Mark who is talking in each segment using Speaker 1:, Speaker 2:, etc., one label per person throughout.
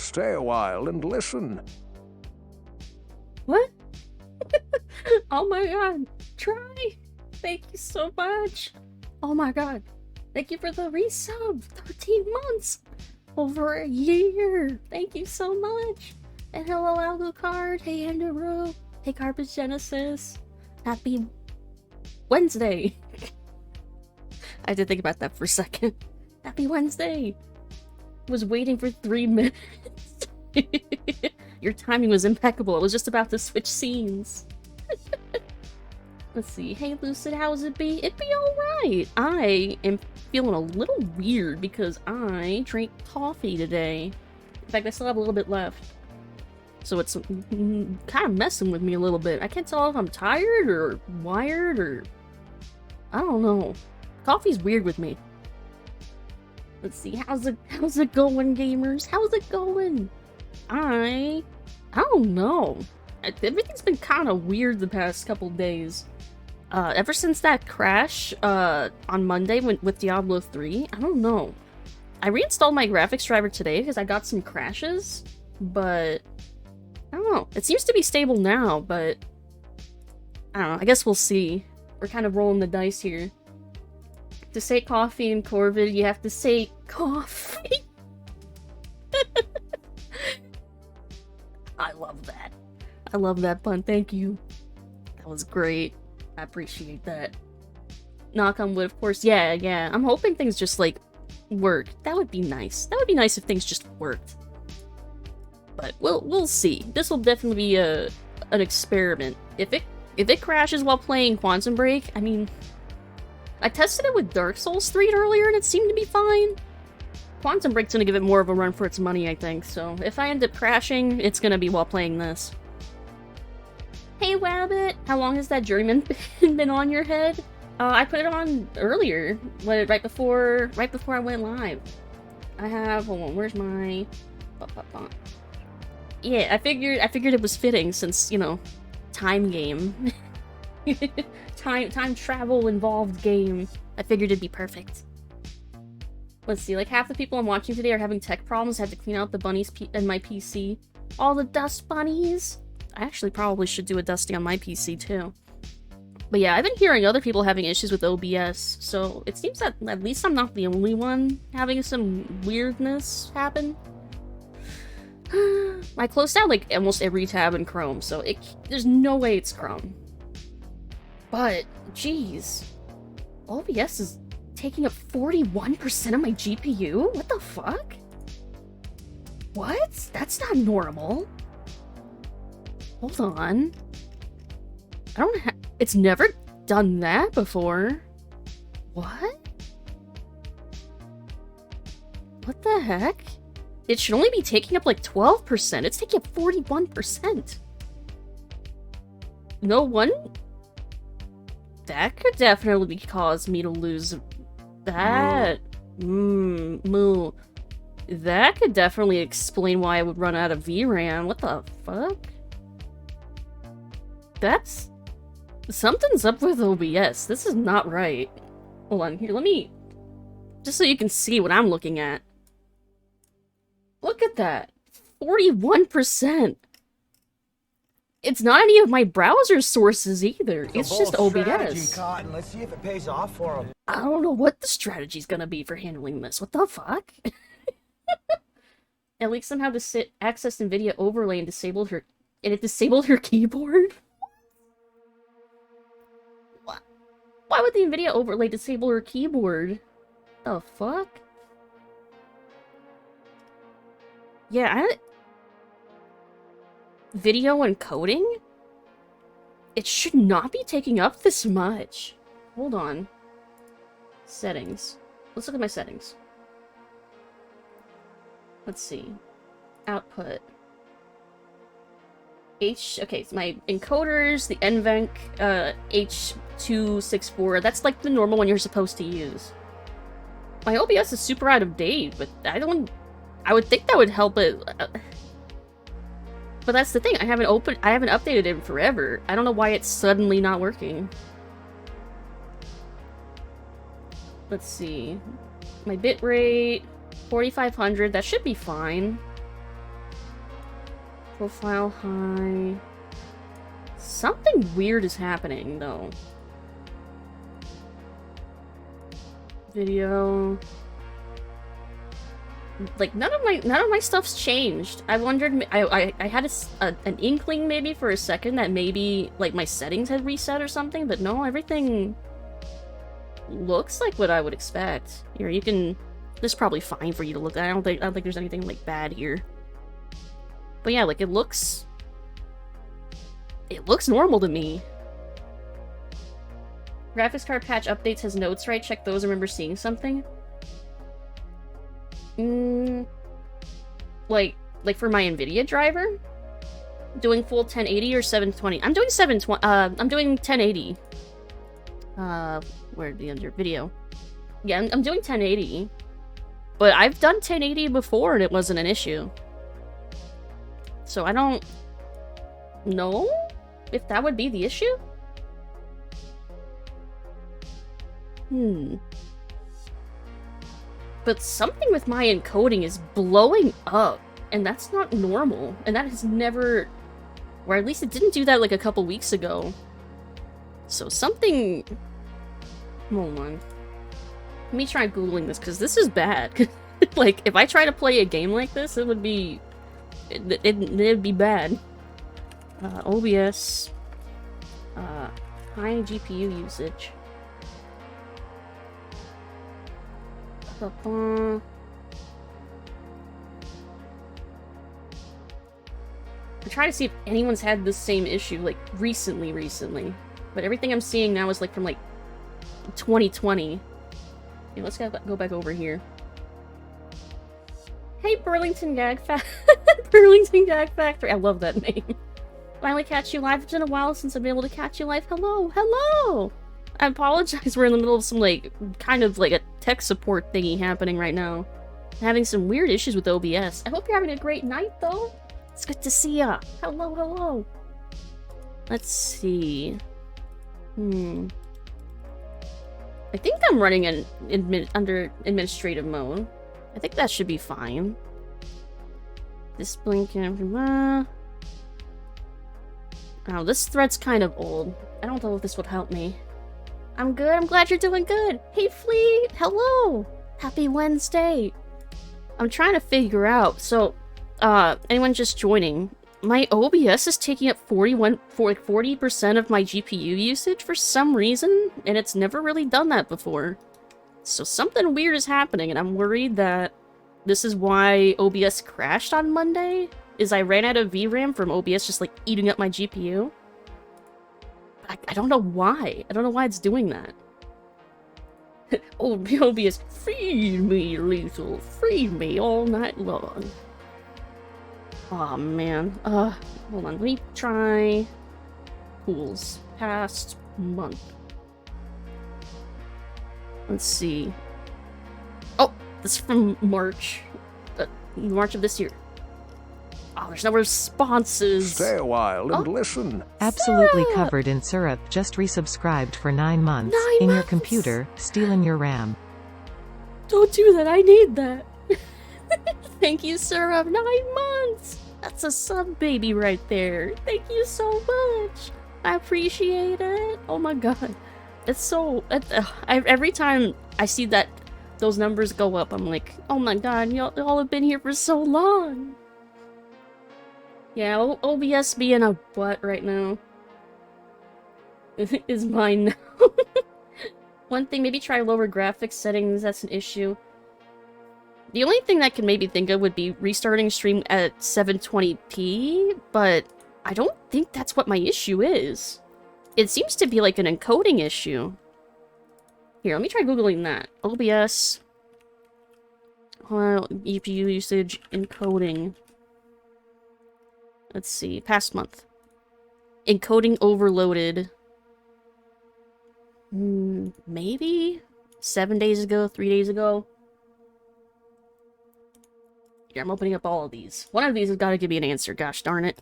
Speaker 1: stay a while and listen.
Speaker 2: What? Oh my god. Try. Thank you so much. Oh my god. Thank you for the resub. 13 months. Over a year. Thank you so much. And hello, Alucard. Hey, Enderu. Hey, Carpet Genesis. Happy Wednesday. I had to think about that for a second. Happy Wednesday. Was waiting for 3 minutes. Your timing was impeccable. I was just about to switch scenes. Let's see. Hey, Lucid, how's it be? It'd be alright. I am feeling a little weird because I drank coffee today. In fact, I still have a little bit left. So it's kind of messing with me a little bit. I can't tell if I'm tired or wired or... I don't know. Coffee's weird with me. Let's see. How's it going, gamers? How's it going? I don't know. Everything's been kind of weird the past couple days. Ever since that crash on Monday with Diablo 3, I don't know. I reinstalled my graphics driver today because I got some crashes, but I don't know. It seems to be stable now, but I don't know. I guess we'll see. We're kind of rolling the dice here. To say coffee in Corvid, you have to say coffee. I love that. I love that pun. Thank you. That was great. I appreciate that. Knock on wood, of course. Yeah. I'm hoping things just, like, work. That would be nice. That would be nice if things just worked. But we'll see. This will definitely be an experiment. If it crashes while playing Quantum Break, I mean, I tested it with Dark Souls 3 earlier and it seemed to be fine. Quantum Break's gonna give it more of a run for its money, I think, so if I end up crashing, it's gonna be while playing this. Hey, Wabbit! How long has that juryman been on your head? I put it on earlier, right before I went live. I have, hold on, where's my... Yeah, I figured it was fitting since, you know, time game. time travel involved game. I figured it'd be perfect. Let's see, like half the people I'm watching today are having tech problems. I had to clean out the bunnies and my PC. All the dust bunnies! I actually probably should do a dusting on my PC too. But yeah, I've been hearing other people having issues with OBS, so it seems that at least I'm not the only one having some weirdness happen. I closed out like almost every tab in Chrome, so there's no way it's Chrome. But, jeez. OBS is taking up 41% of my GPU? What the fuck? What? That's not normal. Hold on. I don't have... It's never done that before. What? What the heck? It should only be taking up like 12%. It's taking up 41%. No one... That could definitely cause me to lose that. Moo. That could definitely explain why I would run out of VRAM. What the fuck? That's... Something's up with OBS. This is not right. Hold on, here, let me... Just so you can see what I'm looking at. Look at that. 41%. It's not any of my browser sources either. It's just OBS.
Speaker 3: Let's see if it pays off for him.
Speaker 2: I don't know what the strategy's gonna be for handling this. What the fuck? At least somehow to access NVIDIA overlay and disabled her... And it disabled her keyboard? What? Why would the NVIDIA overlay disable her keyboard? The fuck? Yeah, video encoding? It should not be taking up this much. Hold on. Settings. Let's look at my settings. Let's see. Output. Okay, so my encoders, the NVENC, H264, that's like the normal one you're supposed to use. My OBS is super out of date, but I would think that would help it. But that's the thing, I haven't updated it in forever. I don't know why it's suddenly not working. Let's see. My bitrate, 4500, that should be fine. Profile high. Something weird is happening, though. Video. Like, none of my stuff's changed. I wondered, I had an inkling maybe for a second that maybe, like, my settings had reset or something, but no, everything looks like what I would expect. Here, you can... This is probably fine for you to look at. I don't think there's anything, like, bad here. But yeah, like, it looks normal to me. Graphics card patch updates has notes, right? Check those, I remember seeing something. Like for my NVIDIA driver? Doing full 1080 or 720? I'm doing 720, I'm doing 1080. Where'd the under video? Yeah, I'm doing 1080. But I've done 1080 before and it wasn't an issue. So I don't know if that would be the issue? But something with my encoding is blowing up, and that's not normal. And that has never... Or at least it didn't do that like a couple weeks ago. So something... Hold on. Let me try Googling this, because this is bad. Like, if I try to play a game like this, it would be... It'd be bad. OBS. High GPU usage. I'm trying to see if anyone's had this same issue, like, recently. But everything I'm seeing now is, like, from, like, 2020. Okay, let's go back over here. Hey, Burlington Gag Burlington Gag Factory. I love that name. Finally catch you live. It's been a while since I've been able to catch you live. Hello, hello! I apologize, we're in the middle of some, like, kind of, like, a tech support thingy happening right now. I'm having some weird issues with OBS. I hope you're having a great night, though. It's good to see ya. Hello, hello. Let's see. I think I'm running under administrative mode. I think that should be fine. This blinking... Oh, this thread's kind of old. I don't know if this would help me. I'm good. I'm glad you're doing good. Hey, Flea. Hello. Happy Wednesday. I'm trying to figure out. So, anyone just joining, my OBS is taking up 40% of my GPU usage for some reason, and it's never really done that before. So something weird is happening, and I'm worried that this is why OBS crashed on Monday, is I ran out of VRAM from OBS just, like, eating up my GPU. I don't know why. I don't know why it's doing that. Oh, OBS, feed me, Lethal. Feed me all night long. Aw, man. Hold on. Let me try... Pools. Past month. Let's see. Oh! This is from March. March of this year. Oh, there's no responses.
Speaker 1: Stay a while and listen.
Speaker 4: Absolutely
Speaker 2: Syrup.
Speaker 4: covered in syrup. Just resubscribed for 9 months.
Speaker 2: 9
Speaker 4: in your
Speaker 2: months?
Speaker 4: computer, stealing your RAM.
Speaker 2: Don't do that. I need that. Thank you, Syrup. 9 months. That's a sub baby right there. Thank you so much. I appreciate it. Oh my god. It's so... every time I see that those numbers go up, I'm like, oh my god, y'all have been here for so long. Yeah, OBS being a butt right now is mine now. One thing, maybe try lower graphics settings, that's an issue. The only thing I can maybe think of would be restarting stream at 720p, but I don't think that's what my issue is. It seems to be like an encoding issue. Here, let me try Googling that. OBS... GPU usage encoding... Let's see, past month. Encoding overloaded. Maybe? 7 days ago, 3 days ago? Here, I'm opening up all of these. One of these has got to give me an answer, gosh darn it.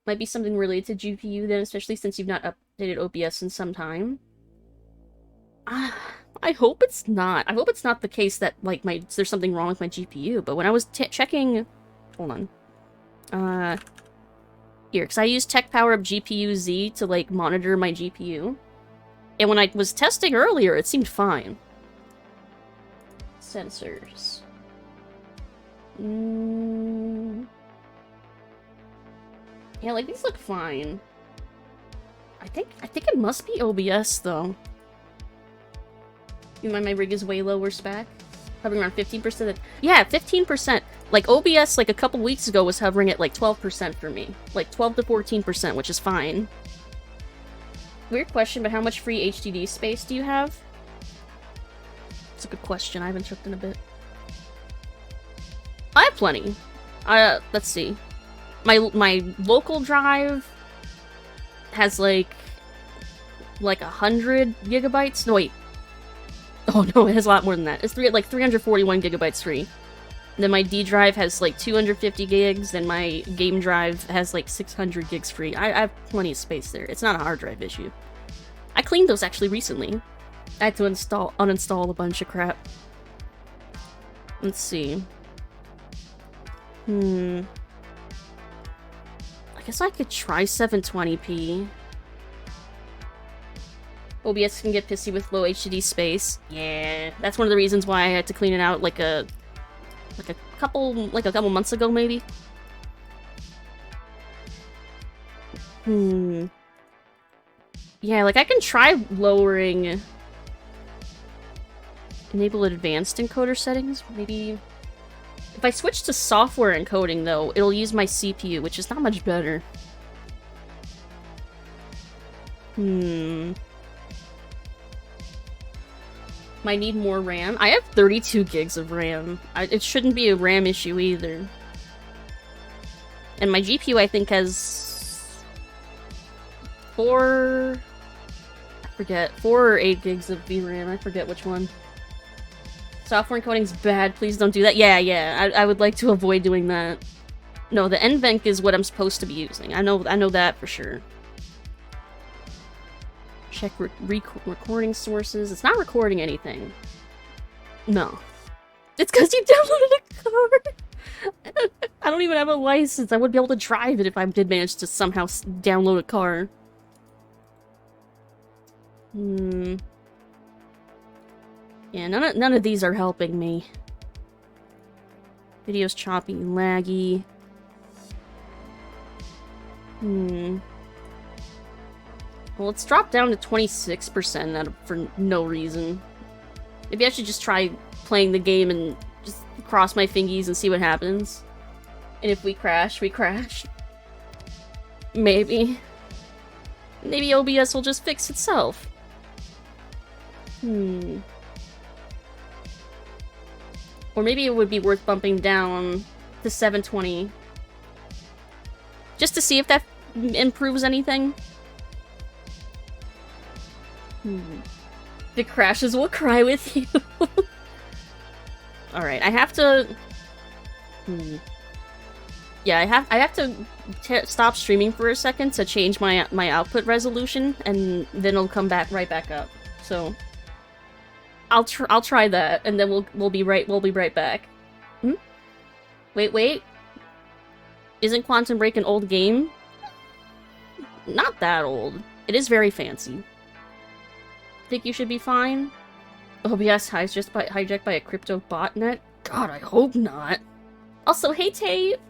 Speaker 2: Might be something related to GPU then, especially since you've not updated OBS in some time. I hope it's not. I hope it's not the case that, like, there's something wrong with my GPU, but when I was checking Hold on. Here, because I use Tech Power Up GPU Z to, like, monitor my GPU. And when I was testing earlier, it seemed fine. Sensors. Yeah, like, these look fine. I think it must be OBS, though. You mind my rig is way lower spec? Hovering around 15%. Yeah, 15%. Like, OBS, like, a couple weeks ago was hovering at, like, 12% for me. Like, 12 to 14%, which is fine. Weird question, but how much free HDD space do you have? It's a good question. I haven't checked in a bit. I have plenty. Let's see. My local drive has, like 100 gigabytes. No, wait. Oh, no, it has a lot more than that. It's like 341 gigabytes free. Then my D drive has, like, 250 gigs, and my game drive has, like, 600 gigs free. I have plenty of space there. It's not a hard drive issue. I cleaned those, actually, recently. I had to uninstall a bunch of crap. Let's see. I guess I could try 720p. OBS can get pissy with low HDD space. Yeah, that's one of the reasons why I had to clean it out like a couple months ago, maybe. Yeah, like I can try lowering enable advanced encoder settings, maybe. If I switch to software encoding, though, it'll use my CPU, which is not much better. Might need more RAM. I have 32 gigs of RAM. It shouldn't be a RAM issue either. And my GPU, I think, has 4 or 8 gigs of VRAM. I forget which one. Software encoding's bad. Please don't do that. Yeah. I would like to avoid doing that. No, the NVENC is what I'm supposed to be using. I know that for sure. Check recording sources. It's not recording anything. No. It's because you downloaded a car! I don't even have a license. I wouldn't be able to drive it if I did manage to somehow download a car. Yeah, none of these are helping me. Video's choppy and laggy. Well, it's dropped down to 26% for no reason. Maybe I should just try playing the game and just cross my fingies and see what happens. And if we crash, we crash. Maybe. Maybe OBS will just fix itself. Or maybe it would be worth bumping down to 720. Just to see if that improves anything. If it crashes, we'll cry with you. Alright, I have to... Yeah, I have to stop streaming for a second to change my output resolution, and then it'll come right back up. So... I'll try that, and then we'll be right back. Wait. Isn't Quantum Break an old game? Not that old. It is very fancy. Think you should be fine? OBS hijacked by a crypto botnet? God, I hope not. Also, hey Tate!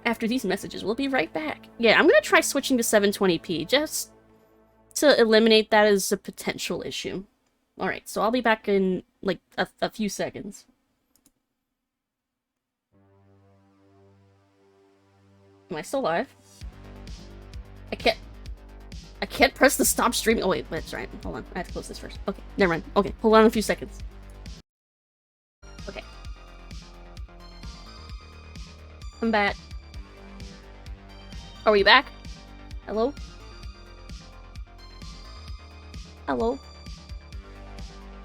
Speaker 2: After these messages, we'll be right back. Yeah, I'm gonna try switching to 720p, just to eliminate that as a potential issue. Alright, so I'll be back in, like, a few seconds. Am I still live? I can't press the stop streaming. Oh wait, that's right. Hold on. I have to close this first. Okay, never mind. Okay, hold on a few seconds. Okay. I'm back. Are we back? Hello? Hello?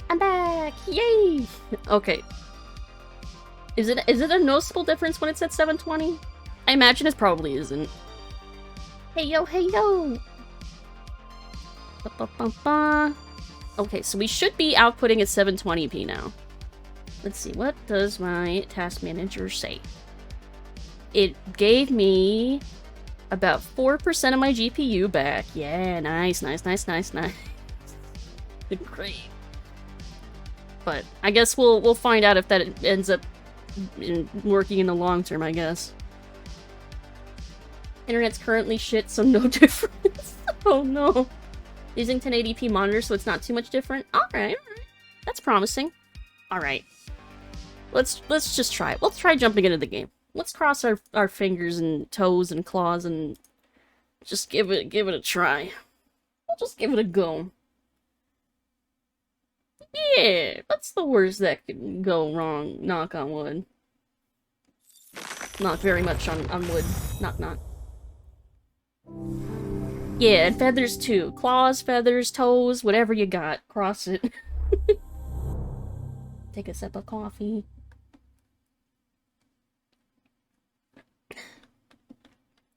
Speaker 2: I'm back! Yay! Okay. Is it a noticeable difference when it's at 720? I imagine it probably isn't. Hey yo! Okay, so we should be outputting at 720p now. Let's see, what does my task manager say? it gave me about 4% of my GPU back. Yeah, nice. Great. But I guess we'll find out if that ends up working in the long term, I guess. Internet's currently shit, so no difference. Oh no. Using 1080p monitor, so it's not too much different. Alright. That's promising. Alright. Let's just try it. Let's try jumping into the game. Let's cross our fingers and toes and claws and just give it a try. We'll just give it a go. Yeah, what's the worst that could go wrong? Knock on wood. Not very much on wood. Knock. Yeah, and feathers too. Claws, feathers, toes, whatever you got. Cross it. Take a sip of coffee.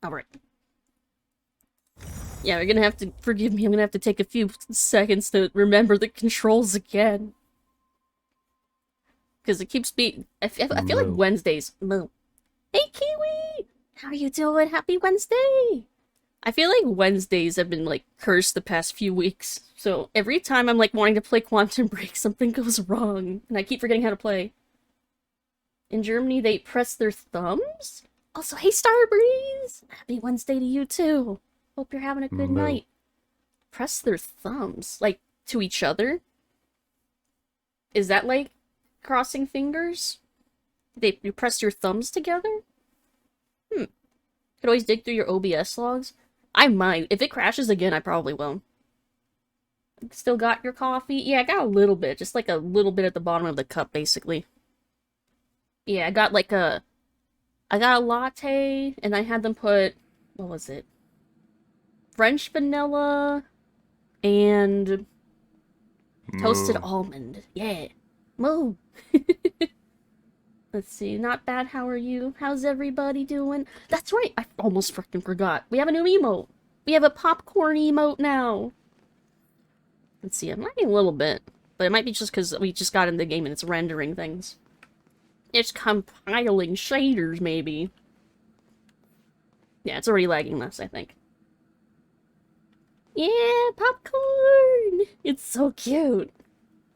Speaker 2: Alright. Yeah, you're gonna have to forgive me. I'm gonna have to take a few seconds to remember the controls again. Because it keeps being... I feel like Wednesdays... Moo. Hey, Kiwi! How are you doing? Happy Wednesday! I feel like Wednesdays have been, like, cursed the past few weeks. So every time I'm, like, wanting to play Quantum Break, something goes wrong. And I keep forgetting how to play. In Germany, they press their thumbs? Also, hey, Starbreeze! Happy Wednesday to you, too. Hope you're having a good night. Press their thumbs. Like, to each other? Is that, like, crossing fingers? You press your thumbs together? Could always dig through your OBS logs. I might. If it crashes again, I probably will. Still got your coffee? Yeah, I got a little bit. Just like a little bit at the bottom of the cup, basically. Yeah, I got like a... I got a latte, and I had them put... What was it? French vanilla and toasted almond. Yeah. Moo. Let's see. Not bad. How are you? How's everybody doing? That's right. I almost freaking forgot. We have a new emote. We have a popcorn emote now. Let's see. I'm lagging a little bit, but it might be just because we just got in the game and it's rendering things. It's compiling shaders, maybe. Yeah, it's already lagging less, I think. Yeah, popcorn! It's so cute.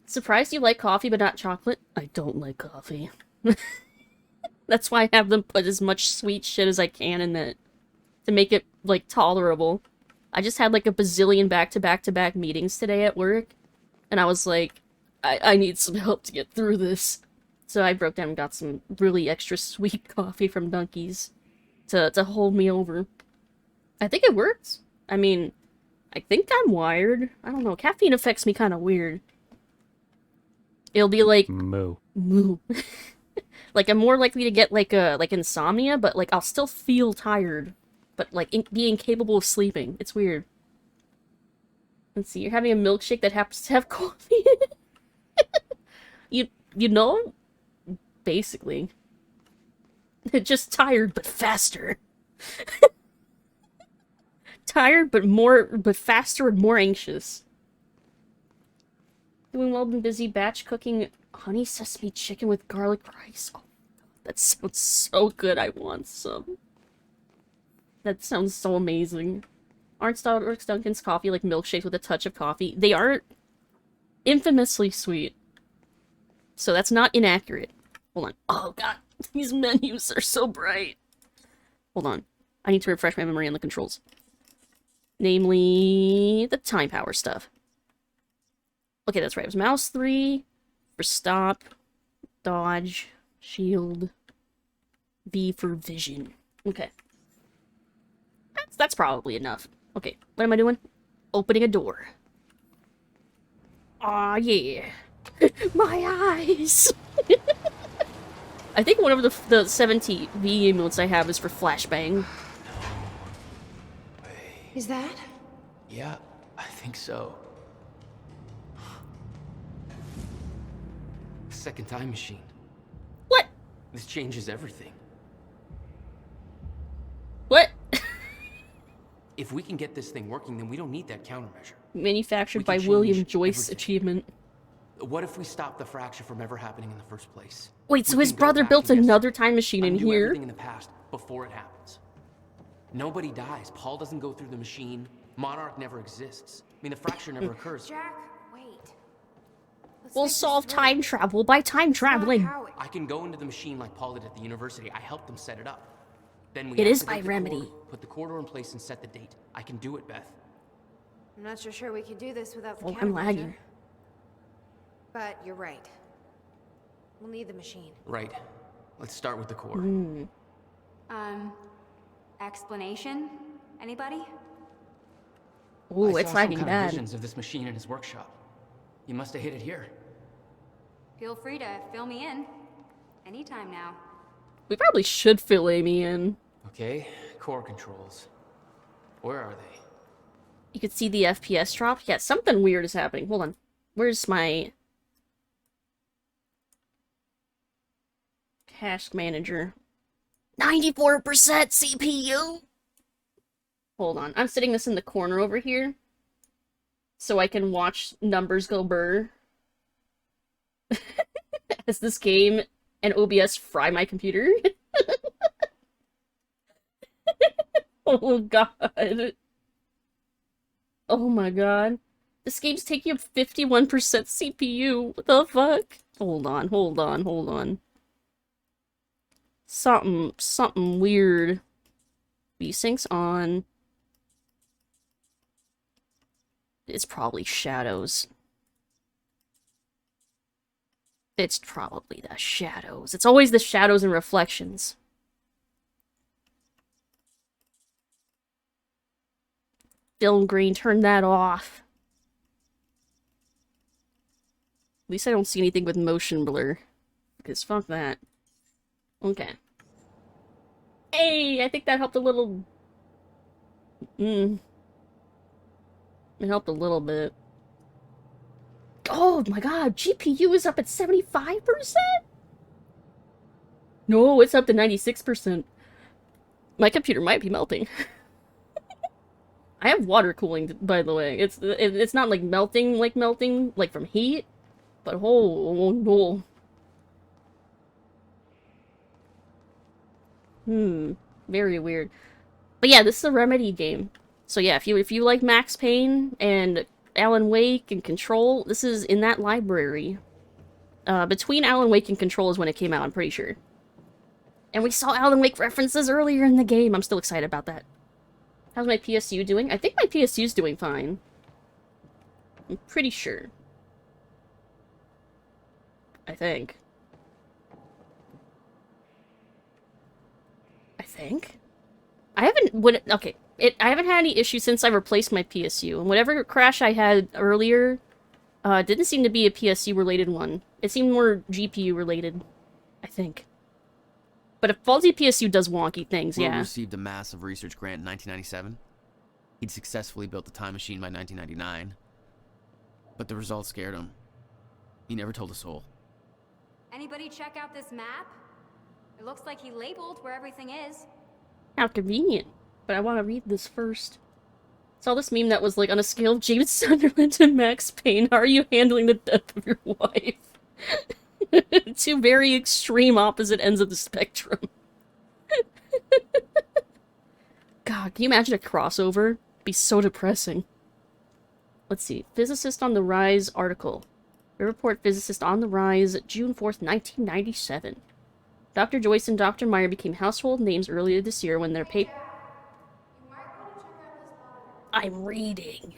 Speaker 2: Surprised you like coffee but not chocolate? I don't like coffee. That's why I have them put as much sweet shit as I can in it. To make it, like, tolerable. I just had, like, a bazillion back-to-back-to-back meetings today at work. And I was like, I need some help to get through this. So I broke down and got some really extra sweet coffee from Dunkies. To hold me over. I think it works. I mean... I think I'm wired. I don't know. Caffeine affects me kind of weird. It'll be like... Moo. Like, I'm more likely to get, like insomnia, but, like, I'll still feel tired. But, like, be incapable of sleeping. It's weird. Let's see. You're having a milkshake that happens to have coffee in it? You know? Basically. Just tired, but faster. Tired, but faster and more anxious. Doing well, been busy batch cooking honey sesame chicken with garlic rice. Oh, that sounds so good. I want some. That sounds so amazing. Aren't Starbucks Dunkin's coffee like milkshakes with a touch of coffee? They are infamously sweet. So that's not inaccurate. Hold on. Oh god, these menus are so bright. Hold on. I need to refresh my memory on the controls. Namely, the time power stuff. Okay, that's right. It was mouse 3 for stop, dodge, shield, V for vision. Okay. That's probably enough. Okay, what am I doing? Opening a door. Aw, yeah. My eyes! I think one of the 70 V emotes I have is for flashbang.
Speaker 5: Is that?
Speaker 6: Yeah, I think so. Second time machine.
Speaker 2: What?
Speaker 6: This changes everything.
Speaker 2: What?
Speaker 6: If we can get this thing working, then we don't need that countermeasure.
Speaker 2: Manufactured
Speaker 6: We
Speaker 2: by
Speaker 6: can
Speaker 2: William
Speaker 6: change
Speaker 2: Joyce
Speaker 6: everything.
Speaker 2: achievement.
Speaker 6: What if we stop the fracture from ever happening in the first place?
Speaker 2: Wait, so
Speaker 6: We
Speaker 2: his
Speaker 6: can go
Speaker 2: brother
Speaker 6: back
Speaker 2: built
Speaker 6: and
Speaker 2: another time machine in
Speaker 6: undo
Speaker 2: here?
Speaker 6: everything in the past before it happens. Nobody dies. Paul doesn't go through the machine. Monarch never exists. I mean, the fracture never occurs.
Speaker 5: Jack, wait. Let's
Speaker 2: We'll
Speaker 5: think this
Speaker 2: solve
Speaker 5: through.
Speaker 2: time travel by time
Speaker 5: It's not
Speaker 2: traveling.
Speaker 5: how it-
Speaker 6: I can go into the machine like Paul did at the university. I helped them set it up. Then we
Speaker 2: It is
Speaker 6: activate
Speaker 2: by
Speaker 6: the
Speaker 2: remedy.
Speaker 6: cord, put the corridor in place and set the date. I can do it, Beth.
Speaker 5: I'm not so sure we can do this without the
Speaker 2: Oh, I'm
Speaker 5: countermeasure.
Speaker 2: lagging.
Speaker 5: But you're right. We'll need the machine.
Speaker 6: Right. Let's start with the core.
Speaker 7: Explanation? Anybody?
Speaker 2: Ooh,
Speaker 6: I
Speaker 2: it's
Speaker 6: saw
Speaker 2: lagging
Speaker 6: some kind of
Speaker 2: bad.
Speaker 6: visions of this machine in his workshop. You must have hid it here.
Speaker 7: Feel free to fill me in. Anytime now.
Speaker 2: We probably should fill Amy in.
Speaker 6: Okay, core controls. Where are they?
Speaker 2: You could see the FPS drop. Yeah, something weird is happening. Hold on. Where's my task manager? 94% CPU! Hold on. I'm sitting this in the corner over here so I can watch numbers go burr. As this game and OBS fry my computer. Oh god. Oh my god. This game's taking up 51% CPU. What the fuck? Hold on, hold on, hold on. Something weird. V-Sync's on. It's probably shadows. It's probably the shadows. It's always the shadows and reflections. Film green, turn that off. At least I don't see anything with motion blur. Because fuck that. Okay. Hey, I think that helped a little. It helped a little bit. Oh my god, GPU is up at 75%? No, it's up to 96%. My computer might be melting. I have water cooling, by the way. It's not like melting like from heat, but oh no. Very weird. But yeah, this is a Remedy game. So yeah, if you like Max Payne and Alan Wake and Control, this is in that library. Between Alan Wake and Control is when it came out, I'm pretty sure. And we saw Alan Wake references earlier in the game. I'm still excited about that. How's my PSU doing? I think my PSU's doing fine. I'm pretty sure. I think. I haven't had any issues since I replaced my PSU, and whatever crash I had earlier, didn't seem to be a PSU related one. It seemed more GPU related, I think. But a faulty PSU does wonky things,
Speaker 8: Will
Speaker 2: yeah.
Speaker 8: received a massive research grant in 1997. He'd successfully built the time machine by 1999. But the results scared him. He never told a soul.
Speaker 7: Anybody check out this map? It looks like he labeled where everything is.
Speaker 2: How convenient. But I want to read this first. Saw this meme that was like, on a scale of James Sunderland to Max Payne, how are you handling the death of your wife? Two very extreme opposite ends of the spectrum. God, can you imagine a crossover? It'd be so depressing. Let's see. Physicist on the Rise article. Report Physicist on the Rise, June 4th, 1997. Dr. Joyce and Dr. Meyer became household names earlier this year when their paper... I'm reading.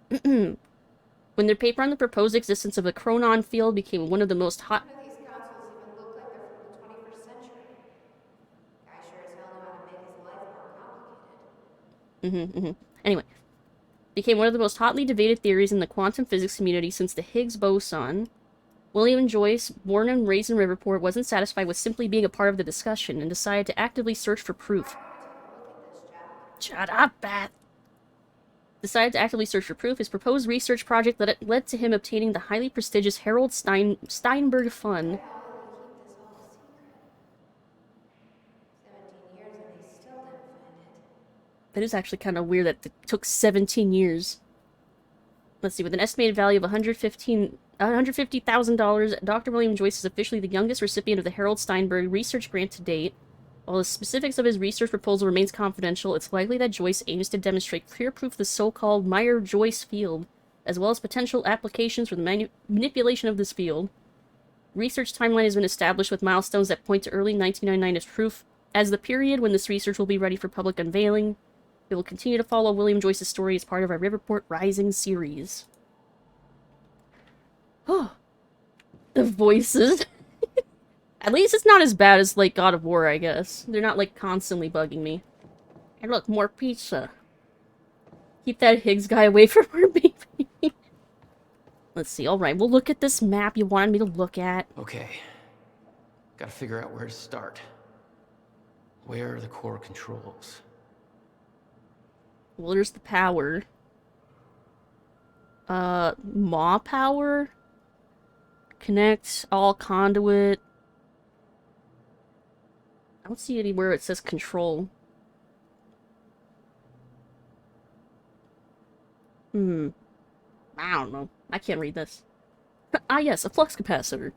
Speaker 2: When their paper on the proposed existence of a chronon field became one of the most hot...
Speaker 5: None of these consoles even look like they're from the 21st century. Guy sure as hell knew how to make his life more complicated.
Speaker 2: Anyway. Became one of the most hotly debated theories in the quantum physics community since the Higgs boson. William Joyce, born and raised in Riverport, wasn't satisfied with simply being a part of the discussion and decided to actively search for proof. Shut up, Beth! Decided to actively search for proof. His proposed research project led to him obtaining the highly prestigious Harold Steinberg Fund.
Speaker 5: How will they keep this all a secret? 17 years and they still didn't find it.
Speaker 2: That is actually kind of weird that it took 17 years. Let's see, with an estimated value of $150,000. Dr. William Joyce is officially the youngest recipient of the Harold Steinberg research grant to date. While the specifics of his research proposal remains confidential, it's likely that Joyce aims to demonstrate clear proof of the so-called Meyer-Joyce field, as well as potential applications for the manipulation of this field. Research timeline has been established with milestones that point to early 1999 as proof as the period when this research will be ready for public unveiling. We will continue to follow William Joyce's story as part of our Riverport Rising series. Oh, the voices. At least it's not as bad as, like, God of War, I guess. They're not, like, constantly bugging me. And look, more pizza. Keep that Higgs guy away from her, baby. Let's see. Alright, we'll look at this map you wanted me to look at.
Speaker 6: Okay. Gotta figure out where to start. Where are the core controls?
Speaker 2: Well, there's the power. Maw power? Connect, all conduit. I don't see anywhere it says control. I don't know. I can't read this. Ah, yes, a flux capacitor.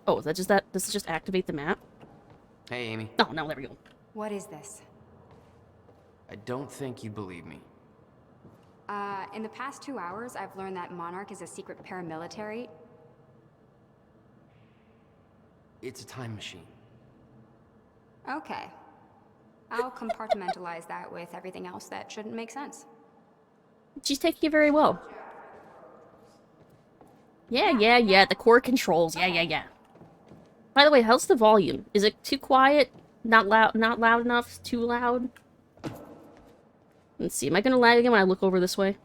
Speaker 2: Oh, is that just that? Does it just activate the map?
Speaker 6: Hey, Amy.
Speaker 2: Oh, no, there we go.
Speaker 7: What is this?
Speaker 6: I don't think you believe me.
Speaker 7: In the past 2 hours, I've learned that Monarch is a secret paramilitary.
Speaker 6: It's a time machine.
Speaker 7: Okay. I'll compartmentalize that with everything else that shouldn't make sense.
Speaker 2: She's taking it very well. Yeah, the core controls. Yeah. By the way, how's the volume? Is it too quiet? Not loud enough? Too loud? Let's see, am I gonna lag again when I look over this way?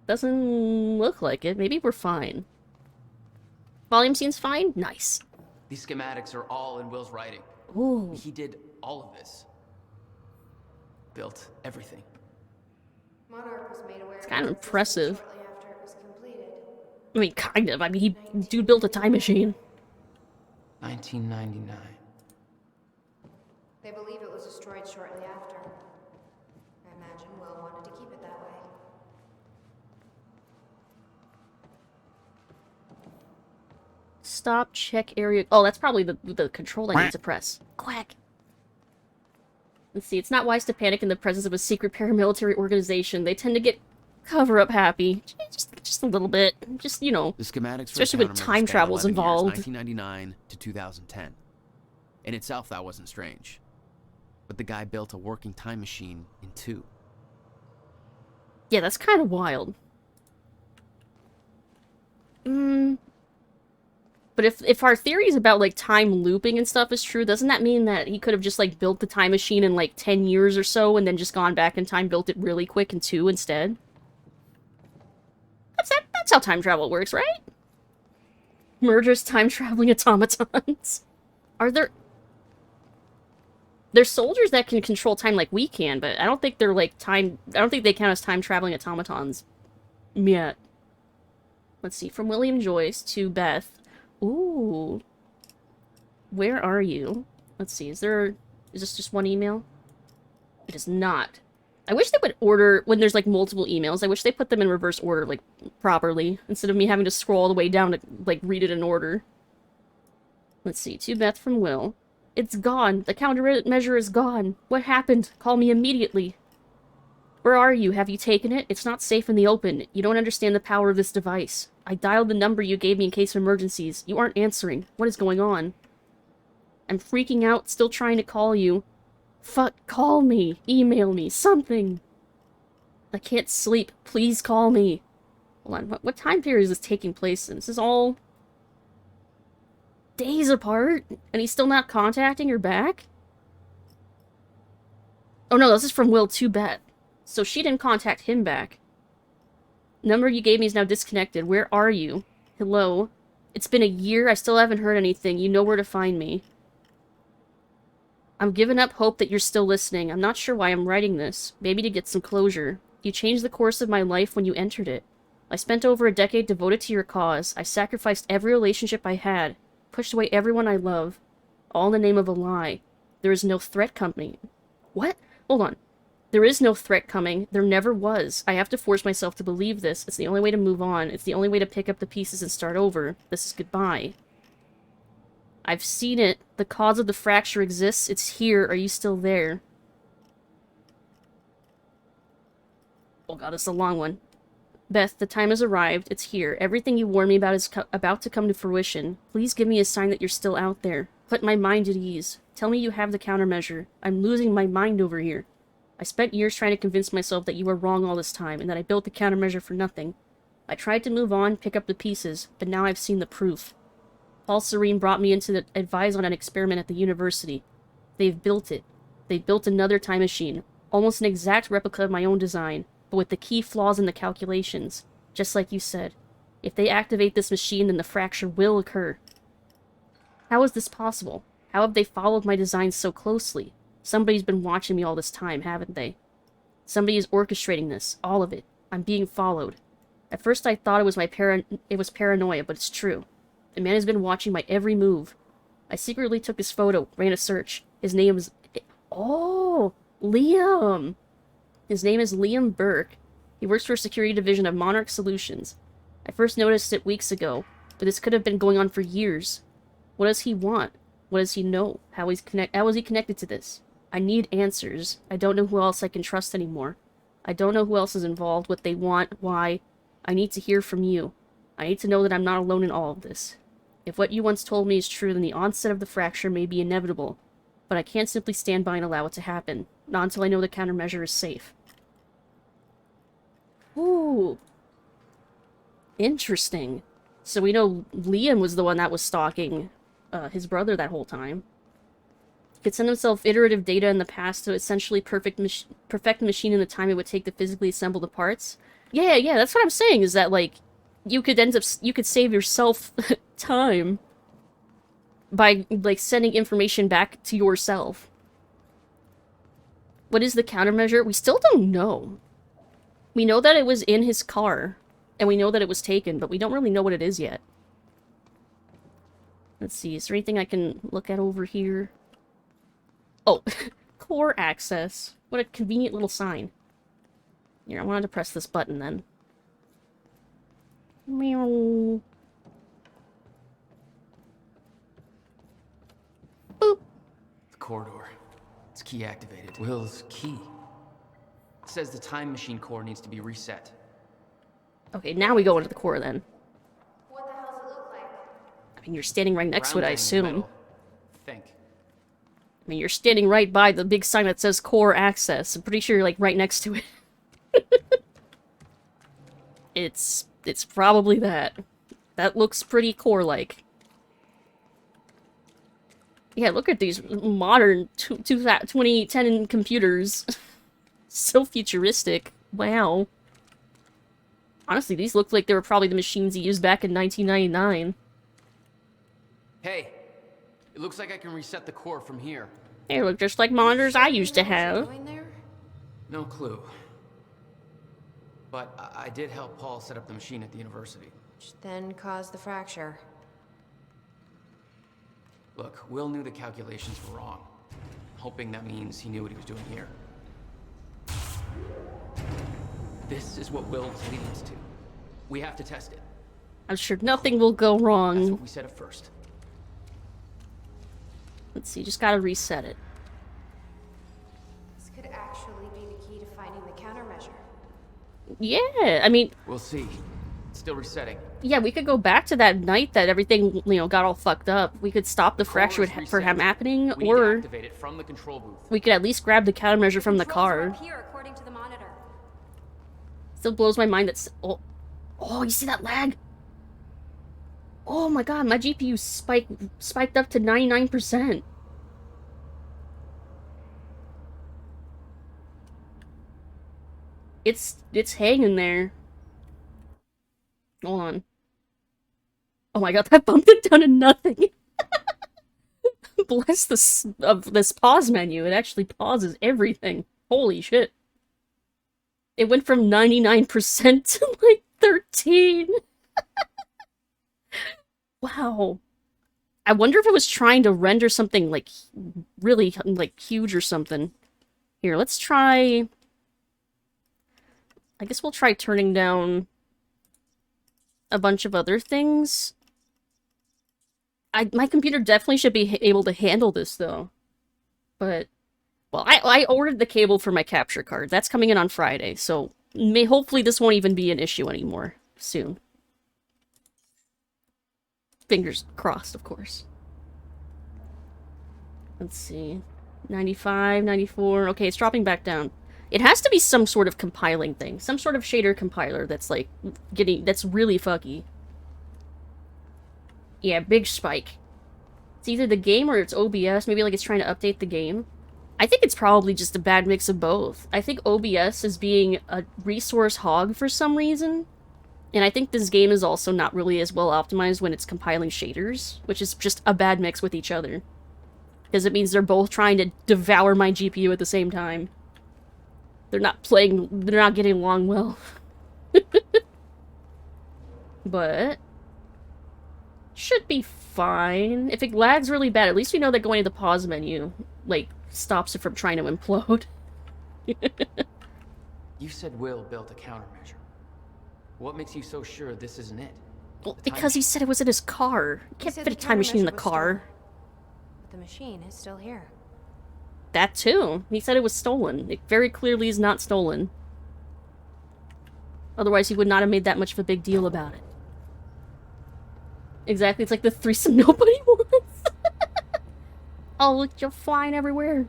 Speaker 2: Doesn't look like it. Maybe we're fine. Volume seems fine? Nice.
Speaker 6: These schematics are all in Will's writing.
Speaker 2: Ooh.
Speaker 6: He did all of this. Built everything.
Speaker 5: Monarch was made aware
Speaker 2: It's kind of impressive.
Speaker 5: shortly after it was completed.
Speaker 2: I mean, kind of. I mean, dude built a time machine.
Speaker 6: 1999.
Speaker 5: They believe it was destroyed shortly after. I imagine Will wanted to keep it that way.
Speaker 2: Stop, check area. Oh, that's probably the control I need to press. Quack. Let's see, it's not wise to panic in the presence of a secret paramilitary organization. They tend to get cover-up happy. Just a little bit. Just, you know.
Speaker 8: The schematics,
Speaker 2: especially when time travel's involved.
Speaker 8: 1999 to 2010. In itself, that wasn't strange. But the guy built a working time machine in 2.
Speaker 2: Yeah, that's kind of wild. But if our theories about, like, time looping and stuff is true, doesn't that mean that he could have just, like, built the time machine in, like, 10 years or so, and then just gone back in time, built it really quick in 2 instead? That's how time travel works, right? Murderous time-traveling automatons. Are there... There's soldiers that can control time like we can, but I don't think they're, like, time... I don't think they count as time-traveling automatons yet. Let's see, from William Joyce to Beth... Ooh. Where are you? Let's see, is this just one email? It is not. I wish they would order, when there's, like, multiple emails, I wish they put them in reverse order, like, properly, instead of me having to scroll all the way down to, like, read it in order. Let's see, to Beth from Will. It's gone. The countermeasure is gone. What happened? Call me immediately. Where are you? Have you taken it? It's not safe in the open. You don't understand the power of this device. I dialed the number you gave me in case of emergencies. You aren't answering. What is going on? I'm freaking out, still trying to call you. Fuck, call me. Email me. Something. I can't sleep. Please call me. Hold on, what time period is this taking place in? This is all... days apart? And he's still not contacting her back? Oh no, this is from Will to Beth. So she didn't contact him back. Number you gave me is now disconnected. Where are you? Hello? It's been a year. I still haven't heard anything. You know where to find me. I'm giving up hope that you're still listening. I'm not sure why I'm writing this. Maybe to get some closure. You changed the course of my life when you entered it. I spent over a decade devoted to your cause. I sacrificed every relationship I had. Pushed away everyone I love. All in the name of a lie. There is no threat coming. What? Hold on. There is no threat coming. There never was. I have to force myself to believe this. It's the only way to move on. It's the only way to pick up the pieces and start over. This is goodbye. I've seen it. The cause of the fracture exists. It's here. Are you still there? Oh god, this is a long one. Beth, the time has arrived. It's here. Everything you warned me about is about to come to fruition. Please give me a sign that you're still out there. Put my mind at ease. Tell me you have the countermeasure. I'm losing my mind over here. I spent years trying to convince myself that you were wrong all this time, and that I built the countermeasure for nothing. I tried to move on, pick up the pieces, but now I've seen the proof. Paul Serene brought me in to advise on an experiment at the university. They've built it. They built another time machine, almost an exact replica of my own design, but with the key flaws in the calculations. Just like you said. If they activate this machine, then the fracture will occur. How is this possible? How have they followed my designs so closely? Somebody's been watching me all this time, haven't they? Somebody is orchestrating this, all of it. I'm being followed. At first I thought it was paranoia, but it's true. The man has been watching my every move. I secretly took his photo, ran a search. His name is... Oh! Liam! His name is Liam Burke. He works for a security division of Monarch Solutions. I first noticed it weeks ago, but this could have been going on for years. What does he want? What does he know? How is he connected to this? I need answers. I don't know who else I can trust anymore. I don't know who else is involved, what they want, why. I need to hear from you. I need to know that I'm not alone in all of this. If what you once told me is true, then the onset of the fracture may be inevitable. But I can't simply stand by and allow it to happen. Not until I know the countermeasure is safe. Ooh. Interesting. So we know Liam was the one that was stalking his brother that whole time. Could send himself iterative data in the past to essentially perfect the machine in the time it would take to physically assemble the parts. Yeah, that's what I'm saying, is that, like, you could save yourself time by, like, sending information back to yourself. What is the countermeasure? We still don't know. We know that it was in his car, and we know that it was taken, but we don't really know what it is yet. Let's see, is there anything I can look at over here? Oh, core access. What a convenient little sign. Here, I wanted to press this button then. Meow. Boop.
Speaker 6: The corridor. It's key activated. Will's key. It says the time machine core needs to be reset.
Speaker 2: Okay, now we go into the core then.
Speaker 5: What the hell does it look like?
Speaker 2: I mean, you're standing right next to it, I assume.
Speaker 6: Metal. Think.
Speaker 2: I mean, you're standing right by the big sign that says core access. I'm pretty sure you're, like, right next to it. It's probably that. That looks pretty core-like. Yeah, look at these modern 2010 computers. So futuristic. Wow. Honestly, these look like they were probably the machines he used back in 1999.
Speaker 6: Hey, it looks like I can reset the core from here.
Speaker 2: They look just like monitors I used to have.
Speaker 5: Doing there?
Speaker 6: No clue. But I did help Paul set up the machine at the university.
Speaker 5: Which then caused the fracture.
Speaker 6: Look, Will knew the calculations were wrong. Hoping that means he knew what he was doing here. This is what Will was leading us to. We have to test it.
Speaker 2: I'm sure nothing will go
Speaker 6: That's
Speaker 2: wrong.
Speaker 6: what we said at first.
Speaker 2: Let's see, just gotta reset it.
Speaker 5: This could actually be the key to finding the countermeasure.
Speaker 2: Yeah, I mean,
Speaker 6: We'll see. It's still resetting.
Speaker 2: yeah, we could go back to that night that everything, you know, got all fucked up. We could stop the
Speaker 6: Core
Speaker 2: fracture
Speaker 6: is
Speaker 2: for
Speaker 6: reset.
Speaker 2: him happening,
Speaker 6: We need to
Speaker 2: or
Speaker 6: activate it from the control booth.
Speaker 2: we could at least grab the countermeasure from the
Speaker 7: Controls are
Speaker 2: car.
Speaker 7: up here, according to the monitor.
Speaker 2: Still blows my mind that... Oh, you see that lag? Oh my god, my GPU spiked up to 99%. It's hanging there. Hold on. Oh my god, that bumped it down to nothing. Bless this pause menu. It actually pauses everything. Holy shit. It went from 99% to like 13. Wow. I wonder if it was trying to render something, like, really, like, huge or something. Here, let's try... I guess we'll try turning down a bunch of other things. My computer definitely should be able to handle this, though. But, well, I ordered the cable for my capture card. That's coming in on Friday, so hopefully this won't even be an issue anymore soon. Fingers crossed, of course. Let's see. 95, 94. Okay, it's dropping back down. It has to be some sort of compiling thing. Some sort of shader compiler that's, like, that's really fucky. Yeah, big spike. It's either the game or it's OBS. Maybe, like, it's trying to update the game. I think it's probably just a bad mix of both. I think OBS is being a resource hog for some reason. And I think this game is also not really as well optimized when it's compiling shaders, which is just a bad mix with each other. Because it means they're both trying to devour my GPU at the same time. They're not getting along well. But should be fine. If it lags really bad, at least we know that going to the pause menu, like, stops it from trying to implode.
Speaker 6: You said Will built a countermeasure. What makes you so sure this isn't it?
Speaker 2: Well, because he said it was in his car. You can't fit a time machine in the car.
Speaker 5: But the machine is still here.
Speaker 2: That too. He said it was stolen. It very clearly is not stolen. Otherwise, he would not have made that much of a big deal about it. Exactly, it's like the threesome nobody wants. Oh, look, you're flying everywhere.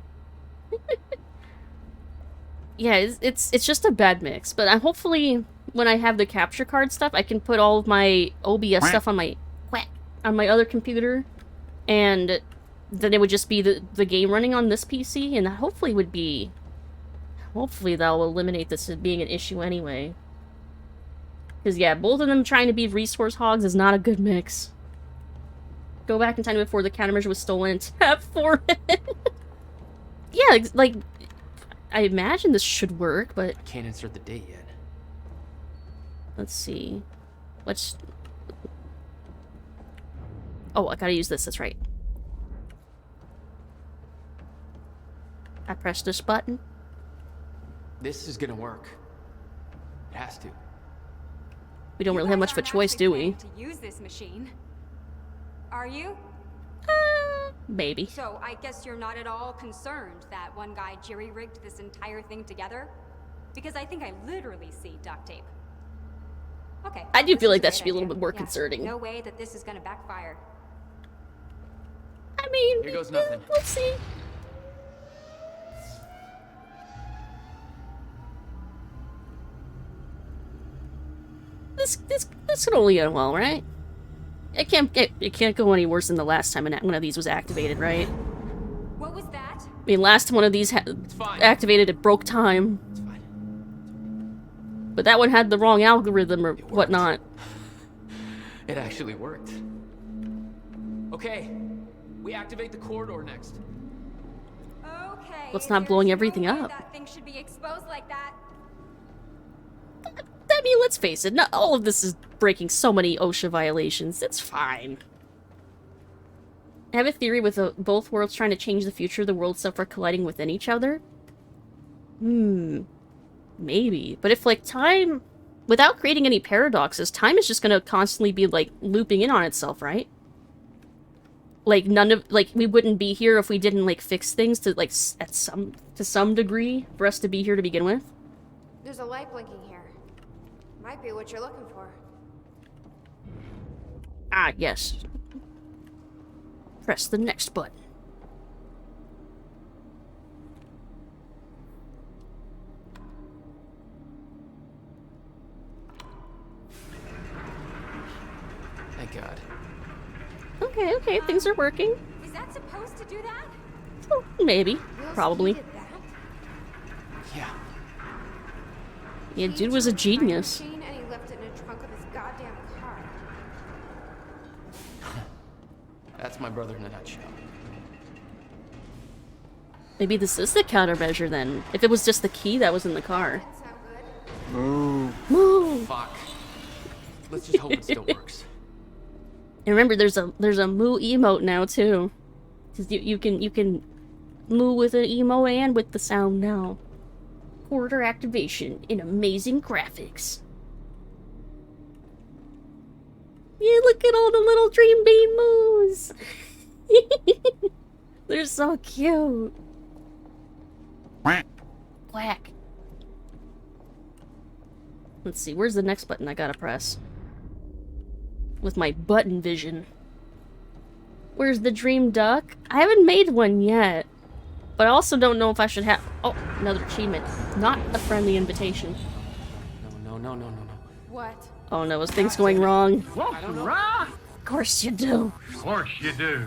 Speaker 2: Yeah, it's just a bad mix. But hopefully, when I have the capture card stuff, I can put all of my OBS stuff on my other computer, and then it would just be the game running on this PC, and that hopefully would be... Hopefully that'll eliminate this as being an issue anyway. Because, yeah, both of them trying to be resource hogs is not a good mix. Go back in time before the countermeasure was stolen and tap for it. Yeah, like, I imagine this should work, but...
Speaker 6: I can't insert the date yet.
Speaker 2: Let's see. Oh, I gotta use this, that's right. I press this button.
Speaker 6: This is gonna work. It has to.
Speaker 2: We don't really have much of a choice, do we?
Speaker 7: To use this machine. Are you?
Speaker 2: Maybe.
Speaker 7: So I guess you're not at all concerned that one guy jerry-rigged this entire thing together? Because I think I literally see duct tape. Okay.
Speaker 2: I do
Speaker 7: this
Speaker 2: feel
Speaker 7: is
Speaker 2: like that
Speaker 7: great
Speaker 2: should be a little
Speaker 7: idea.
Speaker 2: bit more
Speaker 7: Yeah,
Speaker 2: concerning.
Speaker 7: No way that this is gonna backfire.
Speaker 2: I mean,
Speaker 6: Here goes nothing.
Speaker 2: Let's see. This could only go well, right? It can't go any worse than the last time one of these was activated, right?
Speaker 7: What was that?
Speaker 2: I mean, last one of these activated, it broke time.
Speaker 6: It's fine.
Speaker 2: But that one had the wrong algorithm or whatnot.
Speaker 6: It actually worked. Okay, we activate the corridor next.
Speaker 7: Okay.
Speaker 2: Let's not
Speaker 7: there's
Speaker 2: blowing
Speaker 7: no
Speaker 2: everything
Speaker 7: way
Speaker 2: up.
Speaker 7: That thing should be exposed like that.
Speaker 2: I mean, let's face it, not all of this is breaking so many OSHA violations. It's fine. I have a theory with both worlds trying to change the future, the worlds stuff are colliding within each other. Maybe. But if, like, time... Without creating any paradoxes, time is just gonna constantly be, like, looping in on itself, right? Like, we wouldn't be here if we didn't, like, fix things to, like, to some degree for us to be here to begin with.
Speaker 5: There's a light blinking here. Might be what you're looking for.
Speaker 2: Ah, yes. Press the next button.
Speaker 6: Thank God.
Speaker 2: Okay, things are working.
Speaker 7: Is that supposed to do that?
Speaker 2: Oh, maybe.
Speaker 5: Will's
Speaker 2: Probably.
Speaker 5: needed that.
Speaker 6: Yeah.
Speaker 2: Yeah,
Speaker 5: He
Speaker 2: dude was a
Speaker 5: took the time
Speaker 2: genius.
Speaker 5: machine and he left it in the trunk of his goddamn car.
Speaker 6: That's my brother in a nutshell.
Speaker 2: Maybe this is the countermeasure then. If it was just the key that was in the car.
Speaker 5: That sound good?
Speaker 2: Move!
Speaker 6: Fuck. Let's just hope it still works.
Speaker 2: And remember, there's a moo emote now too. 'Cause you can moo with an emo and with the sound now. Quarter activation in amazing graphics. Yeah, look at all the little Dream Bean moos. They're so cute. Quack. Let's see, where's the next button I gotta press? With my button vision. Where's the dream duck? I haven't made one yet. But I also don't know if I should have... Oh, another achievement. Not a friendly invitation.
Speaker 6: No.
Speaker 5: What?
Speaker 2: Oh no, is things going wrong?
Speaker 6: I don't know.
Speaker 2: Of course you do.
Speaker 9: Of course you do.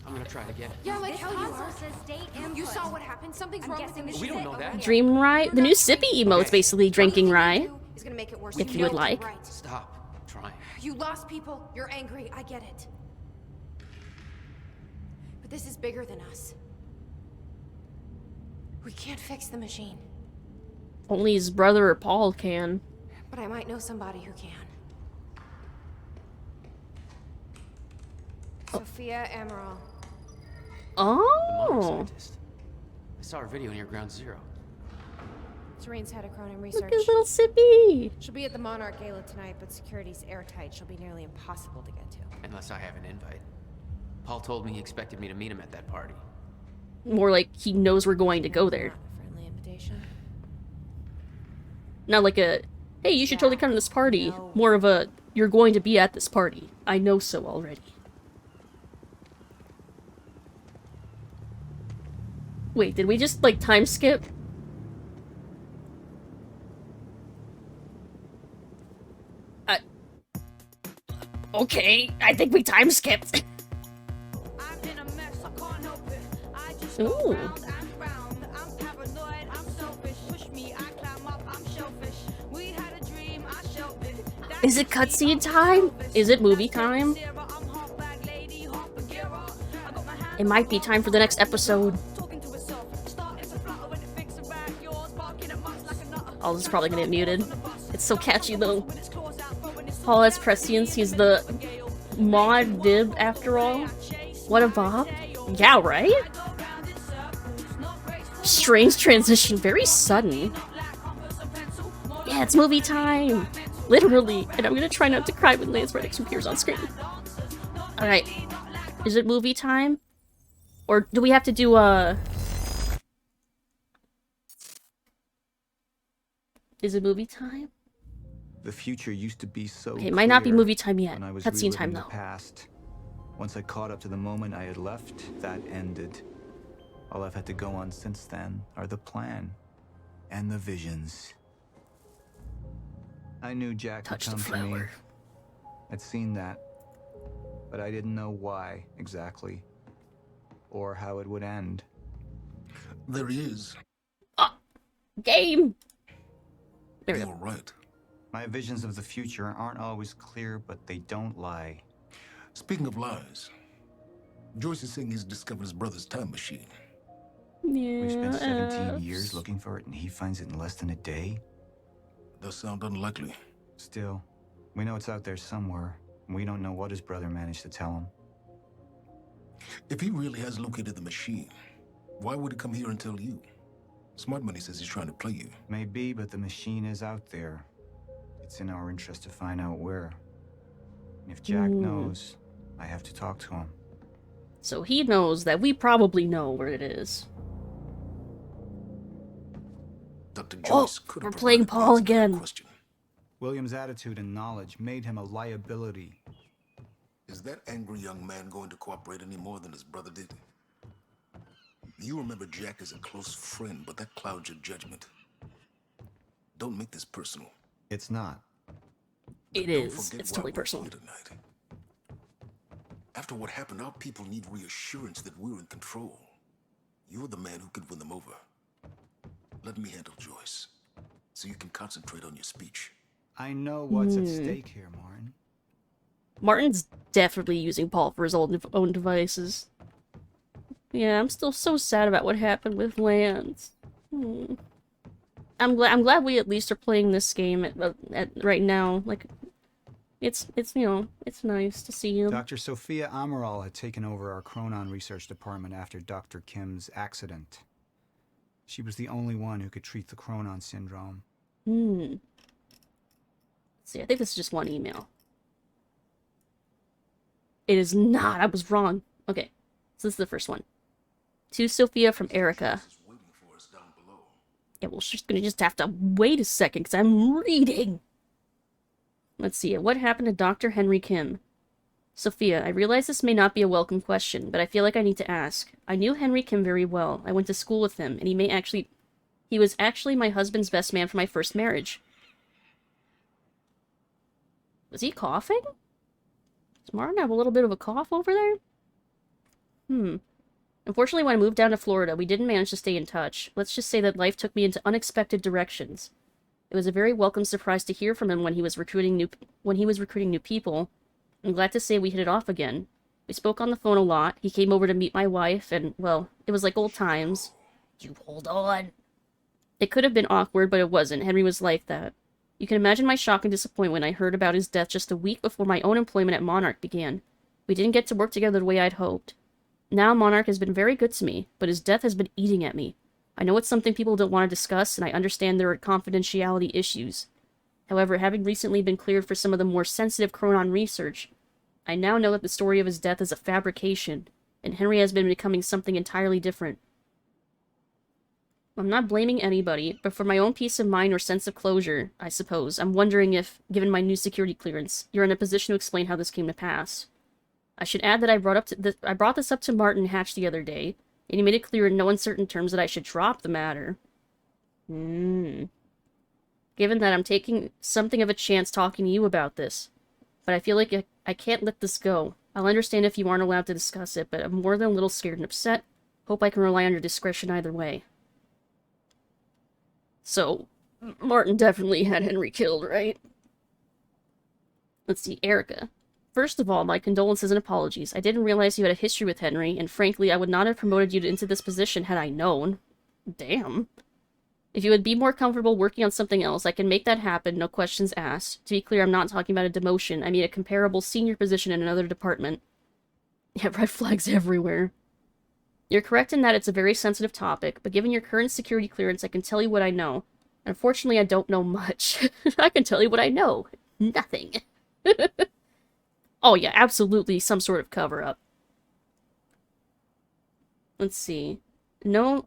Speaker 6: I'm gonna try it again.
Speaker 5: Yeah, like
Speaker 7: This
Speaker 5: hell you
Speaker 7: console
Speaker 5: are.
Speaker 7: says date input.
Speaker 5: You saw what happened. Something's
Speaker 7: I'm
Speaker 5: wrong with the
Speaker 7: guessing
Speaker 5: machine.
Speaker 6: We don't know that.
Speaker 2: Dream rye? The new sippy emote's basically drinking rye.
Speaker 5: Is gonna make it worse.
Speaker 2: If you would
Speaker 5: know
Speaker 2: like.
Speaker 5: you're right.
Speaker 6: Stop trying.
Speaker 5: You lost people. You're angry. I get it. But this is bigger than us. We can't fix the machine.
Speaker 2: Only his brother or Paul can.
Speaker 5: But I might know somebody who can. Sophia Amaral.
Speaker 6: The modern
Speaker 2: Oh!
Speaker 6: scientist. I saw her video near Ground Zero.
Speaker 5: Terrain's had a Cronin
Speaker 2: Look
Speaker 5: research.
Speaker 2: at little sippy!
Speaker 5: She'll be at the Monarch Gala tonight, but security's airtight. She'll be nearly impossible to get to.
Speaker 6: Unless I have an invite. Paul told me he expected me to meet him at that party.
Speaker 2: More like he knows we're going to go there.
Speaker 5: Not a friendly invitation.
Speaker 2: Not like a, hey, you should totally come to this party. More of a, you're going to be at this party. I know so already. Wait, did we just, like, time skip? Okay, I think we time skipped. Ooh. Is it cutscene time? Is it movie time? It might be time for the next episode. Oh, this is probably gonna get muted. It's so catchy though. Paul has prescience, he's the mod dib after all. What a bop. Yeah, right? Strange transition, very sudden. Yeah, it's movie time! Literally, and I'm gonna try not to cry when Lance Reddick appears on screen. Alright. Is it movie time? Or do we have to do Is it movie time?
Speaker 10: The future used to be so
Speaker 2: Okay, it might not be
Speaker 10: clear
Speaker 2: movie time yet.
Speaker 10: when I was
Speaker 2: Cutscene time
Speaker 10: reliving the
Speaker 2: though.
Speaker 10: past. Once I caught up to the moment I had left, that ended. All I've had to go on since then are the plan and the visions. I knew Jack
Speaker 2: Touch
Speaker 10: would
Speaker 2: the
Speaker 10: come for me.
Speaker 2: flower.
Speaker 10: I'd seen that, but I didn't know why exactly, or how it would end.
Speaker 9: There he is.
Speaker 2: Game! There we
Speaker 9: You're
Speaker 2: go.
Speaker 9: right.
Speaker 10: My visions of the future aren't always clear, but they don't lie.
Speaker 9: Speaking of lies, Joyce is saying he's discovered his brother's time machine.
Speaker 10: We've spent 17
Speaker 2: Yes.
Speaker 10: years looking for it, and he finds it in less than a day?
Speaker 9: Does sound unlikely.
Speaker 10: Still, we know it's out there somewhere, and we don't know what his brother managed to tell him.
Speaker 9: If he really has located the machine, why would he come here and tell you? Smart Money says he's trying to play you.
Speaker 10: Maybe, but the machine is out there. It's in our interest to find out where. And if Jack knows, I have to talk to him.
Speaker 2: So he knows that we probably know where it is.
Speaker 9: Dr.
Speaker 2: Oh,
Speaker 9: Joyce could have
Speaker 2: we're playing
Speaker 9: provided
Speaker 2: Paul
Speaker 9: answer to that
Speaker 2: again.
Speaker 9: question.
Speaker 10: William's attitude and knowledge made him a liability.
Speaker 9: Is that angry young man going to cooperate any more than his brother did? You remember Jack as a close friend, but that clouds your judgment. Don't make this personal.
Speaker 10: It's not.
Speaker 2: It
Speaker 9: Don't
Speaker 2: is.
Speaker 9: forget
Speaker 2: It's
Speaker 9: why
Speaker 2: totally
Speaker 9: we're
Speaker 2: personal.
Speaker 9: here tonight. After what happened, our people need reassurance that we're in control. You're the man who could win them over. Let me handle Joyce, so you can concentrate on your speech.
Speaker 10: I know what's at stake here, Martin.
Speaker 2: Martin's definitely using Paul for his own devices. Yeah, I'm still so sad about what happened with Lance. I'm glad we at least are playing this game at right now. Like, you know, it's nice to see him.
Speaker 10: Dr. Sophia Amaral had taken over our Chronon research department after Dr. Kim's accident. She was the only one who could treat the Chronon syndrome.
Speaker 2: Let's see, I think this is just one email. It is not. I was wrong. Okay, so this is the first one. To Sophia from Erica. Yeah, well, she's gonna just have to wait a second because I'm reading. Let's see. What happened to Dr. Henry Kim? Sophia, I realize this may not be a welcome question, but I feel like I need to ask. I knew Henry Kim very well. I went to school with him, and he was actually my husband's best man for my first marriage. Was he coughing? Does Martin have a little bit of a cough over there? Unfortunately, when I moved down to Florida, we didn't manage to stay in touch. Let's just say that life took me into unexpected directions. It was a very welcome surprise to hear from him when he was recruiting new people. I'm glad to say we hit it off again. We spoke on the phone a lot. He came over to meet my wife, and, well, it was like old times. You hold on. It could have been awkward, but it wasn't. Henry was like that. You can imagine my shock and disappointment when I heard about his death just a week before my own employment at Monarch began. We didn't get to work together the way I'd hoped. Now Monarch has been very good to me, but his death has been eating at me. I know it's something people don't want to discuss, and I understand there are confidentiality issues. However, having recently been cleared for some of the more sensitive Chronon research, I now know that the story of his death is a fabrication, and Henry has been becoming something entirely different. I'm not blaming anybody, but for my own peace of mind or sense of closure, I suppose, I'm wondering if, given my new security clearance, you're in a position to explain how this came to pass. I should add that I brought this up to Martin Hatch the other day, and he made it clear in no uncertain terms that I should drop the matter. Given that I'm taking something of a chance talking to you about this, but I feel like I can't let this go. I'll understand if you aren't allowed to discuss it, but I'm more than a little scared and upset. Hope I can rely on your discretion either way. So, Martin definitely had Henry killed, right? Let's see, Erica. First of all, my condolences and apologies. I didn't realize you had a history with Henry, and frankly, I would not have promoted you into this position had I known. Damn. If you would be more comfortable working on something else, I can make that happen, no questions asked. To be clear, I'm not talking about a demotion. I mean a comparable senior position in another department. Yeah, red flags everywhere. You're correct in that it's a very sensitive topic, but given your current security clearance, I can tell you what I know. Unfortunately, I don't know much. I can tell you what I know. Nothing. Oh yeah, absolutely some sort of cover-up. Let's see. No...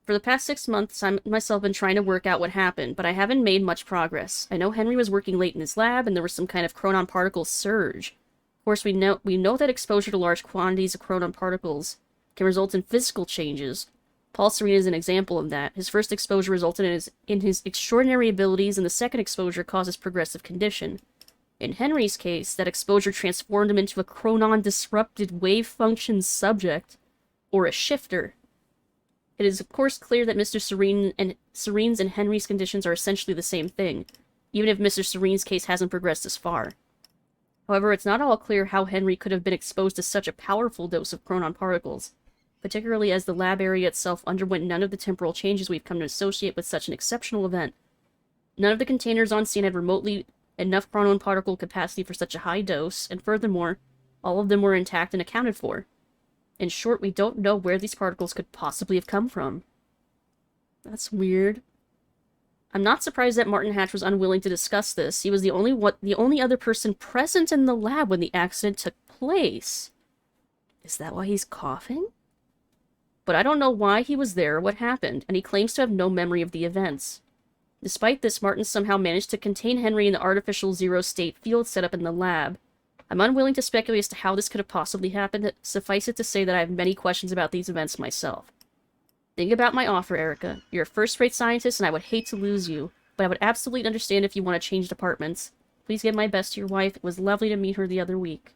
Speaker 2: For the past 6 months, I myself been trying to work out what happened, but I haven't made much progress. I know Henry was working late in his lab, and there was some kind of chronon particle surge. Of course, we know that exposure to large quantities of chronon particles can result in physical changes. Paul Serene is an example of that. His first exposure resulted in his extraordinary abilities, and the second exposure causes progressive condition. In Henry's case, that exposure transformed him into a chronon-disrupted wave-function subject, or a shifter. It is of course clear that Mr. Serene's and Henry's conditions are essentially the same thing, even if Mr. Serene's case hasn't progressed as far. However, it's not all clear how Henry could have been exposed to such a powerful dose of chronon particles, particularly as the lab area itself underwent none of the temporal changes we've come to associate with such an exceptional event. None of the containers on scene had remotely enough chronon particle capacity for such a high dose, and furthermore, all of them were intact and accounted for. In short, we don't know where these particles could possibly have come from. That's weird. I'm not surprised that Martin Hatch was unwilling to discuss this. He was the only other person present in the lab when the accident took place. Is that why he's coughing? But I don't know why he was there or what happened, and he claims to have no memory of the events. Despite this, Martin somehow managed to contain Henry in the artificial zero-state field set up in the lab. I'm unwilling to speculate as to how this could have possibly happened. Suffice it to say that I have many questions about these events myself. Think about my offer, Erica. You're a first-rate scientist, and I would hate to lose you, but I would absolutely understand if you want to change departments. Please give my best to your wife. It was lovely to meet her the other week.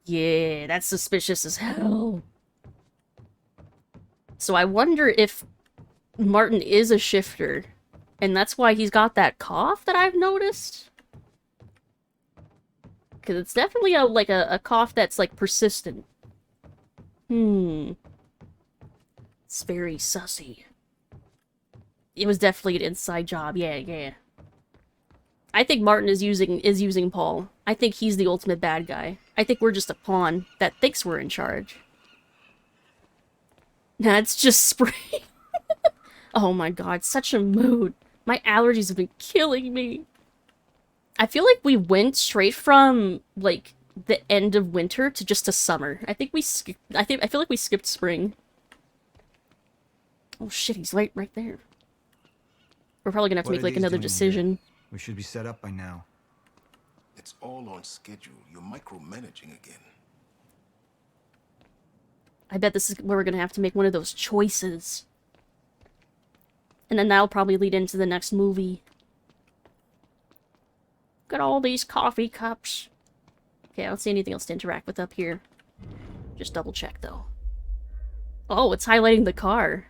Speaker 2: Yeah, that's suspicious as hell. So I wonder if Martin is a shifter. And that's why he's got that cough that I've noticed. Because it's definitely a cough that's, like, persistent. It's very sussy. It was definitely an inside job. Yeah, yeah. I think Martin is using Paul. I think he's the ultimate bad guy. I think we're just a pawn that thinks we're in charge. Nah, it's just spring. Oh my god, such a mood. My allergies have been killing me. I feel like we went straight from, like, the end of winter to just a summer. I think we skipped... I feel like we skipped spring. Oh shit, he's right there. We're probably gonna have to
Speaker 10: What
Speaker 2: make,
Speaker 10: are
Speaker 2: like,
Speaker 10: these
Speaker 2: another
Speaker 10: doing
Speaker 2: decision.
Speaker 10: here? We should be set up by now.
Speaker 9: It's all on schedule. You're micromanaging again.
Speaker 2: I bet this is where we're gonna have to make one of those choices. And then that'll probably lead into the next movie. Look at all these coffee cups. Okay, I don't see anything else to interact with up here. Just double check, though. Oh, it's highlighting the car.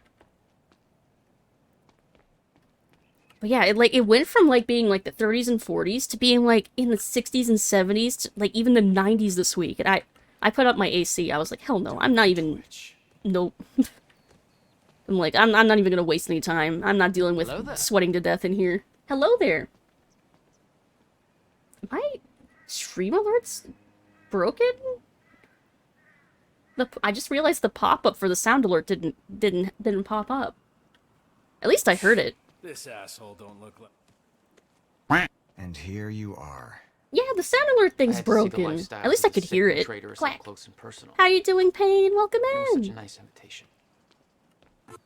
Speaker 2: But yeah, it went from, like, being, like, the 30s and 40s to being, like, in the 60s and 70s to, like, even the 90s this week. And I put up my AC. I was like, hell no, I'm not even... Nope. I'm like, I'm not even gonna waste any time. I'm not dealing with sweating to death in here. Hello there. My stream alerts broken? I just realized the pop-up for the sound alert didn't pop up. At least I heard it.
Speaker 11: This asshole don't look like...
Speaker 10: And here you are.
Speaker 2: Yeah, the sound alert thing's broken. At least I could hear it. Quack. How you doing, Payne? Welcome in.
Speaker 6: Such a nice invitation.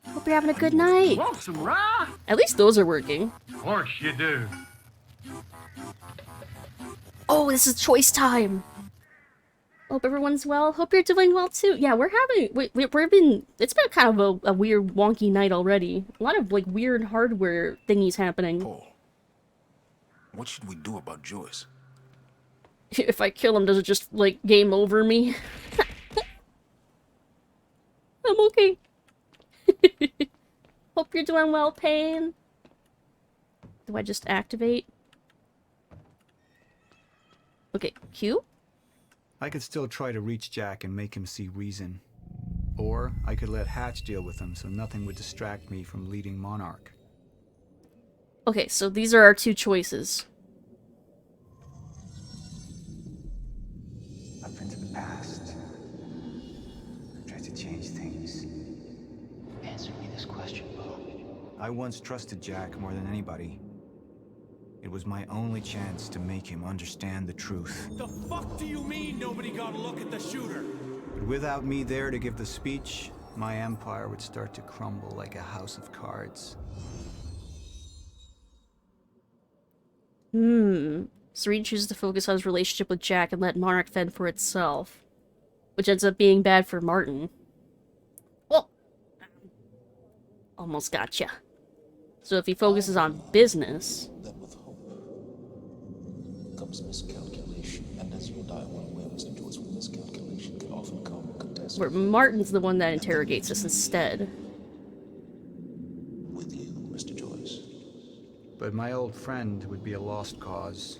Speaker 2: Hope you're having a good night.
Speaker 11: Want some rye?
Speaker 2: At least those are working.
Speaker 11: Of course you do.
Speaker 2: Oh, this is choice time. Hope everyone's well. Hope you're doing well too. Yeah, we're having it's been kind of a weird wonky night already. A lot of like weird hardware thingies happening.
Speaker 9: Paul, what should we do about Joyce?
Speaker 2: If I kill him, does it just like game over me? I'm okay. Hope you're doing well, Payne. Do I just activate? Okay, Q?
Speaker 10: I could still try to reach Jack and make him see reason. Or I could let Hatch deal with him so nothing would distract me from leading Monarch.
Speaker 2: Okay, so these are our two choices.
Speaker 10: Up into the past. Try to change things.
Speaker 3: Answer me this question, Bo.
Speaker 10: I once trusted Jack more than anybody. It was my only chance to make him understand the truth.
Speaker 11: The fuck do you mean nobody got a look at the shooter?
Speaker 10: But without me there to give the speech, my empire would start to crumble like a house of cards.
Speaker 2: Serene chooses to focus on his relationship with Jack and let Monarch fend for itself. Which ends up being bad for Martin. Oh! Almost gotcha. So if he focuses on business...
Speaker 12: Then with hope comes miscalculation, and as you and I well aware, Mr. Joyce, with miscalculation can often come contested.
Speaker 2: Where Martin's the one that interrogates us instead.
Speaker 12: With you, Mr. Joyce.
Speaker 10: But my old friend would be a lost cause.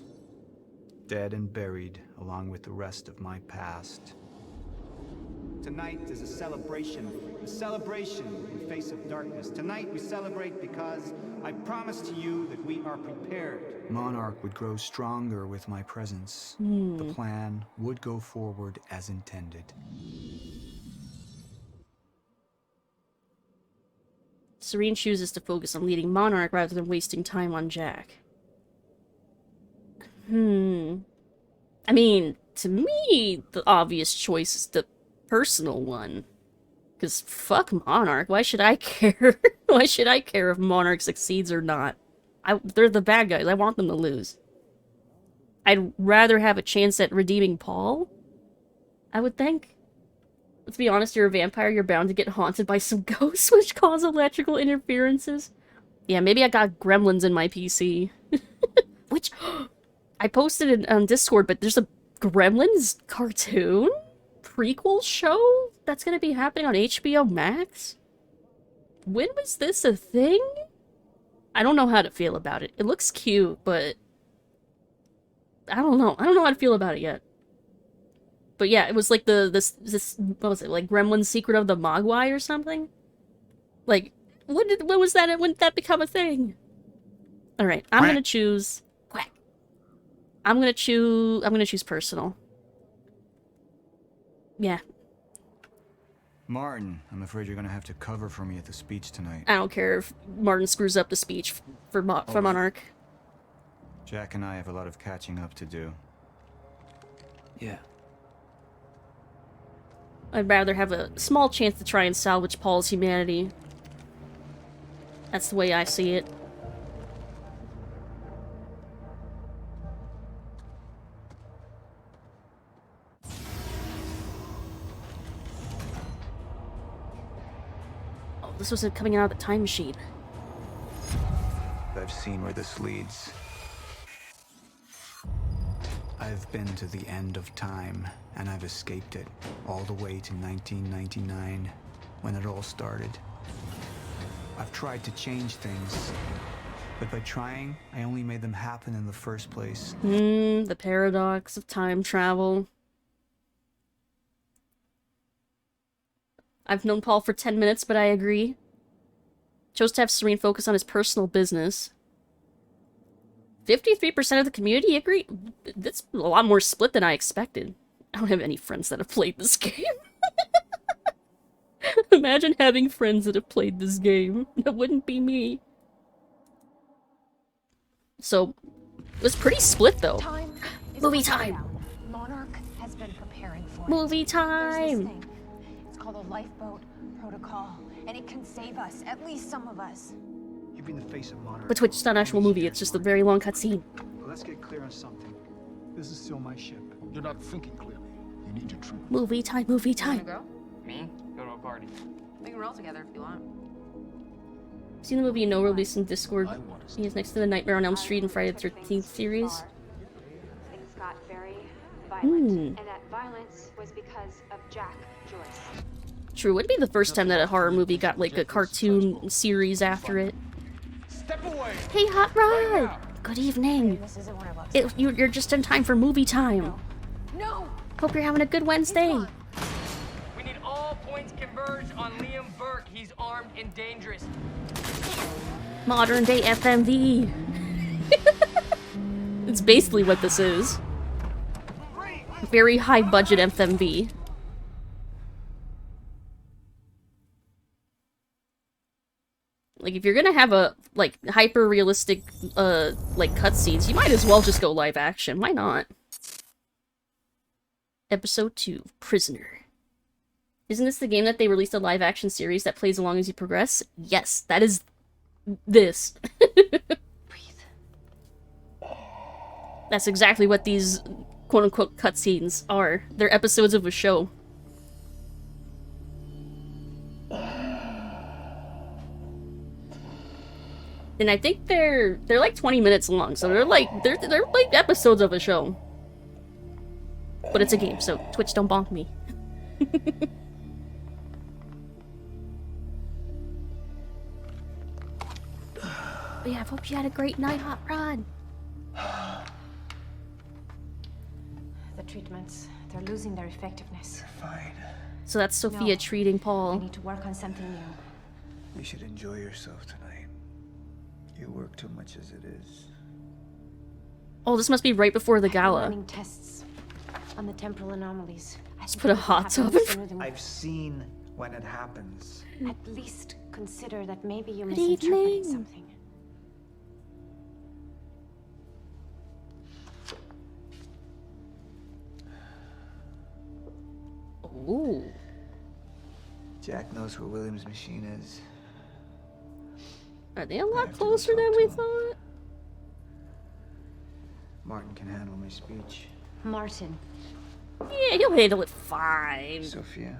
Speaker 10: Dead and buried, along with the rest of my past.
Speaker 13: Tonight is a celebration in face of darkness. Tonight we celebrate because I promise to you that we are prepared.
Speaker 10: Monarch would grow stronger with my presence. The plan would go forward as intended.
Speaker 2: Serene chooses to focus on leading Monarch rather than wasting time on Jack. I mean, to me, the obvious choice is the personal one. Because fuck Monarch, why should I care? Why should I care if Monarch succeeds or not? They're the bad guys, I want them to lose. I'd rather have a chance at redeeming Paul, I would think. Let's be honest, you're a vampire, you're bound to get haunted by some ghosts which cause electrical interferences. Yeah, maybe I got gremlins in my PC. Which, I posted it on Discord, but there's a Gremlins cartoon? Prequel show? That's gonna be happening on HBO Max? When was this a thing? I don't know how to feel about it. It looks cute, but... I don't know. I don't know how to feel about it yet. But yeah, it was like this what was it, like Gremlin's Secret of the Mogwai or something? Like, When was that? When did that become a thing? Alright, I'm gonna choose... Quack. I'm gonna choose personal. Yeah.
Speaker 10: Martin, I'm afraid you're gonna have to cover for me at the speech tonight.
Speaker 2: I don't care if Martin screws up the speech for Monarch.
Speaker 10: Jack and I have a lot of catching up to do.
Speaker 12: Yeah.
Speaker 2: I'd rather have a small chance to try and salvage Paul's humanity. That's the way I see it. Oh, this wasn't coming out of the time machine.
Speaker 10: I've seen where this leads. I've been to the end of time, and I've escaped it, all the way to 1999, when it all started. I've tried to change things, but by trying, I only made them happen in the first place.
Speaker 2: The paradox of time travel. I've known Paul for 10 minutes, but I agree. Chose to have Serene focus on his personal business. 53% of the community agree. That's a lot more split than I expected. I don't have any friends that have played this game. Imagine having friends that have played this game. That wouldn't be me. So, it was pretty split though. Movie time!
Speaker 5: Monarch has been preparing for it.
Speaker 2: Movie
Speaker 5: There's this
Speaker 2: time!
Speaker 5: thing. It's called the Lifeboat Protocol, and it can save us, at least some of us.
Speaker 13: You've been the face of Monarch.
Speaker 2: But Twitch is not an actual movie, it's just a very long cutscene.
Speaker 13: But let's get clear on something. This is still my ship.
Speaker 9: You're not thinking clearly. You need your treatment.
Speaker 2: Movie time, movie time.
Speaker 14: Go? Me? Go to a party. We can roll together if you want.
Speaker 2: Seen the movie No Release in Discord. He is next to the Nightmare on Elm Street and Friday the 13th series.
Speaker 5: Things got very violent,
Speaker 2: Hmm.
Speaker 5: and that violence was because of Jack Joyce.
Speaker 2: True, wouldn't be the first time that a horror movie got like a cartoon series after it.
Speaker 11: Step away.
Speaker 2: Hey, Hot Rod! Good evening.
Speaker 5: This isn't what I was.
Speaker 2: You're just in time for movie time.
Speaker 5: No!
Speaker 2: Hope you're having a good Wednesday.
Speaker 15: We need all points converged on Liam Burke. He's armed and dangerous.
Speaker 2: Modern day FMV. It's basically what this is. Very high budget FMV. Like, if you're gonna have a, like, hyper-realistic, like, cutscenes, you might as well just go live action. Why not? Episode 2, Prisoner. Isn't this the game that they released a live action series that plays along as you progress? Yes, that is this. That's exactly what these quote-unquote cutscenes are. They're episodes of a show. And I think they're like 20 minutes long, so they're like episodes of a show. But it's a game, so Twitch don't bonk me. But yeah, I hope you had a great night, Hot Rod.
Speaker 5: The treatments, they're losing their effectiveness.
Speaker 10: Fine.
Speaker 2: So that's Sophia treating
Speaker 5: I
Speaker 2: Paul.
Speaker 5: need to work on something new.
Speaker 10: You should enjoy yourself tonight. You work too much as it is.
Speaker 2: Oh, this must be right before the gala.
Speaker 5: Running tests on the temporal anomalies.
Speaker 2: Let's put a hot tub in front.
Speaker 13: I've seen when it happens.
Speaker 5: At least consider that maybe you
Speaker 2: Good
Speaker 5: misinterpreted
Speaker 2: evening.
Speaker 5: something.
Speaker 2: Ooh.
Speaker 10: Jack knows where William's machine is.
Speaker 2: Are they a lot closer than we thought?
Speaker 10: Martin can handle my speech.
Speaker 5: Martin.
Speaker 2: Yeah, he'll handle it fine.
Speaker 10: Sophia.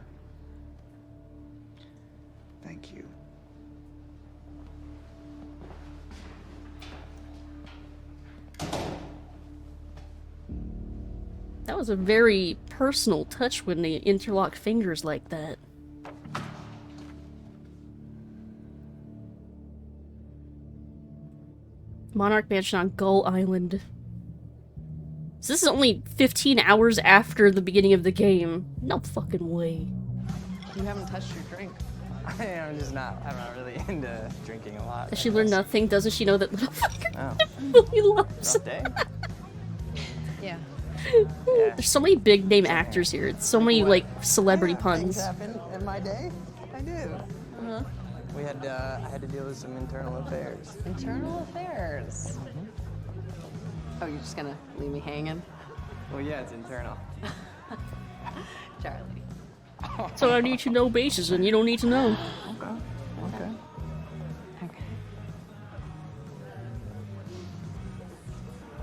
Speaker 10: Thank you.
Speaker 2: That was a very personal touch when they interlocked fingers like that. Monarch Mansion on Gull Island. So this is only 15 hours after the beginning of the game. No fucking way.
Speaker 14: You haven't touched your drink.
Speaker 16: I'm not really into drinking a lot.
Speaker 2: Does she learn nothing? Doesn't she know that little fucker
Speaker 16: Oh.
Speaker 2: really loves
Speaker 16: Rough day?
Speaker 14: Yeah.
Speaker 2: There's so many big name actors here. It's so many like celebrity
Speaker 16: Things
Speaker 2: puns.
Speaker 16: happen in my day. I do.
Speaker 14: Uh-huh.
Speaker 16: I had to deal with some internal affairs.
Speaker 14: Internal affairs. Oh, you're just gonna leave me hanging?
Speaker 16: Well, yeah, it's internal.
Speaker 14: Charlie.
Speaker 2: So I need to know bases, and you don't need to know.
Speaker 16: Okay.
Speaker 14: Okay.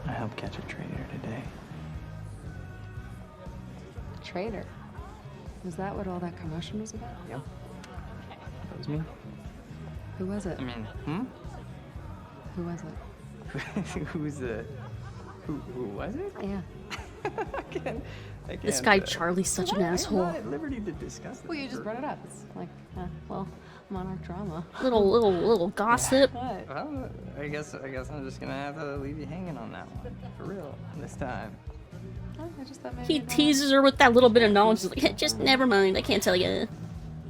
Speaker 16: I helped catch a traitor today.
Speaker 14: Traitor. Was that what all that commotion was about?
Speaker 16: Yep. That was me.
Speaker 14: Who was it?
Speaker 16: I mean,
Speaker 14: Who was it?
Speaker 16: Who was it?
Speaker 14: Yeah.
Speaker 16: I can't,
Speaker 2: This guy Charlie's such an asshole.
Speaker 16: I'm not at liberty to discuss this.
Speaker 14: Well, you just brought it up. It's like, well, monarch drama.
Speaker 2: Little gossip.
Speaker 14: What?
Speaker 16: Well, I guess I'm just gonna have to leave you hanging on that one for real this time.
Speaker 14: Oh, I just thought maybe
Speaker 2: He
Speaker 14: you'd know.
Speaker 2: teases her with that little bit of knowledge. He's like, just never mind. I can't tell you.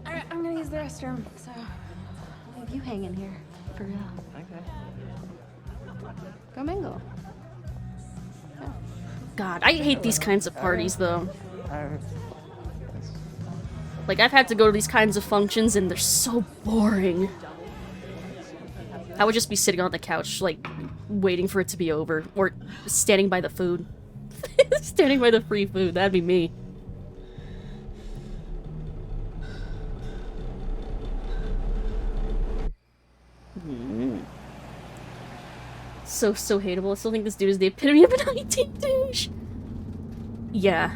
Speaker 14: Alright, I'm gonna use the restroom, so I'll leave you hanging here. For real.
Speaker 16: Okay.
Speaker 14: Go mingle.
Speaker 2: God, I hate these kinds of parties, though. Like, I've had to go to these kinds of functions, and they're so boring. I would just be sitting on the couch, like, waiting for it to be over. Or standing by the food. Standing by the free food, that'd be me. So hateable. I still think this dude is the epitome of an IT douche. Yeah.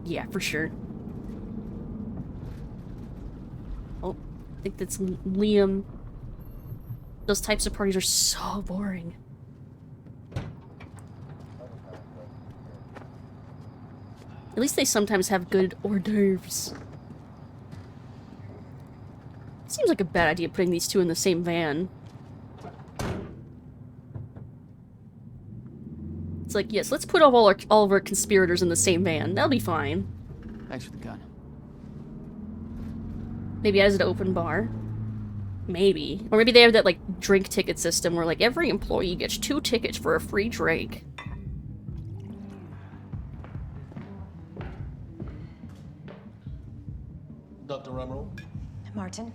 Speaker 2: Yeah, for sure. Oh, I think that's Liam. Those types of parties are so boring. At least they sometimes have good hors d'oeuvres. Seems like a bad idea putting these two in the same van. It's like, yes, let's put all of our conspirators in the same van. That'll be fine.
Speaker 8: Thanks for the gun.
Speaker 2: Maybe as an open bar. Maybe. Or maybe they have that, like, drink ticket system where, like, every employee gets 2 tickets for a free drink.
Speaker 9: Dr. Ramro?
Speaker 5: Martin,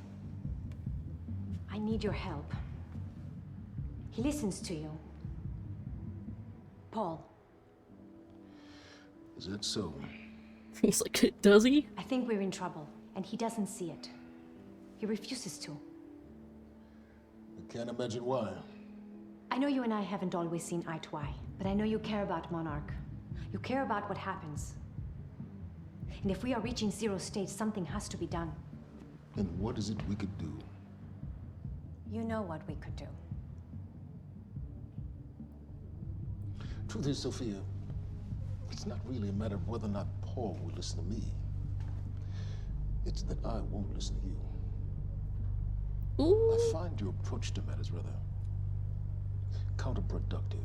Speaker 5: I need your help. He listens to you. Paul.
Speaker 9: Is that so?
Speaker 2: He's like, does he?
Speaker 5: I think we're in trouble, and he doesn't see it. He refuses to.
Speaker 9: I can't imagine why.
Speaker 5: I know you and I haven't always seen eye to eye, but I know you care about Monarch. You care about what happens. And if we are reaching zero stage, something has to be done.
Speaker 9: And what is it we could do?
Speaker 5: You know what we could do.
Speaker 9: Truth is, Sophia, it's not really a matter of whether or not Paul will listen to me. It's that I won't listen to you.
Speaker 2: Ooh.
Speaker 9: I find your approach to matters rather counterproductive.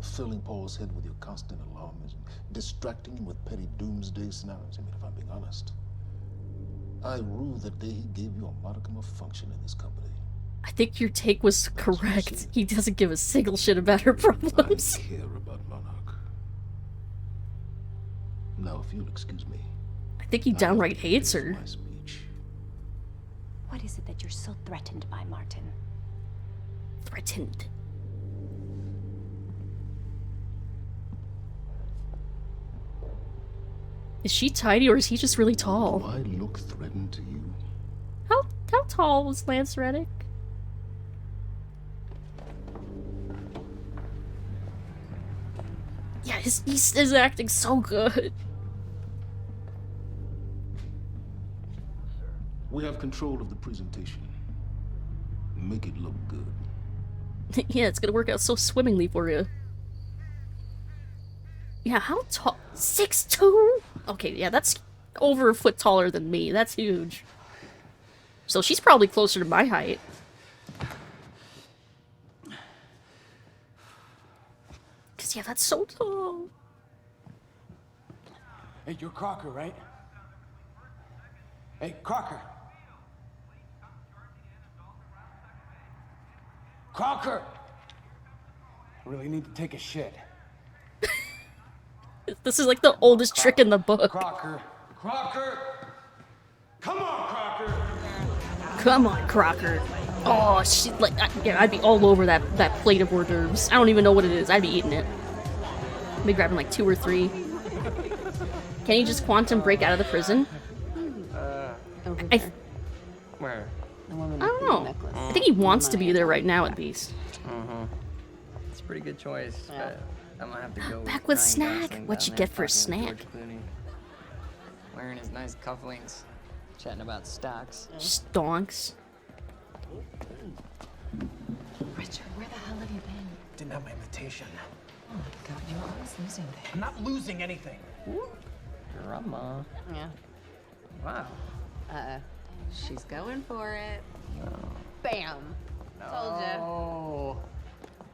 Speaker 9: Filling Paul's head with your constant alarmism, distracting him with petty doomsday scenarios. I mean, if I'm being honest, I rue the day he gave you a modicum of function in this company.
Speaker 2: I think your take was correct. He doesn't give a single shit about her problems.
Speaker 9: I care about Monarch. Now, if you'll excuse me.
Speaker 2: I think he downright hates her.
Speaker 5: What is it that you're so threatened by, Martin?
Speaker 2: Threatened. Is she tiny or is he just really tall?
Speaker 9: Do I look threatened to you?
Speaker 2: How tall was Lance Reddick? Yeah, his acting's so good.
Speaker 9: We have control of the presentation. Make it look good.
Speaker 2: Yeah, it's gonna work out so swimmingly for you. Yeah, how tall? 6'2"? Okay, yeah, that's over a foot taller than me. That's huge. So she's probably closer to my height. Cause yeah, that's so tall.
Speaker 11: Hey, you're Crocker, right? Hey, Crocker. Crocker! I really need to take a shit.
Speaker 2: This is like the oldest trick in the book.
Speaker 11: Crocker! Crocker! Come on, Crocker!
Speaker 2: Come on, Crocker. Oh, shit, like, yeah, I'd be all over that plate of hors d'oeuvres. I don't even know what it is. I'd be eating it. I'd be grabbing like 2 or 3. Can you just quantum break out of the prison?
Speaker 16: Where?
Speaker 2: I don't know. I think he wants to be there right now, at least.
Speaker 16: It's a pretty good choice, but I'm gonna have to go
Speaker 2: Back with
Speaker 16: Ryan
Speaker 2: snack.
Speaker 16: Gosling
Speaker 2: What'd
Speaker 16: down
Speaker 2: you
Speaker 16: there
Speaker 2: get for a
Speaker 16: fucking with
Speaker 2: snack?
Speaker 16: George Clooney. Wearing his nice cufflinks, chatting about stocks.
Speaker 2: Stonks.
Speaker 5: Richard, where the hell have you been?
Speaker 11: Didn't have my invitation.
Speaker 5: Oh my god, you're always losing things.
Speaker 11: I'm not losing anything.
Speaker 16: Drama.
Speaker 14: Yeah.
Speaker 16: Wow.
Speaker 14: She's going for it. Bam. Told ya.
Speaker 16: Oh.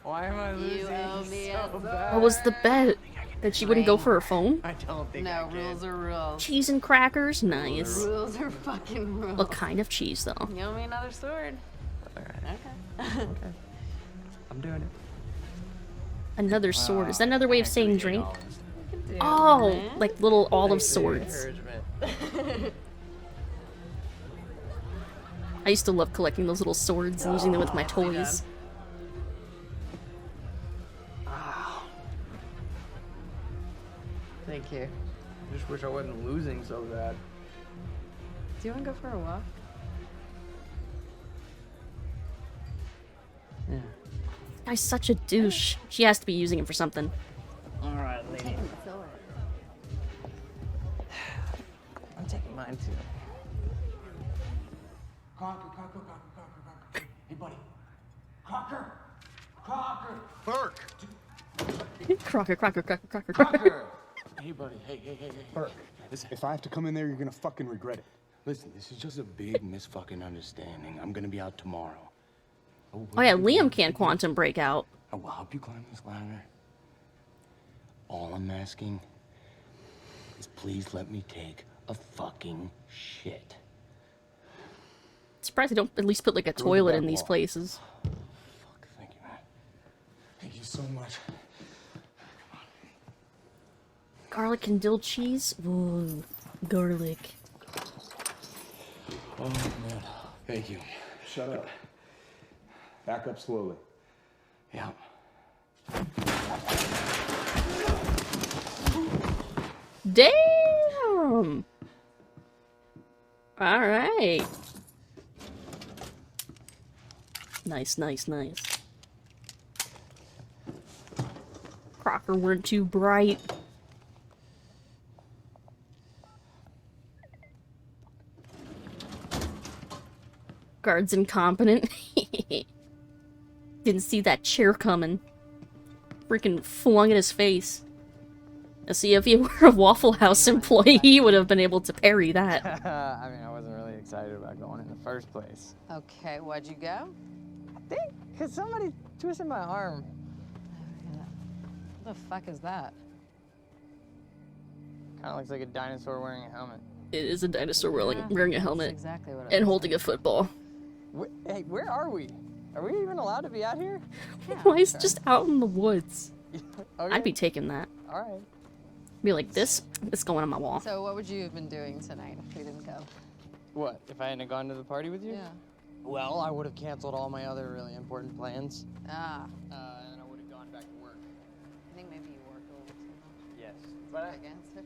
Speaker 16: Why am I losing
Speaker 14: You owe me
Speaker 16: so
Speaker 14: a
Speaker 16: bad?
Speaker 2: What was the bet? That she wouldn't go for her phone?
Speaker 16: I don't think
Speaker 14: No, rules are rules.
Speaker 2: Cheese and crackers? Nice.
Speaker 14: Rules are fucking rules.
Speaker 2: What kind of cheese, though?
Speaker 14: You owe me another sword.
Speaker 16: Alright.
Speaker 14: Okay.
Speaker 16: Okay. I'm doing it.
Speaker 2: Another sword. Is that another way of saying drink?
Speaker 14: Dude,
Speaker 2: Oh,
Speaker 14: man.
Speaker 2: like little olive
Speaker 16: Thanks for the
Speaker 2: swords.
Speaker 16: encouragement.
Speaker 2: I used to love collecting those little swords and using them with my toys.
Speaker 16: Thank you. Just wish I wasn't losing so bad.
Speaker 14: Do you want to go for a walk?
Speaker 16: Yeah.
Speaker 2: Guy's such a douche. She has to be using him for something.
Speaker 16: Alright, lady.
Speaker 14: Taking the sword.
Speaker 16: I'm taking mine too.
Speaker 11: Crocker. Hey, buddy. Crocker! Burke!
Speaker 2: Crocker.
Speaker 11: Hey, buddy. Hey. Burke. Listen, if I have to come in there, you're gonna fucking regret it. Listen, this is just a big misfucking understanding. I'm gonna be out tomorrow.
Speaker 2: Oh yeah, Liam can't quantum break out.
Speaker 11: I will help you climb this ladder. All I'm asking is please let me take a fucking shit.
Speaker 2: Surprised they don't at least put like a toilet in these places.
Speaker 11: Fuck, thank you, man. Thank you so much.
Speaker 2: Garlic and dill cheese? Ooh, garlic.
Speaker 11: Oh, man. Thank you. Shut up. Back up slowly. Yeah.
Speaker 2: Damn! Alright. Nice. Crocker weren't too bright. Guard's incompetent. Didn't see that chair coming. Freaking flung at his face. Now see, if he were a Waffle House employee, he would have been able to parry that.
Speaker 16: I mean, I wasn't really excited about going in the first place.
Speaker 14: Okay, why'd you go?
Speaker 16: I think because somebody twisted my arm.
Speaker 14: What the fuck is that?
Speaker 16: Kind of looks like a dinosaur wearing a helmet.
Speaker 2: It is a dinosaur wearing a helmet
Speaker 14: That's exactly what
Speaker 2: and holding a football.
Speaker 16: Hey, where are we? Are we even allowed to be out here?
Speaker 2: Why is it just out in the woods?
Speaker 16: Okay.
Speaker 2: I'd be taking that.
Speaker 16: All right.
Speaker 2: Be like, this going on my wall.
Speaker 14: So what would you have been doing tonight if we didn't go?
Speaker 16: What, if I hadn't gone to the party with you?
Speaker 14: Yeah.
Speaker 16: Well, I would have canceled all my other really important plans.
Speaker 14: Ah.
Speaker 16: And I would have gone back to work.
Speaker 14: I think maybe you work a little too much.
Speaker 16: Yes. But
Speaker 14: Against it.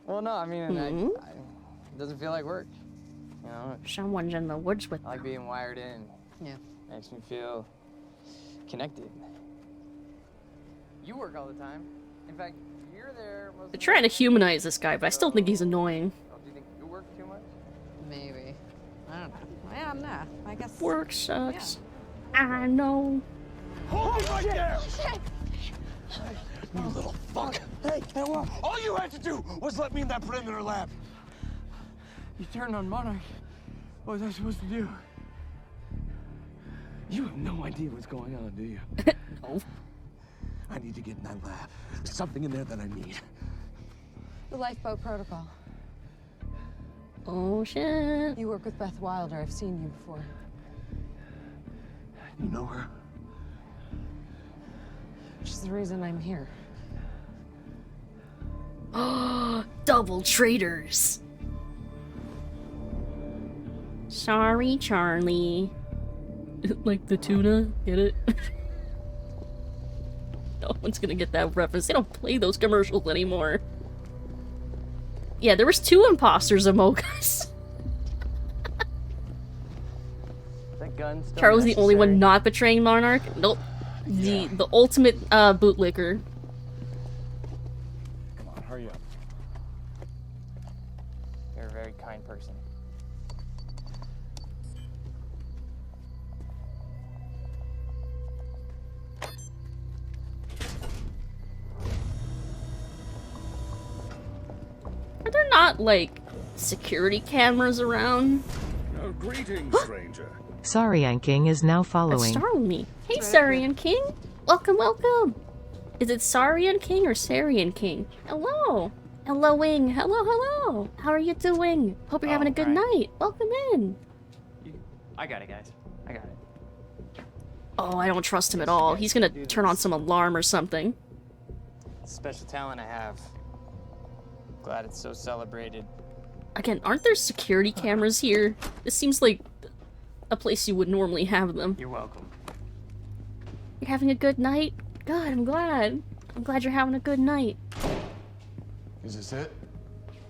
Speaker 16: well, no, I mean, it doesn't feel like work. You know,
Speaker 2: Someone's in the woods with
Speaker 16: I like being wired in.
Speaker 14: Yeah.
Speaker 16: Makes me feel connected. You work all the time. In fact, you're there most
Speaker 2: They're trying to humanize this guy, but I still think he's annoying.
Speaker 16: Oh, do you think you work too much?
Speaker 14: Maybe. I don't know. Yeah, nah. I guess.
Speaker 2: Work sucks. I know.
Speaker 11: Hold it right there! You little fuck. Hey, all you had to do was let me in that perimeter lab.
Speaker 16: You turned on Monarch. What was I supposed to do?
Speaker 11: You have no idea what's going on, do you?
Speaker 2: No.
Speaker 11: I need to get in that lab. There's something in there that I need.
Speaker 14: The lifeboat protocol.
Speaker 2: Oh shit.
Speaker 14: You work with Beth Wilder. I've seen you before.
Speaker 11: You know her?
Speaker 17: Which is the reason I'm here.
Speaker 2: Double traitors. Sorry, Charlie. Like the tuna, get it? No one's gonna get that reference. They don't play those commercials anymore. Yeah, there was 2 imposters among us.
Speaker 16: That gun's still
Speaker 2: Charles was the only one
Speaker 16: necessary?
Speaker 2: not betraying Monarch. Nope. The ultimate bootlicker.
Speaker 16: Come on, hurry up. You're a very kind person.
Speaker 2: Are there not, like, security cameras around?
Speaker 1: Oh, greetings, stranger.
Speaker 4: Sarian King is now
Speaker 2: That
Speaker 4: following.
Speaker 2: startled me. Hey, Sarian King. Welcome, welcome. Is it Sarian King or Sarian King? Hello. Hello-ing. Hello, hello. How are you doing? Hope you're having a good night. Welcome in.
Speaker 16: I got it, guys. I got it.
Speaker 2: Oh, I don't trust him at all. He's gonna turn on some alarm or something.
Speaker 16: Special talent I have. Glad it's so celebrated.
Speaker 2: Again, aren't there security cameras here? This seems like a place you would normally have them.
Speaker 16: You're welcome.
Speaker 2: You're having a good night? Good, I'm glad. I'm glad you're having a good night.
Speaker 9: Is this it?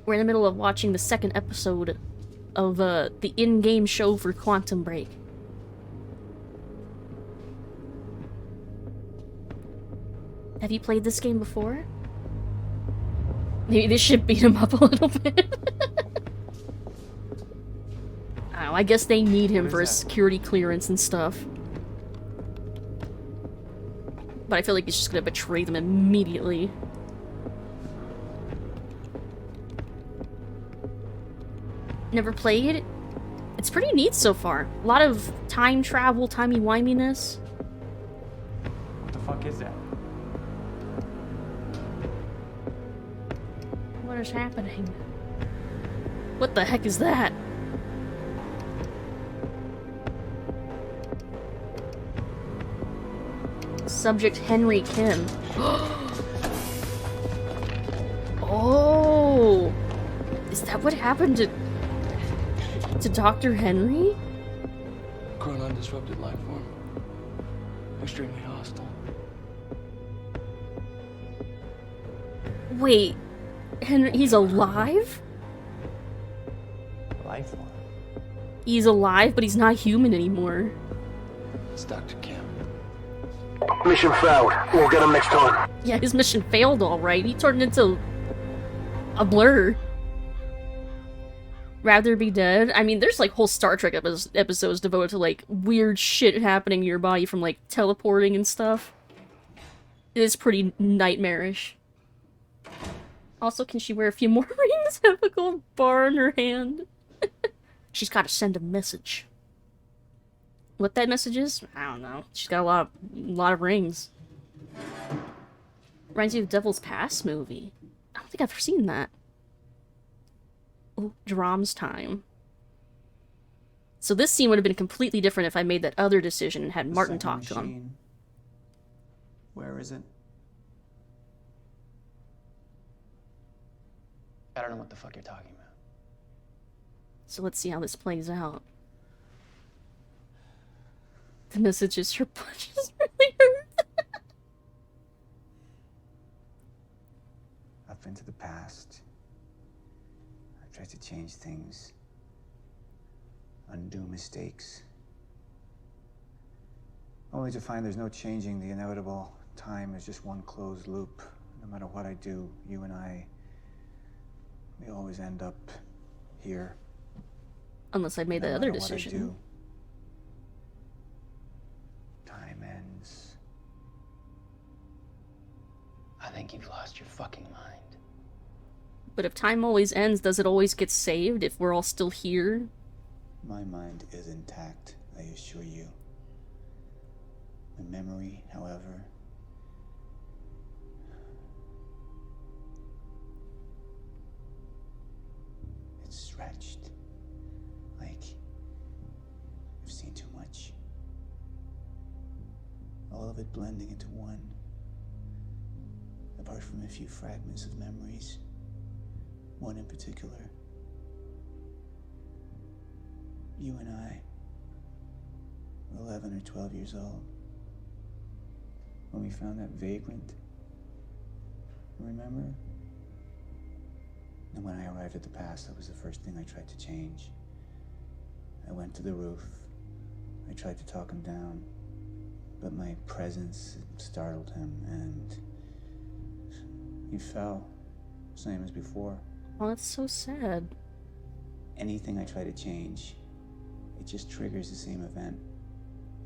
Speaker 2: We're in the middle of watching the 2nd episode of the in-game show for Quantum Break. Have you played this game before? Maybe they should beat him up a little bit. Oh, I guess they need him for his security clearance and stuff. But I feel like he's just gonna betray them immediately. Never played? It's pretty neat so far. A lot of time travel, timey-wiminess.
Speaker 16: What the fuck is that?
Speaker 2: What is happening? What the heck is that? Subject Henry Kim. Oh! Is that what happened to Dr. Henry?
Speaker 11: Grown undisrupted life form. Extremely hostile.
Speaker 2: Wait, Henry, he's alive?
Speaker 16: Life form.
Speaker 2: He's alive, but he's not human anymore.
Speaker 11: It's Dr. Kim.
Speaker 1: Mission failed. We'll get him next time.
Speaker 2: Yeah, his mission failed alright. He turned into a blur. Rather be dead. I mean, there's like whole Star Trek episodes devoted to like weird shit happening to your body from like teleporting and stuff. It is pretty nightmarish. Also, can she wear a few more rings? Have a gold bar in her hand. She's got to send a message. What that message is? I don't know. She's got a lot of rings. Reminds me of Devil's Pass movie. I don't think I've seen that. Oh, Drom's time. So this scene would have been completely different if I made that other decision and had Martin talk to him.
Speaker 10: Where is it?
Speaker 3: I don't know what the fuck you're talking about.
Speaker 2: So let's see how this plays out. The message is her punches really hurt.
Speaker 10: I've been to the past. I've tried to change things. Undo mistakes. Only to find there's no changing the inevitable. Time is just one closed loop. No matter what I do, you and I, we always end up here.
Speaker 2: Unless I made that other decision.
Speaker 10: Time ends.
Speaker 3: I think you've lost your fucking mind.
Speaker 2: But if time always ends, does it always get saved if we're all still here?
Speaker 10: My mind is intact, I assure you. My memory, however, it's stretched. Like you've seen too much. All of it blending into one
Speaker 12: apart from a few fragments of memories. One in particular. You and I were 11 or 12 years old when we found that vagrant. Remember? And when I arrived at the past, that was the first thing I tried to change. I went to the roof. I tried to talk him down, but my presence startled him, and he fell, same as before.
Speaker 2: Oh, that's so sad.
Speaker 12: Anything I try to change, it just triggers the same event,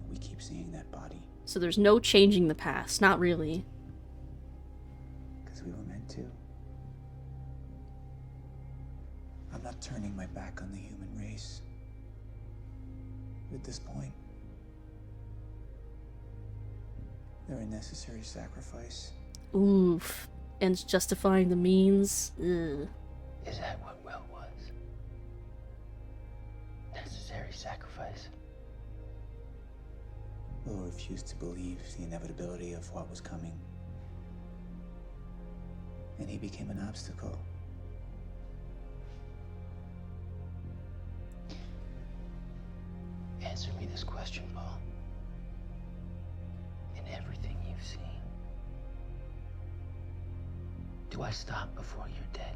Speaker 12: and we keep seeing that body.
Speaker 2: So there's no changing the past, not really.
Speaker 12: Because we were meant to. I'm not turning my back on the human race. But at this point, they're a necessary sacrifice.
Speaker 2: Oof. Ends justifying the means. Ugh.
Speaker 3: Is that what Will was? Necessary sacrifice?
Speaker 12: Will refused to believe the inevitability of what was coming. And he became an obstacle.
Speaker 3: Answer me this question, Paul. In everything you've seen, do I stop before you're dead?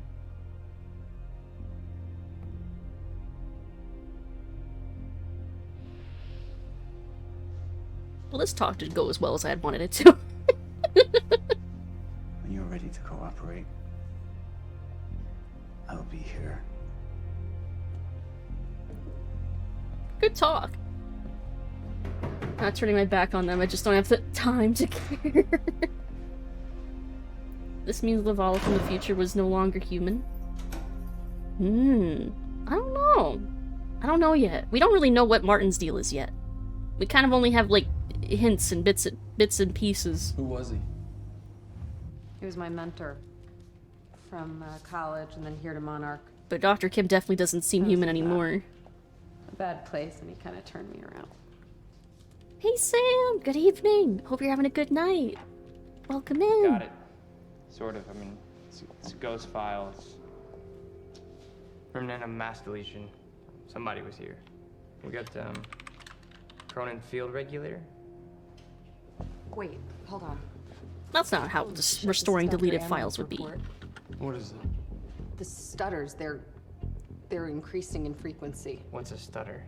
Speaker 2: Well, this talk didn't go as well as I had wanted it to.
Speaker 12: When you're ready to cooperate, I'll be here.
Speaker 2: Good talk. Not turning my back on them, I just don't have the time to care. This means Lavala from the future was no longer human. I don't know. I don't know yet. We don't really know what Martin's deal is yet. We kind of only have, like, hints and bits and pieces.
Speaker 17: Who was he?
Speaker 14: He was my mentor. From college and then here to Monarch.
Speaker 2: But Dr. Kim definitely doesn't seem human anymore.
Speaker 14: A bad place, and he kind of turned me around.
Speaker 2: Hey Sam, good evening. Hope you're having a good night. Welcome in.
Speaker 16: Got it. Sort of. I mean, it's a ghost file. It's remnant of mass deletion. Somebody was here. We got Cronin field regulator.
Speaker 14: Wait, hold on.
Speaker 2: That's not how just restoring deleted files would be.
Speaker 17: What is it?
Speaker 14: The stutters, they're increasing in frequency.
Speaker 16: What's a stutter?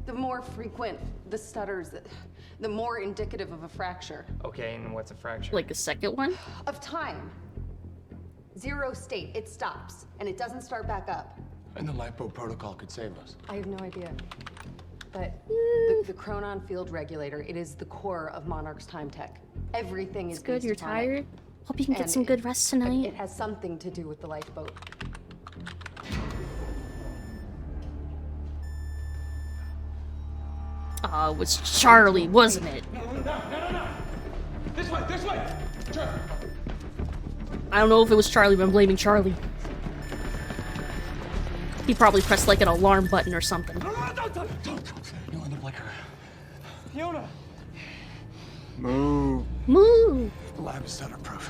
Speaker 14: The more frequent the stutters, the more indicative of a fracture.
Speaker 16: Okay, and what's a fracture?
Speaker 2: Like a second one?
Speaker 14: Of time. Zero state, it stops, and it doesn't start back up.
Speaker 17: And the LiPo protocol could save us.
Speaker 14: I have no idea. But the Chronon field regulator, it is the core of Monarch's time tech. Everything is
Speaker 2: It's good,
Speaker 14: based
Speaker 2: you're
Speaker 14: upon it.
Speaker 2: tired? Hope you can get
Speaker 14: And
Speaker 2: some good rest tonight.
Speaker 14: It has something to do with the lifeboat.
Speaker 2: Oh, it was Charlie, wasn't it?
Speaker 17: No. This way! Sure.
Speaker 2: I don't know if it was Charlie, but I'm blaming Charlie. He probably pressed like an alarm button or something.
Speaker 17: Don't. You'll end up like her.
Speaker 16: Fiona!
Speaker 17: Move.
Speaker 2: Move!
Speaker 17: The lab is stutter-proof.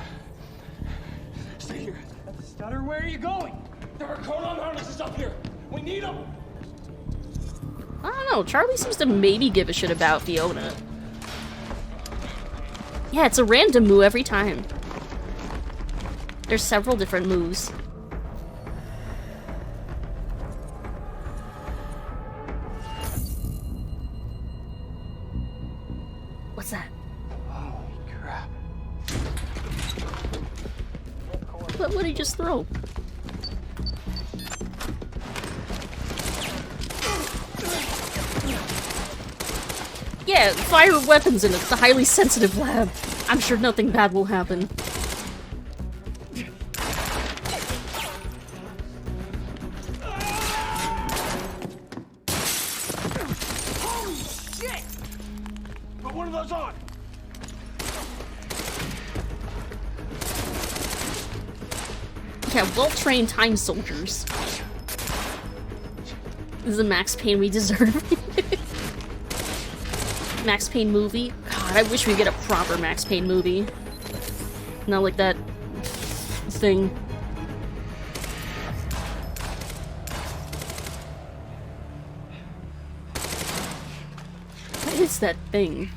Speaker 17: Stay here.
Speaker 15: Stutter, where are you going?
Speaker 17: There are Chronon harnesses up here. We need them.
Speaker 2: I don't know, Charlie seems to maybe give a shit about Fiona. Yeah, it's a random move every time. There's several different moves. What's that?
Speaker 17: Holy crap.
Speaker 2: What would he just throw? Yeah, fire weapons in it. It's a highly sensitive lab. I'm sure nothing bad will happen.
Speaker 17: Holy shit! Put one of those on.
Speaker 2: Yeah, well-trained time soldiers. This is a Max Payne we deserve. Max Payne movie? God, I wish we'd get a proper Max Payne movie. Not like that thing. What is that thing?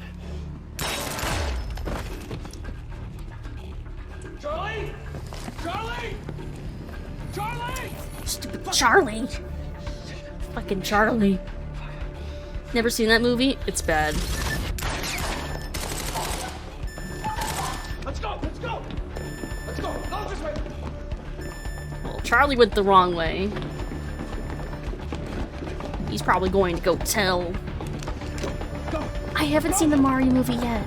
Speaker 17: Charlie! Charlie! Charlie!
Speaker 2: Stupid Charlie! Fucking Charlie. Never seen that movie? It's bad.
Speaker 17: Let's go! Let's go! Let's go! No, this way!
Speaker 2: Well, Charlie went the wrong way. He's probably going to go tell. I haven't seen the Mario movie yet.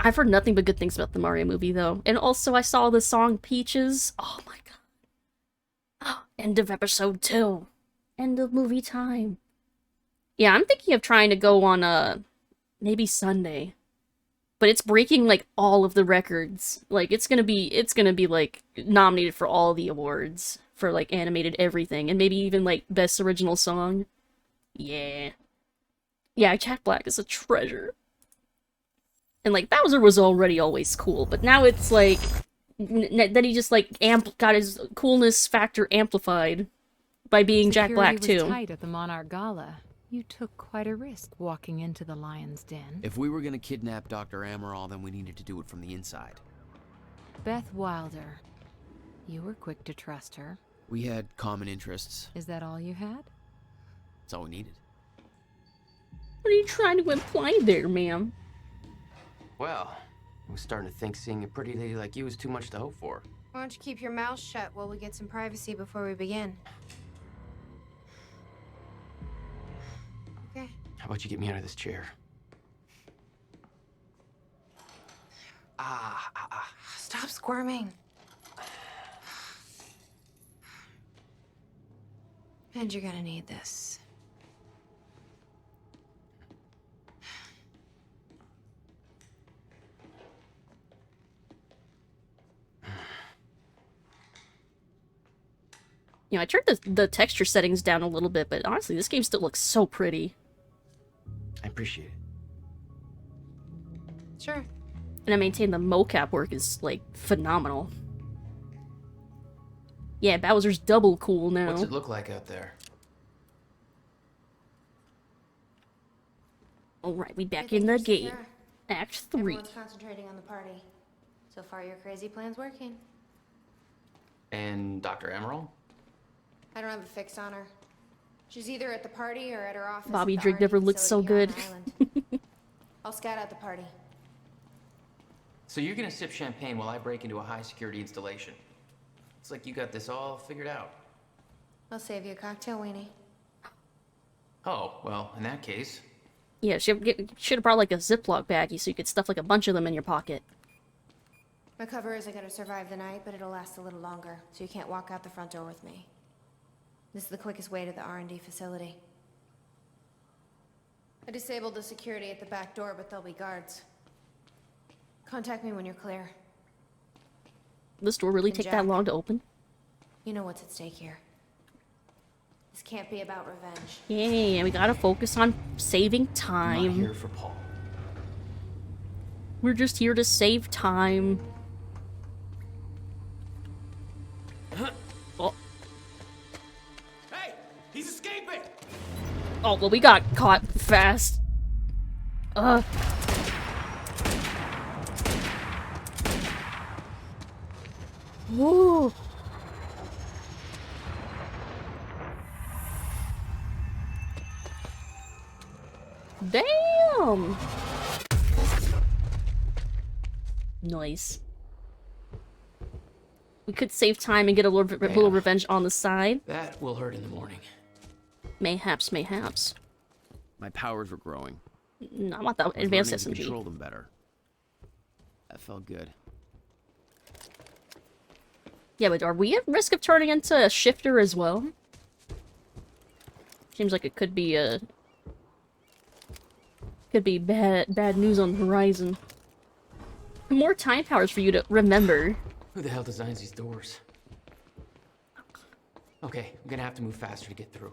Speaker 2: I've heard nothing but good things about the Mario movie, though. And also, I saw the song Peaches. Oh my god. End of episode 2. End of movie time. Yeah, I'm thinking of trying to go on, maybe Sunday. But it's breaking, like, all of the records. Like, it's gonna be, like, nominated for all the awards. For, like, animated everything. And maybe even, like, Best Original Song. Yeah. Yeah, Jack Black is a treasure. And, like, Bowser was already always cool, but now it's, like... then he just, like, got his coolness factor amplified by being Jack Black,
Speaker 18: Security
Speaker 2: too.
Speaker 18: was tight at the Monarch Gala. You took quite a risk walking into the Lion's Den.
Speaker 8: If we were gonna kidnap Dr. Amaral, then we needed to do it from the inside.
Speaker 18: Beth Wilder. You were quick to trust her.
Speaker 8: We had common interests.
Speaker 18: Is that all you had?
Speaker 8: That's all we needed.
Speaker 2: What are you trying to imply there, ma'am?
Speaker 6: Well, I was starting to think seeing a pretty lady like you was too much to hope for.
Speaker 19: Why don't you keep your mouth shut while we get some privacy before we begin? Okay.
Speaker 6: How about you get me out of this chair?
Speaker 19: Stop squirming. And you're gonna need this.
Speaker 2: You know, I turned the texture settings down a little bit, but honestly, this game still looks so pretty.
Speaker 6: I appreciate it.
Speaker 19: Sure.
Speaker 2: And I maintain the mocap work is, like, phenomenal. Yeah, Bowser's double cool now.
Speaker 6: What's it look like out there?
Speaker 2: Alright, we back in the game. Act 3.
Speaker 19: Everyone's concentrating on the party. So far, your crazy plan's working.
Speaker 6: And Dr. Amaral?
Speaker 19: I don't have a fix on her. She's either at the party or at her office.
Speaker 2: Bobby
Speaker 19: at the
Speaker 2: Drake
Speaker 19: R&D
Speaker 2: never looked so
Speaker 19: facility
Speaker 2: good.
Speaker 19: here on the island. I'll scout out the party.
Speaker 6: So you're gonna sip champagne while I break into a high-security installation. It's like you got this all figured out.
Speaker 19: I'll save you a cocktail, weenie.
Speaker 6: Oh, well, in that case...
Speaker 2: Yeah, should have brought, like, a Ziploc baggie so you could stuff, like, a bunch of them in your pocket.
Speaker 19: My cover isn't gonna survive the night, but it'll last a little longer, so you can't walk out the front door with me. This is the quickest way to the R&D facility. I disabled the security at the back door, but there'll be guards. Contact me when you're clear.
Speaker 2: This door really
Speaker 19: And
Speaker 2: take
Speaker 19: Jack,
Speaker 2: that long to open?
Speaker 19: You know what's at stake here. This can't be about revenge.
Speaker 2: Yeah, we gotta focus on saving time.
Speaker 6: I'm not here for Paul.
Speaker 2: We're just here to save time. Oh.
Speaker 17: Hey! He's escaping!
Speaker 2: Oh, well, we got caught fast. Woo. Damn! Nice. We could save time and get a little revenge on the side.
Speaker 6: That will hurt in the morning.
Speaker 2: Mayhaps, mayhaps.
Speaker 8: My powers were growing.
Speaker 2: No, I want that
Speaker 8: I was
Speaker 2: advanced
Speaker 8: learning to
Speaker 2: SMG.
Speaker 8: control them better. That felt good.
Speaker 2: Yeah, but are we at risk of turning into a shifter as well? Seems like it could be bad news on the horizon. More time powers for you to remember.
Speaker 6: Who the hell designs these doors? Okay, I'm gonna have to move faster to get through.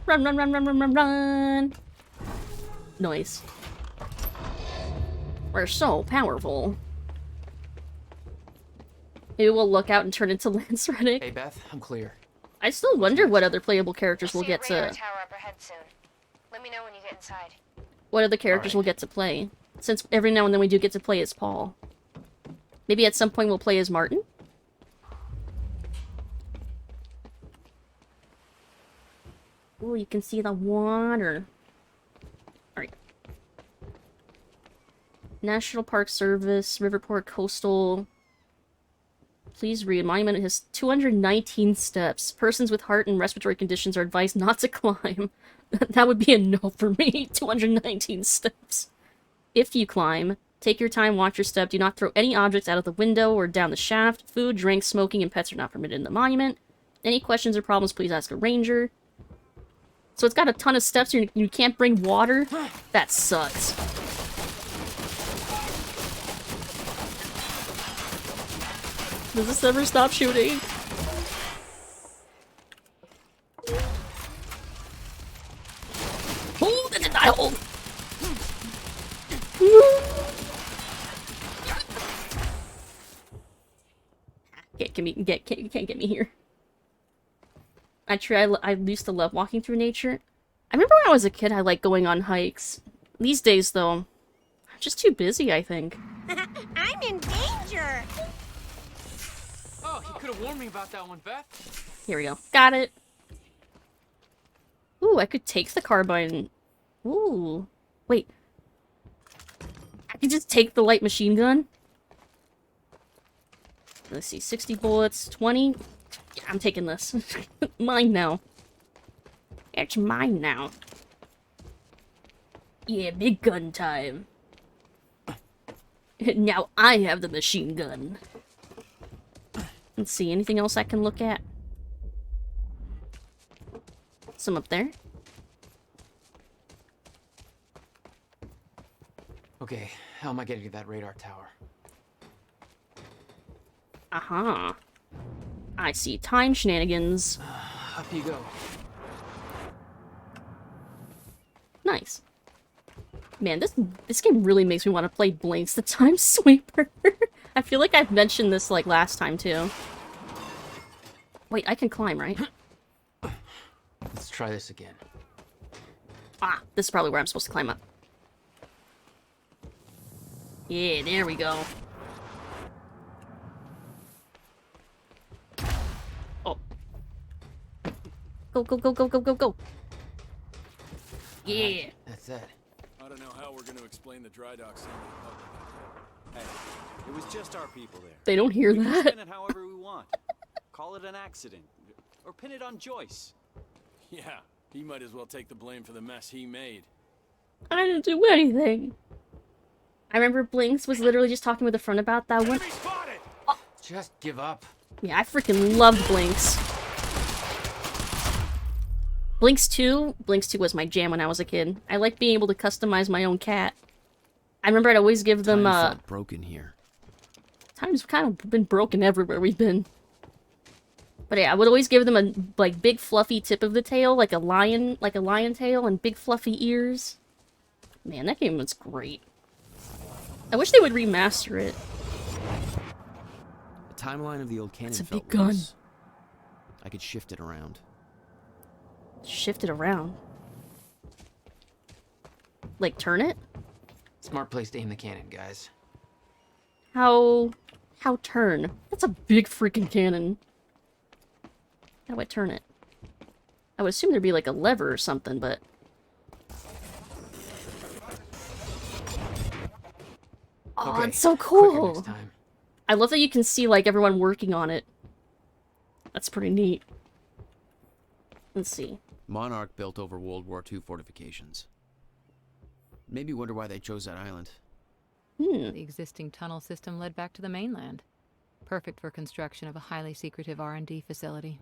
Speaker 2: Run, run, run, run, run, run, run! Noise. We're so powerful. Maybe we'll look out and turn into Lance Reddick.
Speaker 6: Hey, Beth, I'm clear.
Speaker 2: I still wonder what other playable characters we'll
Speaker 19: See a
Speaker 2: get
Speaker 19: radar
Speaker 2: to...
Speaker 19: tower up ahead soon. Let me know when you get inside.
Speaker 2: What other characters we'll get to play. Since every now and then we do get to play as Paul. Maybe at some point we'll play as Martin? Ooh, you can see the water. Alright. National Park Service, Riverport Coastal. Please read. Monument has 219 steps. Persons with heart and respiratory conditions are advised not to climb. That would be a no for me. 219 steps. If you climb, take your time, watch your step. Do not throw any objects out of the window or down the shaft. Food, drink, smoking, and pets are not permitted in the monument. Any questions or problems, please ask a ranger. So it's got a ton of steps. You can't bring water? That sucks. Does this ever stop shooting? Oh, that's a die hole! You can't get me here. I used to love walking through nature. I remember when I was a kid I liked going on hikes. These days, though, I'm just too busy, I think.
Speaker 19: I'm in danger!
Speaker 15: Oh, you could have warned me about that one, Beth.
Speaker 2: Here we go. Got it. Ooh, I could take the carbine. Ooh. Wait. I could just take the light machine gun? Let's see, 60 bullets, 20. Yeah, I'm taking this. Mine now. It's mine now. Yeah, big gun time. Now I have the machine gun. Let's see, anything else I can look at? Some up there.
Speaker 6: Okay, how am I getting to that radar tower?
Speaker 2: Uh-huh. I see time shenanigans.
Speaker 6: Up you go.
Speaker 2: Nice. Man, this game really makes me want to play Blinks the Time Sweeper. I feel like I've mentioned this, like, last time, too. Wait, I can climb, right?
Speaker 6: Let's try this again.
Speaker 2: Ah, this is probably where I'm supposed to climb up. Yeah, there we go. Oh. Go, go, go, go, go, go, go. Yeah.
Speaker 6: That's it.
Speaker 20: I don't know how we're going to explain the dry dock scene to the public. Hey, it was just our people there.
Speaker 2: They don't hear
Speaker 20: We can
Speaker 2: that.
Speaker 20: spin it however we want. Call it an accident. Or pin it on Joyce. Yeah, he might as well take the blame for the mess he made.
Speaker 2: I didn't do anything. I remember Blinks was literally just talking with a friend about that one.
Speaker 6: Oh, just give up.
Speaker 2: Yeah, I freaking loved Blinks. Blinks 2 was my jam when I was a kid. I liked being able to customize my own cat. I remember I'd always give them,
Speaker 8: Time felt broken here.
Speaker 2: Time's kind of been broken everywhere we've been. But yeah, I would always give them a, like, big fluffy tip of the tail, like a lion tail, and big fluffy ears. Man, that game was great. I wish they would remaster it.
Speaker 8: The timeline of the old cannon
Speaker 2: It's a
Speaker 8: felt
Speaker 2: big gun.
Speaker 8: loose. I could shift it around.
Speaker 2: Shift it around. Like, turn it?
Speaker 6: Smart place to aim the cannon, guys.
Speaker 2: How turn? That's a big freaking cannon. How do I turn it? I would assume there'd be like a lever or something, but... Oh,
Speaker 6: Okay,
Speaker 2: it's so
Speaker 6: quicker
Speaker 2: cool!
Speaker 6: next time.
Speaker 2: I love that you can see, like, everyone working on it. That's pretty neat. Let's see.
Speaker 8: Monarch built over World War II fortifications. Maybe wonder why they chose that island.
Speaker 18: The existing tunnel system led back to the mainland. Perfect for construction of a highly secretive R&D facility.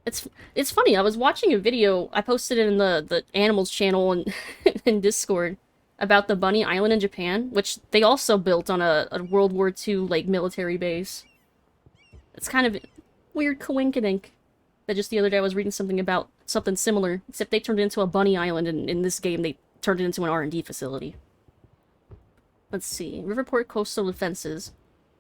Speaker 2: It's funny, I was watching a video, I posted it in the Animals channel and in Discord, about the Bunny Island in Japan, which they also built on a World War II, like, military base. It's kind of weird coinkydink that just the other day I was reading something about something similar, except they turned it into a bunny island, and in this game they turned it into an R&D facility. Let's see. Riverport Coastal Defenses.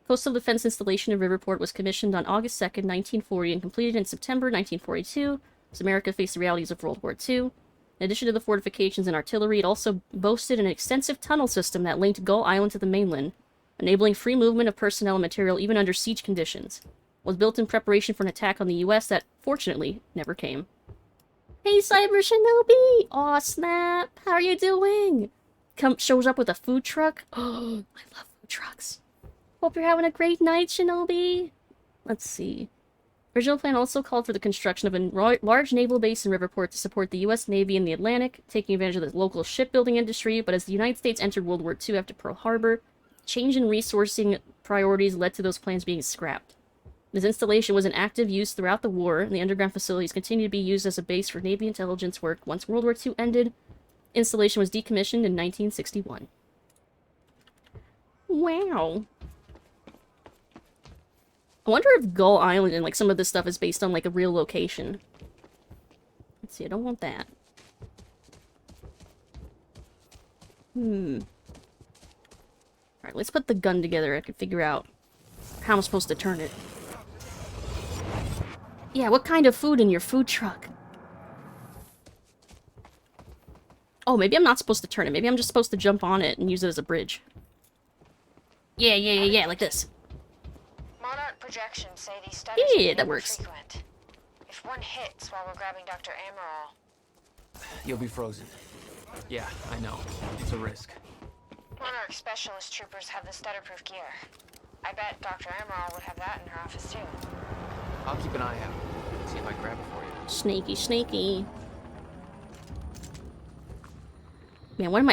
Speaker 2: Coastal Defense Installation in Riverport was commissioned on August 2nd, 1940 and completed in September 1942 as America faced the realities of World War II. In addition to the fortifications and artillery, it also boasted an extensive tunnel system that linked Gull Island to the mainland, enabling free movement of personnel and material even under siege conditions. It was built in preparation for an attack on the US that, fortunately, never came. Hey, Cyber Shinobi! Aw, snap! How are you doing? Shows up with a food truck. Oh, I love food trucks. Hope you're having a great night, Shinobi. Let's see. Original plan also called for the construction of a large naval base in Riverport to support the U.S. Navy in the Atlantic, taking advantage of the local shipbuilding industry, but as the United States entered World War II after Pearl Harbor, change in resourcing priorities led to those plans being scrapped. This installation was in active use throughout the war, and the underground facilities continued to be used as a base for Navy intelligence work. Once World War II ended, installation was decommissioned in 1961. Wow. I wonder if Gull Island and, like, some of this stuff is based on, like, a real location. Let's see, I don't want that. Alright, let's put the gun together. I can figure out how I'm supposed to turn it. Yeah, what kind of food in your food truck? Oh, maybe I'm not supposed to turn it. Maybe I'm just supposed to jump on it and use it as a bridge. Yeah, like this.
Speaker 19: Monarch projections say these studies
Speaker 2: that works.
Speaker 19: Frequent. If one hits while we're grabbing Dr. Amaral,
Speaker 6: You'll be frozen. Yeah, I know. It's a risk.
Speaker 19: Monarch specialist troopers have the stutter-proof gear. I bet Dr. Amaral would have that in her office too.
Speaker 6: I'll keep an eye out. See if I can grab it for you.
Speaker 2: Sneaky, sneaky. Man, one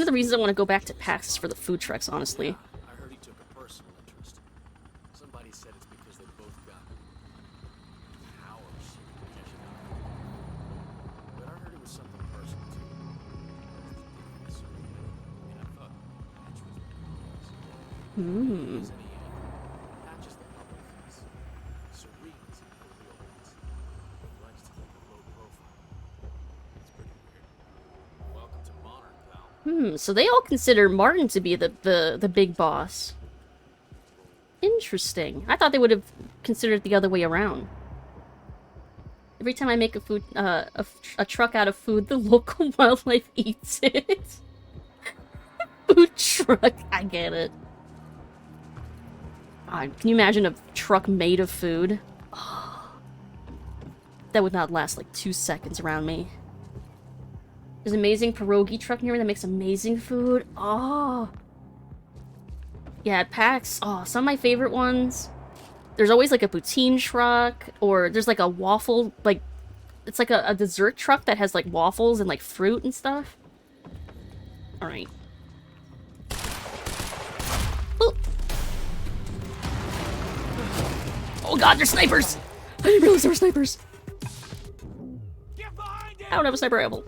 Speaker 2: of the reasons I want to go back to PAX is for the food trucks, honestly.
Speaker 20: I heard he took a personal interest. Somebody said it's because they both got powers. But I heard it was something personal too. And I thought Mitch was not just the public face. Serene's a real face. He likes to keep a low profile. It's pretty weird. Welcome to Monarch, pal.
Speaker 2: So they all consider Martin to be the big boss. Interesting. I thought they would have considered it the other way around. Every time I make a truck out of food, the local wildlife eats it. Food truck, I get it. God, can you imagine a truck made of food? Oh, that would not last like 2 seconds around me. There's an amazing pierogi truck near me that makes amazing food. Oh. Yeah, at PAX. Oh, some of my favorite ones. There's always like a poutine truck, or there's like a waffle, like, it's like a dessert truck that has like waffles and like fruit and stuff. Alright. Oh god, there's snipers! I didn't realize there were snipers! I don't have a sniper rifle.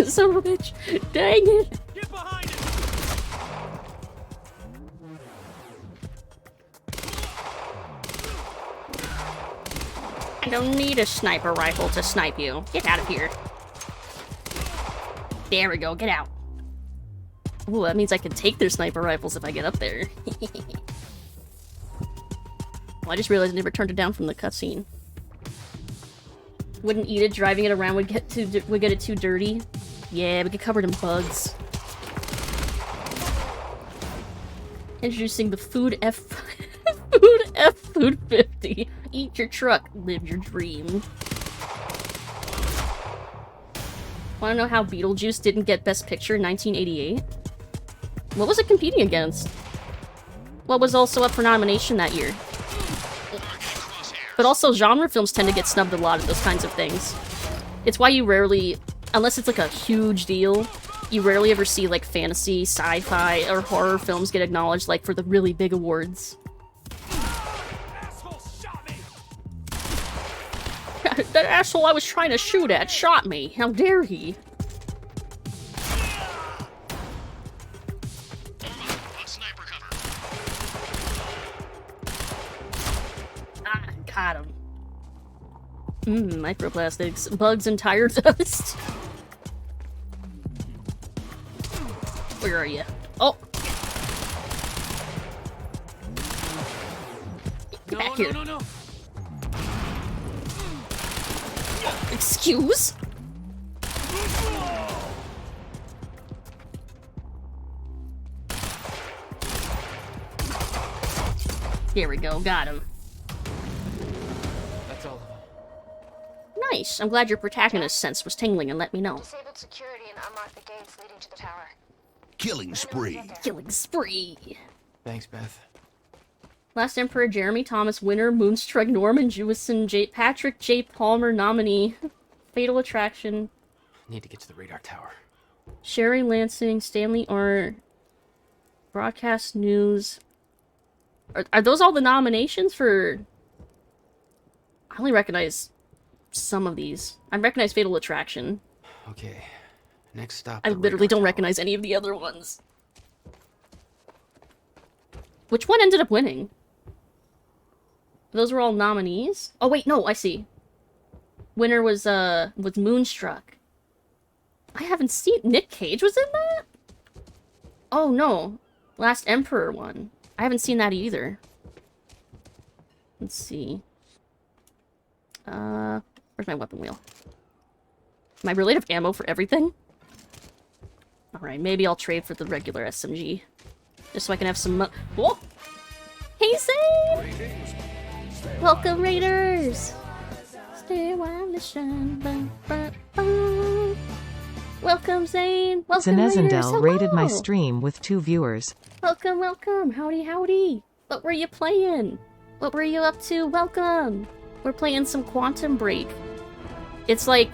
Speaker 2: Son of a bitch! Dang it!
Speaker 20: Get behind it!
Speaker 2: I don't need a sniper rifle to snipe you. Get out of here. There we go, get out. Ooh, that means I can take their sniper rifles if I get up there. Well, I just realized I never turned it down from the cutscene. Wouldn't eat it, driving it around would get it too dirty. Yeah, we get covered in bugs. Introducing the Food Food 50. Eat your truck, live your dream. Wanna know how Beetlejuice didn't get Best Picture in 1988? What was it competing against? What was also up for nomination that year? But also, genre films tend to get snubbed a lot of those kinds of things. It's why you rarely, unless it's like a huge deal, you rarely ever see like fantasy, sci-fi, or horror films get acknowledged like for the really big awards. That asshole I was trying to shoot at shot me. How dare he? Got him. Microplastics, bugs, and tire dust. Where are you? Oh! Get back here.
Speaker 15: No.
Speaker 2: Excuse? Here we go, got him.
Speaker 6: That's all of them.
Speaker 2: Nice. I'm glad your protagonist sense was tingling and let me know.
Speaker 19: Disabled security and unlock the gates leading to the tower.
Speaker 9: Killing spree.
Speaker 2: Killing spree.
Speaker 6: Thanks, Beth.
Speaker 2: Last Emperor, Jeremy Thomas, winner, Moonstruck, Norman Jewison, Patrick J. Palmer, nominee, Fatal Attraction,
Speaker 6: Need to get to the radar tower.
Speaker 2: Sherry Lansing, Stanley R. Broadcast News. Are those all the nominations for... I only recognize some of these. I recognize Fatal Attraction.
Speaker 6: Okay. Next stop.
Speaker 2: I literally don't recognize any of the other ones. Which one ended up winning? Those were all nominees? Oh wait, no, I see. Winner was Moonstruck. I haven't seen... Nick Cage was in that? Oh no. Last Emperor one. I haven't seen that either. Let's see. Where's my weapon wheel? Am I really out of ammo for everything? Alright, maybe I'll trade for the regular SMG. Just so I can have some Whoa! Hey, Zane! Welcome, Raiders! Stay while the sun. Welcome, Zane! Welcome, Raiders!
Speaker 4: Zanezendel rated my stream with 2 viewers.
Speaker 2: Welcome, welcome! Howdy, howdy! What were you playing? What were you up to? Welcome! We're playing some Quantum Break. It's like...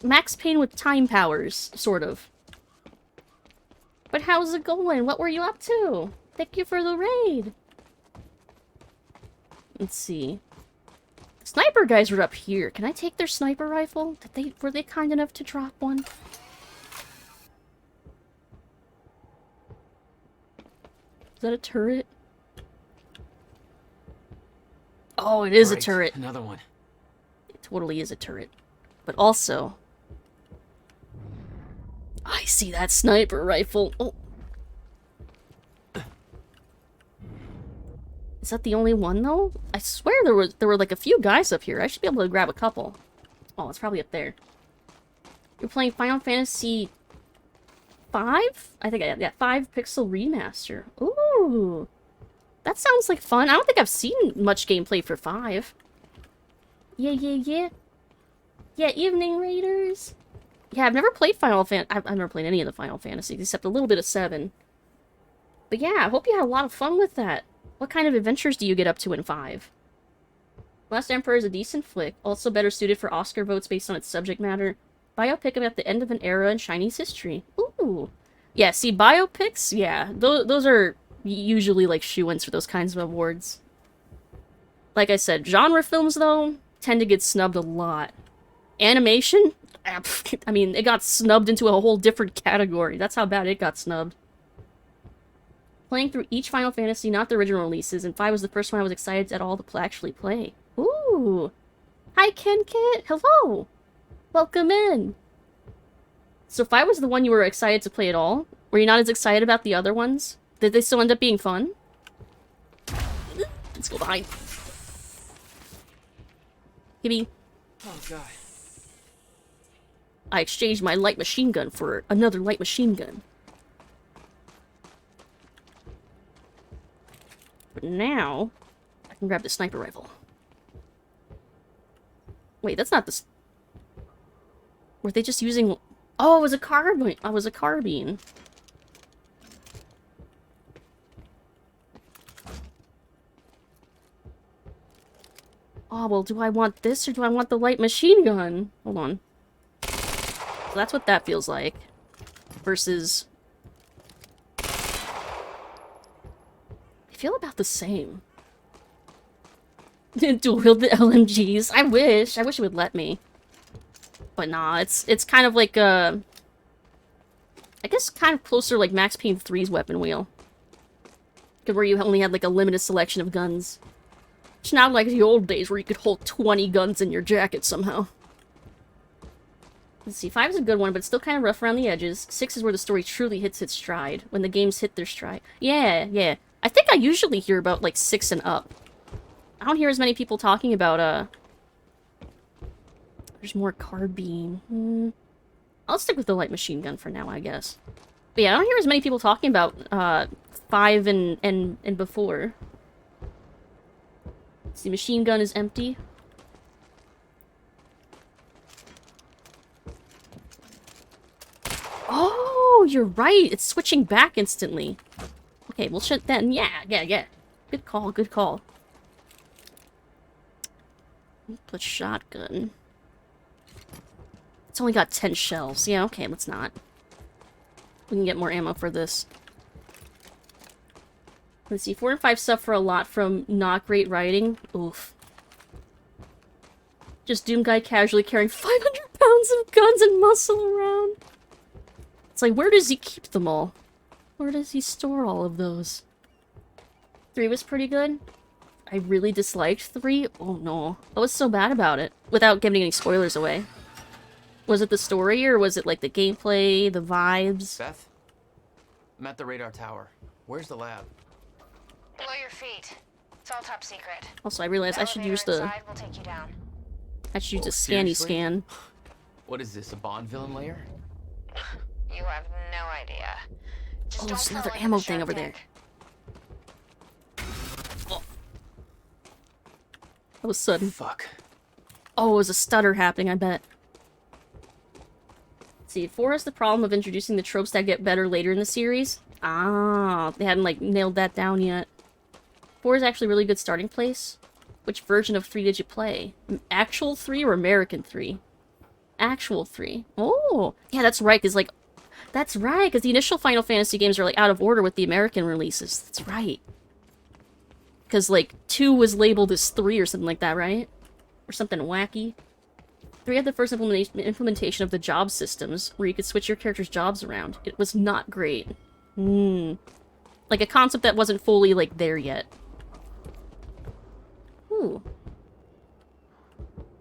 Speaker 2: Max Payne with time powers, sort of. But how's it going? What were you up to? Thank you for the raid! Let's see. The sniper guys were up here. Can I take their sniper rifle? Were they kind enough to drop one? Is that a turret? Oh, it is a turret.
Speaker 6: Another one.
Speaker 2: It totally is a turret. But also... I see that sniper rifle. Oh. Is that the only one, though? I swear there were like a few guys up here. I should be able to grab a couple. Oh, it's probably up there. You're playing Final Fantasy 5? I think, yeah, 5 Pixel Remaster. Ooh. That sounds like fun. I don't think I've seen much gameplay for 5. Yeah. Yeah, evening, Raiders. Yeah, I've never played I've never played any of the Final Fantasies, except a little bit of 7. But yeah, I hope you had a lot of fun with that. What kind of adventures do you get up to in 5? Last Emperor is a decent flick, also better suited for Oscar votes based on its subject matter. Biopic about the end of an era in Chinese history. Ooh. Yeah, see, biopics? Yeah, those are usually like shoo-ins for those kinds of awards. Like I said, genre films, though, tend to get snubbed a lot. Animation? I mean, it got snubbed into a whole different category. That's how bad it got snubbed. Playing through each Final Fantasy, not the original releases, and 5 was the first one I was excited at all to actually play. Ooh! Hi, Ken Kit! Hello! Welcome in! So 5 was the one you were excited to play at all? Were you not as excited about the other ones? Did they still end up being fun? Let's go behind. Gimme.
Speaker 6: Oh, God.
Speaker 2: I exchanged my light machine gun for another light machine gun. But now, I can grab the sniper rifle. Wait, that's not the... Were they just using... Oh, it was a carbine. Oh, it was a carbine. Oh, well, do I want this or do I want the light machine gun? Hold on. So that's what that feels like. Versus... I feel about the same. Dual wield the LMGs. I wish it would let me. But nah, it's kind of like I guess kind of closer like Max Payne 3's weapon wheel. Where you only had like a limited selection of guns. It's not like the old days where you could hold 20 guns in your jacket somehow. Let's see, 5 is a good one, but it's still kind of rough around the edges. 6 is where the story truly hits its stride, when the games hit their stride. Yeah. I think I usually hear about, like, 6 and up. I don't hear as many people talking about, There's more carbine. I'll stick with the light machine gun for now, I guess. But yeah, I don't hear as many people talking about, 5 and before. Let's see, machine gun is empty. Oh, you're right. It's switching back instantly. Okay, we'll shut that. Yeah. Good call. Put shotgun. It's only got 10 shells. Yeah, okay, let's not. We can get more ammo for this. Let's see, 4 and 5 suffer a lot from not great writing. Oof. Just Doom Guy casually carrying 500 pounds of guns and muscle around. It's like, where does he keep them all? Where does he store all of those? 3 was pretty good. I really disliked 3. Oh no. I was so bad about it. Without giving any spoilers away. Was it the story, or was it like the gameplay, the vibes?
Speaker 6: Beth? I'm at the radar tower. Where's the lab?
Speaker 19: Below your feet. It's all top secret.
Speaker 2: Also, I realized I should use the...
Speaker 19: Inside will take you down.
Speaker 2: I should use a
Speaker 6: Seriously?
Speaker 2: scan.
Speaker 6: What is this, a Bond villain lair?
Speaker 19: You have no idea. Just
Speaker 2: Oh,
Speaker 19: don't
Speaker 2: there's another
Speaker 19: fall into
Speaker 2: ammo
Speaker 19: the
Speaker 2: thing
Speaker 19: shark
Speaker 2: over there.
Speaker 19: tank.
Speaker 2: Oh. That was sudden.
Speaker 6: Fuck.
Speaker 2: Oh, it was a stutter happening, I bet. Let's see, 4 has the problem of introducing the tropes that get better later in the series. Ah, they hadn't, like, nailed that down yet. 4 is actually a really good starting place. Which version of 3 did you play? Actual 3 or American 3? Actual 3. Oh, yeah, that's right, because, like, that's right, because the initial Final Fantasy games are, like, out of order with the American releases. That's right. Because, like, 2 was labeled as 3 or something like that, right? Or something wacky. 3 had the first implementation of the job systems, where you could switch your character's jobs around. It was not great. Like, a concept that wasn't fully, like, there yet. Ooh.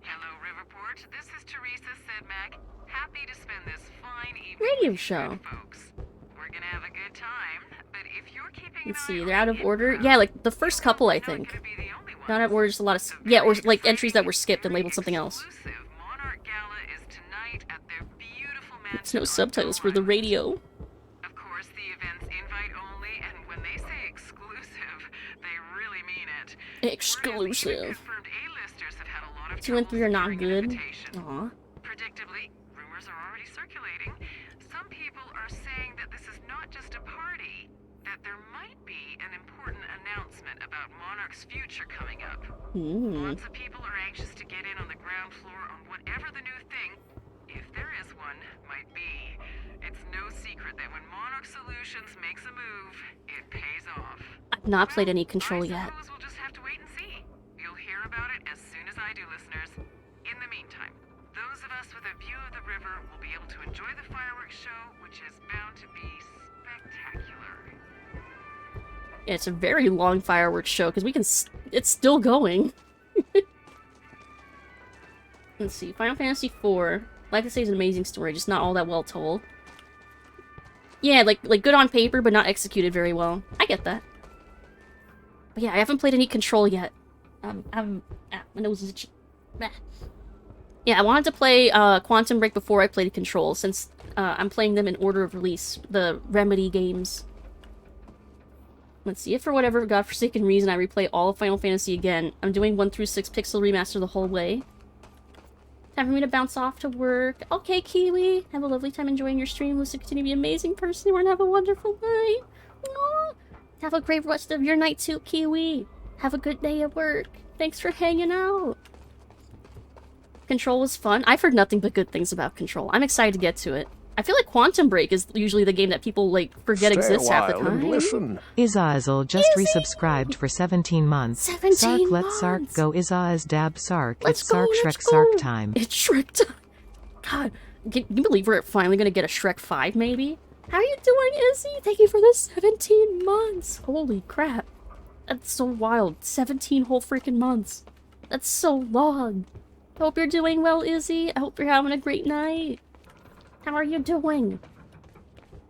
Speaker 21: Hello, Riverport. This is Teresa Sedmak. Happy to spend this fine evening
Speaker 2: Radio
Speaker 21: with
Speaker 2: show.
Speaker 21: you folks. We're gonna have a good time, but if you're keeping
Speaker 2: Let's see, they're out of order. Yeah, like, the first couple, I think. Not out of order, just a lot of... Yeah, or, like, entries that were skipped and labeled something else. It's no subtitles for the radio.
Speaker 21: Of course, the event's invite only, and when they say exclusive, they really mean it.
Speaker 2: Exclusive. 2 and 3 are not good. Aw.
Speaker 21: Predictably, rumors are already circulating. Some people are saying that this is not just a party, that there might be an important announcement about Monarch's future coming up. Lots of people are anxious to get in on the ground floor on whatever the new thing, if there is one, might be. It's no secret that when Monarch Solutions makes a move, it pays off.
Speaker 2: I've not played any Control yet.
Speaker 21: We'll just have to wait and see. You'll hear about it as soon as I do, listeners. In the meantime, those of us with a view of the river will be able to enjoy the fireworks show, which is bound to be spectacular.
Speaker 2: Yeah, it's a very long fireworks show, because we can... It's still going. Let's see, Final Fantasy IV. Like I say, is an amazing story, just not all that well told. Yeah, like good on paper, but not executed very well. I get that. But yeah, I haven't played any Control yet. My nose is itchy. Yeah, I wanted to play Quantum Break before I played Control, since I'm playing them in order of release, the Remedy games. Let's see, if for whatever godforsaken reason I replay all of Final Fantasy again, I'm doing 1 through 6 pixel remaster the whole way. Time for me to bounce off to work. Okay, Kiwi. Have a lovely time enjoying your stream. Lucid, continue to be an amazing person and have a wonderful night. Aww. Have a great rest of your night too, Kiwi. Have a good day at work. Thanks for hanging out. Control was fun. I've heard nothing but good things about Control. I'm excited to get to it. I feel like Quantum Break is usually the game that people, like, forget exists half the time.
Speaker 4: Izazel just resubscribed for 17 months.
Speaker 2: 17
Speaker 4: Sark, let
Speaker 2: months.
Speaker 4: Sark go. Izaz dab Sark.
Speaker 2: Let's
Speaker 4: It's Sark
Speaker 2: go,
Speaker 4: Shrek
Speaker 2: let's go.
Speaker 4: Sark time.
Speaker 2: It's Shrek time. God, can you believe we're finally gonna get a Shrek 5, maybe? How are you doing, Izzy? Thank you for the 17 months. Holy crap. That's so wild. 17 whole freaking months. That's so long. I hope you're doing well, Izzy. I hope you're having a great night. How are you doing?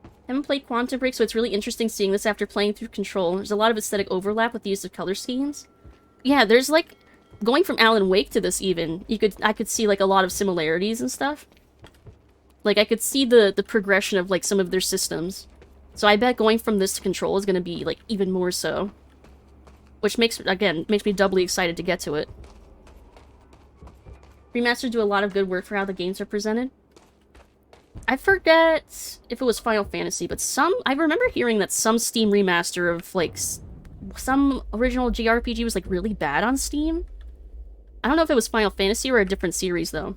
Speaker 2: I haven't played Quantum Break, so it's really interesting seeing this after playing through Control. There's a lot of aesthetic overlap with the use of color schemes. Yeah, there's like... Going from Alan Wake to this even, I could see like a lot of similarities and stuff. Like I could see the progression of like some of their systems. So I bet going from this to Control is going to be like even more so. Which makes me doubly excited to get to it. Remasters do a lot of good work for how the games are presented. I forget if it was Final Fantasy, but I remember hearing that some Steam remaster of like some original JRPG was like really bad on Steam. I don't know if it was Final Fantasy or a different series though.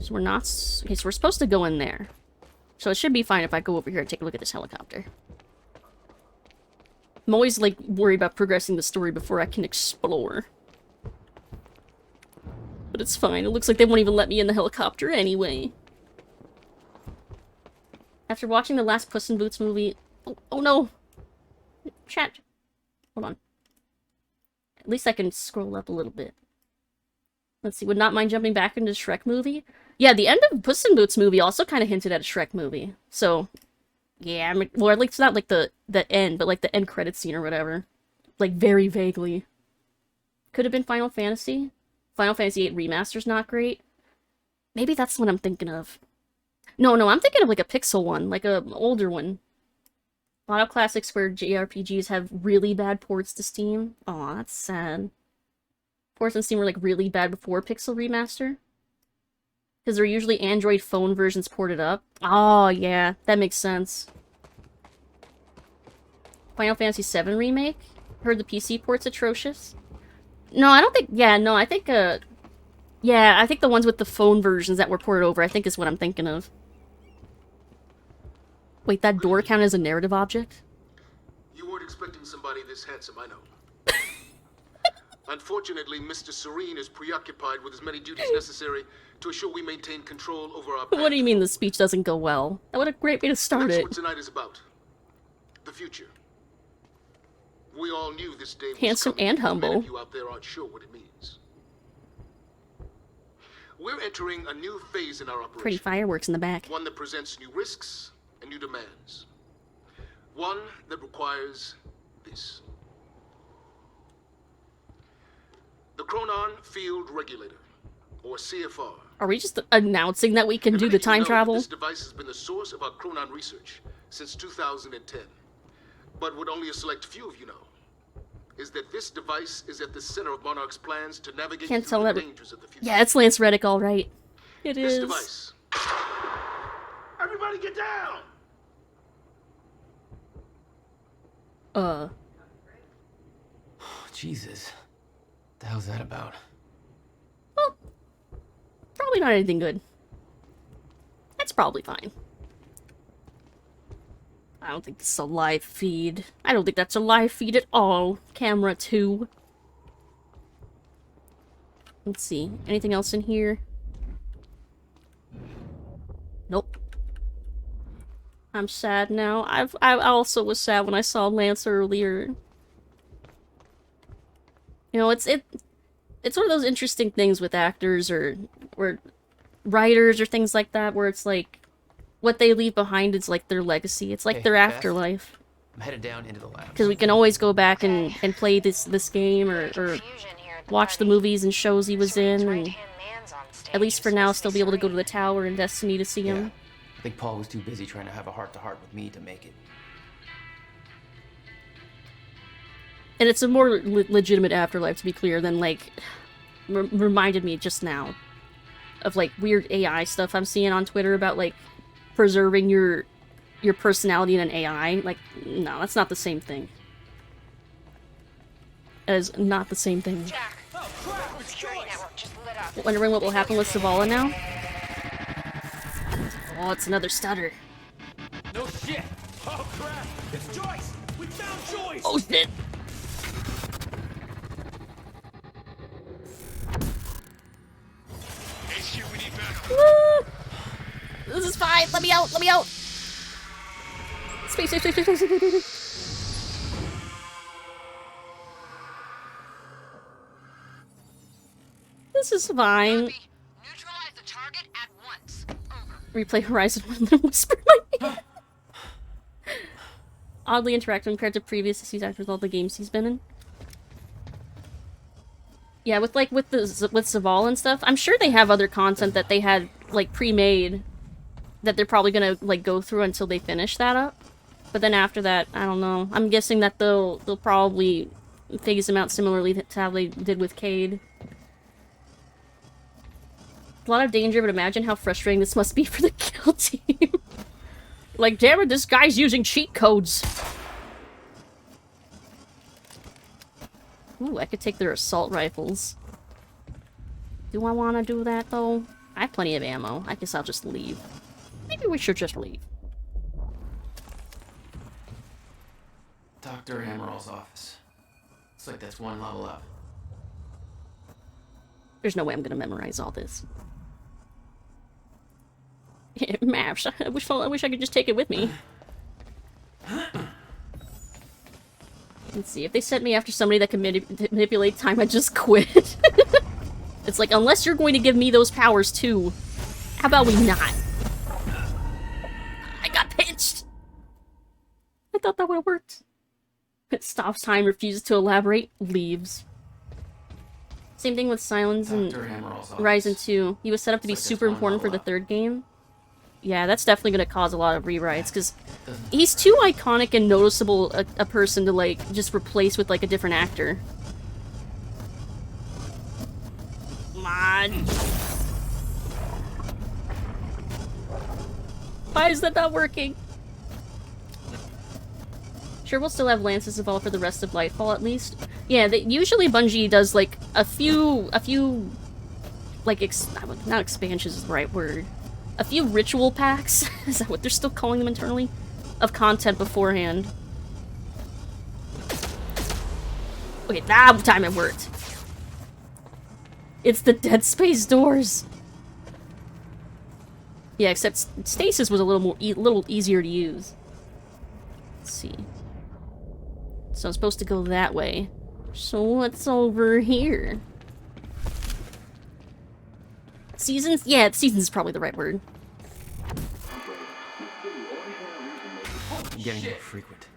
Speaker 2: So we're not... Okay, so we're supposed to go in there. So it should be fine if I go over here and take a look at this helicopter. I'm always, like, worried about progressing the story before I can explore. But it's fine. It looks like they won't even let me in the helicopter anyway. After watching the last Puss in Boots movie... Oh no! Chat. Hold on. At least I can scroll up a little bit. Let's see. Would not mind jumping back into the Shrek movie. Yeah, the end of Puss in Boots movie also kind of hinted at a Shrek movie. So, yeah, well, at least not like the end, but like the end credit scene or whatever. Like, very vaguely. Could have been Final Fantasy. Final Fantasy VIII Remaster's not great. Maybe that's what I'm thinking of. No, I'm thinking of like a Pixel one, like a older one. A lot of classics where JRPGs have really bad ports to Steam. Aw, that's sad. Ports on Steam were like really bad before Pixel Remaster. Because they're usually Android phone versions ported up. Oh, yeah, that makes sense. Final Fantasy VII Remake? Heard the PC port's atrocious? No, I don't think... Yeah, no, I think, yeah, I think the ones with the phone versions that were ported over, I think is what I'm thinking of. Wait, that door count as a narrative object?
Speaker 9: You weren't expecting somebody this handsome, I know. Unfortunately, Mr. Serene is preoccupied with as many duties necessary to assure we maintain control over our path.
Speaker 2: What do you mean the speech doesn't go well? What a great way to start
Speaker 9: That's
Speaker 2: it.
Speaker 9: what tonight is about. The future. We all knew this day was
Speaker 2: Handsome
Speaker 9: coming.
Speaker 2: and humble.
Speaker 9: Many of you out there aren't sure what it means. We're entering a new phase in our operation.
Speaker 2: Pretty fireworks in the back.
Speaker 9: One that presents new risks and new demands. One that requires this. The Chronon Field Regulator, or CFR.
Speaker 2: Are we just announcing that we can do the time travel?
Speaker 9: This device has been the source of our Chronon research since 2010. But what only a select few of you know is that this device is at the center of Monarch's plans to navigate
Speaker 2: Can't
Speaker 9: through
Speaker 2: tell
Speaker 9: the
Speaker 2: that.
Speaker 9: dangers of the future.
Speaker 2: Yeah, it's Lance Reddick, all right. It
Speaker 9: This
Speaker 2: is.
Speaker 9: device. Everybody get down!
Speaker 6: Jesus. What the hell's that about?
Speaker 2: Well, probably not anything good. That's probably fine. I don't think this is a live feed. I don't think that's a live feed at all. Camera 2. Let's see. Anything else in here? Nope. I'm sad now. I also was sad when I saw Lance earlier. You know, it's one of those interesting things with actors or writers or things like that, where it's like what they leave behind is like their legacy. It's like
Speaker 6: Hey,
Speaker 2: their
Speaker 6: Beth?
Speaker 2: afterlife.
Speaker 6: I'm headed down into the lab.
Speaker 2: Because we can always go back and play this game or watch the movies and shows he was in, and at least for now still be able to go to the tower in Destiny to see him.
Speaker 6: I think Paul was too busy trying to have a heart-to-heart with me to make it.
Speaker 2: And it's a more legitimate afterlife, to be clear, than like reminded me just now of like weird AI stuff I'm seeing on Twitter about like preserving your personality in an AI. Like, no, that's not the same thing. That is not the same thing. Wondering what will happen with Zavala now? Oh, it's another stutter.
Speaker 17: No shit! Oh crap! It's Joyce! We found Joyce!
Speaker 2: Oh shit! Woo! This is fine. Let me out. Let me out. Space. This is fine. Replay Horizon 1 and whisper my name. Oddly interactive compared to previous season actors with all the games he's been in. Yeah, with Zaval and stuff, I'm sure they have other content that they had like pre-made that they're probably gonna like go through until they finish that up. But then after that, I don't know. I'm guessing that they'll probably phase them out similarly to how they did with Cade. A lot of danger, but imagine how frustrating this must be for the kill team. Like, damn it, this guy's using cheat codes. Ooh, I could take their assault rifles. Do I want to do that, though? I have plenty of ammo. I guess I'll just leave. Maybe we should just leave.
Speaker 6: Dr. Hammerall's office. Looks like that's one level up.
Speaker 2: There's no way I'm gonna memorize all this. Maps. I wish I could just take it with me. Let's see. If they sent me after somebody that can manipulate time, I'd just quit. It's like, unless you're going to give me those powers too, how about we not? I got pinched! I thought that would have worked. It stops time, refuses to elaborate, leaves. Same thing with Silence and Horizon 2. He was set up to be super important for the third game. Yeah, that's definitely going to cause a lot of rewrites, because he's too iconic and noticeable a person to, like, just replace with, like, a different actor. Come on. Why is that not working? Sure, we'll still have Lance's evolve for the rest of Lightfall, at least. Yeah, usually Bungie does, like, a few, like, not expansions is the right word. A few ritual packs, is that what they're still calling them internally? Of content beforehand. Okay, that time it worked. It's the Dead Space doors. Yeah, except Stasis was a little easier to use. Let's see. So I'm supposed to go that way. So what's over here? Seasons? Yeah, seasons is probably the right word.
Speaker 6: Getting more frequent.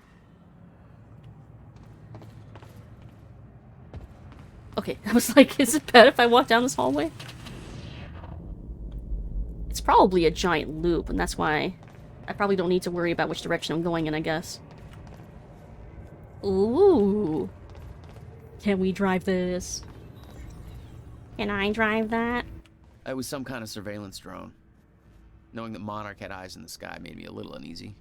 Speaker 2: Okay, I was like, is it bad if I walk down this hallway? It's probably a giant loop, and that's why I probably don't need to worry about which direction I'm going in, I guess. Ooh. Can we drive this? Can I drive that?
Speaker 8: It was some kind of surveillance drone. Knowing that Monarch had eyes in the sky made me a little uneasy.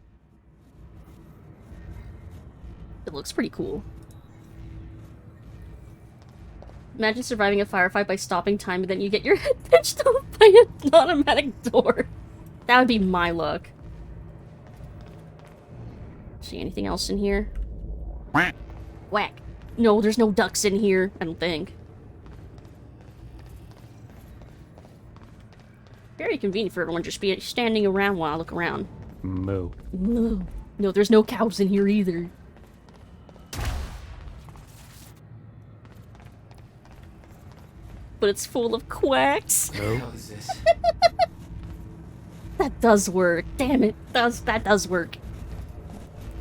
Speaker 2: It looks pretty cool. Imagine surviving a firefight by stopping time, and then you get your head pinched off by an automatic door. That would be my luck. See anything else in here? Whack. No, there's no ducks in here, I don't think. Very convenient for everyone just be standing around while I look around.
Speaker 7: Moo.
Speaker 2: Moo. No, there's no cows in here either. But it's full of quacks.
Speaker 6: What the hell is this?
Speaker 2: That does work. Damn it. That does work.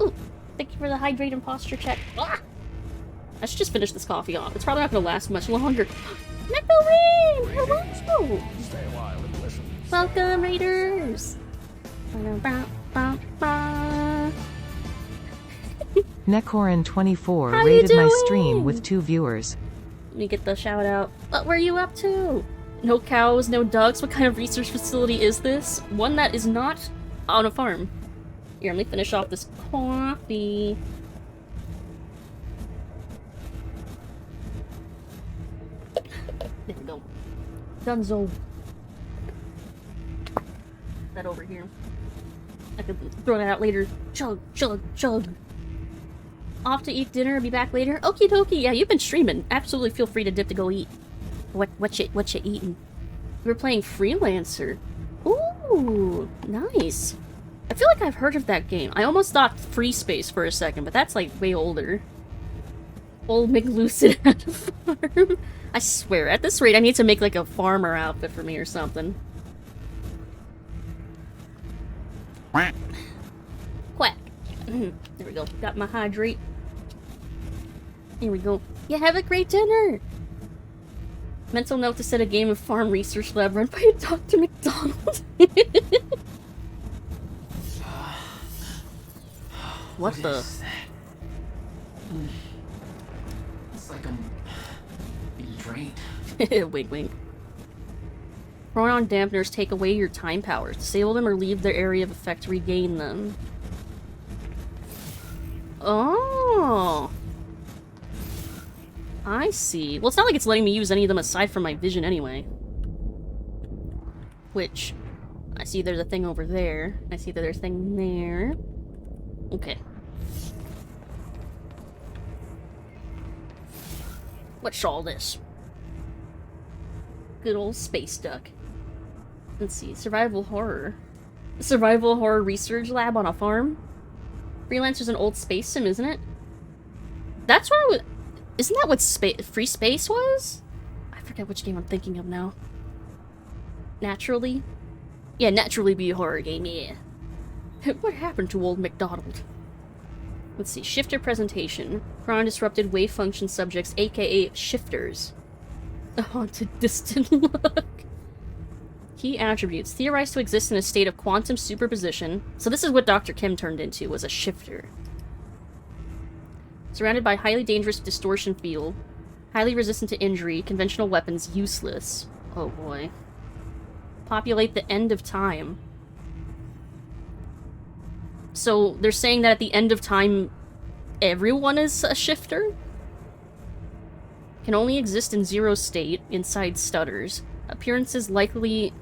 Speaker 2: Ooh, thank you for the hydrate and posture check. Ah! I should just finish this coffee off. It's probably not going to last much longer. Nectarine! Hello! Welcome, Raiders!
Speaker 4: Necorin24 rated my stream with 2 viewers.
Speaker 2: Let me get the shout out. What were you up to? No cows, no ducks. What kind of research facility is this? One that is not on a farm. Here, let me finish off this coffee. There we go. Dunzo. That over here. I could throw that out later. Chug, chug, chug. Off to eat dinner. Be back later. Okie dokie. Yeah, you've been streaming. Absolutely feel free to dip to go eat. What you eating? We're playing Freelancer. Ooh, nice. I feel like I've heard of that game. I almost thought Free Space for a second, but that's like way older. Old McLucid had a farm. I swear, at this rate, I need to make like a farmer outfit for me or something. Quack. Quack. There we go. Got my hydrate. Here we go. Yeah, have a great dinner! Mental note to set a game of farm research lab run by Dr. McDonald. What the?
Speaker 6: It's like I'm being drained.
Speaker 2: Wink, wink. Chronon dampeners take away your time powers. Disable them or leave their area of effect to regain them. Oh! I see. Well, it's not like it's letting me use any of them aside from my vision anyway. Which, I see there's a thing over there. I see that there's a thing there. Okay. What's all this? Good old space duck. Let's see. Survival horror. Survival horror research lab on a farm? Freelancer's an old space sim, isn't it? That's what I was... Isn't that what Free Space was? I forget which game I'm thinking of now. Naturally? Yeah, Naturally be a horror game, yeah. What happened to old McDonald? Let's see. Shifter presentation. Chron disrupted wave function subjects, aka shifters. A haunted distant look. Key attributes. Theorized to exist in a state of quantum superposition. So this is what Dr. Kim turned into, was a shifter. Surrounded by highly dangerous distortion field. Highly resistant to injury. Conventional weapons useless. Oh boy. Populate the end of time. So they're saying that at the end of time, everyone is a shifter? Can only exist in zero state, inside stutters. Appearances likely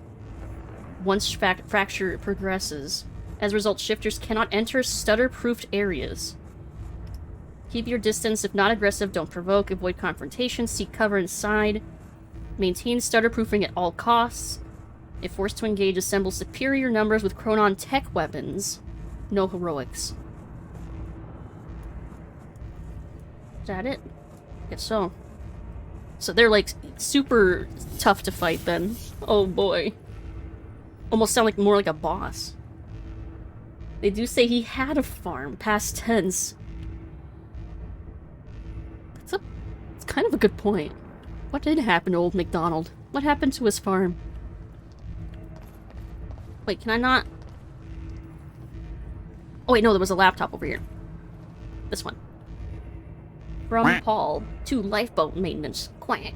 Speaker 2: once fracture progresses. As a result, shifters cannot enter stutter-proofed areas. Keep your distance. If not aggressive, don't provoke. Avoid confrontation. Seek cover inside. Maintain stutter-proofing at all costs. If forced to engage, assemble superior numbers with Chronon tech weapons. No heroics. Is that it? Guess so. So they're like super tough to fight then. Oh boy. Almost sound like more like a boss. They do say he had a farm, past tense. It's kind of a good point. What did happen to old McDonald? What happened to his farm? Wait, can I not? Oh wait, no, there was a laptop over here. This one. From Paul to lifeboat maintenance. Quack.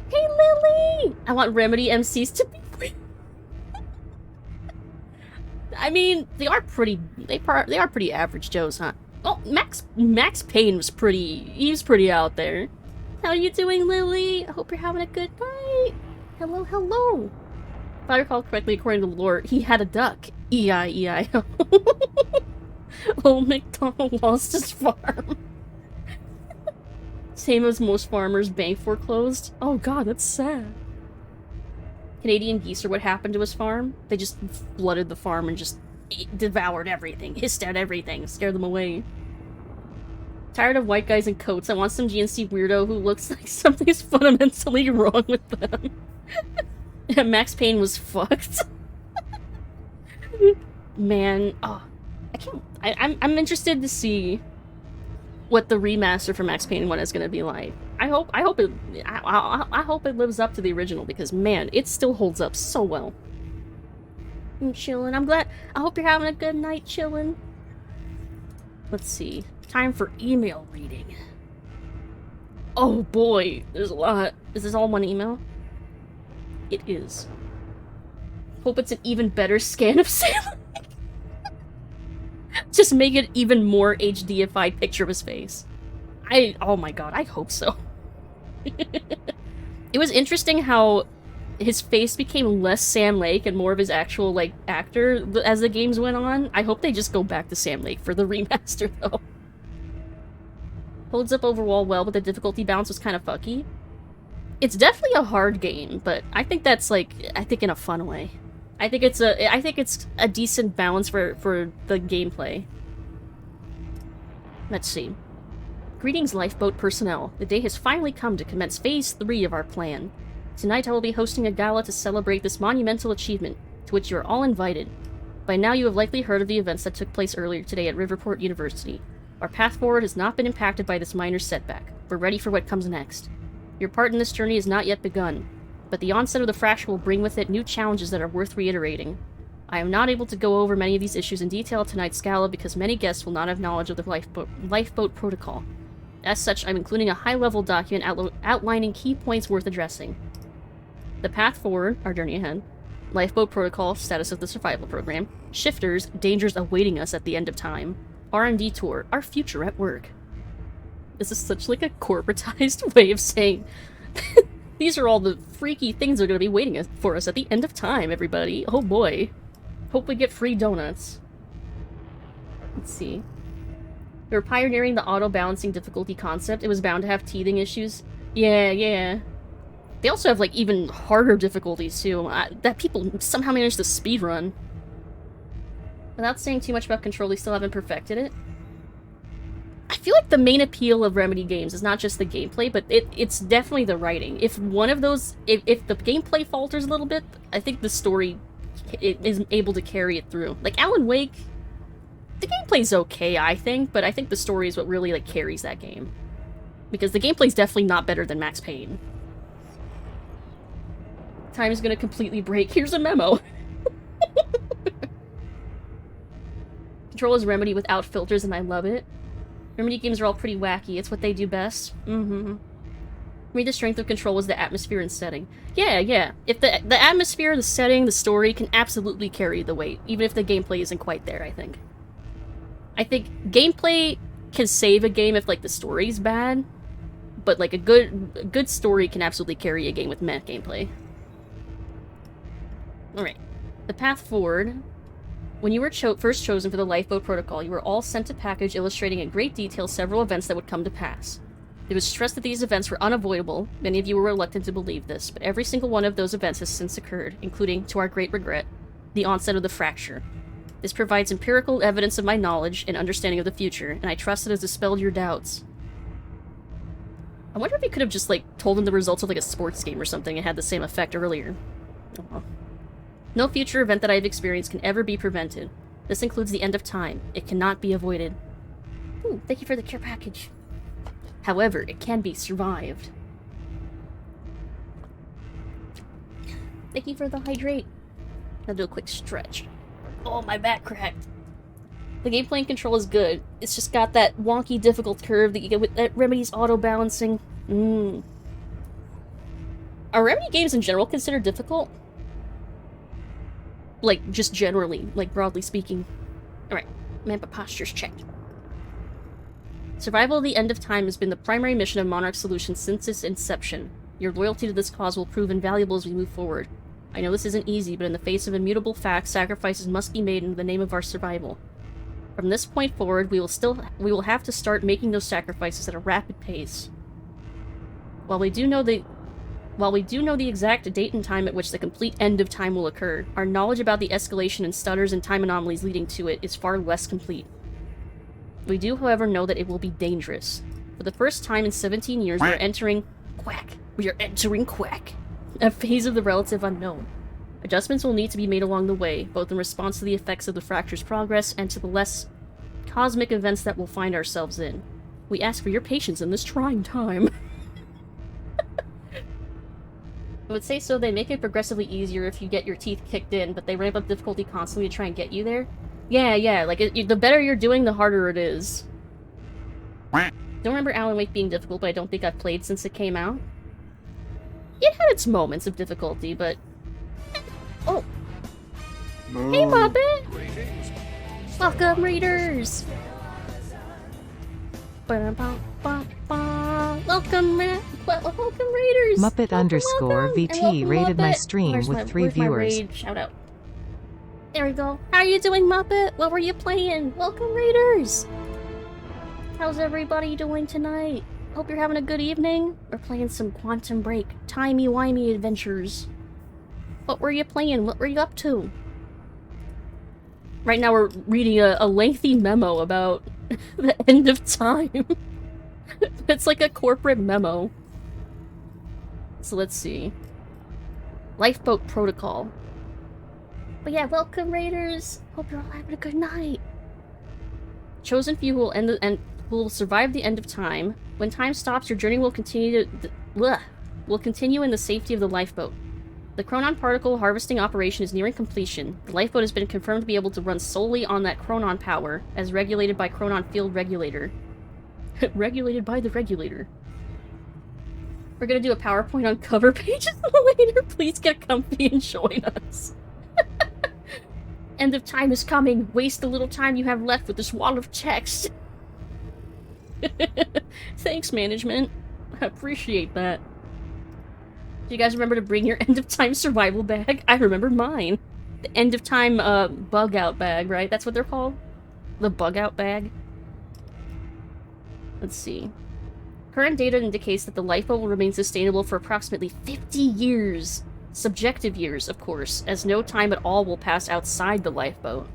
Speaker 2: Hey Lily! I want Remedy MCs to be free. I mean, they are pretty average Joes, huh? Oh, Max Payne was he was pretty out there. How are you doing, Lily? I hope you're having a good night. Hello, hello. If I recall correctly, according to the lore, he had a duck. E-I-E-I-O. Old McDonald lost his farm. Same as most farmers, bank foreclosed. Oh god, that's sad. Canadian geese are what happened to his farm. They just flooded the farm and just devoured everything, hissed at everything, scared them away. Tired of white guys in coats. I want some GNC weirdo who looks like something's fundamentally wrong with them. Yeah, Max Payne was fucked. Man, oh, I'm interested to see what the remaster for Max Payne 1 is going to be like. I hope it lives up to the original because man, it still holds up so well. I'm chilling. I hope you're having a good night chilling. Let's see. Time for email reading. Oh boy, there's a lot. Is this all one email? It is. Hope it's an even better scan of Sam. Just make it even more HDified picture of his face. Oh my god, I hope so. It was interesting how his face became less Sam Lake and more of his actual, like, actor as the games went on. I hope they just go back to Sam Lake for the remaster, though. Holds up overall well, but the difficulty balance was kind of fucky. It's definitely a hard game, but I think that's, like, in a fun way. I think it's a decent balance for the gameplay. Let's see. Greetings, lifeboat personnel. The day has finally come to commence Phase 3 of our plan. Tonight I will be hosting a gala to celebrate this monumental achievement, to which you are all invited. By now you have likely heard of the events that took place earlier today at Riverport University. Our path forward has not been impacted by this minor setback. We're ready for what comes next. Your part in this journey has not yet begun, but the onset of the fracture will bring with it new challenges that are worth reiterating. I am not able to go over many of these issues in detail at tonight's gala because many guests will not have knowledge of the lifeboat protocol. As such, I'm including a high-level document outlining key points worth addressing. The path forward, our journey ahead, lifeboat protocol, status of the survival program, shifters, dangers awaiting us at the end of time, R&D tour, our future at work. This is such like a corporatized way of saying these are all the freaky things that are going to be waiting for us at the end of time, everybody. Oh boy. Hope we get free donuts. Let's see. They were pioneering the auto-balancing difficulty concept. It was bound to have teething issues. Yeah. They also have, like, even harder difficulties, too. That people somehow managed to speedrun. Without saying too much about Control, they still haven't perfected it. I feel like the main appeal of Remedy games is not just the gameplay, but it's definitely the writing. If one of those... If the gameplay falters a little bit, I think the story is able to carry it through. Like, Alan Wake... The gameplay's okay, I think, but I think the story is what really, like, carries that game. Because the gameplay's definitely not better than Max Payne. Time is gonna completely break. Here's a memo. Control is Remedy without filters, and I love it. Remedy games are all pretty wacky. It's what they do best. For me, the strength of Control was the atmosphere and setting. Yeah. If the atmosphere, the setting, the story can absolutely carry the weight, even if the gameplay isn't quite there, I think. I think gameplay can save a game if, like, the story's bad, but, like, a good story can absolutely carry a game with meh gameplay. Alright. The path forward. When you were first chosen for the Lifeboat Protocol, you were all sent a package illustrating in great detail several events that would come to pass. It was stressed that these events were unavoidable. Many of you were reluctant to believe this, but every single one of those events has since occurred, including, to our great regret, the onset of the fracture. This provides empirical evidence of my knowledge and understanding of the future, and I trust it has dispelled your doubts. I wonder if we could have just, like, told them the results of, like, a sports game or something and had the same effect earlier. Oh. No future event that I have experienced can ever be prevented. This includes the end of time. It cannot be avoided. Ooh, thank you for the care package. However, it can be survived. Thank you for the hydrate. I'll do a quick stretch. Oh, my back cracked. The gameplay and control is good. It's just got that wonky, difficult curve that you get with that Remedy's auto-balancing. Are Remedy games in general considered difficult? Like, just generally, like, broadly speaking. Alright, map posture's checked. Survival of the end of time has been the primary mission of Monarch Solutions since its inception. Your loyalty to this cause will prove invaluable as we move forward. I know this isn't easy, but in the face of immutable facts, sacrifices must be made in the name of our survival. From this point forward, we will have to start making those sacrifices at a rapid pace. While we do know the exact date and time at which the complete end of time will occur, our knowledge about the escalation and stutters and time anomalies leading to it is far less complete. We do, however, know that it will be dangerous. For the first time in 17 years, we are entering quack. A phase of the relative unknown. Adjustments will need to be made along the way, both in response to the effects of the fracture's progress and to the less cosmic events that we'll find ourselves in. We ask for your patience in this trying time. I would say so. They make it progressively easier if you get your teeth kicked in, but they ramp up difficulty constantly to try and get you there. Yeah, like, the better you're doing, the harder it is. Don't remember Alan Wake being difficult, but I don't think I've played since it came out. It had its moments of difficulty, but... Oh! Hey, Muppet! Welcome, readers! Welcome, readers!
Speaker 4: Muppet_VT rated my stream with 3 viewers.
Speaker 2: Shout out. There we go. How are you doing, Muppet? What were you playing? Welcome, readers! How's everybody doing tonight? Hope you're having a good evening. We're playing some Quantum Break, timey-wimey adventures. What were you playing? What were you up to? Right now we're reading a lengthy memo about the end of time. It's like a corporate memo. So let's see. Lifeboat protocol. But yeah, welcome Raiders! Hope you're all having a good night. Chosen few who will survive the end of time. When time stops, your journey will continue in the safety of the lifeboat. The Chronon particle harvesting operation is nearing completion. The lifeboat has been confirmed to be able to run solely on that Chronon power, as regulated by Chronon field regulator. Regulated by the regulator. We're gonna do a PowerPoint on cover pages later. Please get comfy and join us. End of time is coming. Waste the little time you have left with this wall of text. Thanks, management. I appreciate that. Do you guys remember to bring your end of time survival bag? I remember mine. The end of time bug out bag, right? That's what they're called? The bug out bag? Let's see. Current data indicates that the lifeboat will remain sustainable for approximately 50 years. Subjective years, of course, as no time at all will pass outside the lifeboat.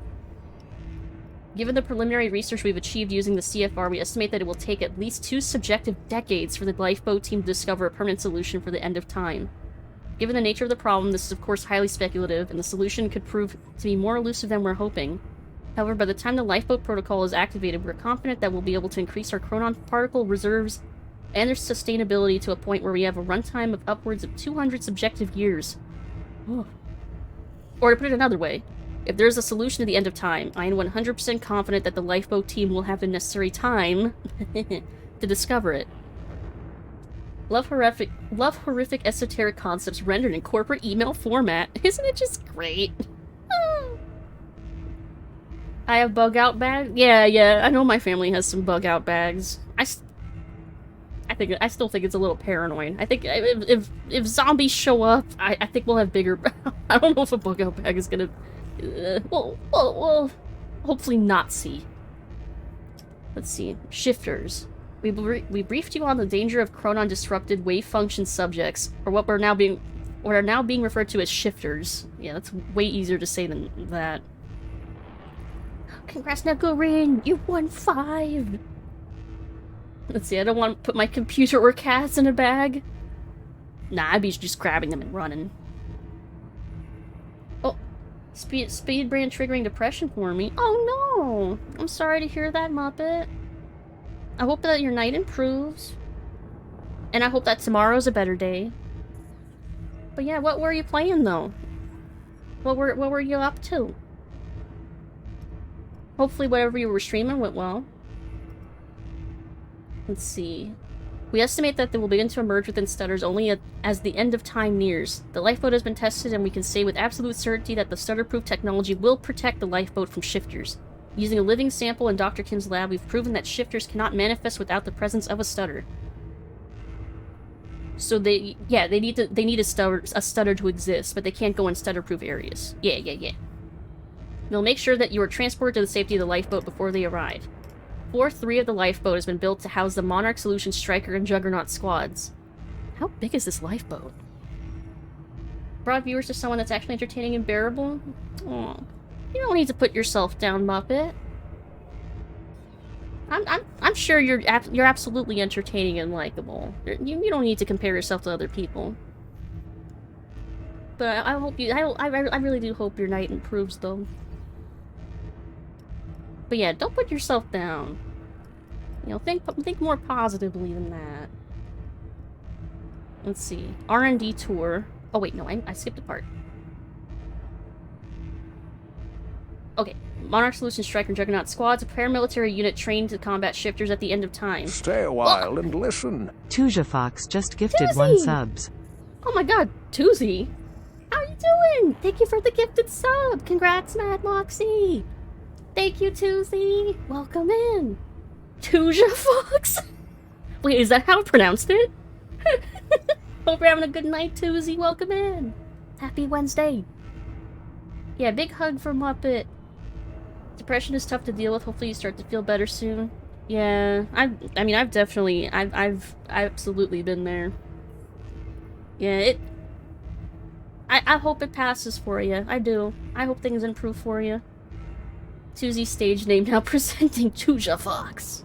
Speaker 2: Given the preliminary research we've achieved using the CFR, we estimate that it will take at least 2 subjective decades for the lifeboat team to discover a permanent solution for the end of time. Given the nature of the problem, this is of course highly speculative, and the solution could prove to be more elusive than we're hoping. However, by the time the lifeboat protocol is activated, we're confident that we'll be able to increase our Chronon particle reserves and their sustainability to a point where we have a runtime of upwards of 200 subjective years. Oh. Or to put it another way, if there's a solution to the end of time, I am 100% confident that the lifeboat team will have the necessary time to discover it. Love horrific esoteric concepts rendered in corporate email format. Isn't it just great? I have bug out bags? Yeah, I know my family has some bug out bags. I still think it's a little paranoid. I think if zombies show up, I think we'll have bigger... I don't know if a bug out bag is gonna... Well, hopefully not see. Let's see. Shifters. We briefed you on the danger of Chronon disrupted wave function subjects, or what are now being referred to as shifters. Yeah, that's way easier to say than that. Congrats, Nagurin! You won 5! Let's see, I don't want to put my computer or cats in a bag. Nah, I'd be just grabbing them and running. Oh, speed brand triggering depression for me. Oh no! I'm sorry to hear that, Muppet. I hope that your night improves. And I hope that tomorrow's a better day. But yeah, what were you playing though? What were you up to? Hopefully whatever you were streaming went well. Let's see. We estimate that they will begin to emerge within stutters only as the end of time nears. The lifeboat has been tested, and we can say with absolute certainty that the stutter-proof technology will protect the lifeboat from shifters. Using a living sample in Dr. Kim's lab, we've proven that shifters cannot manifest without the presence of a stutter. So they need a stutter to exist, but they can't go in stutter-proof areas. Yeah. They'll make sure that you are transported to the safety of the lifeboat before they arrive. Floor 3 of the lifeboat has been built to house the Monarch Solution Striker and Juggernaut squads. How big is this lifeboat? Brought viewers to someone that's actually entertaining and bearable? Aw. You don't need to put yourself down, Muppet. I'm sure you're absolutely entertaining and likable. You don't need to compare yourself to other people. But I hope I really do hope your night improves, though. But yeah, don't put yourself down. You know, think more positively than that. Let's see. R&D tour. Oh wait, no, I skipped a part. Okay. Monarch Solution Striker and Juggernaut squads, a paramilitary unit trained to combat shifters at the end of time.
Speaker 1: Stay a while and listen.
Speaker 4: Tuja Fox just gifted 1 subs.
Speaker 2: Oh my god, Tuzi! How you doing? Thank you for the gifted sub! Congrats, Mad Moxie! Thank you, Tuzi! Welcome in! Tuja Fox? Wait, is that how I pronounced it? Hope you're having a good night, Tuzi. Welcome in! Happy Wednesday! Yeah, big hug for Muppet. Depression is tough to deal with. Hopefully you start to feel better soon. Yeah, I've absolutely been there. Yeah, I hope it passes for you. I do. I hope things improve for you. Tuzi's stage name now presenting Tuja Fox.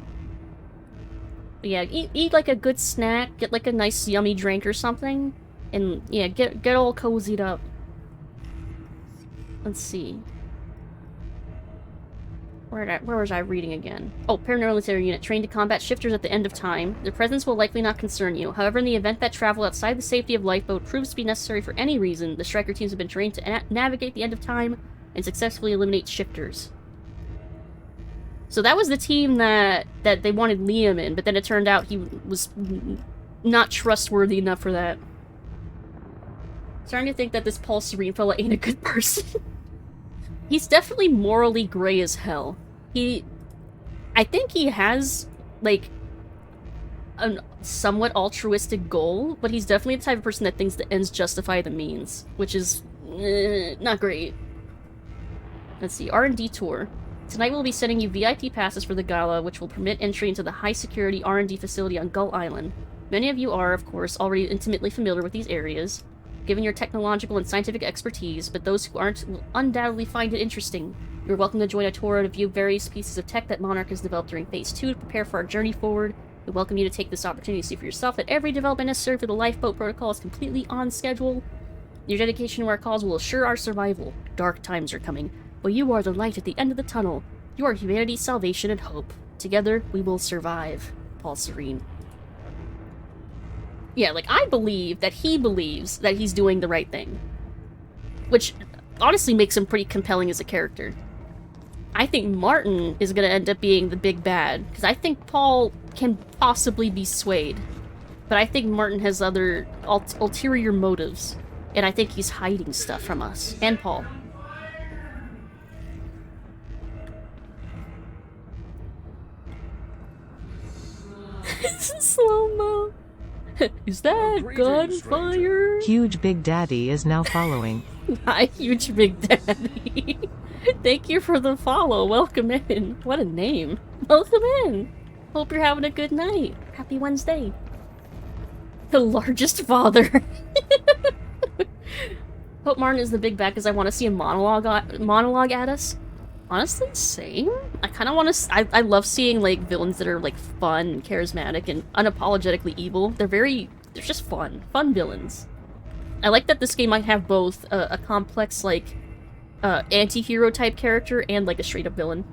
Speaker 2: But But yeah, eat like a good snack, get like a nice yummy drink or something, and yeah, get all cozied up. Let's see. Where was I reading again? Oh, paramilitary unit trained to combat shifters at the end of time. Their presence will likely not concern you. However, in the event that travel outside the safety of lifeboat proves to be necessary for any reason, the striker teams have been trained to navigate the end of time and successfully eliminate shifters. So that was the team that they wanted Liam in, but then it turned out he was not trustworthy enough for that. Starting to think that this Paul Serene fella ain't a good person. He's definitely morally gray as hell. I think he has, like, a somewhat altruistic goal, but he's definitely the type of person that thinks the ends justify the means, which is not great. Let's see, R&D tour. Tonight we'll be sending you VIP passes for the gala, which will permit entry into the high-security R&D facility on Gull Island. Many of you are, of course, already intimately familiar with these areas, given your technological and scientific expertise, but those who aren't will undoubtedly find it interesting. You're welcome to join a tour to view various pieces of tech that Monarch has developed during Phase 2 to prepare for our journey forward. We welcome you to take this opportunity to see for yourself that every development necessary for the lifeboat protocol is completely on schedule. Your dedication to our cause will assure our survival. Dark times are coming, but you are the light at the end of the tunnel. You are humanity's salvation and hope. Together, we will survive. Paul Serene. Yeah, like, I believe that he believes that he's doing the right thing. Which, honestly, makes him pretty compelling as a character. I think Martin is gonna end up being the big bad, because I think Paul can possibly be swayed. But I think Martin has other ulterior motives, and I think he's hiding stuff from us, and Paul. Slow-mo. Is that gunfire?
Speaker 4: Huge Big Daddy is now following.
Speaker 2: Hi, Huge Big Daddy. Thank you for the follow. Welcome in. What a name. Welcome in. Hope you're having a good night. Happy Wednesday. The largest father. Hope Martin is the big bad because I want to see a monologue at us. Honestly, same. I kind of want to... I love seeing, like, villains that are, like, fun and charismatic and unapologetically evil. They're just fun. Fun villains. I like that this game might have both a complex, like, anti-hero type character and, like, a straight-up villain.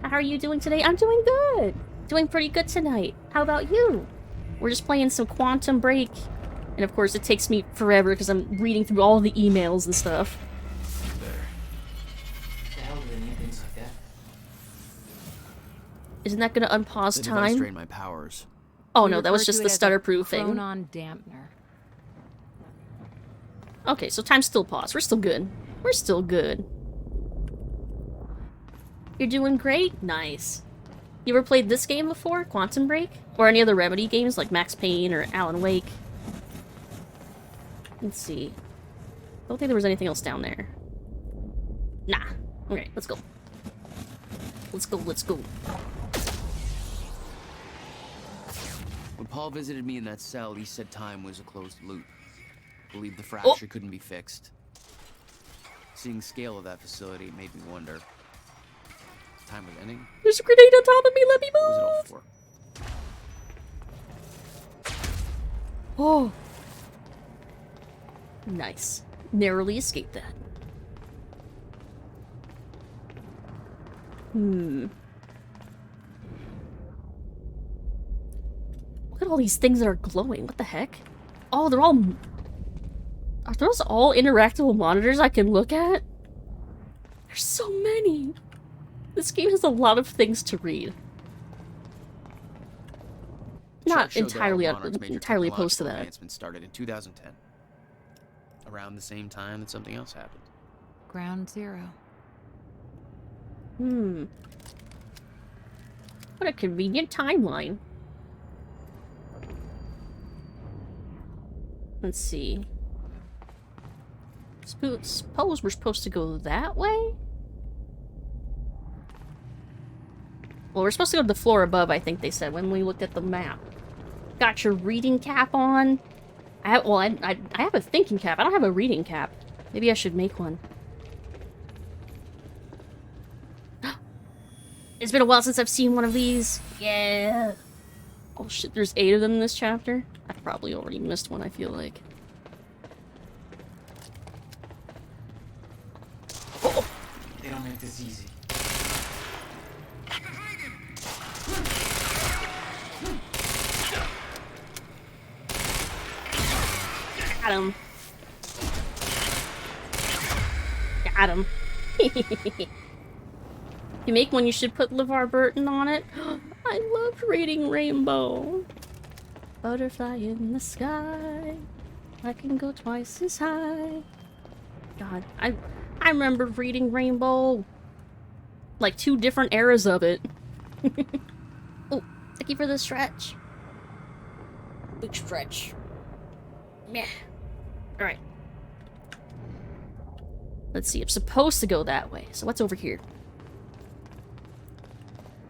Speaker 2: How are you doing today? I'm doing good. Doing pretty good tonight. How about you? We're just playing some Quantum Break. And, of course, it takes me forever because I'm reading through all the emails and stuff. Isn't that gonna unpause
Speaker 8: The
Speaker 2: time?
Speaker 8: device drained my powers.
Speaker 2: Oh no, that was just the stutter-proof thing.
Speaker 18: Chronon dampener.
Speaker 2: Okay, so time's still paused. We're still good. We're still good. You're doing great? Nice. You ever played this game before? Quantum Break? Or any other Remedy games like Max Payne or Alan Wake? Let's see. Don't think there was anything else down there. Nah. Okay, let's go. Let's go, let's go.
Speaker 8: When Paul visited me in that cell, he said time was a closed loop. Believed the fracture couldn't be fixed. Seeing the scale of that facility made me wonder. Time was ending?
Speaker 2: There's a grenade on top of me, let me move!
Speaker 8: What was it all for?
Speaker 2: Oh. Nice. Narrowly escaped that. Look at all these things that are glowing. What the heck? Oh, they're all... Are those all interactable monitors I can look at? There's so many. This game has a lot of things to read. Not entirely opposed to that.
Speaker 8: Advancement started in 2010. Around the same time that something else happened.
Speaker 18: Ground Zero.
Speaker 2: What a convenient timeline. Let's see. Suppose we're supposed to go that way? Well, we're supposed to go to the floor above, I think they said, when we looked at the map. Got your reading cap on. I have a thinking cap. I don't have a reading cap. Maybe I should make one. It's been a while since I've seen one of these. Yeah. Oh shit, there's 8 of them in this chapter? I probably already missed one, I feel like.
Speaker 6: Oh! They don't make this easy.
Speaker 2: Got him. Got him. You make one, you should put LeVar Burton on it. I loved reading Rainbow. Butterfly in the sky. I can go twice as high. God, I remember reading Rainbow. Like 2 different eras of it. Oh, thank you for the stretch. Big stretch. Meh. Alright. Let's see, I'm supposed to go that way. So what's over here?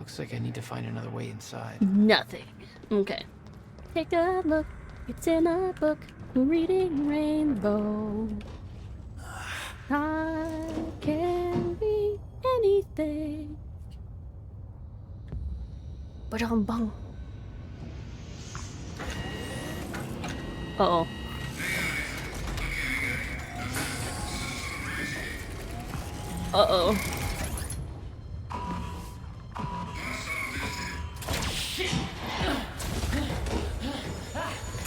Speaker 6: Looks like I need to find another way inside.
Speaker 2: Nothing. Okay. Take a look. It's in a book. Reading Rainbow. I can be anything. Ba-dum-bum. Uh-oh. Uh-oh.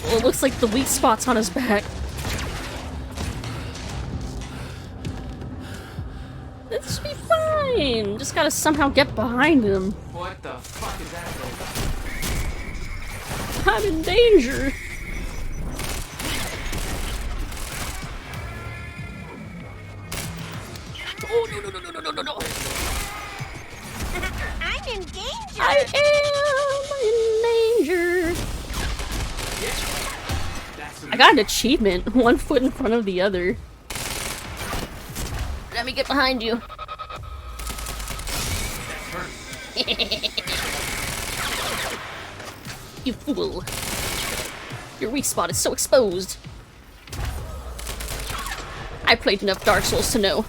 Speaker 2: Well, it looks like the weak spot's on his back. This should be fine. Just gotta somehow get behind him.
Speaker 6: What the fuck is that thing?
Speaker 2: I'm in danger. Oh, no, no, no, no, no, no, no, no.
Speaker 19: I'm in danger!
Speaker 2: I am in danger. I got an achievement. 1 foot in front of the other. Let me get behind you. You fool. Your weak spot is so exposed. I played enough Dark Souls to know.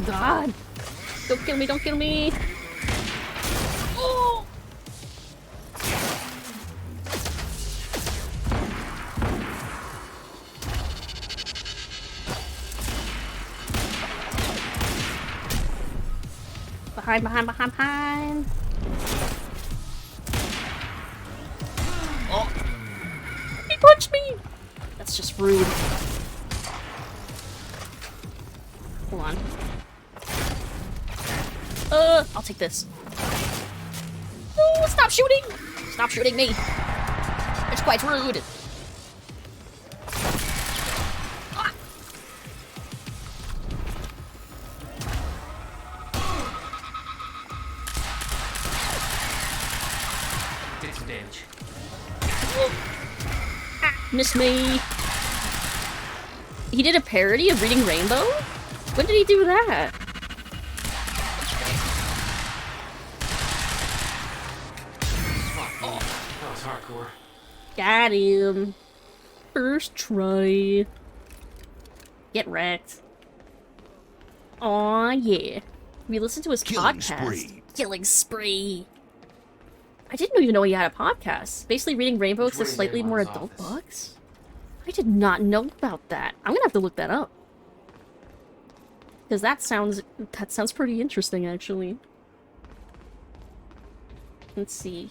Speaker 2: God. Don't kill me, don't kill me. Oh. Behind, behind, behind, behind. Oh. He punched me. That's just rude. Hold on. I'll take this. Oh, stop shooting! Stop shooting me! It's quite rude. Ah.
Speaker 6: Did some damage.
Speaker 2: Miss me. He did a parody of Reading Rainbow? When did he do that?
Speaker 6: Oh, that was hardcore.
Speaker 2: Got him. First try. Get wrecked. Aw, yeah. We listened to his podcast. Killing spree. I didn't even know he had a podcast. Basically reading Rainbow except slightly more adult books. I did not know about that. I'm gonna have to look that up. Because that sounds pretty interesting, actually. Let's see.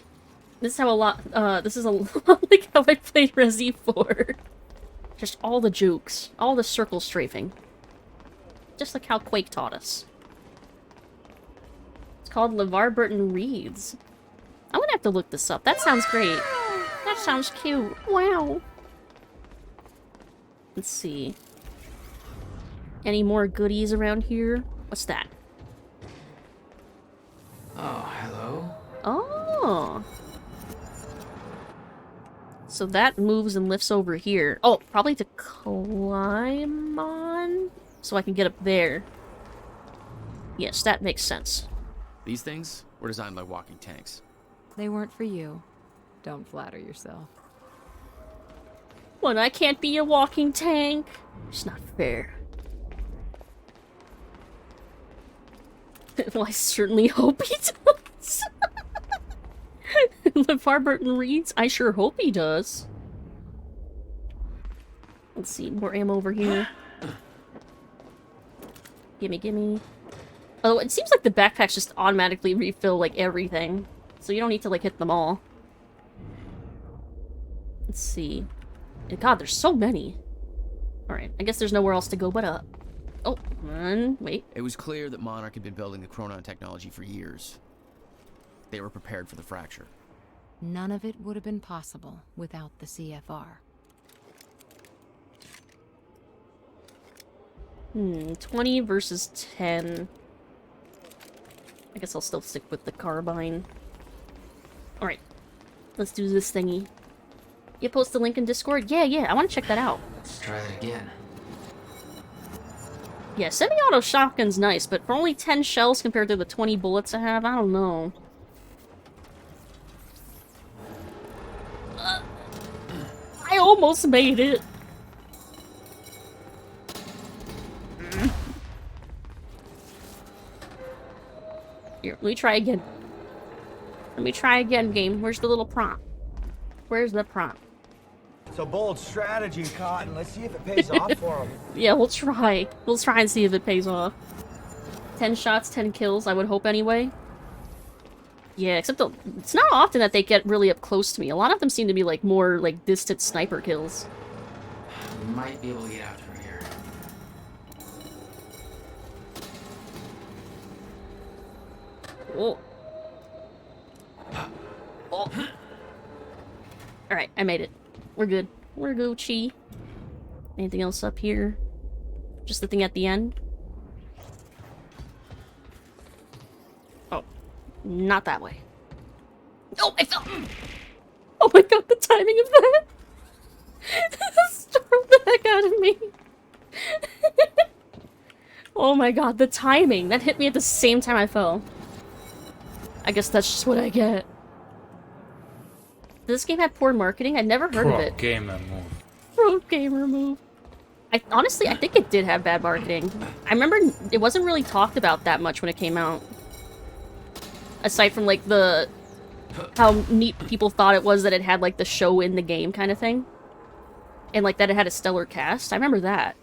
Speaker 2: This is how this is a lot like how I played Resi 4. Just all the jukes, all the circle strafing. Just like how Quake taught us. It's called LeVar Burton Reads. I'm gonna have to look this up. That sounds great. That sounds cute. Wow. Let's see. Any more goodies around here? What's that?
Speaker 6: Oh, hello.
Speaker 2: Oh. So that moves and lifts over here. Oh, probably to climb on? So I can get up there. Yes, that makes sense.
Speaker 8: These things were designed by walking tanks.
Speaker 18: They weren't for you. Don't flatter yourself.
Speaker 2: What, I can't be a walking tank? It's not fair. Well, I certainly hope he does. LeVar Burton reads, I sure hope he does. Let's see, more ammo over here. Gimme, gimme. Oh, it seems like the backpacks just automatically refill, like, everything. So you don't need to, like, hit them all. Let's see. God, there's so many. Alright, I guess there's nowhere else to go but up. Oh, wait.
Speaker 8: It was clear that Monarch had been building the Chronon technology for years. They were prepared for the fracture.
Speaker 18: None of it would have been possible without the CFR.
Speaker 2: 20 versus 10. I guess I'll still stick with the carbine. Alright. Let's do this thingy. You post the link in Discord? Yeah, I want to check that out.
Speaker 6: Let's try that again.
Speaker 2: Yeah, semi-auto shotgun's nice, but for only 10 shells compared to the 20 bullets I have, I don't know. I almost made it. Here, let me try again. Let me try again, game. Where's the little prompt? Where's the prompt?
Speaker 17: It's a bold strategy, Cotton. Let's see if it pays off for him.
Speaker 2: Yeah, we'll try. We'll try and see if it pays off. 10 shots, 10 kills, I would hope anyway. Yeah, except it's not often that they get really up close to me. A lot of them seem to be, like, more, like, distant sniper kills.
Speaker 6: We might be able to get out through here.
Speaker 2: Oh. Oh. Alright, I made it. We're good. We're Gucci. Anything else up here? Just the thing at the end? Oh. Not that way. Oh, I fell! Oh my god, the timing of that! Startled the heck out of me. Oh my god, the timing! That hit me at the same time I fell. I guess that's just what I get. This game had poor marketing? I'd never heard of it.
Speaker 7: Pro gamer move.
Speaker 2: Pro gamer move. Honestly, I think it did have bad marketing. I remember it wasn't really talked about that much when it came out. Aside from, like, how neat people thought it was that it had, like, the show in the game kind of thing. And, like, that it had a stellar cast. I remember that.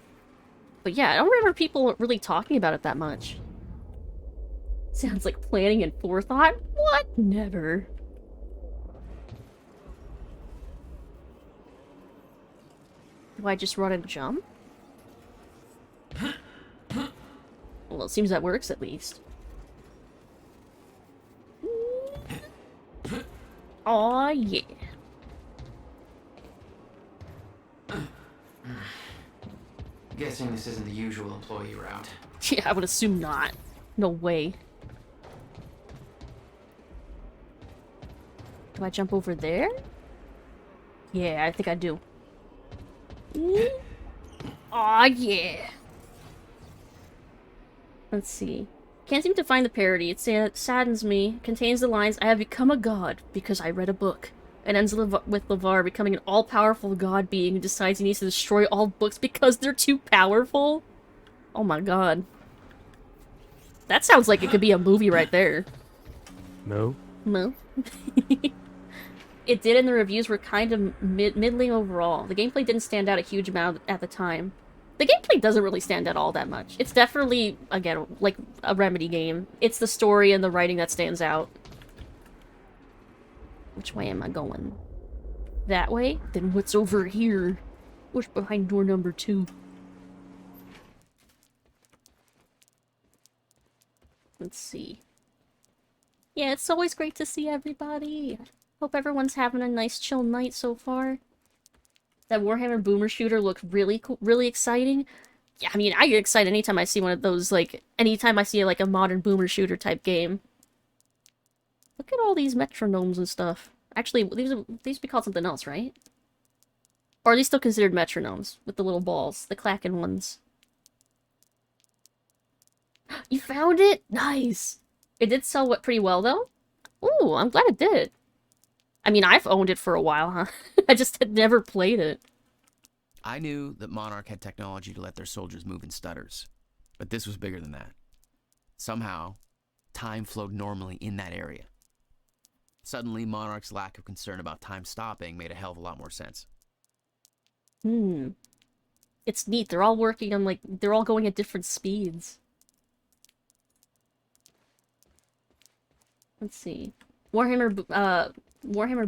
Speaker 2: But yeah, I don't remember people really talking about it that much. Sounds like planning and forethought? What? Never. Do I just run and jump? Well, it seems that works at least. Aw, yeah.
Speaker 6: Guessing this isn't the usual employee route.
Speaker 2: Yeah, I would assume not. No way. Do I jump over there? Yeah, I think I do. Aw, yeah. Let's see. Can't seem to find the parody. It saddens me. Contains the lines, I have become a god because I read a book. It ends with LeVar becoming an all-powerful god being who decides he needs to destroy all books because they're too powerful. Oh my god. That sounds like it could be a movie right there.
Speaker 7: No.
Speaker 2: No. It did, and the reviews were kind of middling overall. The gameplay didn't stand out a huge amount at the time. The gameplay doesn't really stand out all that much. It's definitely, again, like a Remedy game. It's the story and the writing that stands out. Which way am I going? That way? Then what's over here? What's behind door number 2? Let's see. Yeah, it's always great to see everybody. Hope everyone's having a nice chill night so far. That Warhammer Boomer Shooter looked really cool, really exciting. Yeah, I mean, I get excited anytime I see one of those, like, anytime I see, like, a modern Boomer Shooter type game. Look at all these metronomes and stuff. Actually, these would be called something else, right? Or are these still considered metronomes? With the little balls, the clacking ones. You found it? Nice! It did sell pretty well, though? Ooh, I'm glad it did. I mean, I've owned it for a while, huh? I just had never played it.
Speaker 8: I knew that Monarch had technology to let their soldiers move in stutters, but this was bigger than that. Somehow, time flowed normally in that area. Suddenly, Monarch's lack of concern about time stopping made a hell of a lot more sense.
Speaker 2: It's neat. They're all working on, like, they're all going at different speeds. Let's see. Warhammer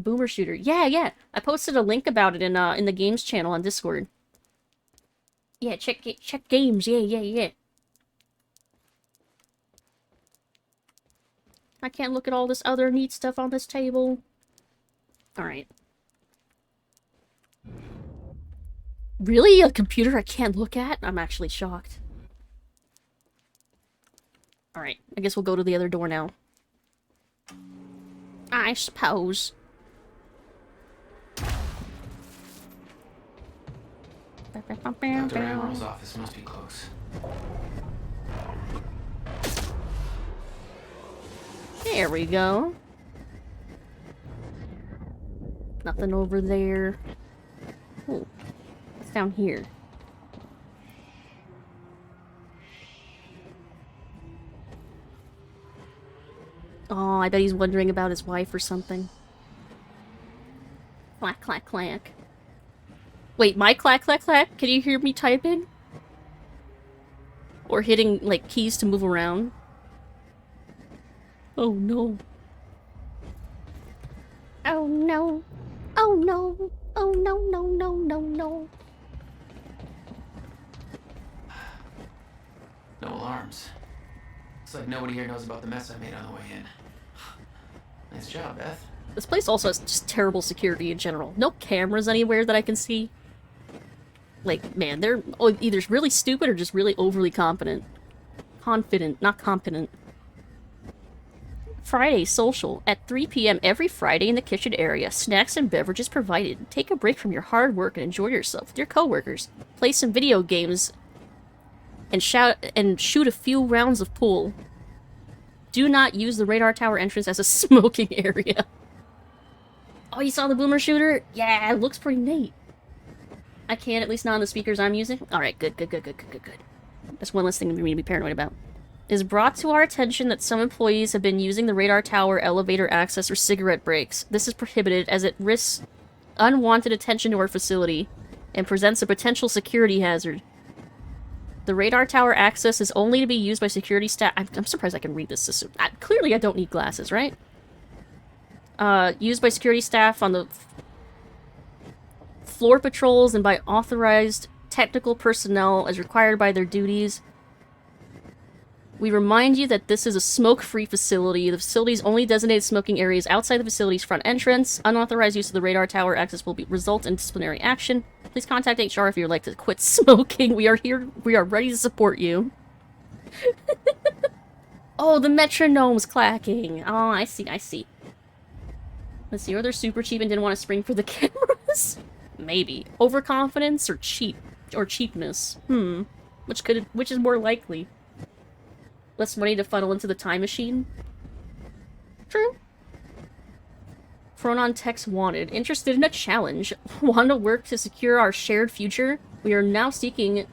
Speaker 2: Boomer Shooter. Yeah. I posted a link about it in the games channel on Discord. Yeah, check games. Yeah. I can't look at all this other neat stuff on this table. Alright. Really? A computer I can't look at? I'm actually shocked. Alright, I guess we'll go to the other door now. I suppose.
Speaker 6: Dr. Emerald's office must be close.
Speaker 2: There we go. Nothing over there. Oh, what's down here? Oh, I bet he's wondering about his wife or something. Clack, clack, clack. Wait, my clack, clack, clack? Can you hear me typing? Or hitting, like, keys to move around? Oh no. Oh no. Oh no. Oh no, no.
Speaker 6: No alarms. Looks like nobody here knows about the mess I made on the way in. Nice job, Beth.
Speaker 2: This place also has just terrible security in general. No cameras anywhere that I can see. Like, man, they're either really stupid or just really overly confident. Confident, not competent. Friday social. At 3 p.m. every Friday in the kitchen area, snacks and beverages provided. Take a break from your hard work and enjoy yourself with your coworkers. Play some video games and shoot a few rounds of pool. Do not use the radar tower entrance as a smoking area. Oh, you saw the boomer shooter? Yeah, it looks pretty neat. I can, at least not on the speakers I'm using. Alright, good. That's one less thing for me to be paranoid about. It is brought to our attention that some employees have been using the radar tower, elevator access, or cigarette breaks. This is prohibited as it risks unwanted attention to our facility and presents a potential security hazard. The radar tower access is only to be used by security staff. I'm surprised I can read this. Clearly I don't need glasses, right? Used by security staff on the floor patrols and by authorized technical personnel as required by their duties. We remind you that this is a smoke-free facility. The facility's only designated smoking areas outside the facility's front entrance. Unauthorized use of the radar tower access will result in disciplinary action. Please contact HR if you would like to quit smoking. We are here. We are ready to support you. Oh, the metronome's clacking. Oh, I see. Let's see. Or they're super cheap and didn't want to spring for the cameras? Maybe. Overconfidence or cheapness? Which is more likely? Less money to funnel into the time machine? True. Chronon Techs wanted. Interested in a challenge. Want to work to secure our shared future? We are now seeking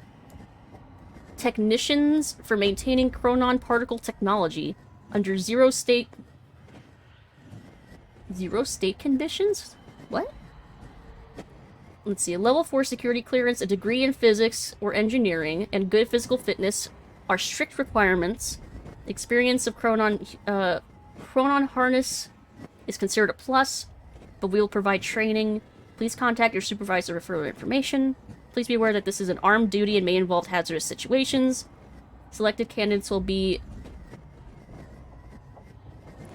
Speaker 2: technicians for maintaining Chronon particle technology under zero state conditions? What? Let's see. A level 4 security clearance, a degree in physics or engineering, and good physical fitness are strict requirements. Experience of Chronon harness is considered a plus, but we will provide training. Please contact your supervisor for further information. Please be aware that this is an armed duty and may involve hazardous situations. Selected candidates will be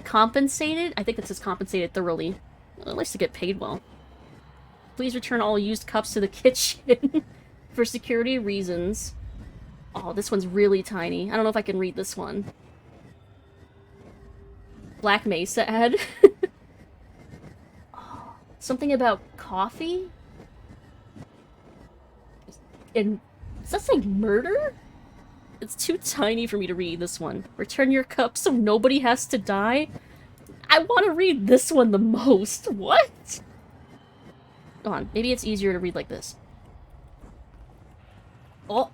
Speaker 2: compensated. I think it says compensated thoroughly. At least to get paid well. Please return all used cups to the kitchen for security reasons. Oh, this one's really tiny. I don't know if I can read this one. Black Mesa ad. Oh, something about coffee? And does that say murder? It's too tiny for me to read this one. Return your cup so nobody has to die? I want to read this one the most. What? Go on. Maybe it's easier to read like this. Oh,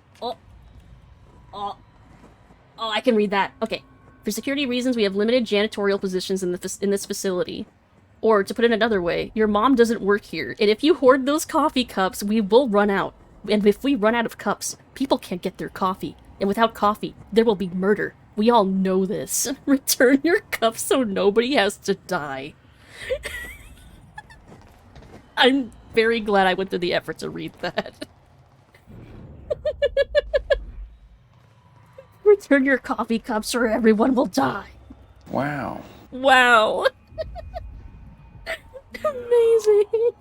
Speaker 2: I can read that. Okay. For security reasons, we have limited janitorial positions in this facility. Or, to put it another way, your mom doesn't work here, and if you hoard those coffee cups, we will run out. And if we run out of cups, people can't get their coffee. And without coffee, there will be murder. We all know this. Return your cups so nobody has to die. I'm very glad I went through the effort to read that. Return your coffee cups or everyone will die.
Speaker 7: Wow.
Speaker 2: Wow. Amazing.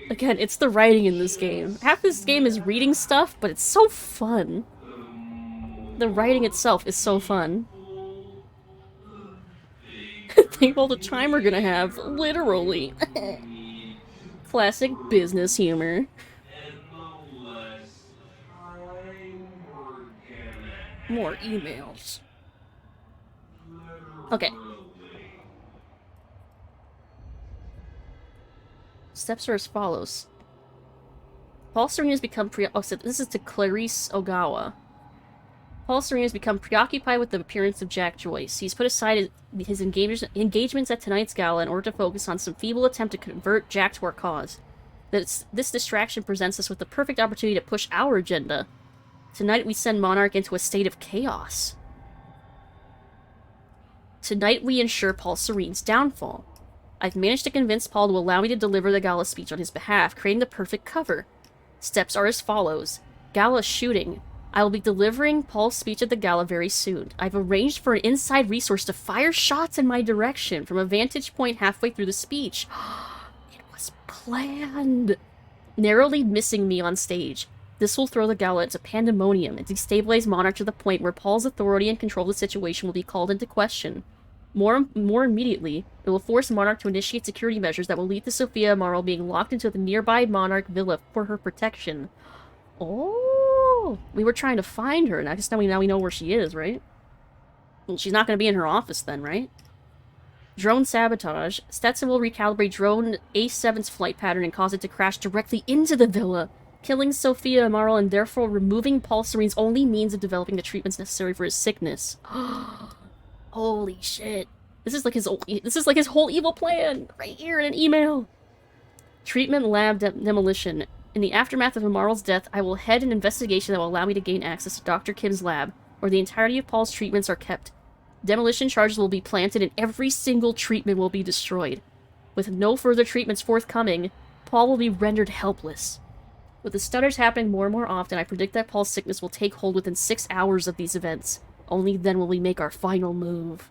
Speaker 2: Again, it's the writing in this game. Half this game is reading stuff, but it's so fun. The writing itself is so fun. Think all the time we're gonna have, literally. Classic business humor. More emails. Okay. Steps are as follows. Paul Serene has become this is to Clarice Ogawa. Paul Serene has become preoccupied with the appearance of Jack Joyce. He's put aside his engagements at tonight's gala in order to focus on some feeble attempt to convert Jack to our cause. This distraction presents us with the perfect opportunity to push our agenda. Tonight we send Monarch into a state of chaos. Tonight we ensure Paul Serene's downfall. I've managed to convince Paul to allow me to deliver the gala speech on his behalf, creating the perfect cover. Steps are as follows. Gala shooting. I will be delivering Paul's speech at the gala very soon. I've arranged for an inside resource to fire shots in my direction from a vantage point halfway through the speech. It was planned. Narrowly missing me on stage. This will throw the gala into pandemonium and destabilize Monarch to the point where Paul's authority and control of the situation will be called into question. More immediately, it will force Monarch to initiate security measures that will lead to Sophia Amaral being locked into the nearby Monarch villa for her protection. Oh, we were trying to find her, and I guess now we know where she is, right? Well, she's not going to be in her office then, right? Drone sabotage. Stetson will recalibrate drone A7's flight pattern and cause it to crash directly into the villa, killing Sophia Amaral and therefore removing Paul Serene's only means of developing the treatments necessary for his sickness. Holy shit. This is like his whole evil plan right here in an email. Treatment lab demolition. In the aftermath of Amaral's death, I will head an investigation that will allow me to gain access to Dr. Kim's lab, where the entirety of Paul's treatments are kept. Demolition charges will be planted and every single treatment will be destroyed. With no further treatments forthcoming, Paul will be rendered helpless. With the stutters happening more and more often, I predict that Paul's sickness will take hold within 6 hours of these events. Only then will we make our final move.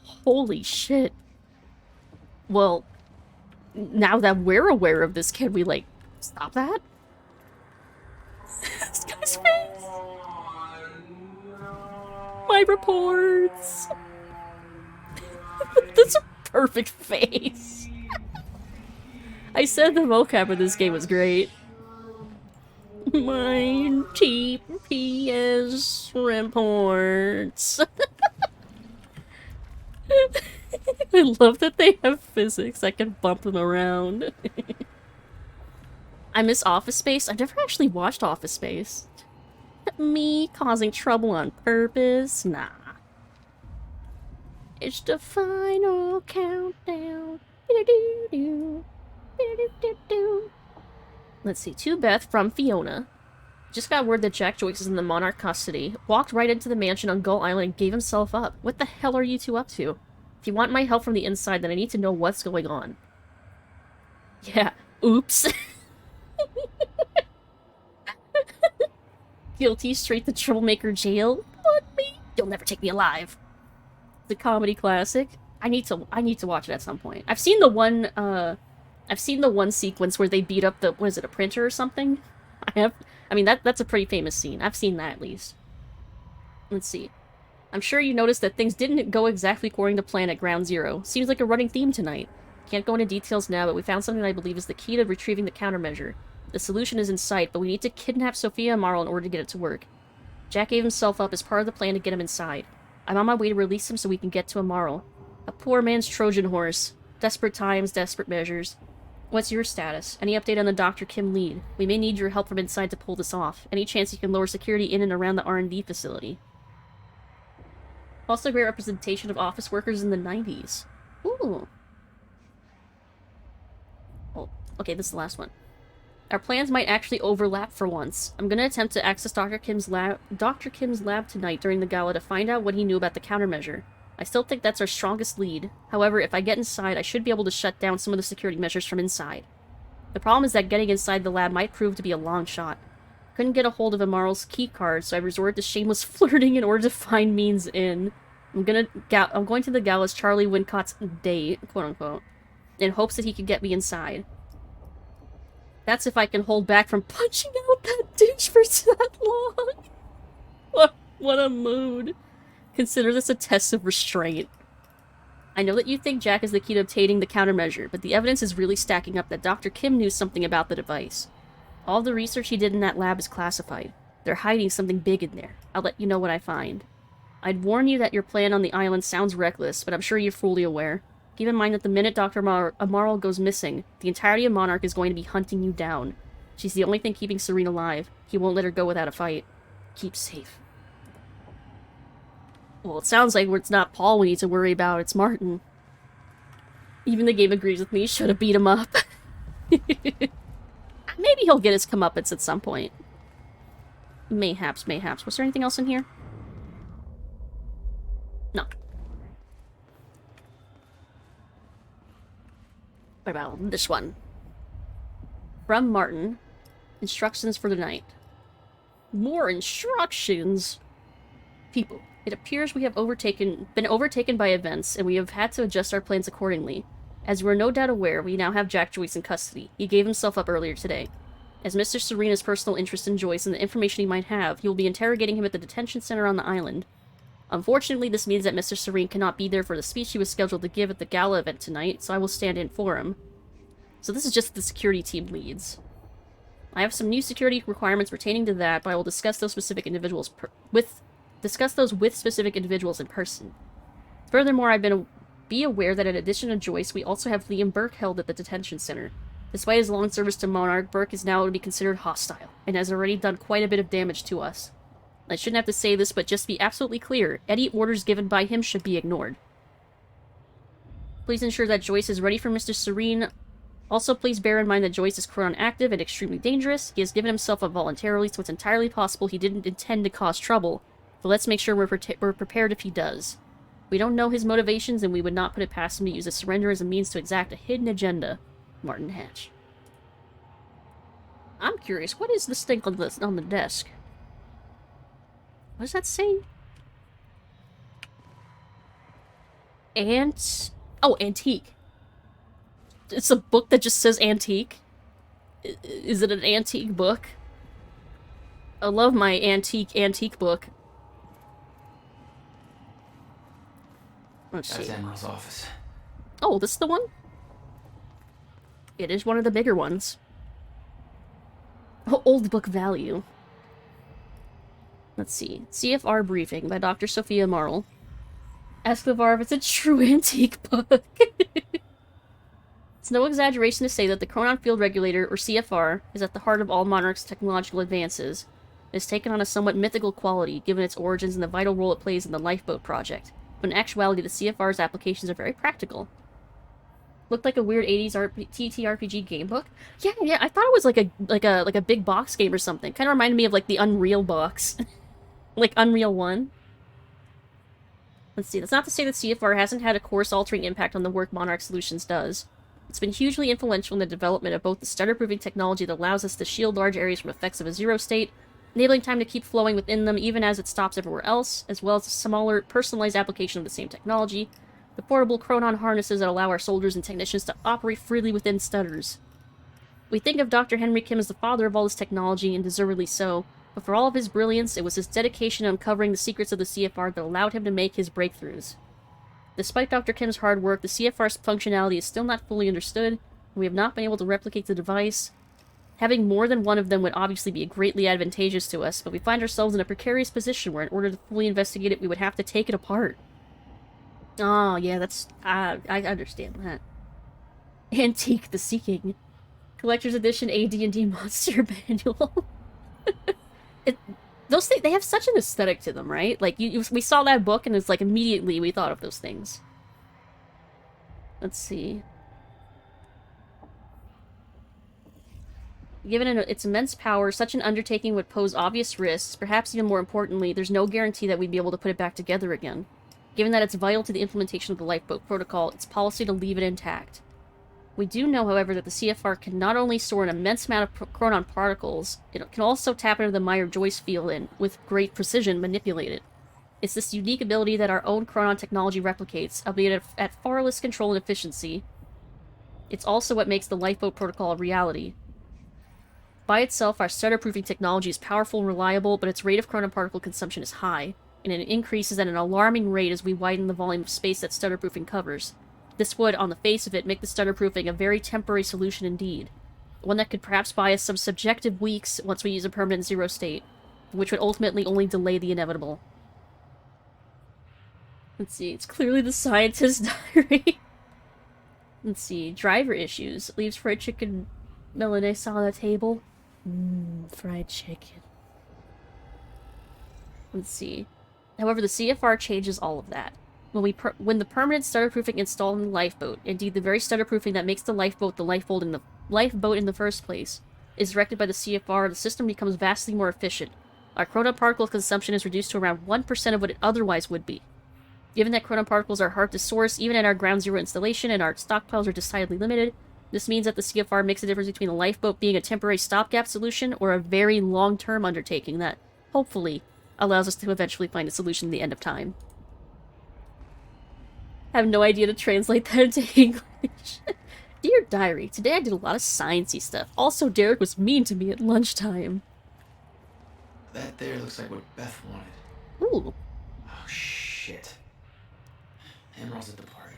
Speaker 2: Holy shit. Well, now that we're aware of this, can we, like, stop that? This guy's face! My reports! That's a perfect face! I said the mocap of this game was great. My TPS reports. I love that they have physics. I can bump them around. I miss Office Space. I've never actually watched Office Space. Me causing trouble on purpose? Nah. It's the final countdown. Let's see. To Beth from Fiona. Just got word that Jack Joyce is in the Monarch custody. Walked right into the mansion on Gull Island and gave himself up. What the hell are you two up to? If you want my help from the inside, then I need to know what's going on. Yeah. Oops. Guilty straight to troublemaker jail. What me? You'll never take me alive. The comedy classic. I need to watch it at some point. I've seen the one sequence where they beat up the, what is it, a printer or something? I mean that's a pretty famous scene. I've seen that at least. Let's see. I'm sure you noticed that things didn't go exactly according to plan at Ground Zero. Seems like a running theme tonight. Can't go into details now, but we found something that I believe is the key to retrieving the countermeasure. The solution is in sight, but we need to kidnap Sophia Amaral in order to get it to work. Jack gave himself up as part of the plan to get him inside. I'm on my way to release him so we can get to Amaral. A poor man's Trojan horse. Desperate times, desperate measures. What's your status? Any update on the Dr. Kim lead? We may need your help from inside to pull this off. Any chance you can lower security in and around the R&D facility? Also a great representation of office workers in the 90s. Ooh. Oh, okay, this is the last one. Our plans might actually overlap for once. I'm gonna attempt to access Dr. Kim's lab tonight during the gala to find out what he knew about the countermeasure. I still think that's our strongest lead. However, if I get inside, I should be able to shut down some of the security measures from inside. The problem is that getting inside the lab might prove to be a long shot. Couldn't get a hold of Amaral's key card, so I resorted to shameless flirting in order to find means in. I'm going to the gala's Charlie Wincott's date, quote-unquote, in hopes that he could get me inside. That's if I can hold back from punching out that douche for that long. What a mood. Consider this a test of restraint. I know that you think Jack is the key to obtaining the countermeasure, but the evidence is really stacking up that Dr. Kim knew something about the device. All the research he did in that lab is classified. They're hiding something big in there. I'll let you know what I find. I'd warn you that your plan on the island sounds reckless, but I'm sure you're fully aware. Keep in mind that the minute Dr. Amaral goes missing, the entirety of Monarch is going to be hunting you down. She's the only thing keeping Serene alive. He won't let her go without a fight. Keep safe. Well, it sounds like it's not Paul we need to worry about, it's Martin. Even the game agrees with me, should have beat him up. Maybe he'll get his comeuppance at some point. Mayhaps, mayhaps. Was there anything else in here? No. What about this one? From Martin. Instructions for the night. More instructions? People. It appears we have been overtaken by events, and we have had to adjust our plans accordingly. As you are no doubt aware, we now have Jack Joyce in custody. He gave himself up earlier today. As Mr. Serena's personal interest in Joyce and the information he might have, he will be interrogating him at the detention center on the island. Unfortunately, this means that Mr. Serene cannot be there for the speech he was scheduled to give at the gala event tonight, so I will stand in for him. So this is just the security team leads. I have some new security requirements pertaining to that, but I will discuss those with specific individuals in person. Furthermore, be aware that in addition to Joyce, we also have Liam Burke held at the detention center. Despite his long service to Monarch, Burke is now to be considered hostile, and has already done quite a bit of damage to us. I shouldn't have to say this, but just to be absolutely clear, any orders given by him should be ignored. Please ensure that Joyce is ready for Mr. Serene. Also, please bear in mind that Joyce is Chronon active and extremely dangerous. He has given himself up voluntarily, so it's entirely possible he didn't intend to cause trouble. But let's make sure we're prepared if he does. We don't know his motivations, and we would not put it past him to use a surrender as a means to exact a hidden agenda. Martin Hatch. I'm curious, what is this thing on the desk? What does that say? Oh, antique. It's a book that just says antique. Is it an antique book? I love my antique book. Let's see.
Speaker 3: That's Admiral's office.
Speaker 2: Oh, this is the one? It is one of the bigger ones. Oh, old book value. Let's see. CFR briefing by Dr. Sophia Marl. Ask LeVar if it's a true antique book. It's no exaggeration to say that the Chronon Field Regulator, or CFR, is at the heart of all Monarch's technological advances. It has taken on a somewhat mythical quality, given its origins and the vital role it plays in the Lifeboat project. But in actuality, the CFR's applications are very practical. Looked like a weird 80s TTRPG game book. Yeah, I thought it was like a big box game or something. Kind of reminded me of like the Unreal box. Like Unreal 1. Let's see, that's not to say that CFR hasn't had a course-altering impact on the work Monarch Solutions does. It's been hugely influential in the development of both the stutter-proofing technology that allows us to shield large areas from effects of a zero state, enabling time to keep flowing within them even as it stops everywhere else, as well as a smaller, personalized application of the same technology, the portable Chronon harnesses that allow our soldiers and technicians to operate freely within stutters. We think of Dr. Henry Kim as the father of all this technology, and deservedly so, but for all of his brilliance, it was his dedication to uncovering the secrets of the CFR that allowed him to make his breakthroughs. Despite Dr. Kim's hard work, the CFR's functionality is still not fully understood, and we have not been able to replicate the device. Having more than one of them would obviously be greatly advantageous to us, but we find ourselves in a precarious position where in order to fully investigate it, we would have to take it apart. Oh, yeah, that's... I understand that. Antique the Seeking. Collector's Edition AD&D Monster Manual. Those things, they have such an aesthetic to them, right? Like, we saw that book and it's like immediately we thought of those things. Let's see. Given its immense power, such an undertaking would pose obvious risks. Perhaps even more importantly, there's no guarantee that we'd be able to put it back together again. Given that it's vital to the implementation of the Lifeboat Protocol, it's policy to leave it intact. We do know, however, that the CFR can not only store an immense amount of chronon particles, it can also tap into the Meyer-Joyce field and, with great precision, manipulate it. It's this unique ability that our own chronon technology replicates, albeit at far less control and efficiency. It's also what makes the Lifeboat Protocol a reality. By itself, our stutter-proofing technology is powerful and reliable, but its rate of chronon particle consumption is high, and it increases at an alarming rate as we widen the volume of space that stutter-proofing covers. This would, on the face of it, make the stutter-proofing a very temporary solution indeed. One that could perhaps buy us some subjective weeks once we use a permanent zero state, which would ultimately only delay the inevitable. Let's see, it's clearly the scientist's diary. Let's see, driver issues. Leaves fried chicken Milanese on the table. Fried chicken. Let's see. However, the CFR changes all of that. When the permanent stutter-proofing installed in the lifeboat, indeed the very stutter-proofing that makes the lifeboat in the first place, is directed by the CFR, the system becomes vastly more efficient. Our chronon particle consumption is reduced to around 1% of what it otherwise would be. Given that chronon particles are hard to source even at our ground zero installation and our stockpiles are decidedly limited, this means that the CFR makes a difference between the lifeboat being a temporary stopgap solution or a very long-term undertaking that, hopefully, allows us to eventually find a solution at the end of time. I have no idea to translate that into English. Dear Diary, today I did a lot of sciencey stuff. Also, Derek was mean to me at lunchtime.
Speaker 3: That there looks like what Beth wanted.
Speaker 2: Ooh.
Speaker 3: Oh, shit. Emerald's at the party.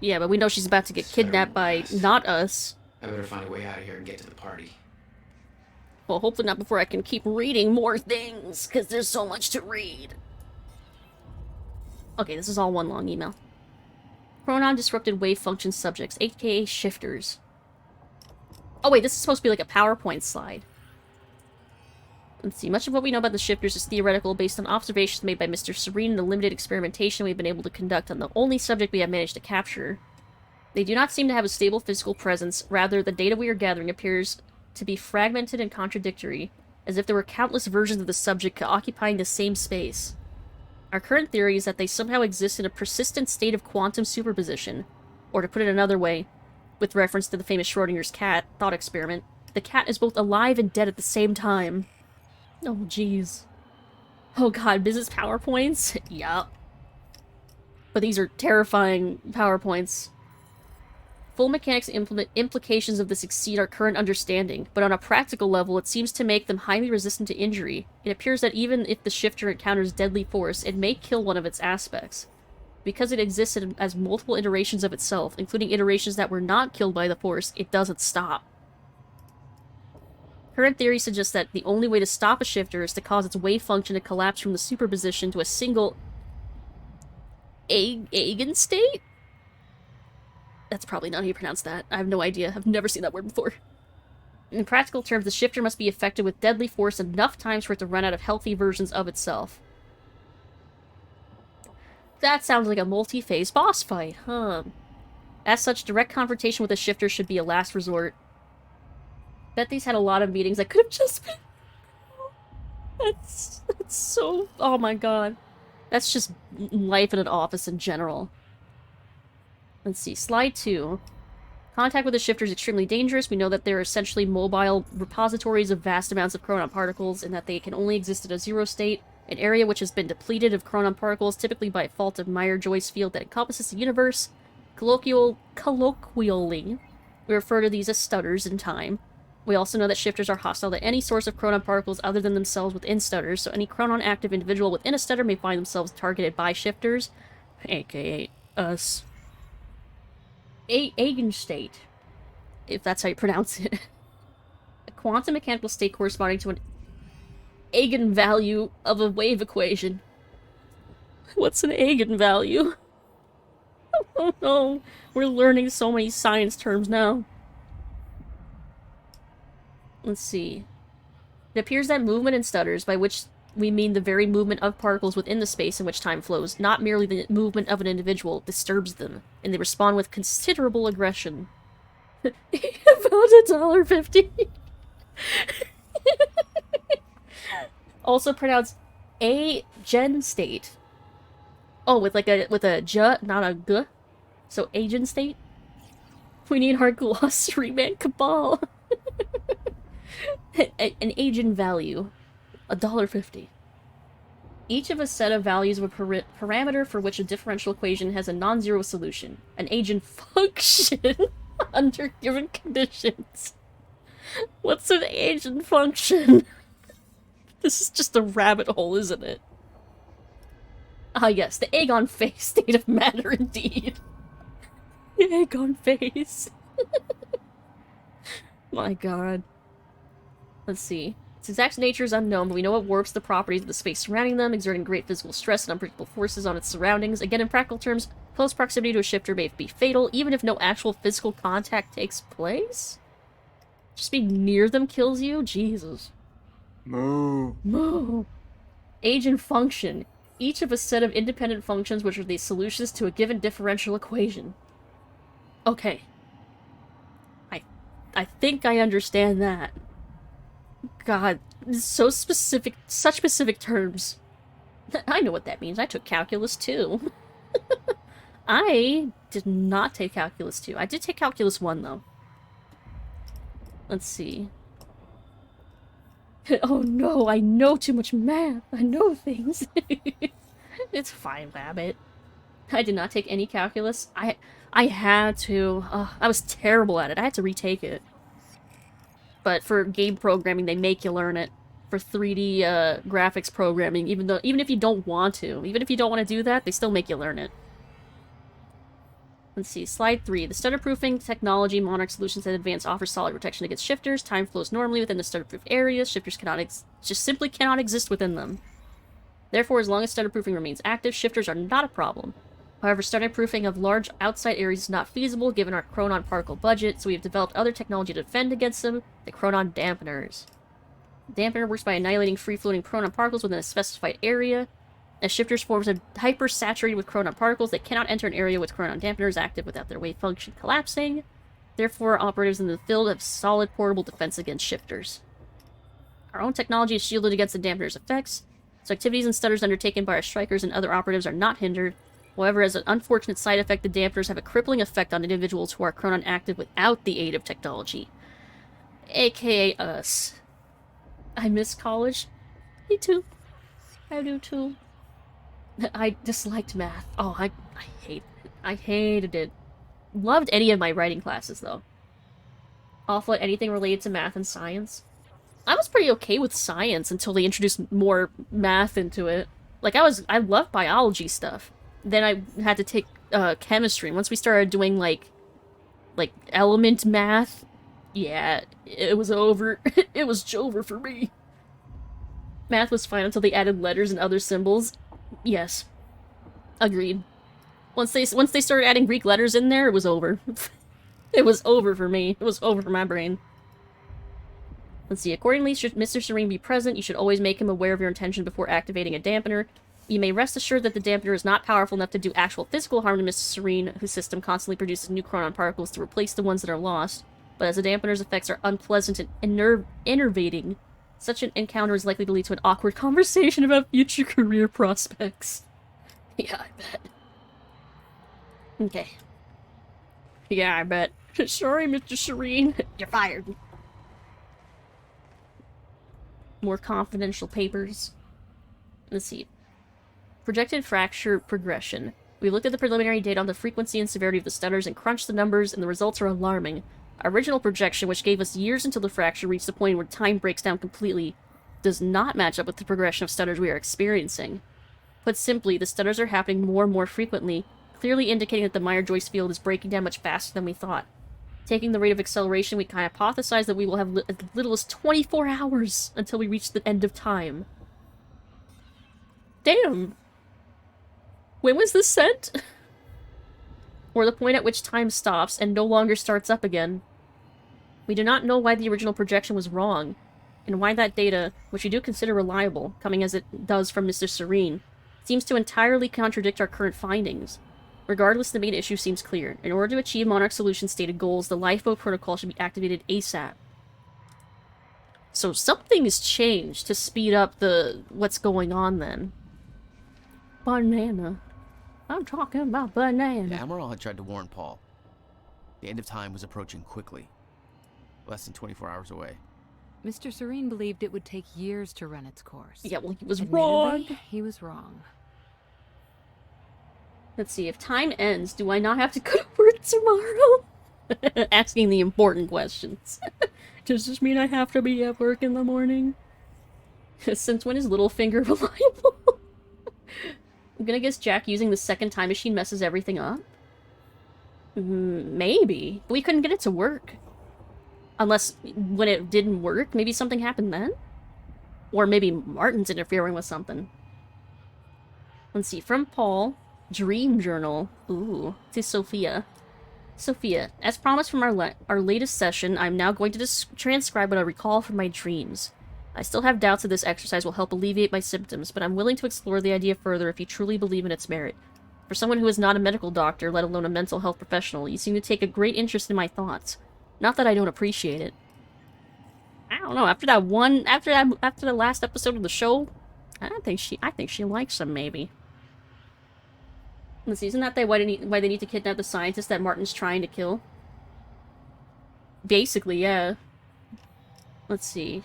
Speaker 2: Yeah, but we know she's about to get kidnapped by not us.
Speaker 3: I better find a way out of here and get to the party.
Speaker 2: Well, hopefully not before I can keep reading more things, because there's so much to read. Okay, this is all one long email. Chronon disrupted wave function subjects, aka shifters. Oh wait, this is supposed to be like a PowerPoint slide. Let's see, much of what we know about the shifters is theoretical, based on observations made by Mr. Serene and the limited experimentation we've been able to conduct on the only subject we have managed to capture. They do not seem to have a stable physical presence, rather the data we are gathering appears to be fragmented and contradictory, as if there were countless versions of the subject occupying the same space. Our current theory is that they somehow exist in a persistent state of quantum superposition, or to put it another way, with reference to the famous Schrodinger's cat thought experiment, the cat is both alive and dead at the same time. Oh, jeez. Oh god, business PowerPoints? Yup. But these are terrifying PowerPoints. Full mechanics implications of this exceed our current understanding, but on a practical level it seems to make them highly resistant to injury. It appears that even if the shifter encounters deadly force, it may kill one of its aspects. Because it exists as multiple iterations of itself, including iterations that were not killed by the force, it doesn't stop. Current theory suggests that the only way to stop a shifter is to cause its wave function to collapse from the superposition to a single eigenstate? That's probably not how you pronounce that. I have no idea. I've never seen that word before. In practical terms, the shifter must be affected with deadly force enough times for it to run out of healthy versions of itself. That sounds like a multi-phase boss fight, huh? As such, direct confrontation with a shifter should be a last resort. Bet these had a lot of meetings that could have just been... That's so... Oh my god. That's just life in an office in general. Let's see, slide 2. Contact with the shifter is extremely dangerous. We know that they're essentially mobile repositories of vast amounts of chronon particles and that they can only exist at a zero state, an area which has been depleted of chronon particles, typically by a fault of Meyer-Joyce field that encompasses the universe. Colloquially, we refer to these as stutters in time. We also know that shifters are hostile to any source of chronon particles other than themselves within stutters, so any chronon-active individual within a stutter may find themselves targeted by shifters, aka us. Eigenstate, if that's how you pronounce it. A quantum mechanical state corresponding to an eigenvalue of a wave equation. What's an eigenvalue? Oh no, we're learning so many science terms now. Let's see. It appears that movement in stutters, by which we mean the very movement of particles within the space in which time flows, not merely the movement of an individual, disturbs them, and they respond with considerable aggression. About $1.50. Also pronounced a-gen state. Oh, with a j, not a g. So agent state. We need hard glossary, man. Cabal. An agent value. $1.50. Each of a set of values of a parameter for which a differential equation has a non-zero solution. An agent function under given conditions. What's an agent function? This is just a rabbit hole, isn't it? Ah yes, the egg on face state of matter indeed. The egg on face. My god. Let's see. Its exact nature is unknown, but we know it warps the properties of the space surrounding them, exerting great physical stress and unpredictable forces on its surroundings. Again, in practical terms, close proximity to a shifter may be fatal, even if no actual physical contact takes place? Just being near them kills you? Jesus.
Speaker 17: Moo.
Speaker 2: Moo. Agent function. Each of a set of independent functions which are the solutions to a given differential equation. Okay. I think I understand that. God, so specific, such specific terms. I know what that means. I took calculus 2. I did not take calculus 2. I did take calculus 1, though. Let's see. Oh no, I know too much math. I know things. It's fine, Rabbit. I did not take any calculus. I had to. I was terrible at it. I had to retake it. But for game programming, they make you learn it. For 3D graphics programming, even if you don't want to. Even if you don't want to do that, they still make you learn it. Let's see, slide 3. The stutterproofing technology Monarch Solutions at Advanced offers solid protection against shifters. Time flows normally within the stutterproof areas. Shifters just simply cannot exist within them. Therefore, as long as stutterproofing remains active, shifters are not a problem. However, stutterproofing of large outside areas is not feasible given our chronon particle budget, so we have developed other technology to defend against them, the chronon dampeners. The dampener works by annihilating free-floating chronon particles within a specified area. As shifters forms are hyper-saturated with chronon particles, they cannot enter an area with chronon dampeners active without their wave function collapsing. Therefore, operatives in the field have solid portable defense against shifters. Our own technology is shielded against the dampener's effects, so activities and stutters undertaken by our strikers and other operatives are not hindered. However, as an unfortunate side effect, the dampeners have a crippling effect on individuals who are chronon active without the aid of technology. AKA us. I miss college. Me too. I do too. I disliked math. Oh, I hated it. I hated it. Loved any of my writing classes, though. Awful at anything related to math and science. I was pretty okay with science until they introduced more math into it. Like, I loved biology stuff. Then I had to take chemistry. Once we started doing, like element math, yeah, it was over. It was over for me. Math was fine until they added letters and other symbols. Yes. Agreed. Once they started adding Greek letters in there, it was over. It was over for me. It was over for my brain. Let's see. Accordingly, should Mr. Serene be present, you should always make him aware of your intention before activating a dampener. You may rest assured that the dampener is not powerful enough to do actual physical harm to Mr. Serene, whose system constantly produces new chronon particles to replace the ones that are lost. But as the dampener's effects are unpleasant and enervating, such an encounter is likely to lead to an awkward conversation about future career prospects. Yeah, I bet. Okay. Yeah, I bet. Sorry, Mr. Serene. You're fired. More confidential papers. Let's see. Projected fracture progression. We looked at the preliminary data on the frequency and severity of the stutters and crunched the numbers, and the results are alarming. Our original projection, which gave us years until the fracture reached the point where time breaks down completely, does not match up with the progression of stutters we are experiencing. Put simply, the stutters are happening more and more frequently, clearly indicating that the Meyer-Joyce field is breaking down much faster than we thought. Taking the rate of acceleration, we can hypothesize that we will have as little as 24 hours until we reach the end of time. Damn! When was this sent? Or the point at which time stops and no longer starts up again. We do not know why the original projection was wrong. and why that data, which we do consider reliable, coming as it does from Mr. Serene, seems to entirely contradict our current findings. Regardless, the main issue seems clear. In order to achieve Monarch Solutions' stated goals, the lifeboat protocol should be activated ASAP. So something's changed to speed up what's going on then. Banana. I'm talking about banana.
Speaker 8: The Admiral had tried to warn Paul. The end of time was approaching quickly. Less than 24 hours away.
Speaker 18: Mr. Serene believed it would take years to run its course.
Speaker 2: Yeah, well, he was
Speaker 18: Admittedly,
Speaker 2: wrong.
Speaker 18: He was wrong.
Speaker 2: Let's see, if time ends, do I not have to go to work tomorrow? Asking the important questions. Does this mean I have to be at work in the morning? Since when is Littlefinger reliable? I'm gonna guess Jack using the second time machine messes everything up? Maybe. But we couldn't get it to work. Unless, when it didn't work, maybe something happened then? Or maybe Martin's interfering with something. Let's see, from Paul, Dream Journal. Ooh, to Sophia. Sophia, as promised from our latest session, I'm now going to transcribe what I recall from my dreams. I still have doubts that this exercise will help alleviate my symptoms, but I'm willing to explore the idea further if you truly believe in its merit. For someone who is not a medical doctor, let alone a mental health professional, you seem to take a great interest in my thoughts. Not that I don't appreciate it. I don't know, after the last episode of the show, I think she likes him, maybe. Let's see, isn't that why they need to kidnap the scientist that Martin's trying to kill? Basically, yeah. Let's see.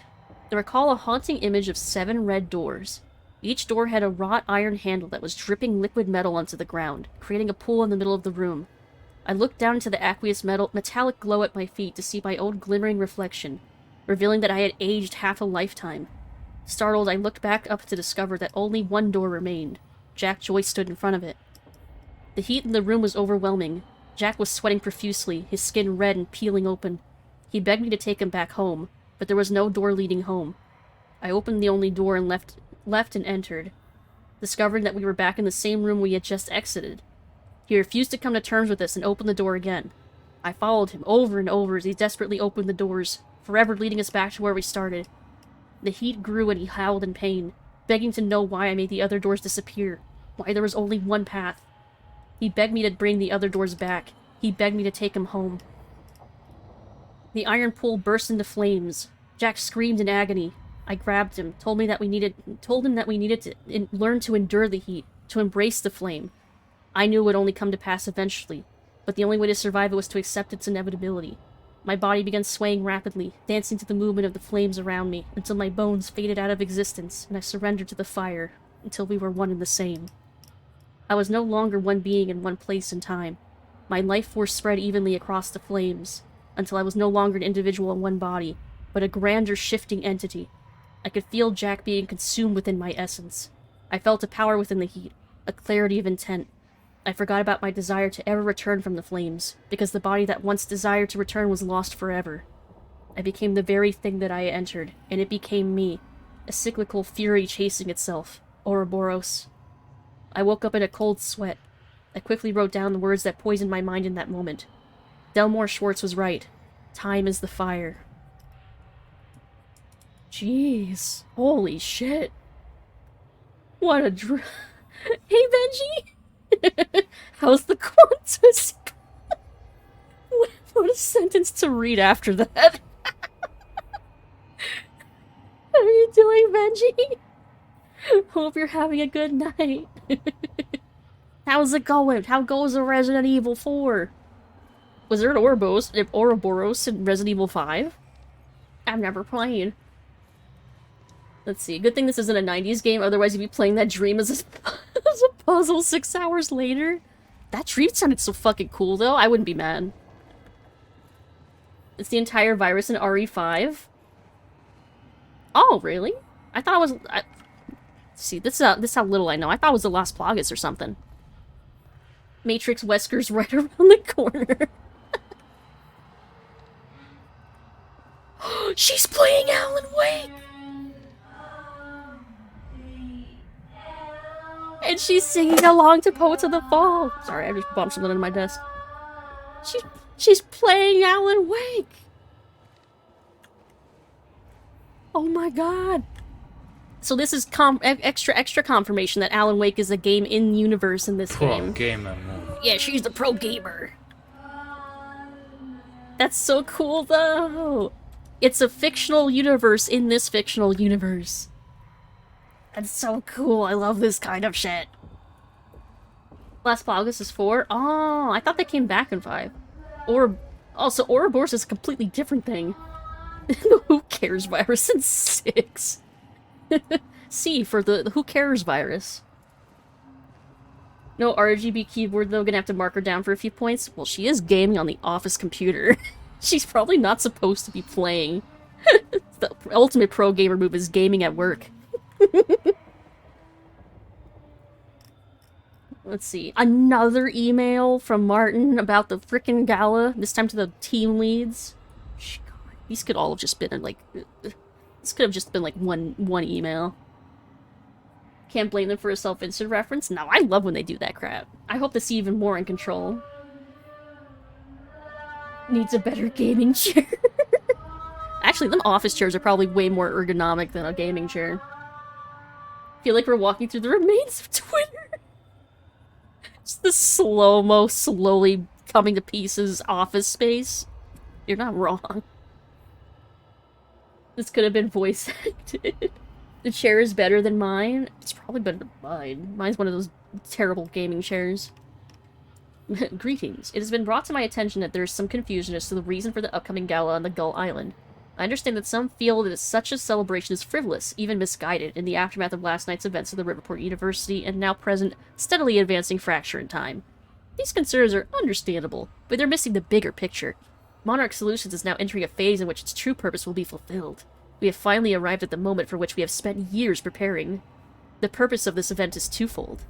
Speaker 2: I recall a haunting image of 7 red doors. Each door had a wrought iron handle that was dripping liquid metal onto the ground, creating a pool in the middle of the room. I looked down into the aqueous metallic glow at my feet to see my own glimmering reflection, revealing that I had aged half a lifetime. Startled, I looked back up to discover that only one door remained. Jack Joyce stood in front of it. The heat in the room was overwhelming. Jack was sweating profusely, his skin red and peeling open. He begged me to take him back home, but there was no door leading home. I opened the only door and left and entered, discovering that we were back in the same room we had just exited. He refused to come to terms with this and opened the door again. I followed him over and over as he desperately opened the doors, forever leading us back to where we started. The heat grew and he howled in pain, begging to know why I made the other doors disappear, why there was only one path. He begged me to bring the other doors back. He begged me to take him home. The iron pool burst into flames. Jack screamed in agony. I grabbed him, told him that we needed to learn to endure the heat, to embrace the flame. I knew it would only come to pass eventually, but the only way to survive it was to accept its inevitability. My body began swaying rapidly, dancing to the movement of the flames around me, until my bones faded out of existence, and I surrendered to the fire, until we were one and the same. I was no longer one being in one place and time. My life force spread evenly across the flames, until I was no longer an individual in one body, but a grander shifting entity. I could feel Jack being consumed within my essence. I felt a power within the heat, a clarity of intent. I forgot about my desire to ever return from the flames, because the body that once desired to return was lost forever. I became the very thing that I entered, and it became me, a cyclical fury chasing itself, Ouroboros. I woke up in a cold sweat. I quickly wrote down the words that poisoned my mind in that moment. Delmore Schwartz was right. Time is the fire. Jeez. Holy shit. What a Hey, Benji! How's the Qantas? What a sentence to read after that. How are you doing, Benji? Hope you're having a good night. How's it going? How goes the Resident Evil 4? Was there an Ouroboros in Resident Evil 5? I've never played. Let's see. Good thing this isn't a 90s game, otherwise you'd be playing that dream as a puzzle 6 hours later. That dream sounded so fucking cool, though. I wouldn't be mad. It's the entire virus in RE5. Oh, really? I thought it was... See, this is how little I know. I thought it was the Las Plagas or something. Matrix Wesker's right around the corner. She's playing Alan Wake! And she's singing along to Poets of the Fall. Sorry, I just bumped something under my desk. She's playing Alan Wake! Oh my god! So this is extra confirmation that Alan Wake is a game in universe in this game.
Speaker 7: Gamer move.
Speaker 2: Yeah, she's the pro gamer. That's so cool, though. It's a fictional universe in this fictional universe. That's so cool. I love this kind of shit. Last August is 4. Oh, I thought they came back in 5. Or also, Ouroboros is a completely different thing. The Who Cares virus in 6. C for the Who Cares virus. No RGB keyboard, though. Gonna have to mark her down for a few points. Well, she is gaming on the office computer. She's probably not supposed to be playing. The ultimate pro gamer move is gaming at work. Let's see. Another email from Martin about the frickin' gala. This time to the team leads. God, these could all have just been like... This could have just been like one email. Can't blame them for a self-insert reference. No, I love when they do that crap. I hope to see even more in Control. Needs a better gaming chair. Actually, them office chairs are probably way more ergonomic than a gaming chair. Feel like we're walking through the remains of Twitter. Just the slow-mo, slowly coming to pieces office space. You're not wrong. This could have been voice acted. The chair is better than mine. It's probably better than mine. Mine's one of those terrible gaming chairs. Greetings. It has been brought to my attention that there is some confusion as to the reason for the upcoming gala on the Gull Island. I understand that some feel that such a celebration is frivolous, even misguided, in the aftermath of last night's events at the Riverport University and now present, steadily advancing fracture in time. These concerns are understandable, but they're missing the bigger picture. Monarch Solutions is now entering a phase in which its true purpose will be fulfilled. We have finally arrived at the moment for which we have spent years preparing. The purpose of this event is twofold.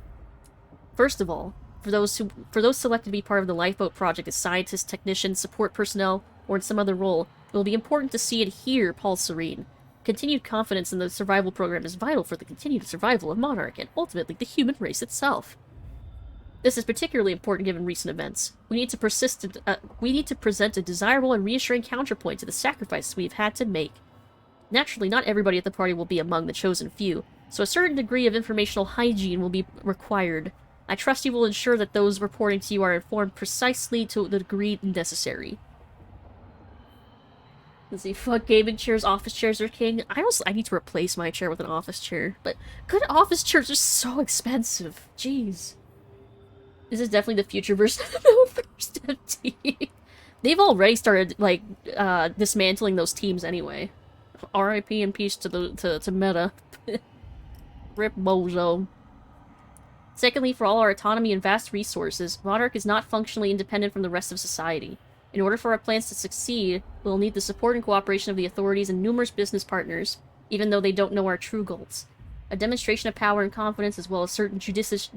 Speaker 2: First of all, for those selected to be part of the Lifeboat Project as scientists, technicians, support personnel, or in some other role, it will be important to see and hear Paul Serene. Continued confidence in the survival program is vital for the continued survival of Monarch and ultimately the human race itself. This is particularly important given recent events. We need to present a desirable and reassuring counterpoint to the sacrifices we have had to make. Naturally, not everybody at the party will be among the chosen few, so a certain degree of informational hygiene will be required. I trust you will ensure that those reporting to you are informed precisely to the degree necessary. Let's see, fuck gaming chairs, office chairs are king. I need to replace my chair with an office chair, but good office chairs are so expensive. Jeez. This is definitely the future version of the first FT. They've already started, like, dismantling those teams anyway. RIP and peace to Meta. Rip Bozo. Secondly, for all our autonomy and vast resources, Monarch is not functionally independent from the rest of society. In order for our plans to succeed, we'll need the support and cooperation of the authorities and numerous business partners, even though they don't know our true goals. A demonstration of power and confidence, as well as certain judicious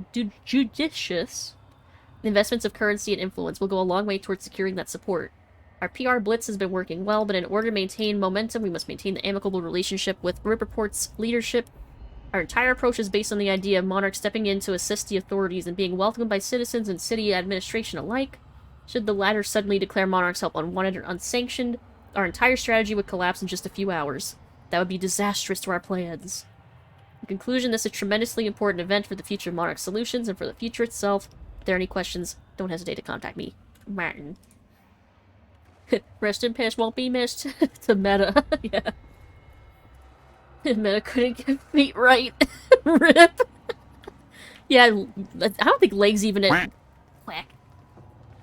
Speaker 2: investments of currency and influence, will go a long way towards securing that support. Our PR blitz has been working well, but in order to maintain momentum, we must maintain the amicable relationship with Riverport's leadership. Our entire approach is based on the idea of Monarch stepping in to assist the authorities and being welcomed by citizens and city administration alike. Should the latter suddenly declare Monarch's help unwanted or unsanctioned, our entire strategy would collapse in just a few hours. That would be disastrous to our plans. In conclusion, this is a tremendously important event for the future of Monarch Solutions and for the future itself. If there are any questions, don't hesitate to contact me. Martin. Rest in peace won't be missed. To Meta. Yeah. Meta couldn't get feet right. Rip. Yeah, I don't think legs even... Quack.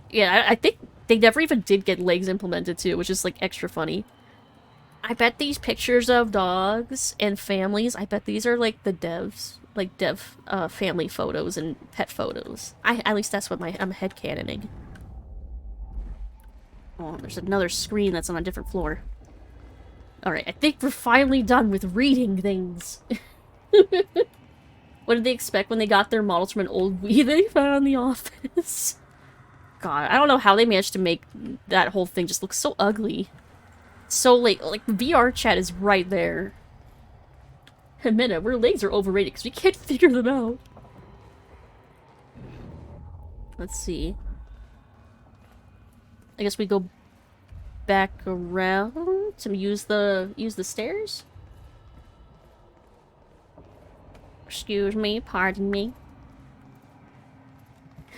Speaker 2: Yeah, I think they never even did get legs implemented too, which is like extra funny. I bet these pictures of dogs and families, I bet these are like the devs, like family photos and pet photos. At least that's what I'm headcanoning. Oh, there's another screen that's on a different floor. Alright, I think we're finally done with reading things. What did they expect when they got their models from an old Wii they found in the office? God, I don't know how they managed to make that whole thing just look so ugly. So, like VR chat is right there. A minute, our legs are overrated because we can't figure them out. Let's see. I guess we go back around to use the stairs? Excuse me, pardon me.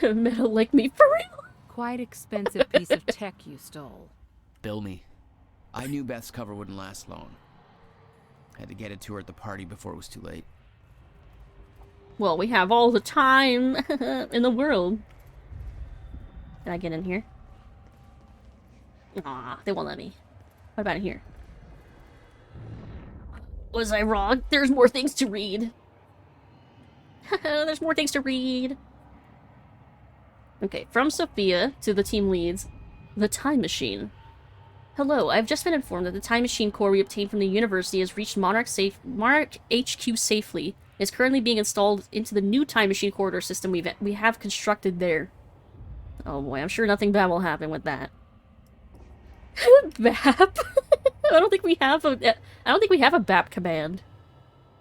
Speaker 2: Metal like me for real?
Speaker 18: Quite expensive piece of tech you stole.
Speaker 8: Bill me. I knew Beth's cover wouldn't last long. Had to get it to her at the party before it was too late.
Speaker 2: Well, we have all the time in the world. Can I get in here? Aw, they won't let me. What about in here? Was I wrong? There's more things to read. There's more things to read. Okay, from Sophia to the team leads. The Time Machine. Hello, I've just been informed that the Time Machine core we obtained from the university has reached Monarch HQ safely. It is currently being installed into the new Time Machine corridor system we have constructed there. Oh boy, I'm sure nothing bad will happen with that. BAP? I don't think we have a BAP command.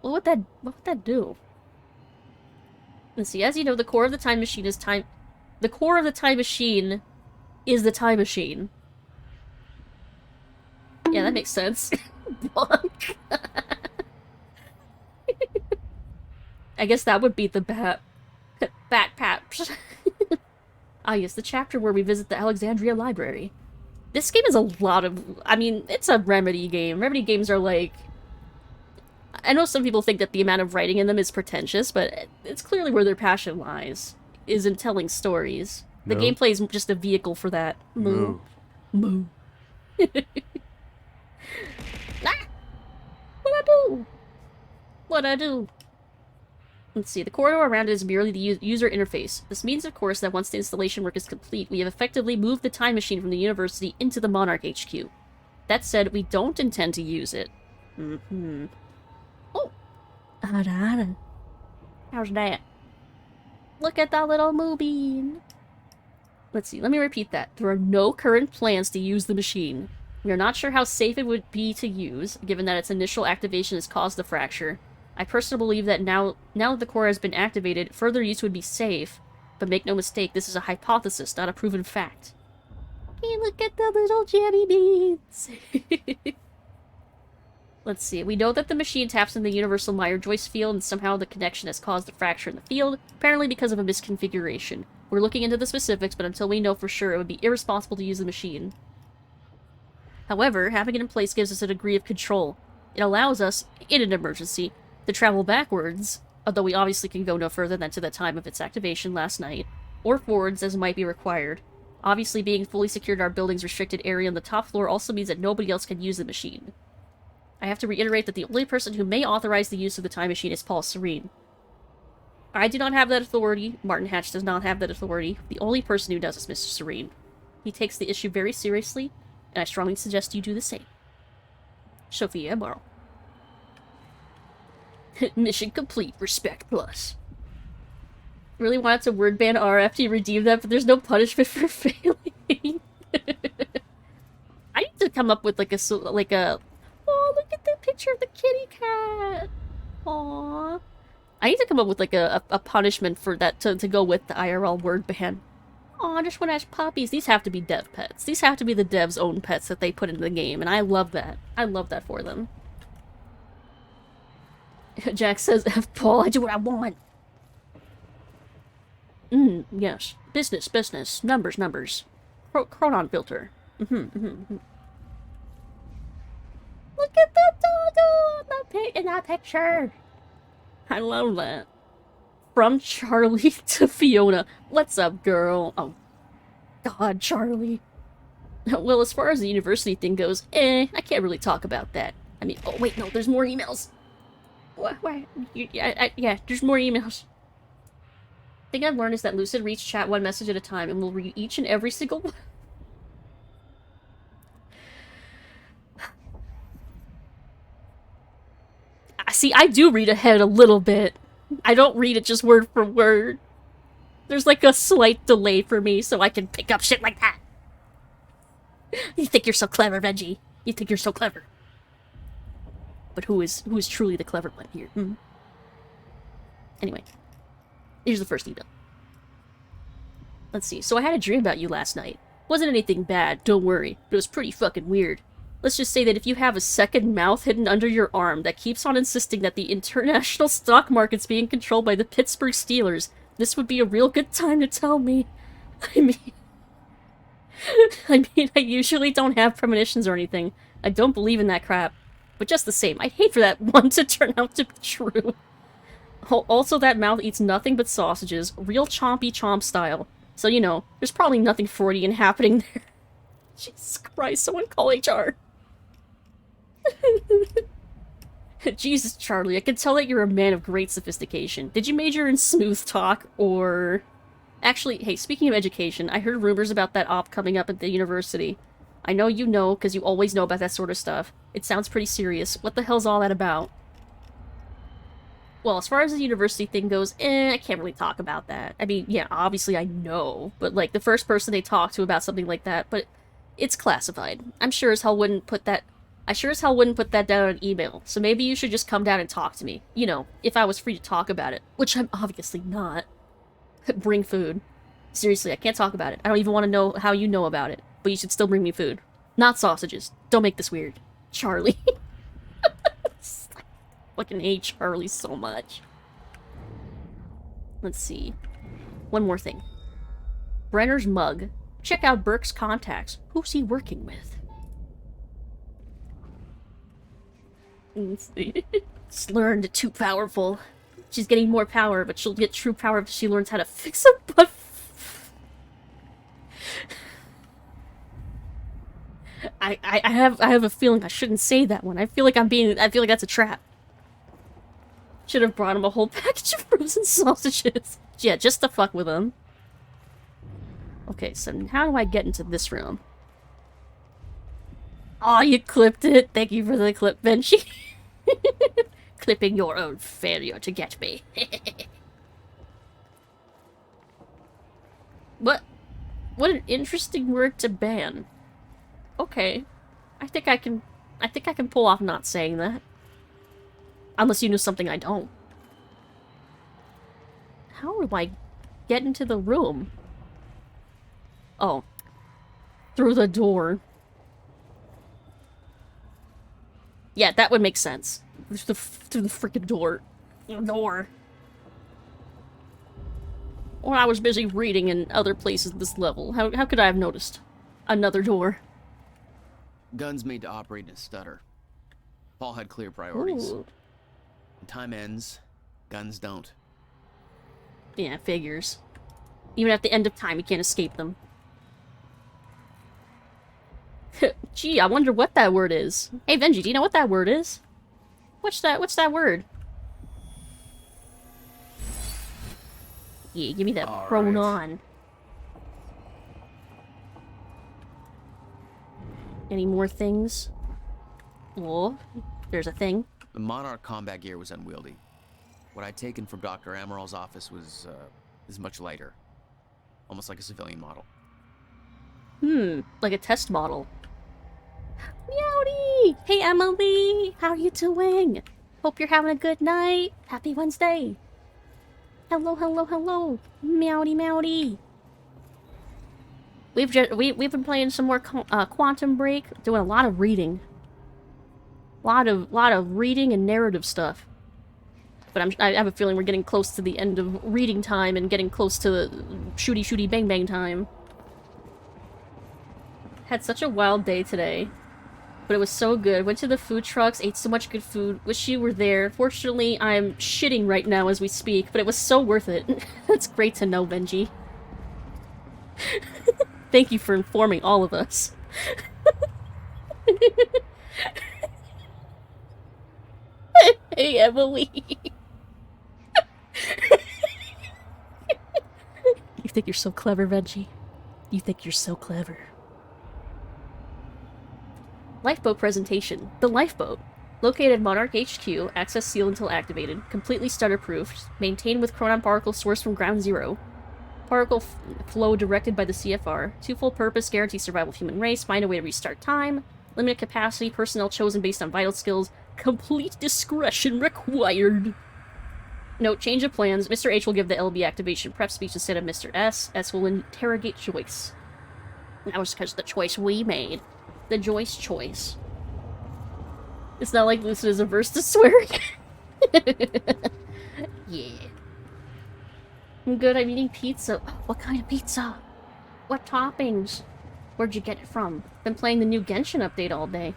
Speaker 2: What would that do? Let's see, as you know, the core of the Time Machine is the core of the Time Machine is the Time Machine. Yeah, that makes sense. Bonk. I guess that would be the Bat-Paps. Ah yes, the chapter where we visit the Alexandria Library. This game is a lot of... I mean, it's a Remedy game. Remedy games are like... I know some people think that the amount of writing in them is pretentious, but it's clearly where their passion lies, is in telling stories. The gameplay is just a vehicle for that. Moo. Moo. Ah! What'd I do? What'd I do? Let's see, the corridor around it is merely the user interface. This means, of course, that once the installation work is complete, we have effectively moved the Time Machine from the university into the Monarch HQ. That said, we don't intend to use it. Mm-hmm. Oh! How's that? Look at that little moonbeam! Let's see, let me repeat that. There are no current plans to use the machine. We are not sure how safe it would be to use, given that its initial activation has caused the fracture. I personally believe that now that the core has been activated, further use would be safe. But make no mistake, this is a hypothesis, not a proven fact. Hey, look at the little jelly beans! Let's see, we know that the machine taps in the universal Meyer-Joyce field, and somehow the connection has caused the fracture in the field, apparently because of a misconfiguration. We're looking into the specifics, but until we know for sure, it would be irresponsible to use the machine. However, having it in place gives us a degree of control. It allows us, in an emergency, to travel backwards, although we obviously can go no further than to the time of its activation last night, or forwards as might be required. Obviously, being fully secured in our building's restricted area on the top floor also means that nobody else can use the machine. I have to reiterate that the only person who may authorize the use of the Time Machine is Paul Serene. I do not have that authority, Martin Hatch does not have that authority, the only person who does is Mr. Serene. He takes the issue very seriously, and I strongly suggest you do the same. Sophia Morrow. Mission complete. Respect plus. Really wanted to word ban RF to redeem that, but there's no punishment for failing. I need to come up with like a oh, look at the picture of the kitty cat. Aww. I need to come up with like a punishment for that to go with the IRL word ban. Aw, just want to ask puppies. These have to be dev pets. These have to be the dev's own pets that they put into the game, and I love that. I love that for them. Jack says, F Paul, I do what I want. Yes. Business. Numbers. Chronon filter. Look at the dog in that picture. I love that. From Charlie to Fiona. What's up, girl? Oh, God, Charlie. Well, as far as the university thing goes, I can't really talk about that. I mean, oh, wait, no, there's more emails. What? Yeah, there's more emails. The thing I've learned is that Lucid reads chat one message at a time, and will read each and every single one. See, I do read ahead a little bit. I don't read it just word for word. There's like a slight delay for me, so I can pick up shit like that. You think you're so clever, Reggie. You think you're so clever. But who is truly the clever one here? Anyway. Here's the first email. Let's see. So I had a dream about you last night. Wasn't anything bad, don't worry. But it was pretty fucking weird. let's just say that if you have a second mouth hidden under your arm that keeps on insisting that the international stock market's being controlled by the Pittsburgh Steelers, this would be a real good time to tell me. I mean, I usually don't have premonitions or anything. I don't believe in that crap. But just the same, I'd hate for that one to turn out to be true. Also, that mouth eats nothing but sausages, real chompy chomp style. So, you know, there's probably nothing Freudian happening there. Jesus Christ, someone call HR. Jesus, Charlie, I can tell that you're a man of great sophistication. Did you major in smooth talk, or... Actually, hey, speaking of education, I heard rumors about that op coming up at the university. I know you know, because you always know about that sort of stuff. It sounds pretty serious. What the hell's all that about? Well, as far as the university thing goes, I can't really talk about that. I mean, yeah, obviously I know, but, like, the first person they talk to about something like that, but it's classified. I sure as hell wouldn't put that down on an email, so maybe you should just come down and talk to me. You know, if I was free to talk about it, which I'm obviously not. Bring food. Seriously, I can't talk about it. I don't even want to know how you know about it, but you should still bring me food. Not sausages. Don't make this weird. Charlie. Fucking hate Charlie so much. Let's see. One more thing. Brenner's mug. Check out Burke's contacts. Who's he working with? Let's see. Just learned too powerful. She's getting more power, but she'll get true power if she learns how to fix a butt. I have a feeling I shouldn't say that one. I feel like that's a trap. Should have brought him a whole package of frozen sausages. Yeah, just to fuck with him. Okay, so how do I get into this room? Aw, you clipped it. Thank you for the clip, Benji. Clipping your own failure to get me. What an interesting word to ban. Okay. I think I can pull off not saying that. Unless you know something I don't. How do I get into the room? Oh. Through the door. Yeah, that would make sense. Through the freaking door. Or I was busy reading in other places this level. How could I have noticed? Another door.
Speaker 8: Guns made to operate in a stutter. Paul had clear priorities.
Speaker 2: Ooh.
Speaker 8: When time ends, guns don't.
Speaker 2: Yeah, figures. Even at the end of time, you can't escape them. Gee, I wonder what that word is. Hey, Benji, do you know what that word is? What's that word? Yeah, give me that pronoun. Any more things? Oh, there's a thing.
Speaker 8: The Monarch combat gear was unwieldy. What I'd taken from Dr. Amaral's office was much lighter. Almost like a civilian model.
Speaker 2: Like a test model. Meowdy! Hey, Emily! How you doing? Hope you're having a good night. Happy Wednesday. Hello, hello, hello. Meowdy, meowdy. We've been playing some more Quantum Break, doing a lot of reading. Lot of reading and narrative stuff. But I have a feeling we're getting close to the end of reading time and getting close to the shooty shooty bang bang time. Had such a wild day today. But it was so good. Went to the food trucks, ate so much good food. Wish you were there. Fortunately, I'm shitting right now as we speak, but it was so worth it. That's great to know, Benji. Thank you for informing all of us. Hey, Emily. You think you're so clever, Benji? You think you're so clever. Lifeboat presentation. The lifeboat. Located at Monarch HQ, access sealed until activated, completely stutter-proofed, maintained with chronon particle sourced from ground zero. Particle flow directed by the CFR. Twofold purpose, guarantee survival of human race, find a way to restart time. Limited capacity, personnel chosen based on vital skills. Complete discretion required. Note, change of plans. Mr. H will give the LB activation prep speech instead of Mr. S. S will interrogate Joyce. That was because of the choice we made. The Joyce choice. It's not like Lucid is averse to swearing. Yeah. I'm good, I'm eating pizza. What kind of pizza? What toppings? Where'd you get it from? Been playing the new Genshin update all day.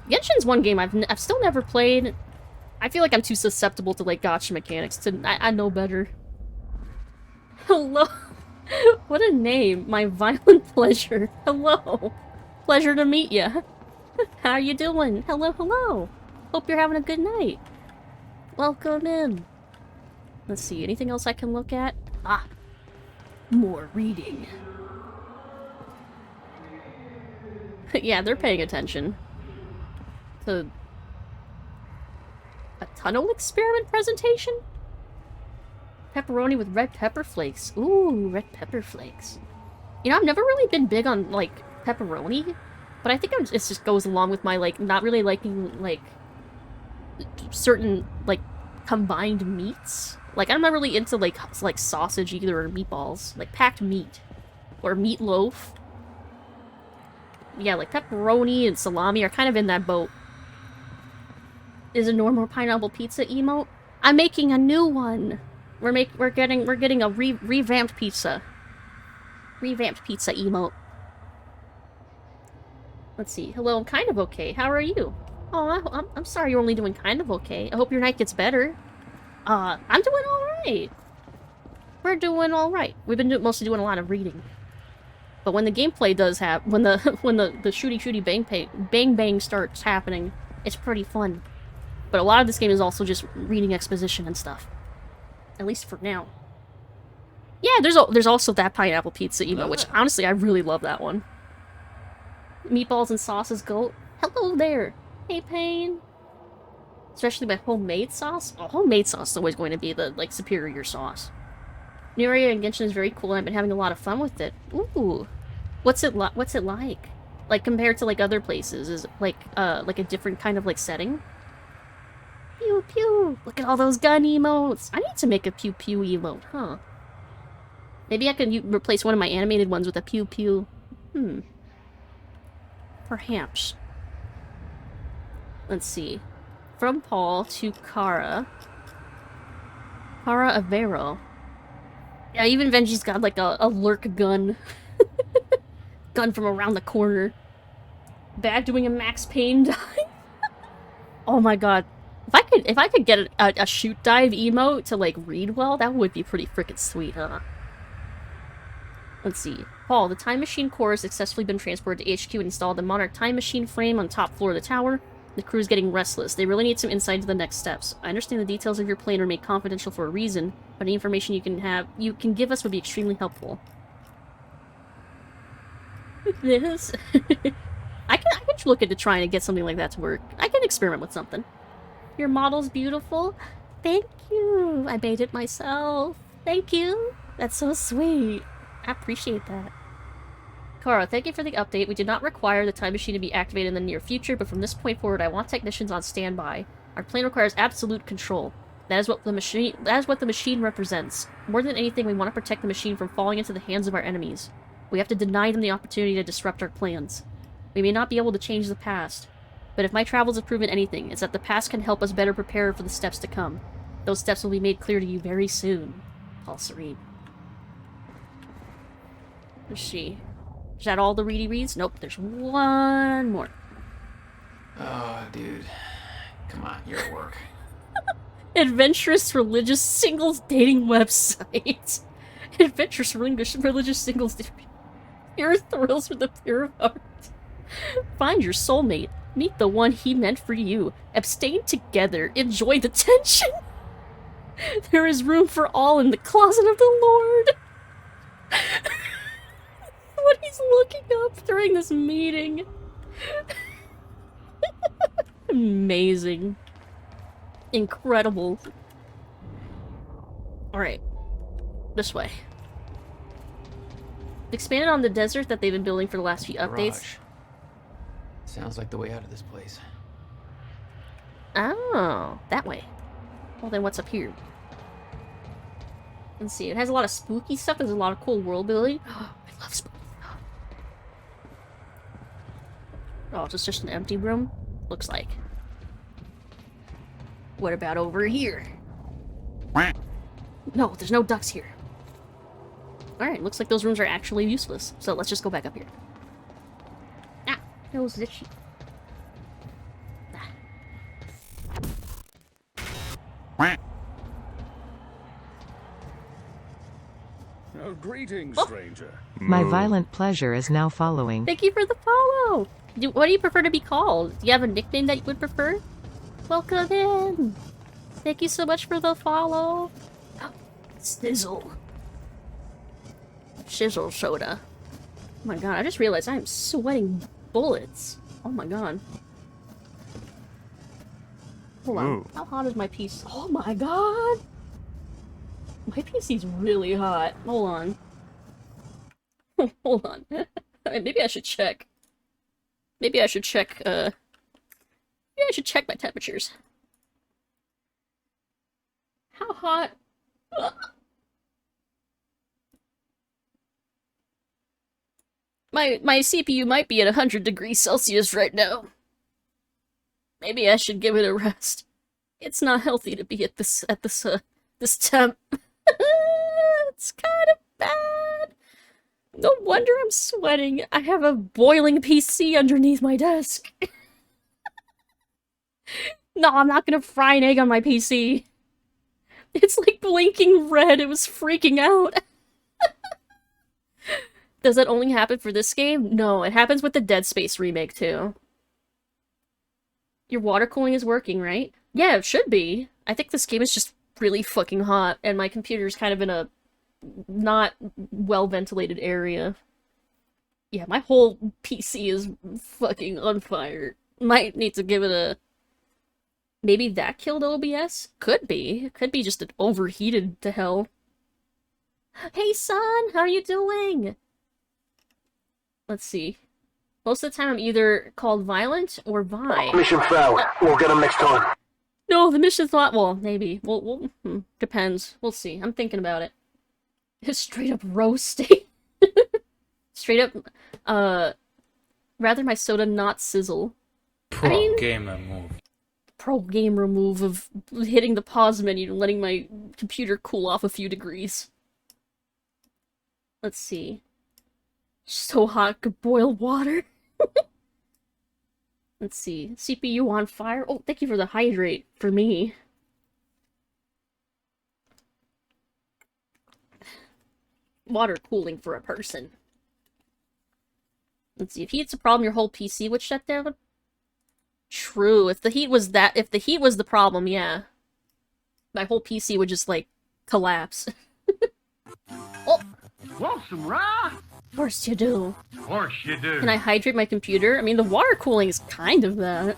Speaker 2: Genshin's one game I've still never played. I feel like I'm too susceptible to, like, gacha mechanics to... I know better. Hello? What a name. My violent pleasure. Hello. Pleasure to meet ya. How you doing? Hello, hello. Hope you're having a good night. Welcome in. Let's see, anything else I can look at? Ah. More reading. Yeah, they're paying attention. To... a tunnel experiment presentation? Pepperoni with red pepper flakes. Ooh, red pepper flakes. You know, I've never really been big on, like, pepperoni, but I think it just goes along with my, like, not really liking, like, certain, like, combined meats. Like, I'm not really into, like sausage either, or meatballs. Like, packed meat. Or meatloaf. Yeah, like, pepperoni and salami are kind of in that boat. Is a normal pineapple pizza emote? I'm making a new one! We're getting a revamped pizza. Revamped pizza emote. Let's see. Hello, I'm kind of okay. How are you? Oh, I'm sorry you're only doing kind of okay. I hope your night gets better. I'm doing alright. We're doing alright. We've been mostly doing a lot of reading. But when the gameplay does when the shooty bang bang starts happening, it's pretty fun. But a lot of this game is also just reading exposition and stuff. At least for now. Yeah, there's also that pineapple pizza emote, which honestly I really love that one. Meatballs and sauces goat. Hello there. Hey, Payne. Especially my homemade sauce. Oh, homemade sauce is always going to be the, like, superior sauce. New area in Genshin is very cool and I've been having a lot of fun with it. Ooh. What's it like? Like, compared to, like, other places? Is it, like a different kind of, like, setting? Pew pew! Look at all those gun emotes! I need to make a pew pew emote, huh? Maybe I could replace one of my animated ones with a pew pew. Perhaps. Let's see. From Paul to Kara. Kara Avero. Yeah, even Venji's got like a lurk gun. Gun from around the corner. Bad doing a Max Payne dive. Oh my god. If I could get a shoot dive emote to like read well, that would be pretty freaking sweet, huh? Let's see. Paul, the time machine core has successfully been transported to HQ and installed the Monarch time machine frame on top floor of the tower. The crew is getting restless. They really need some insight into the next steps. I understand the details of your plan are made confidential for a reason, but any information you can give us would be extremely helpful. This? I can look into trying to get something like that to work. I can experiment with something. Your model's beautiful. Thank you. I made it myself. Thank you. That's so sweet. I appreciate that. Kara, thank you for the update. We did not require the time machine to be activated in the near future, but from this point forward, I want technicians on standby. Our plan requires absolute control. That is what the machine represents. More than anything, we want to protect the machine from falling into the hands of our enemies. We have to deny them the opportunity to disrupt our plans. We may not be able to change the past, but if my travels have proven anything, it's that the past can help us better prepare for the steps to come. Those steps will be made clear to you very soon. Paul Serene. Let's see. Is that all the ready reads? Nope, there's one more.
Speaker 3: Oh, dude. Come on, you're at work.
Speaker 2: Adventurous religious singles dating website. Adventurous religious singles dating. Pure thrills for the pure of heart. Find your soulmate. Meet the one he meant for you. Abstain together. Enjoy the tension. There is room for all in the closet of the Lord. What he's looking up during this meeting. Amazing. Incredible. Alright. This way. Expanded on the desert that they've been building for the last few updates.
Speaker 3: Garage. Sounds like the way out of this place.
Speaker 2: Oh, that way. Well, then what's up here? Let's see. It has a lot of spooky stuff. There's a lot of cool world building. Oh, I love spooky stuff. Oh, is this just an empty room? Looks like. What about over here? No, there's no ducks here. Alright, looks like those rooms are actually useless. So let's just go back up here. Ah, nose itchy.
Speaker 7: Oh, greetings, stranger.
Speaker 4: My violent pleasure is now following.
Speaker 2: Thank you for the follow! What do you prefer to be called? Do you have a nickname that you would prefer? Welcome in! Thank you so much for the follow! Sizzle. Shizzle soda. Oh my god, I just realized I am sweating bullets. Oh my god. Hold on.
Speaker 22: Ooh.
Speaker 2: How hot is my PC? Oh my god! My PC's really hot. Hold on. Hold on. Maybe I should check. Maybe I should check, maybe I should check my temperatures. How hot? My CPU might be at 100 degrees Celsius right now. Maybe I should give it a rest. It's not healthy to be at this temp. It's kind of bad. No wonder I'm sweating. I have a boiling PC underneath my desk. No, I'm not gonna fry an egg on my PC. It's like blinking red. It was freaking out. Does that only happen for this game? No, it happens with the Dead Space remake too. Your water cooling is working, right? Yeah, it should be. I think this game is just really fucking hot, and my computer's kind of in a not well-ventilated area. Yeah, my whole PC is fucking on fire. Might need to give it a... Maybe that killed OBS? Could be. Could be just overheated to hell. Hey son, how are you doing? Let's see. Most of the time I'm either called Violent or Vi.
Speaker 1: Mission failed. We'll get him next time.
Speaker 2: No, the mission's not. Well, maybe. Depends. We'll see. I'm thinking about it. It's straight up roasting. Straight up, rather my soda not sizzle.
Speaker 22: Pro gamer move.
Speaker 2: Pro gamer move of hitting the pause menu and letting my computer cool off a few degrees. Let's see. So hot, could boil water. Let's see. CPU on fire. Oh, thank you for the hydrate for me. Water cooling for a person. Let's see. If heat's a problem, your whole PC would shut down. True. If the heat was the problem, yeah. My whole PC would just, like, collapse. Oh!
Speaker 17: Want some rye?
Speaker 2: Of course you do.
Speaker 17: Of course you do.
Speaker 2: Can I hydrate my computer? I mean, the water cooling is kind of that.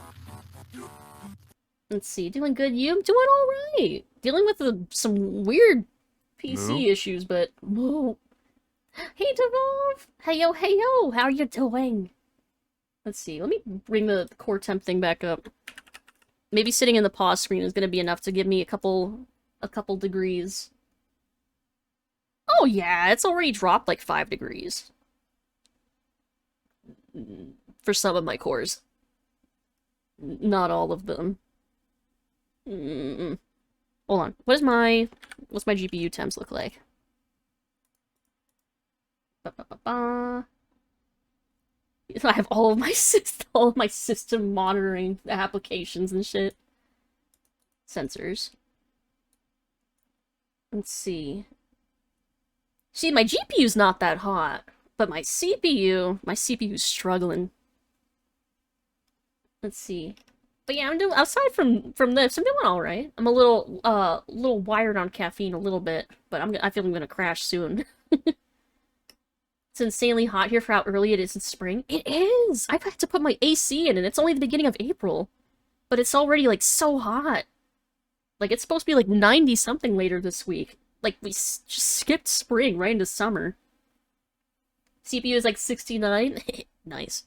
Speaker 2: Let's see. Doing good, you? I'm doing alright. Dealing with some weird PC issues, but... Whoa. Hey, Devolve! Heyo, heyo! How are you doing? Let's see. Let me bring the core temp thing back up. Maybe sitting in the pause screen is going to be enough to give me a couple degrees. Oh yeah, it's already dropped like 5 degrees. For some of my cores. Not all of them. Hold on. What's my GPU temps look like? I have all of my system monitoring applications and shit. Sensors. Let's see. See, my GPU's not that hot, but my CPU's struggling. Let's see. But yeah, I'm doing, aside from this, I'm doing alright. I'm a little wired on caffeine a little bit, but I feel I'm gonna crash soon. It's insanely hot here for how early it is in spring. It is! I've had to put my AC in, and it's only the beginning of April. But it's already, like, so hot. Like, it's supposed to be, like, 90-something later this week. Like, we just skipped spring right into summer. CPU is, like, 69. Nice.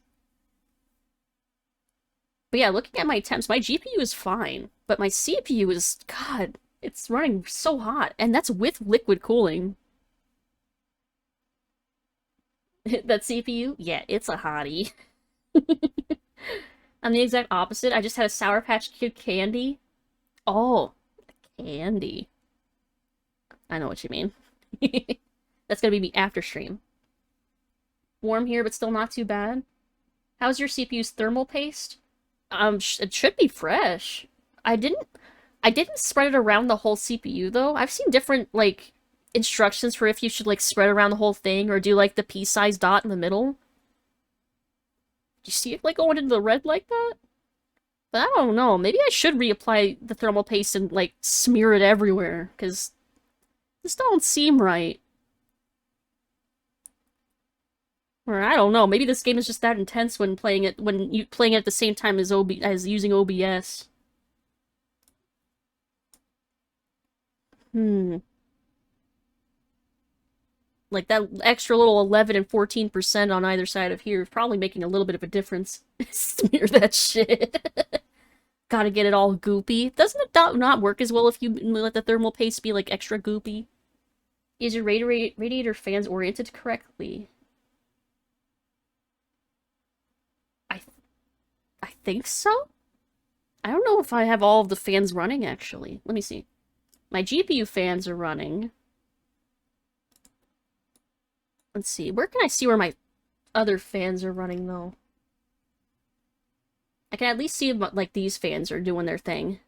Speaker 2: But yeah, looking at my temps, my GPU is fine. But my CPU is, God, it's running so hot. And that's with liquid cooling. That CPU? Yeah, it's a hottie. I'm the exact opposite. I just had a Sour Patch Kid candy. Oh, candy. I know what you mean. That's gonna be me after stream. Warm here, but still not too bad. How's your CPU's thermal paste? It should be fresh. I didn't spread it around the whole CPU though. I've seen different like instructions for if you should like spread around the whole thing or do like the pea-sized dot in the middle. Do you see it like going into the red like that? But I don't know. Maybe I should reapply the thermal paste and like smear it everywhere because this don't seem right. Or I don't know. Maybe this game is just that intense when playing it at the same time as using OBS. Like that extra little 11 and 14% on either side of here is probably making a little bit of a difference. Smear that shit. Gotta get it all goopy. Doesn't it not work as well if you let the thermal paste be like extra goopy? Is your radiator fans oriented correctly? I think so? I don't know if I have all of the fans running, actually. Let me see. My GPU fans are running. Let's see. Where can I see where my other fans are running, though? I can at least see, like, these fans are doing their thing.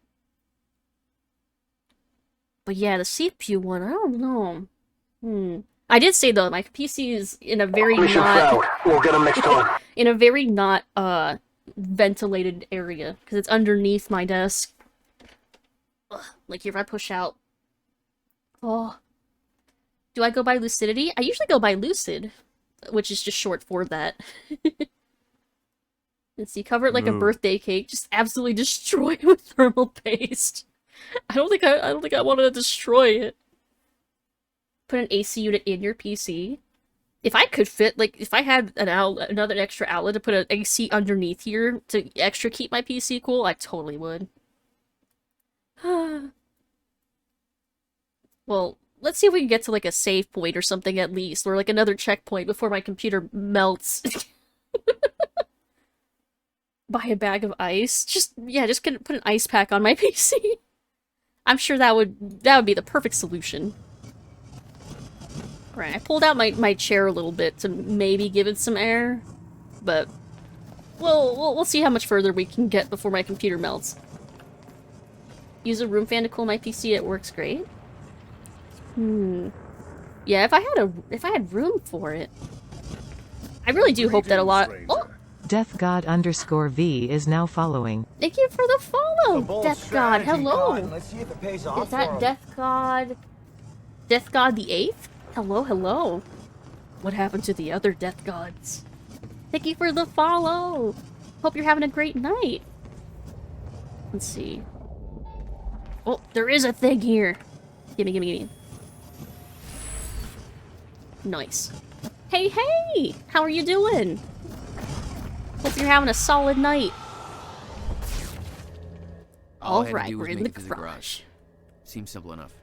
Speaker 2: But yeah, the CPU one, I don't know. I did say, though, my PC is in a very
Speaker 1: Mission failed. We'll get them next time.
Speaker 2: in a very not, ventilated area, because it's underneath my desk. Ugh, like here, if I push out. Oh. Do I go by Lucidity? I usually go by Lucid, which is just short for that. Let's see, cover it like a birthday cake, just absolutely destroy it with thermal paste. I don't think I want to destroy it. Put an AC unit in your PC. If I could fit, like, if I had another extra outlet to put an AC underneath here to extra keep my PC cool, I totally would. Well, let's see if we can get to, like, a save point or something at least, or, like, another checkpoint before my computer melts. Buy a bag of ice. Just put an ice pack on my PC. I'm sure that would be the perfect solution. Right, I pulled out my chair a little bit to maybe give it some air, but we'll see how much further we can get before my computer melts. Use a room fan to cool my PC, it works great. Yeah, if I had room for it. I really do hope that a lot. Oh!
Speaker 4: DeathGod_V is now following.
Speaker 2: Thank you for the follow, Death God. Hello.
Speaker 5: Let's see if it pays off.
Speaker 2: Is that Death God the 8th? Hello, hello. What happened to the other Death Gods? Thank you for the follow. Hope you're having a great night. Let's see. Oh, there is a thing here. Gimme. Nice. Hey, hey! How are you doing? Hope you're having a solid night. Alright, we're in the garage.
Speaker 8: Seems simple enough.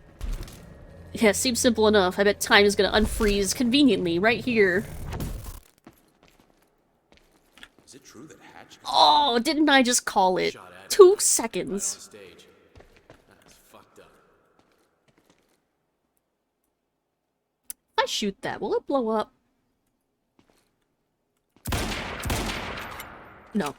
Speaker 2: Yeah, seems simple enough. I bet time is gonna unfreeze conveniently right here.
Speaker 20: Is it true that Hatch?
Speaker 2: Oh, didn't I just call it? 2 seconds.
Speaker 20: That's fucked up.
Speaker 2: If I shoot that, will it blow up? No.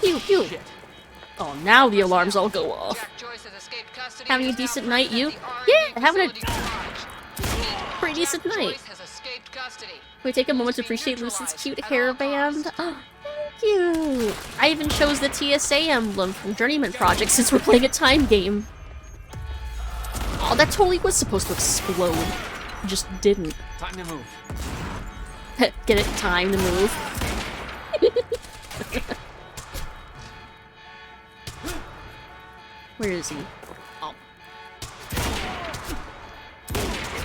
Speaker 2: Pew pew. Oh, now the alarms all go off. Having a decent night, you? Yeah, having a pretty decent night. Can we take a moment to appreciate Lucid's cute hairband? Oh, thank you. I even chose the TSA emblem from Journeyman Project since we're playing a time game. Oh, that totally was supposed to explode. Just didn't.
Speaker 6: Time to move.
Speaker 2: Get it? Time to move. Where is he? Oh.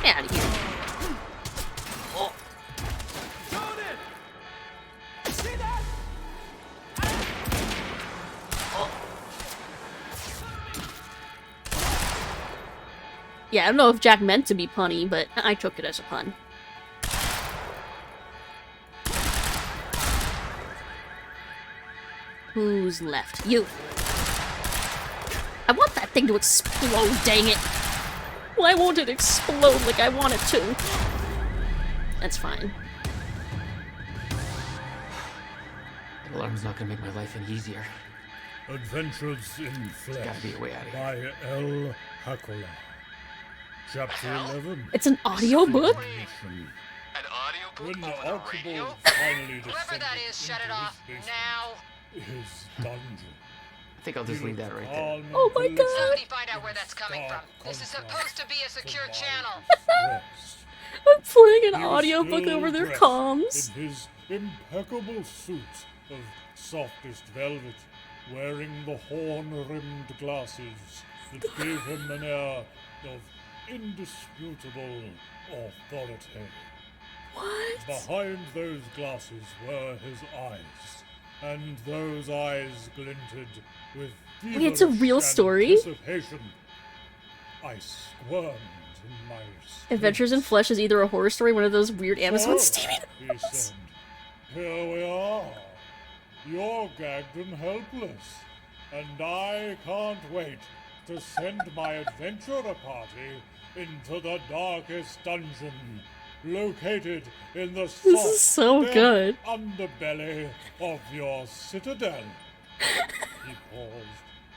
Speaker 2: Get out of here. Oh. Yeah, I don't know if Jack meant to be punny, but I took it as a pun. Who's left? You. I want that thing to explode, dang it. Why won't it explode like I want it to? That's fine.
Speaker 6: The alarm's not gonna make my life any easier.
Speaker 7: Adventures in Flesh
Speaker 6: gotta be a way out of here.
Speaker 7: by L. Hakola. Chapter 11.
Speaker 2: It's an audiobook?
Speaker 7: An audiobook? When the Archibald finally
Speaker 21: Whoever that is, shut it off now.
Speaker 7: His dungeon.
Speaker 6: I think I'll just leave that right there.
Speaker 2: Oh my god!
Speaker 21: Somebody find out where that's coming from. This is supposed to be a secure channel.
Speaker 2: I'm playing an audiobook over their
Speaker 7: dressed
Speaker 2: comms.
Speaker 7: In his impeccable suit of softest velvet, wearing the horn-rimmed glasses that gave him an air of indisputable authority.
Speaker 2: What?
Speaker 7: Behind those glasses were his eyes, and those eyes glinted with
Speaker 2: Wait, it's a real
Speaker 7: feverish
Speaker 2: story?
Speaker 7: anticipation. I squirmed in my
Speaker 2: Adventures in Flesh is either a horror story, one of those weird Amazon
Speaker 7: So,
Speaker 2: streaming.
Speaker 7: he said, here we are. You're gagged and helpless, and I can't wait to send my adventurer party into the darkest dungeon, located in the
Speaker 2: This is so
Speaker 7: soft,
Speaker 2: good.
Speaker 7: underbelly of your citadel. He paused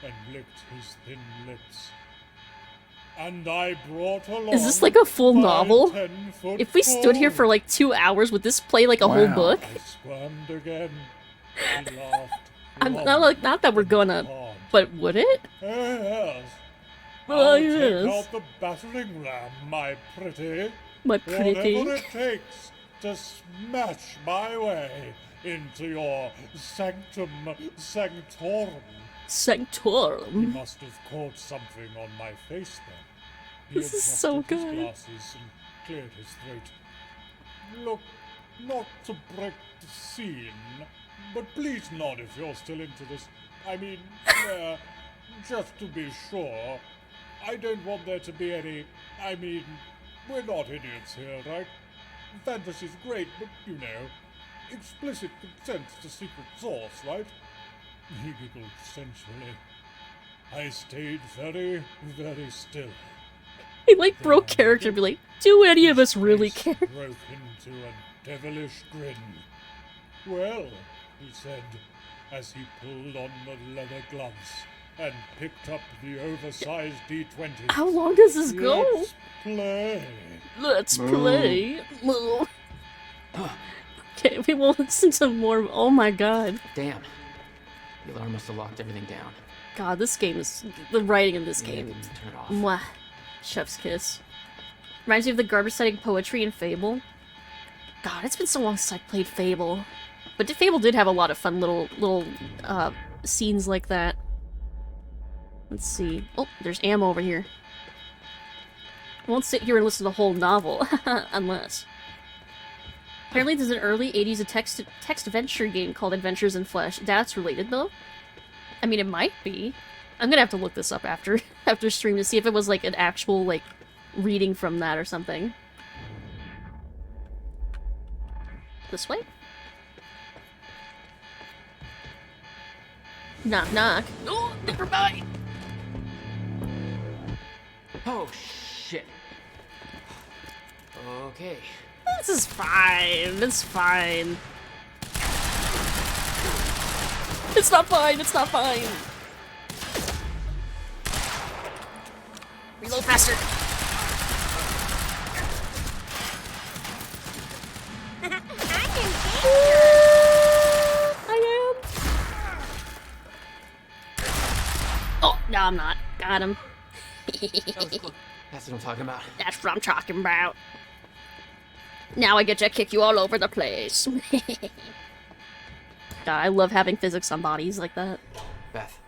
Speaker 7: and licked his thin lips. And I brought along
Speaker 2: Is this like a full
Speaker 7: 5
Speaker 2: novel?
Speaker 7: 10-foot
Speaker 2: If we stood here for like 2 hours, would this play like a whole book?
Speaker 7: I squirmed again. He laughed.
Speaker 2: I'm not that we're gonna, but would it?
Speaker 7: Yes.
Speaker 2: Oh,
Speaker 7: I'll
Speaker 2: yes.
Speaker 7: take out the battering ram, my pretty.
Speaker 2: My pretty.
Speaker 7: Whatever it takes to smash my way into your sanctum sanctorum.
Speaker 2: Sanctorum.
Speaker 7: He must have caught something on my face then. He
Speaker 2: This is so
Speaker 7: adjusted his
Speaker 2: good.
Speaker 7: glasses and cleared his throat. Look, not to break the scene, but please nod if you're still into this. I mean, just to be sure, I don't want there to be any. I mean, we're not idiots here, right? Fantasy's great, but you know, explicit consent's the secret sauce, right? He giggled sensually. I stayed very, very still.
Speaker 2: He like broke character, be like, do any of us really care?
Speaker 7: Broke into a devilish grin. Well, he said, as he pulled on the leather gloves and picked up the oversized D20.
Speaker 2: How long does this go?
Speaker 7: Let's play.
Speaker 2: Let's play. Okay, we will listen to more. Oh my god.
Speaker 6: Damn. The alarm must have locked everything down.
Speaker 2: God, this game is. The writing in this game.
Speaker 6: Turn it off.
Speaker 2: Mwah. Chef's kiss. Reminds me of the garbage setting poetry in Fable. God, it's been so long since I played Fable. But Fable did have a lot of fun little scenes like that. Let's see. Oh, there's ammo over here. I won't sit here and listen to the whole novel, unless. Apparently there's an early 80s text adventure game called Adventures in Flesh. That's related, though? I mean, it might be. I'm gonna have to look this up after stream to see if it was, like, an actual, like, reading from that or something. This way? Knock, knock. Oh, never mind!
Speaker 6: Oh, shit. Okay.
Speaker 2: This is fine. It's fine. It's not fine. It's not fine. Reload faster. I am. Oh, no, I'm not. Got him.
Speaker 6: That's what I'm talking about.
Speaker 2: That's what I'm talking about. Now I get to kick you all over the place. God, I love having physics on bodies like that.
Speaker 6: Beth,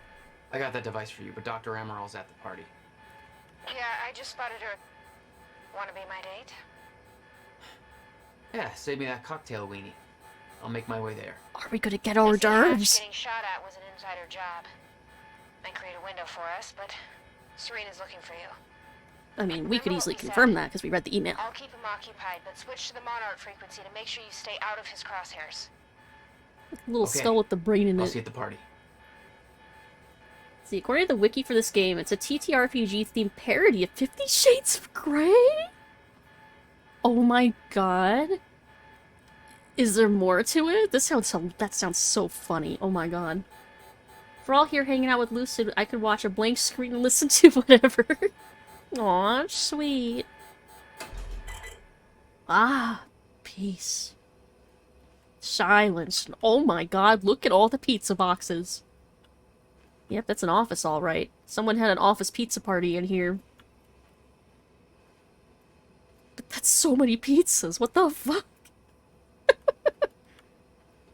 Speaker 6: I got that device for you, but Dr. Amaril's at the party.
Speaker 19: Yeah, I just spotted her. Wanna be my date?
Speaker 6: Yeah, save me that cocktail weenie. I'll make my way there.
Speaker 2: Are we gonna get hors d'oeuvres?
Speaker 19: Getting shot at was an insider job. Might create a window for us, but Serena's looking for you.
Speaker 2: I mean, we could easily confirm that because we read the email.
Speaker 19: I'll keep him occupied, but switch to the Monarch frequency to make sure you stay out of his crosshairs.
Speaker 2: Little
Speaker 6: Okay.
Speaker 2: skull with the brain in
Speaker 6: I'll
Speaker 2: it.
Speaker 6: see you at the party.
Speaker 2: See, according to the wiki for this game, it's a TTRPG-themed parody of 50 Shades of Grey? Oh my god. Is there more to it? That sounds so funny. Oh my god. If we're all here hanging out with Lucid, I could watch a blank screen and listen to whatever. Aw, sweet. Ah, peace. Silence. Oh my god, look at all the pizza boxes. Yep, that's an office, alright. Someone had an office pizza party in here. But that's so many pizzas, what the fuck?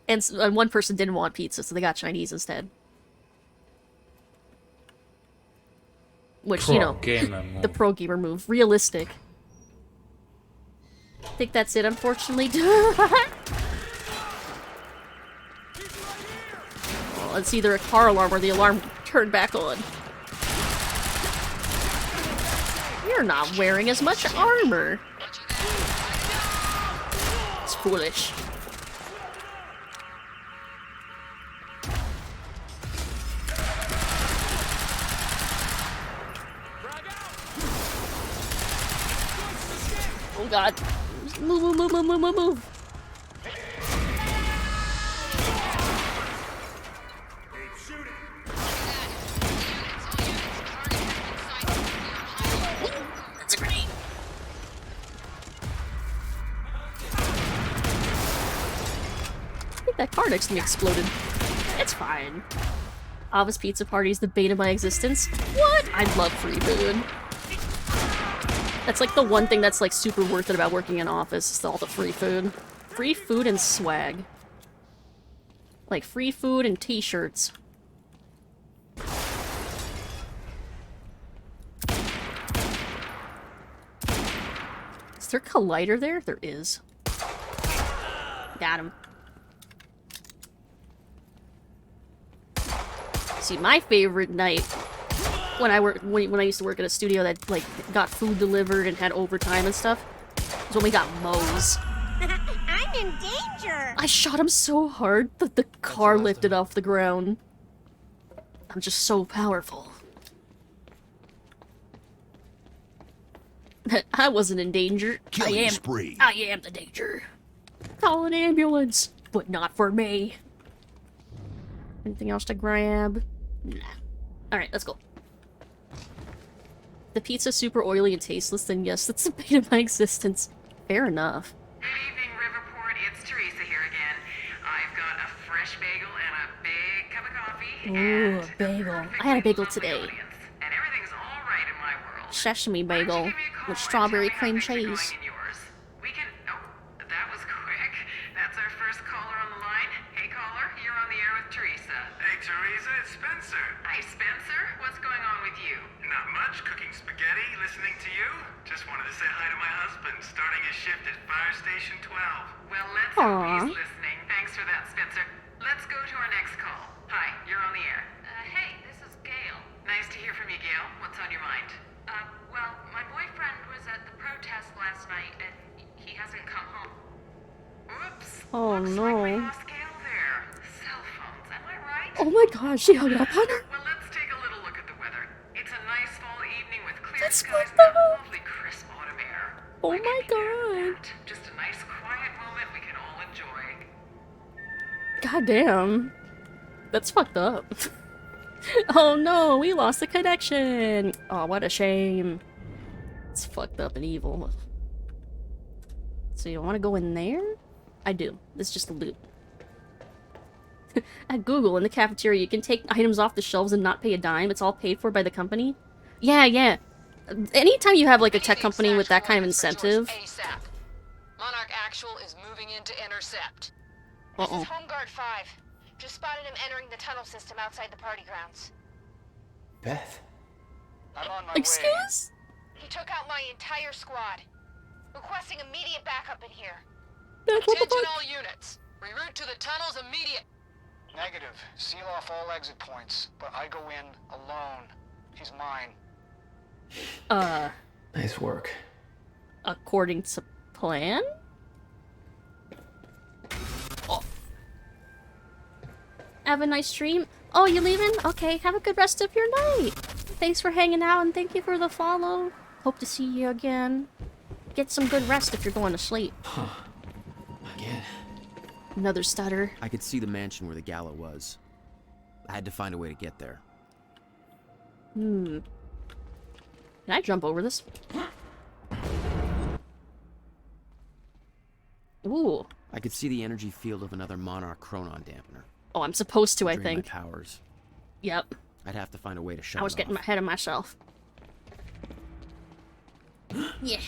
Speaker 2: And one person didn't want pizza, so they got Chinese instead. Which, you know, the pro gamer move. Realistic. I think that's it, unfortunately. Well, it's either a car alarm or the alarm turned back on. You're not wearing as much armor. It's foolish. Oh god. Move, move, move, move, move, move. That's a grenade. I think that car next to me exploded. It's fine. Ava's Pizza Party is the bane of my existence. What? I love free food. That's like the one thing that's like super worth it about working in an office, is all the free food. Free food and swag. Like free food and t-shirts. Is there a collider there? There is. Got him. See, my favorite night when I used to work at a studio that like got food delivered and had overtime and stuff was when we got Moe's.
Speaker 19: I'm in danger!
Speaker 2: I shot him so hard that the car lifted off the ground. I'm just so powerful. I wasn't in danger. I am the danger. Call an ambulance, but not for me. Anything else to grab? Nah. Alright, let's go. The pizza's super oily and tasteless, then yes, that's the bane of my existence. Fair enough.
Speaker 21: Good evening, Riverport. It's Teresa here again. I've got a fresh bagel and a big cup of coffee.
Speaker 2: Ooh, a bagel. I had a bagel today.
Speaker 21: And everything's all right in my world.
Speaker 2: Sesame bagel with strawberry cream cheese.
Speaker 21: We can... Oh, that was quick. That's our first caller on the line. Hey, caller, you're on the air with Teresa.
Speaker 5: Hey, Teresa, it's Spencer.
Speaker 21: Hi, Spencer. What's going on with you?
Speaker 5: Not much. Cooking spaghetti, listening to you. Just wanted to say hi to my husband, starting his shift at Fire Station 12.
Speaker 21: Well, let's hope he's listening. Thanks for that, Spencer. Let's go to our next call. Hi, you're on the air.
Speaker 13: Hey, this is Gail.
Speaker 21: Nice to hear from you, Gail. What's on your mind?
Speaker 13: Well, my boyfriend was at the protest last night, and he hasn't come home.
Speaker 21: Oops.
Speaker 2: Oh
Speaker 21: Looks
Speaker 2: no.
Speaker 21: like we lost Gail there. Cell phones, am I right?
Speaker 2: Oh my god, she hung up on her.
Speaker 21: Well, let's take a little look at the weather. It's a nice fall evening with clear
Speaker 2: That's
Speaker 21: skies
Speaker 2: fucked
Speaker 21: and
Speaker 2: up.
Speaker 21: lovely crisp autumn air.
Speaker 2: Oh my god.
Speaker 21: Just a nice quiet moment we can all enjoy.
Speaker 2: God damn. That's fucked up. Oh no, we lost the connection. Oh, what a shame. It's fucked up and evil. So you want to go in there? I do. It's just a loot. At Google, in the cafeteria, you can take items off the shelves and not pay a dime. It's all paid for by the company. Yeah, yeah. Anytime you have like a tech company with that kind of incentive.
Speaker 13: ASAP. Monarch Actual is moving in to intercept.
Speaker 19: This is Home Guard 5. Just spotted him entering the tunnel system outside the party grounds.
Speaker 11: Beth?
Speaker 13: I'm on my
Speaker 2: Excuse?
Speaker 19: He took out my entire squad. Requesting immediate backup in here.
Speaker 13: Attention all units. Reroute to the tunnels immediate.
Speaker 10: Negative. Seal off all exit points, but I go in alone. He's mine.
Speaker 11: Nice work.
Speaker 2: According to plan? Oh. Have a nice stream. Oh, you leaving? Okay, have a good rest of your night. Thanks for hanging out and thank you for the follow. Hope to see you again. Get some good rest if you're going to sleep.
Speaker 6: Huh. Again.
Speaker 2: Another stutter.
Speaker 8: I could see the mansion where the gala was. I had to find a way to get there.
Speaker 2: Can I jump over this? Ooh.
Speaker 8: I could see the energy field of another Monarch Chronon dampener.
Speaker 2: Oh, I'm supposed to, I
Speaker 8: Drain
Speaker 2: think.
Speaker 8: my powers.
Speaker 2: Yep.
Speaker 8: I'd have to find a way to shut
Speaker 2: I was
Speaker 8: it
Speaker 2: getting
Speaker 8: off.
Speaker 2: ahead of myself. Yeah.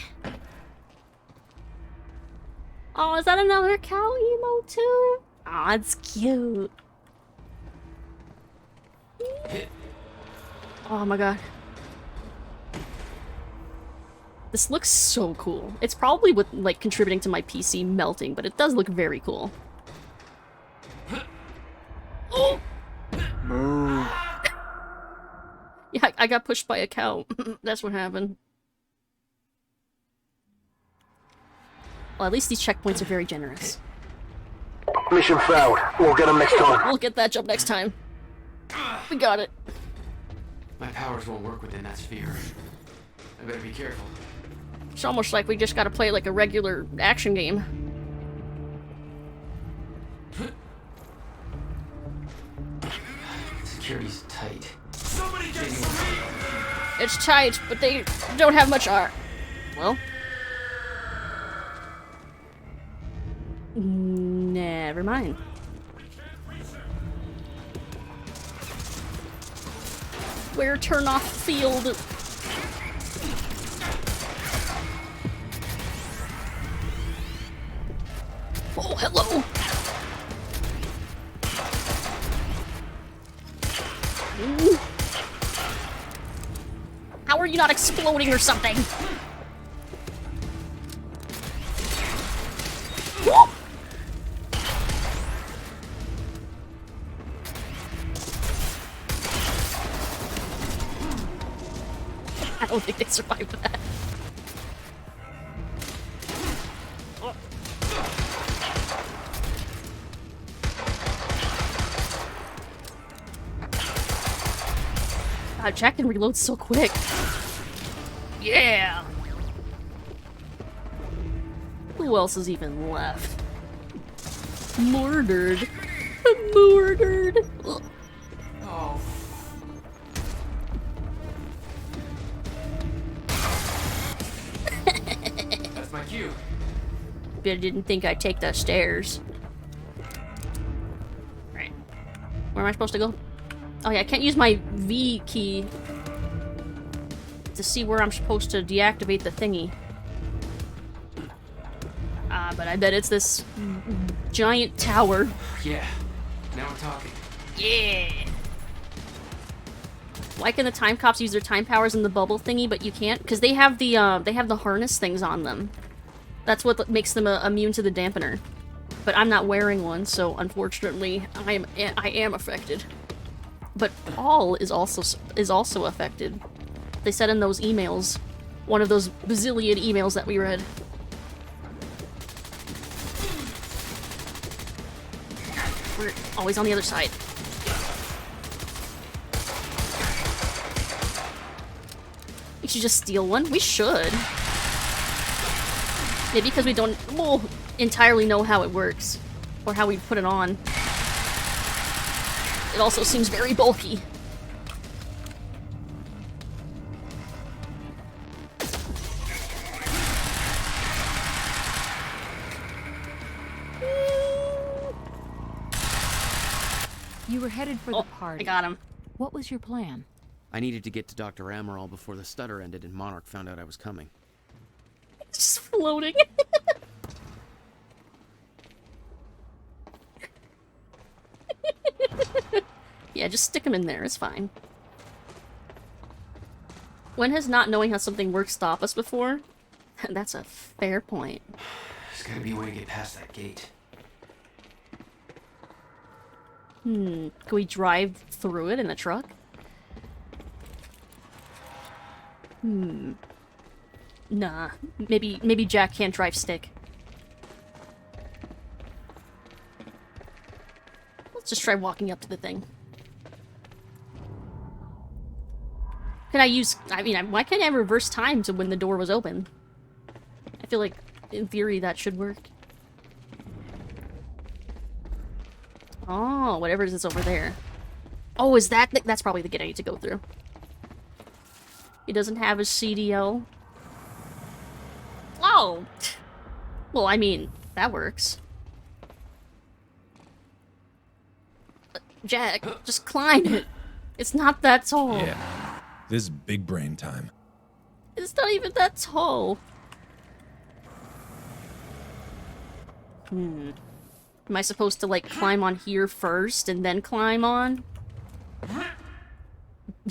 Speaker 2: Oh, is that another cow emote too? Aw, it's cute. Oh my god. This looks so cool. It's probably with like contributing to my PC melting, but it does look very cool. Oh!
Speaker 3: Move.
Speaker 2: Yeah, I got pushed by a cow. That's what happened. Well, at least these checkpoints are very generous.
Speaker 1: Mission failed. We'll get them next time.
Speaker 2: We'll get that jump next time. We got it.
Speaker 6: My powers won't work within that sphere. I better be careful.
Speaker 2: It's almost like we just gotta play like a regular action game.
Speaker 6: Security's tight.
Speaker 17: Somebody get
Speaker 2: It's tight, but they don't have much art. Well. Never mind. Where turn off field? Oh, hello! Ooh. How are you not exploding or something? Whoa. I don't think they survived that. God, Jack can reload so quick. Yeah! Who else is even left? Murdered. Murdered. Ugh.
Speaker 6: Oh. That's my cue.
Speaker 2: Bet I didn't think I'd take the stairs. Right. Where am I supposed to go? Oh yeah, I can't use my V key to see where I'm supposed to deactivate the thingy. But I bet it's this giant tower.
Speaker 6: Yeah. Now we're talking.
Speaker 2: Yeah. Why can the time cops use their time powers in the bubble thingy, but you can't? Because they have the harness things on them. That's what makes them immune to the dampener. But I'm not wearing one, so unfortunately, I am affected. But Paul is also affected. They said in those emails, one of those bazillion emails that we read. We're always on the other side. We should just steal one. We should. Maybe because we don't entirely know how it works. Or how we put it on. It also seems very bulky.
Speaker 18: You were headed for the party.
Speaker 2: I got him.
Speaker 18: What was your plan?
Speaker 8: I needed to get to Dr. Amaral before the stutter ended and Monarch found out I was coming.
Speaker 2: It's just floating. Yeah, just stick him in there. It's fine. When has not knowing how something works stopped us before? That's a fair point.
Speaker 6: There's gotta be a way to get past that gate.
Speaker 2: Can we drive through it in a truck? Nah. Maybe Jack can't drive stick. Let's just try walking up to the thing. could I use... I mean, why can't I reverse time to when the door was open? I feel like, in theory, that should work. Oh, whatever it is over there. Oh, is that... That's probably the gate I need to go through. He doesn't have a CDL. Oh! Well, I mean, that works. Jack, just climb it. It's not that tall.
Speaker 12: Yeah, this is big brain time.
Speaker 2: It's not even that tall. Am I supposed to, like, climb on here first and then climb on?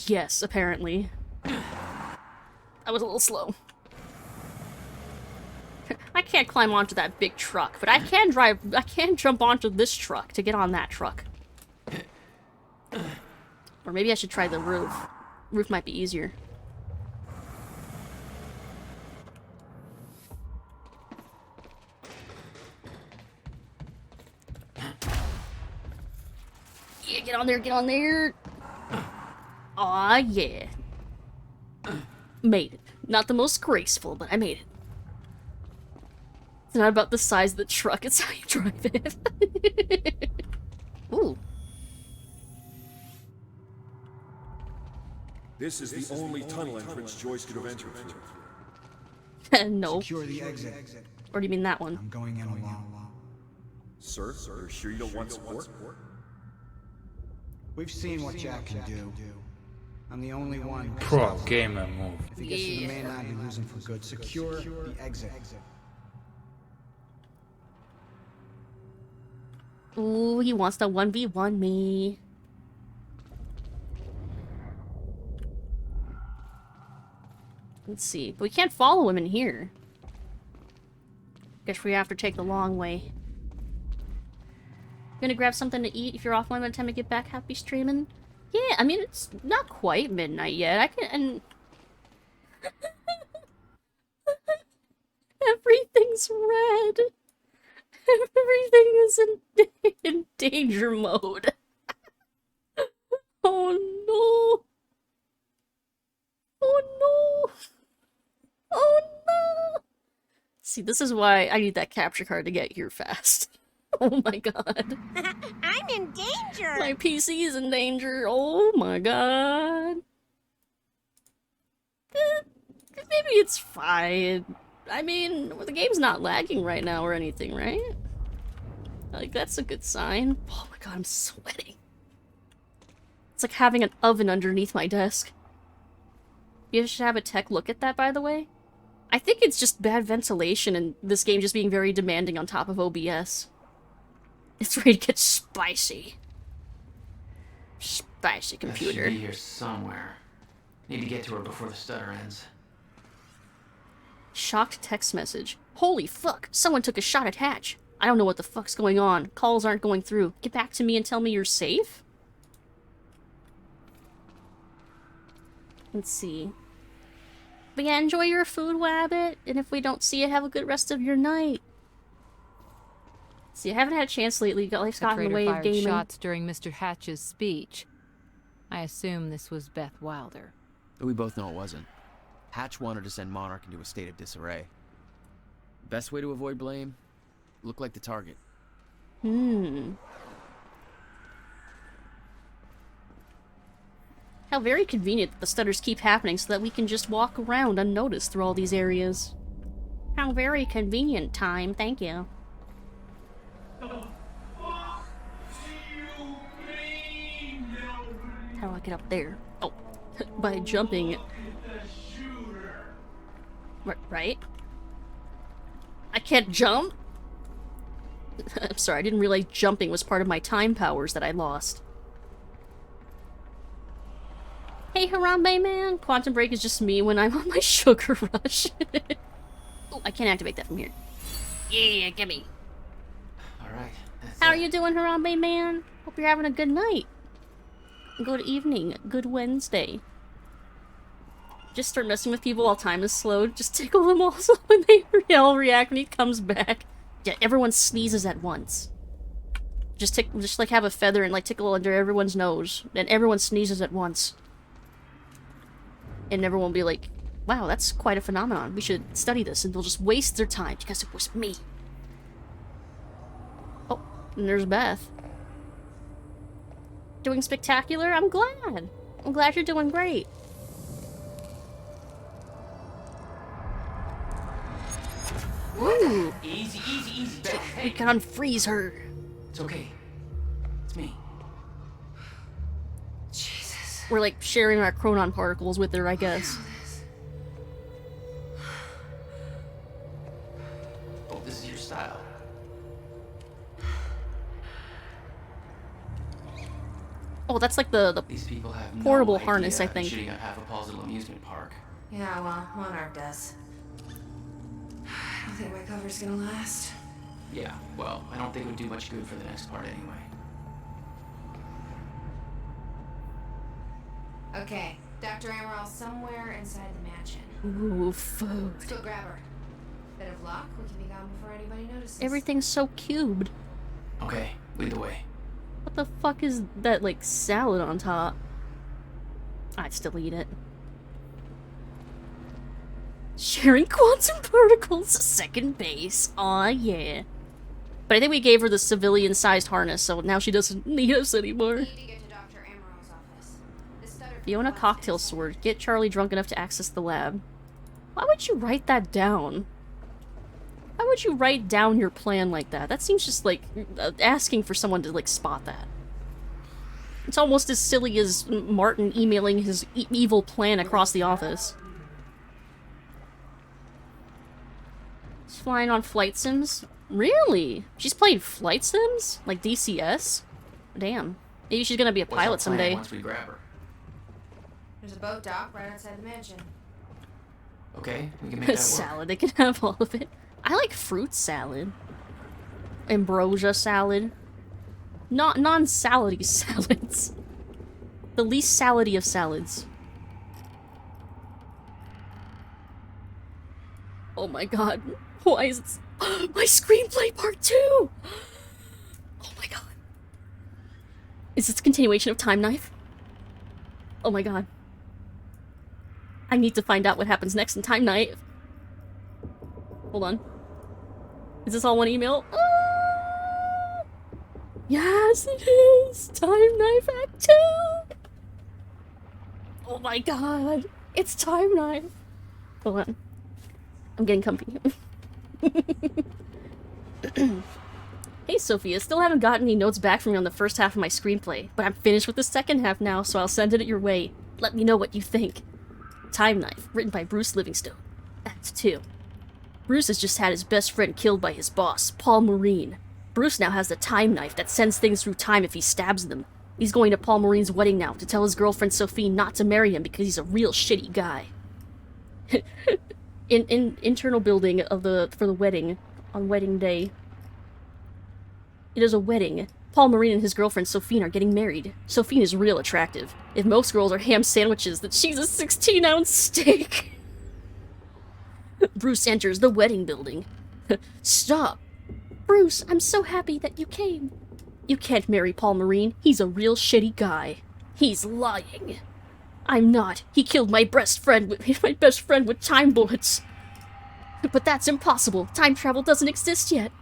Speaker 2: Yes, apparently. I was a little slow. I can't climb onto that big truck, but I can jump onto this truck to get on that truck. Or maybe I should try the roof. Roof might be easier. Yeah, get on there, get on there. Aw, yeah. Made it. Not the most graceful, but I made it. It's not about the size of the truck, it's how you drive it. Ooh.
Speaker 14: This is the only tunnel entrance Joyce could have entered through.
Speaker 2: No.
Speaker 10: Secure the exit.
Speaker 2: Or do you mean that one?
Speaker 10: I'm going in alone.
Speaker 14: Sir, you're sure you don't want support?
Speaker 10: We've seen what Jack can do. I'm the only one.
Speaker 22: Pro gamer move.
Speaker 10: If he gets to the mainland, we lose him for good. Secure the exit.
Speaker 2: Ooh, he wants to 1v1 me. Let's see. But we can't follow him in here. Guess we have to take the long way. Gonna grab something to eat if you're offline by the time I get back. Happy streaming. Yeah, I mean, it's not quite midnight yet. I can... And... Everything's red. Everything is in danger mode. Oh no. Oh no. Oh no. See, this is why I need that capture card to get here fast. Oh my god.
Speaker 23: I'm in danger!
Speaker 2: My PC is in danger. Oh my god. Maybe it's fine. I mean, the game's not lagging right now or anything, right? Like, that's a good sign. Oh my god, I'm sweating. It's like having an oven underneath my desk. You should have a tech look at that, by the way. I think it's just bad ventilation and this game just being very demanding on top of OBS. It's ready to get spicy. Spicy computer.
Speaker 6: Beth should be here somewhere. Need to get to her before the stutter ends.
Speaker 2: Shocked text message. Holy fuck, someone took a shot at Hatch. I don't know what the fuck's going on. Calls aren't going through. Get back to me and tell me you're safe? Let's see. But yeah, enjoy your food, Wabbit. And if we don't see you, have a good rest of your night. See, I haven't had a chance lately. Life's gotten in the way of gaming.
Speaker 18: Shots during Mr. Hatch's speech. I assume this was Beth Wilder.
Speaker 8: But we both know it wasn't. Hatch wanted to send Monarch into a state of disarray. Best way to avoid blame? Look like the target.
Speaker 2: How very convenient that the stutters keep happening so that we can just walk around unnoticed through all these areas. How very convenient, time. Thank you. How do I get up there? Oh, by jumping. Right? I can't jump? I'm sorry, I didn't realize jumping was part of my time powers that I lost. Hey, Harambe man! Quantum Break is just me when I'm on my sugar rush. Oh, I can't activate that from here. Yeah, gimme.
Speaker 6: Alright.
Speaker 2: How are you doing, Harambe man? Hope you're having a good night. Good evening. Good Wednesday. Just start messing with people while time is slowed. Just tickle them all so when they all react when he comes back. Yeah, everyone sneezes at once. Just like have a feather and like tickle under everyone's nose. And everyone sneezes at once. And everyone will be like, wow, that's quite a phenomenon. We should study this, and they'll just waste their time because it was me. Oh, and there's Beth. Doing spectacular? I'm glad. I'm glad you're doing great. Ooh.
Speaker 6: Easy, easy, easy.
Speaker 2: We can unfreeze her.
Speaker 6: It's okay. It's me.
Speaker 2: Jesus. We're like sharing our chronon particles with her, I guess.
Speaker 6: Oh, this is your style.
Speaker 2: Oh, that's like the
Speaker 6: These people have
Speaker 2: portable
Speaker 6: no
Speaker 2: harness, I
Speaker 6: idea
Speaker 2: think.
Speaker 6: Shooting up half a puzzle amusement park.
Speaker 19: Yeah, well, Monarch does. I don't think my cover's gonna last.
Speaker 6: Yeah, well, I don't think it would do much good for the next part anyway.
Speaker 19: Okay, Dr. Amaril's somewhere inside the mansion.
Speaker 2: Ooh, food.
Speaker 19: Let's go grab her. Bit of luck, we can be gone before anybody notices.
Speaker 2: Everything's so cubed.
Speaker 6: Okay, lead the way.
Speaker 2: What the fuck is that, like, salad on top? I'd still eat it. Sharing quantum particles, second base. Aw, yeah. But I think we gave her the civilian-sized harness, so now she doesn't need us anymore. Fiona cocktail sword. Get Charlie drunk enough to access the lab. Why would you write that down? Why would you write down your plan like that? That seems just like asking for someone to like spot that. It's almost as silly as Martin emailing his evil plan across the office. She's flying on flight sims? Really? She's played flight sims? Like DCS? Damn. Maybe she's gonna be a pilot someday.
Speaker 6: Once we grab her.
Speaker 19: There's a boat dock right outside the mansion.
Speaker 6: Okay, we can make that work.
Speaker 2: Salad, they can have all of it. I like fruit salad. Ambrosia salad. Not non-salady salads. The least salady of salads. Oh my god. Why is it... My screenplay part 2! Oh my god. Is this a continuation of Time Knife? Oh my god. I need to find out what happens next in Time Knife. Hold on. Is this all one email? Ah! Yes, it is! Time Knife Act 2! Oh my god. It's Time Knife. Hold on. I'm getting comfy. Hey Sophia, still haven't gotten any notes back from you on the first half of my screenplay, but I'm finished with the second half now, so I'll send it your way. Let me know what you think. Time Knife, written by Bruce Livingstone. Act 2. Bruce has just had his best friend killed by his boss, Paul Marine. Bruce now has the time knife that sends things through time if he stabs them. He's going to Paul Marine's wedding now to tell his girlfriend Sophie not to marry him because he's a real shitty guy. in internal building of for the wedding, on wedding day. It is a wedding. Paul Marine and his girlfriend Sophie are getting married. Sophie is real attractive. If most girls are ham sandwiches, then she's a 16-ounce steak. Bruce enters the wedding building. Stop! Bruce, I'm so happy that you came. You can't marry Paul Marine. He's a real shitty guy. He's lying. I'm not. He killed my best friend with time bullets. But that's impossible. Time travel doesn't exist yet.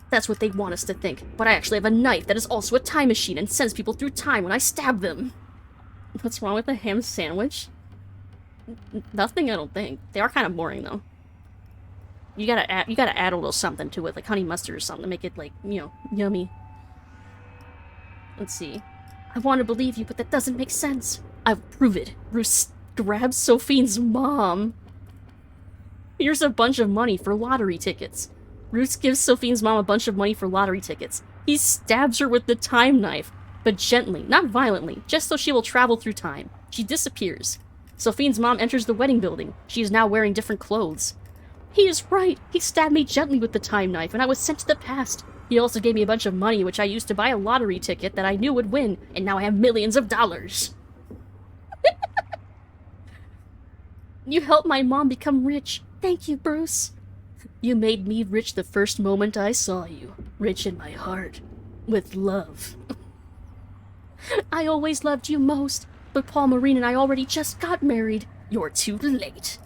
Speaker 2: That's what they want us to think. But I actually have a knife that is also a time machine and sends people through time when I stab them. What's wrong with a ham sandwich? Nothing, I don't think. They are kind of boring, though. You gotta add a little something to it, like honey mustard or something to make it, like, you know, yummy. Let's see. I want to believe you, but that doesn't make sense. I'll prove it. Bruce grabs Sophine's mom. Here's a bunch of money for lottery tickets. Bruce gives Sophine's mom a bunch of money for lottery tickets. He stabs her with the time knife, but gently, not violently, just so she will travel through time. She disappears. Sophine's mom enters the wedding building. She is now wearing different clothes. He is right. He stabbed me gently with the time knife, and I was sent to the past. He also gave me a bunch of money, which I used to buy a lottery ticket that I knew would win, and now I have millions of dollars. You helped my mom become rich. Thank you, Bruce. You made me rich the first moment I saw you. Rich in my heart. With love. I always loved you most, But Paul Marine and I already just got married. You're too late.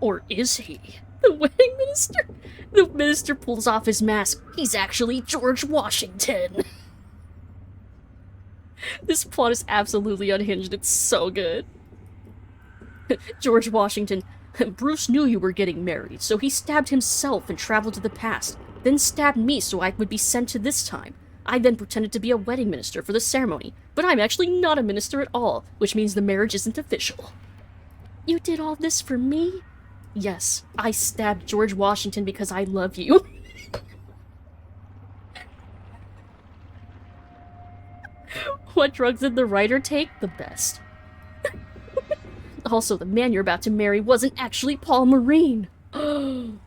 Speaker 2: Or is he? The wedding minister? The minister pulls off his mask. He's actually George Washington. This plot is absolutely unhinged. It's so good. George Washington. Bruce knew you were getting married, so he stabbed himself and traveled to the past, then stabbed me so I would be sent to this time. I then pretended to be a wedding minister for the ceremony, but I'm actually not a minister at all, which means the marriage isn't official. You did all this for me? Yes, I stabbed George Washington because I love you. What drugs did the writer take? The best. Also, the man you're about to marry wasn't actually Paul Marine. Paul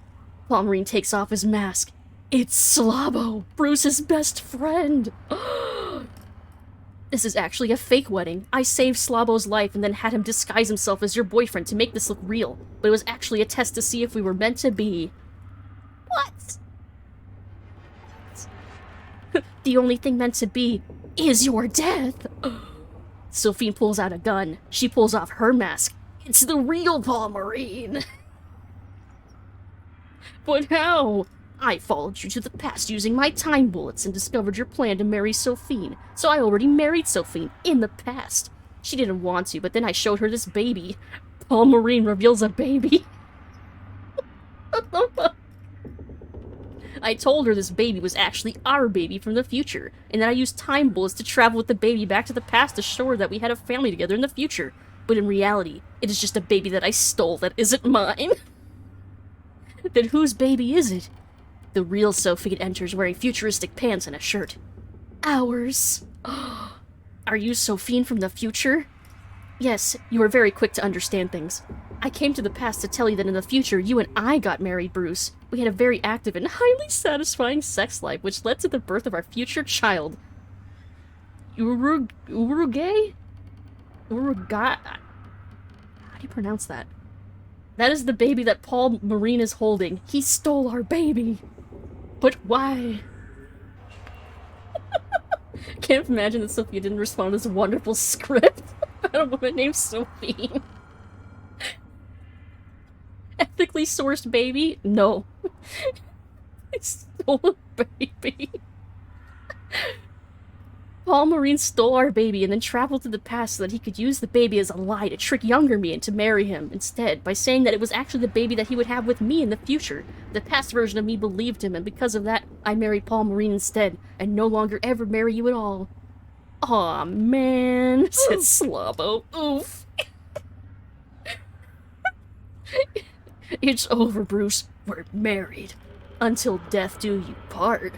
Speaker 2: Marine takes off his mask. It's Slabo, Bruce's best friend. This is actually a fake wedding. I saved Slabo's life and then had him disguise himself as your boyfriend to make this look real. But it was actually a test to see if we were meant to be. What? The only thing meant to be is your death. Sophie pulls out a gun. She pulls off her mask. It's the real Paul Marine. But how? I followed you to the past using my time bullets and discovered your plan to marry Sophie. So I already married Sophie in the past. She didn't want to, but then I showed her this baby. Paul Marine reveals a baby. What the fuck? I told her this baby was actually our baby from the future, and that I used time bullets to travel with the baby back to the past to show her that we had a family together in the future. But in reality, it is just a baby that I stole that isn't mine. Then whose baby is it? The real Sophie enters wearing futuristic pants and a shirt. Ours. Are you Sophie from the future? Yes, you are very quick to understand things. I came to the past to tell you that in the future, you and I got married, Bruce. We had a very active and highly satisfying sex life, which led to the birth of our future child. Uruguay? How do you pronounce that? That is the baby that Paul Marine is holding. He stole our baby. But why? Can't imagine that Sophia didn't respond to this wonderful script about a woman named Sophie. Ethically sourced baby? No. I stole a baby. Paul Marine stole our baby and then traveled to the past so that he could use the baby as a lie to trick younger me into marry him instead, by saying that it was actually the baby that he would have with me in the future. The past version of me believed him, and because of that, I married Paul Marine instead, and no longer ever marry you at all. Aw, man, said Slabo. Oof. It's over, Bruce. We're married. Until death do you part.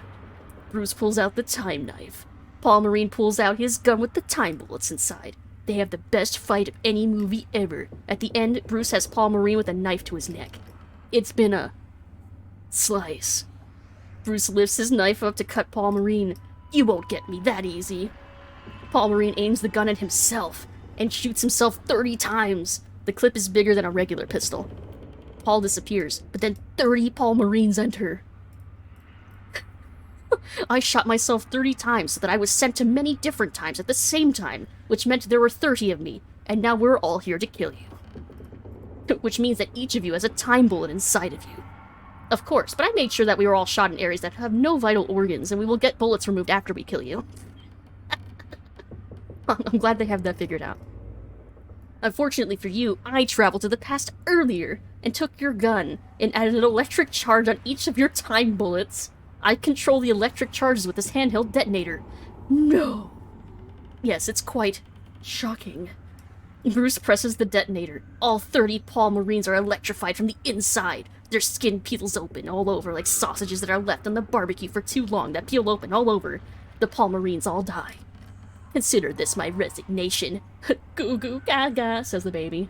Speaker 2: Bruce pulls out the time knife. Paul Marine pulls out his gun with the time bullets inside. They have the best fight of any movie ever. At the end, Bruce has Paul Marine with a knife to his neck. It's been a slice. Bruce lifts his knife up to cut Paul Marine. You won't get me that easy. Paul Marine aims the gun at himself and shoots himself 30 times. The clip is bigger than a regular pistol. Paul disappears, but then 30 Paul Marines enter. I shot myself 30 times so that I was sent to many different times at the same time, which meant there were 30 of me, and now we're all here to kill you. Which means that each of you has a time bullet inside of you. Of course, but I made sure that we were all shot in areas that have no vital organs, and we will get bullets removed after we kill you. I'm glad they have that figured out. Unfortunately for you, I traveled to the past earlier, and took your gun, and added an electric charge on each of your time bullets. I control the electric charges with this handheld detonator. No. Yes, it's quite shocking. Bruce presses the detonator. All 30 Paul Marines are electrified from the inside. Their skin peels open all over like sausages that are left on the barbecue for too long that peel open all over. The Paul Marines all die. Consider this my resignation. Goo goo gaga, says the baby.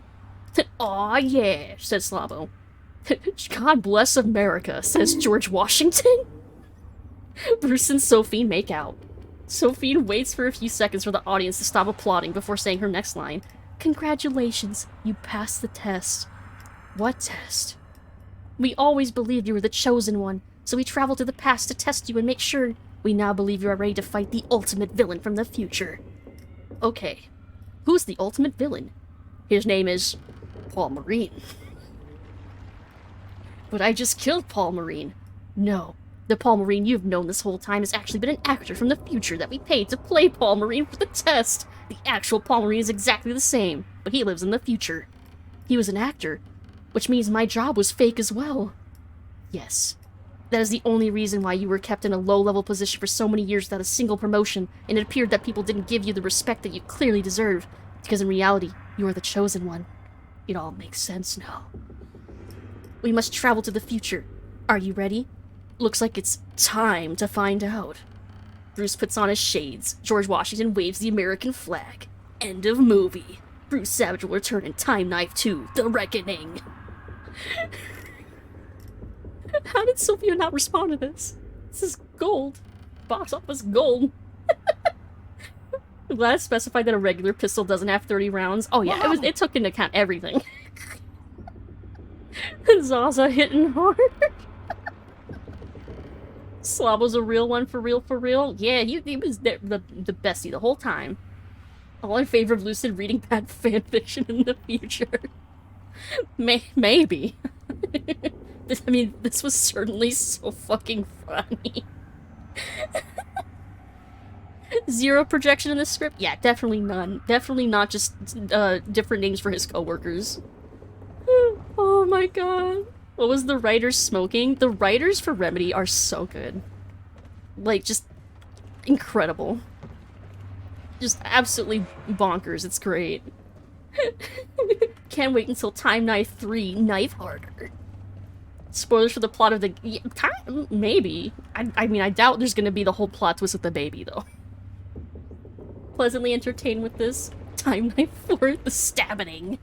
Speaker 2: Aw yeah, says Slabo. God bless America, says George Washington. Bruce and Sophie make out. Sophie waits for a few seconds for the audience to stop applauding before saying her next line. Congratulations, you passed the test. What test? We always believed you were the chosen one, so we traveled to the past to test you and make sure. We now believe you are ready to fight the ultimate villain from the future. Okay. Who's the ultimate villain? His name is Paul Marine. But I just killed Paul Marine. No, the Paul Marine you've known this whole time has actually been an actor from the future that we paid to play Paul Marine for the test. The actual Paul Marine is exactly the same, but he lives in the future. He was an actor, which means my job was fake as well. Yes. That is the only reason why you were kept in a low-level position for so many years without a single promotion, and it appeared that people didn't give you the respect that you clearly deserve, because in reality, you are the chosen one. It all makes sense now. We must travel to the future. Are you ready? Looks like it's time to find out. Bruce puts on his shades. George Washington waves the American flag. End of movie. Bruce Savage will return in Time Knife 2, The Reckoning. How did Sophia not respond to this? This is gold. Box office gold. I'm glad it specified that a regular pistol doesn't have 30 rounds. Oh yeah, it took into account everything. Zaza hitting hard. Slob was a real one for real. Yeah, he was the bestie the whole time. All in favor of Lucid reading bad fanfiction in the future. Maybe. I mean, this was certainly so fucking funny. Zero projection in the script? Yeah, definitely none. Definitely not just different names for his coworkers. Oh my god. What was the writers smoking? The writers for Remedy are so good. Like, just incredible. Just absolutely bonkers. It's great. Can't wait until Time Knife 3, Knife Harder. Spoilers for the plot of the... Yeah, maybe. I mean, I doubt there's gonna be the whole plot twist with the baby, though. Pleasantly entertained with this. Time Knife 4, The Stabbing.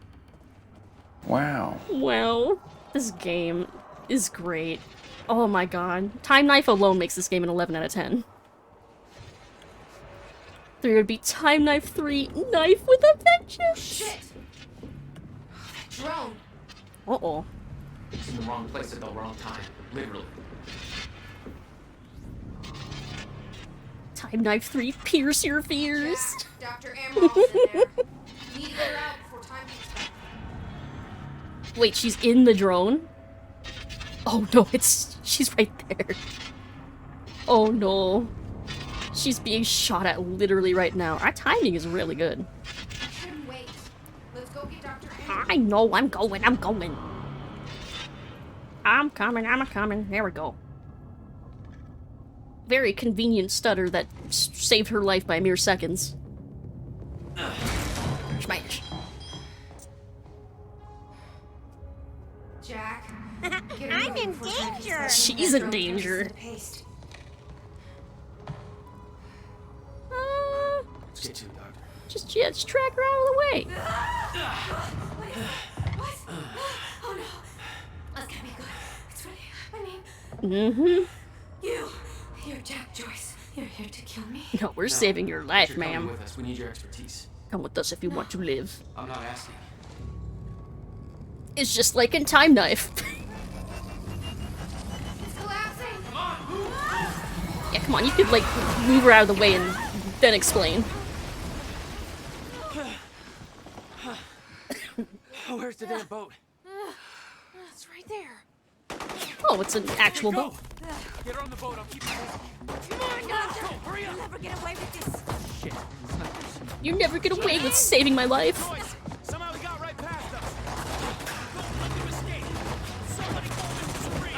Speaker 11: Wow.
Speaker 2: Wow. This game is great. Oh my god. Time Knife alone makes this game an 11 out of 10. 3 would be Time Knife 3, Knife with a Vengeance!
Speaker 13: Shit! Drone!
Speaker 2: Uh-oh.
Speaker 6: It's in the wrong place at the wrong time. Literally.
Speaker 2: Time Knife 3, Pierce Your Fears!
Speaker 19: Jack, Dr. Emerald's in there. Need to get her out before time gets back.
Speaker 2: Wait, she's in the drone? Oh no, she's right there. Oh no. She's being shot at literally right now. Our timing is really good.
Speaker 19: I shouldn't wait. Let's go get Dr. Emerald.
Speaker 2: I know, I'm going. I'm coming. There we go. Very convenient stutter that saved her life by mere seconds. Smash.
Speaker 19: Jack,
Speaker 23: I'm in danger.
Speaker 2: She's in danger.
Speaker 6: Let's get to it, Doctor.
Speaker 2: Just track her out of the way.
Speaker 19: What? Oh no. That's gonna be good. It's really, I mean... You're Jack Joyce. You're here to kill me?
Speaker 2: No, we're saving your life,
Speaker 6: You're coming
Speaker 2: ma'am.
Speaker 6: with us. We need your expertise.
Speaker 2: Come with us if you want to live.
Speaker 6: I'm not asking.
Speaker 2: It's just like in Time Knife.
Speaker 19: It's collapsing.
Speaker 2: Yeah, come on, you could, like, move her out of the way and then explain.
Speaker 6: Where's the damn boat?
Speaker 19: It's right there.
Speaker 2: Oh, it's an actual boat.
Speaker 6: Get her on the boat. I'll keep her.
Speaker 19: Come on, Doctor. Hurry up. You'll never get away with this.
Speaker 6: Shit.
Speaker 2: You never get away with saving my life.
Speaker 20: Somehow he got right past us. Don't let him escape. Somebody call Mr. Supreme.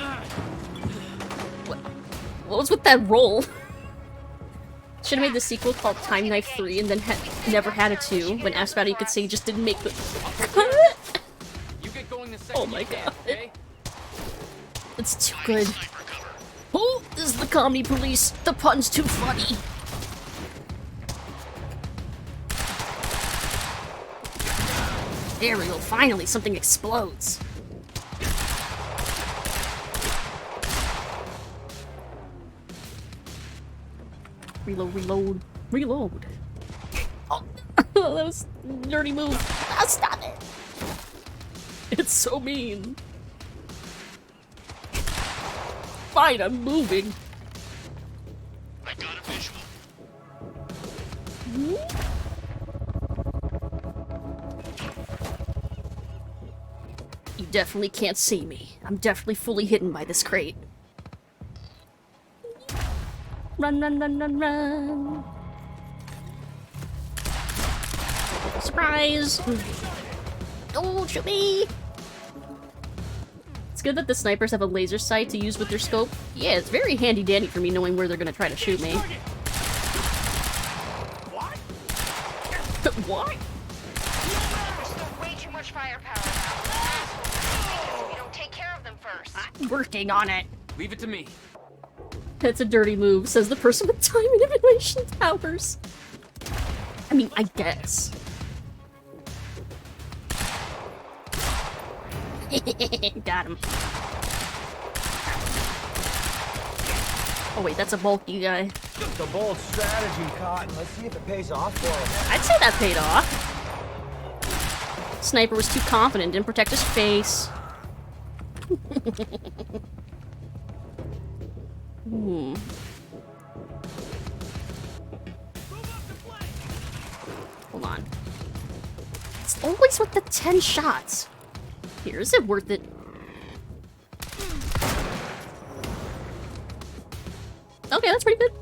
Speaker 2: What was with that roll? Should have made the sequel called Time Knife 3 and then never had a 2. When asked about it, you could say you just didn't make the cut.
Speaker 6: You get going the second
Speaker 2: Oh my
Speaker 6: you can,
Speaker 2: god.
Speaker 6: okay?
Speaker 2: It's too good. Oh, this is the comedy police. The pun's too funny. There we go. Finally, something explodes. Reload. Oh, that was a dirty move. Oh, stop it. It's so mean. Fine, I'm moving.
Speaker 1: I got a visual.
Speaker 2: definitely can't see me. I'm definitely fully hidden by this crate. Run, run, run, run, run. Surprise! Don't shoot me! It's good that the snipers have a laser sight to use with their scope. Yeah, it's very handy dandy for me knowing where they're gonna try to shoot me.
Speaker 17: What?
Speaker 2: What?
Speaker 23: Way too much firepower now. We don't take care of them first.
Speaker 2: I'm working on it.
Speaker 6: Leave it to me.
Speaker 2: That's a dirty move, says the person with time manipulation powers. I mean, I guess. Got him. Oh wait, that's a bulky guy.
Speaker 9: The bold strategy, Cotton. Let's see if it pays off for him.
Speaker 2: I'd say that paid off. Sniper was too confident, didn't protect his face. Hmm. Hold on. It's always with the 10 shots. Here, is it worth it? Okay, that's pretty good.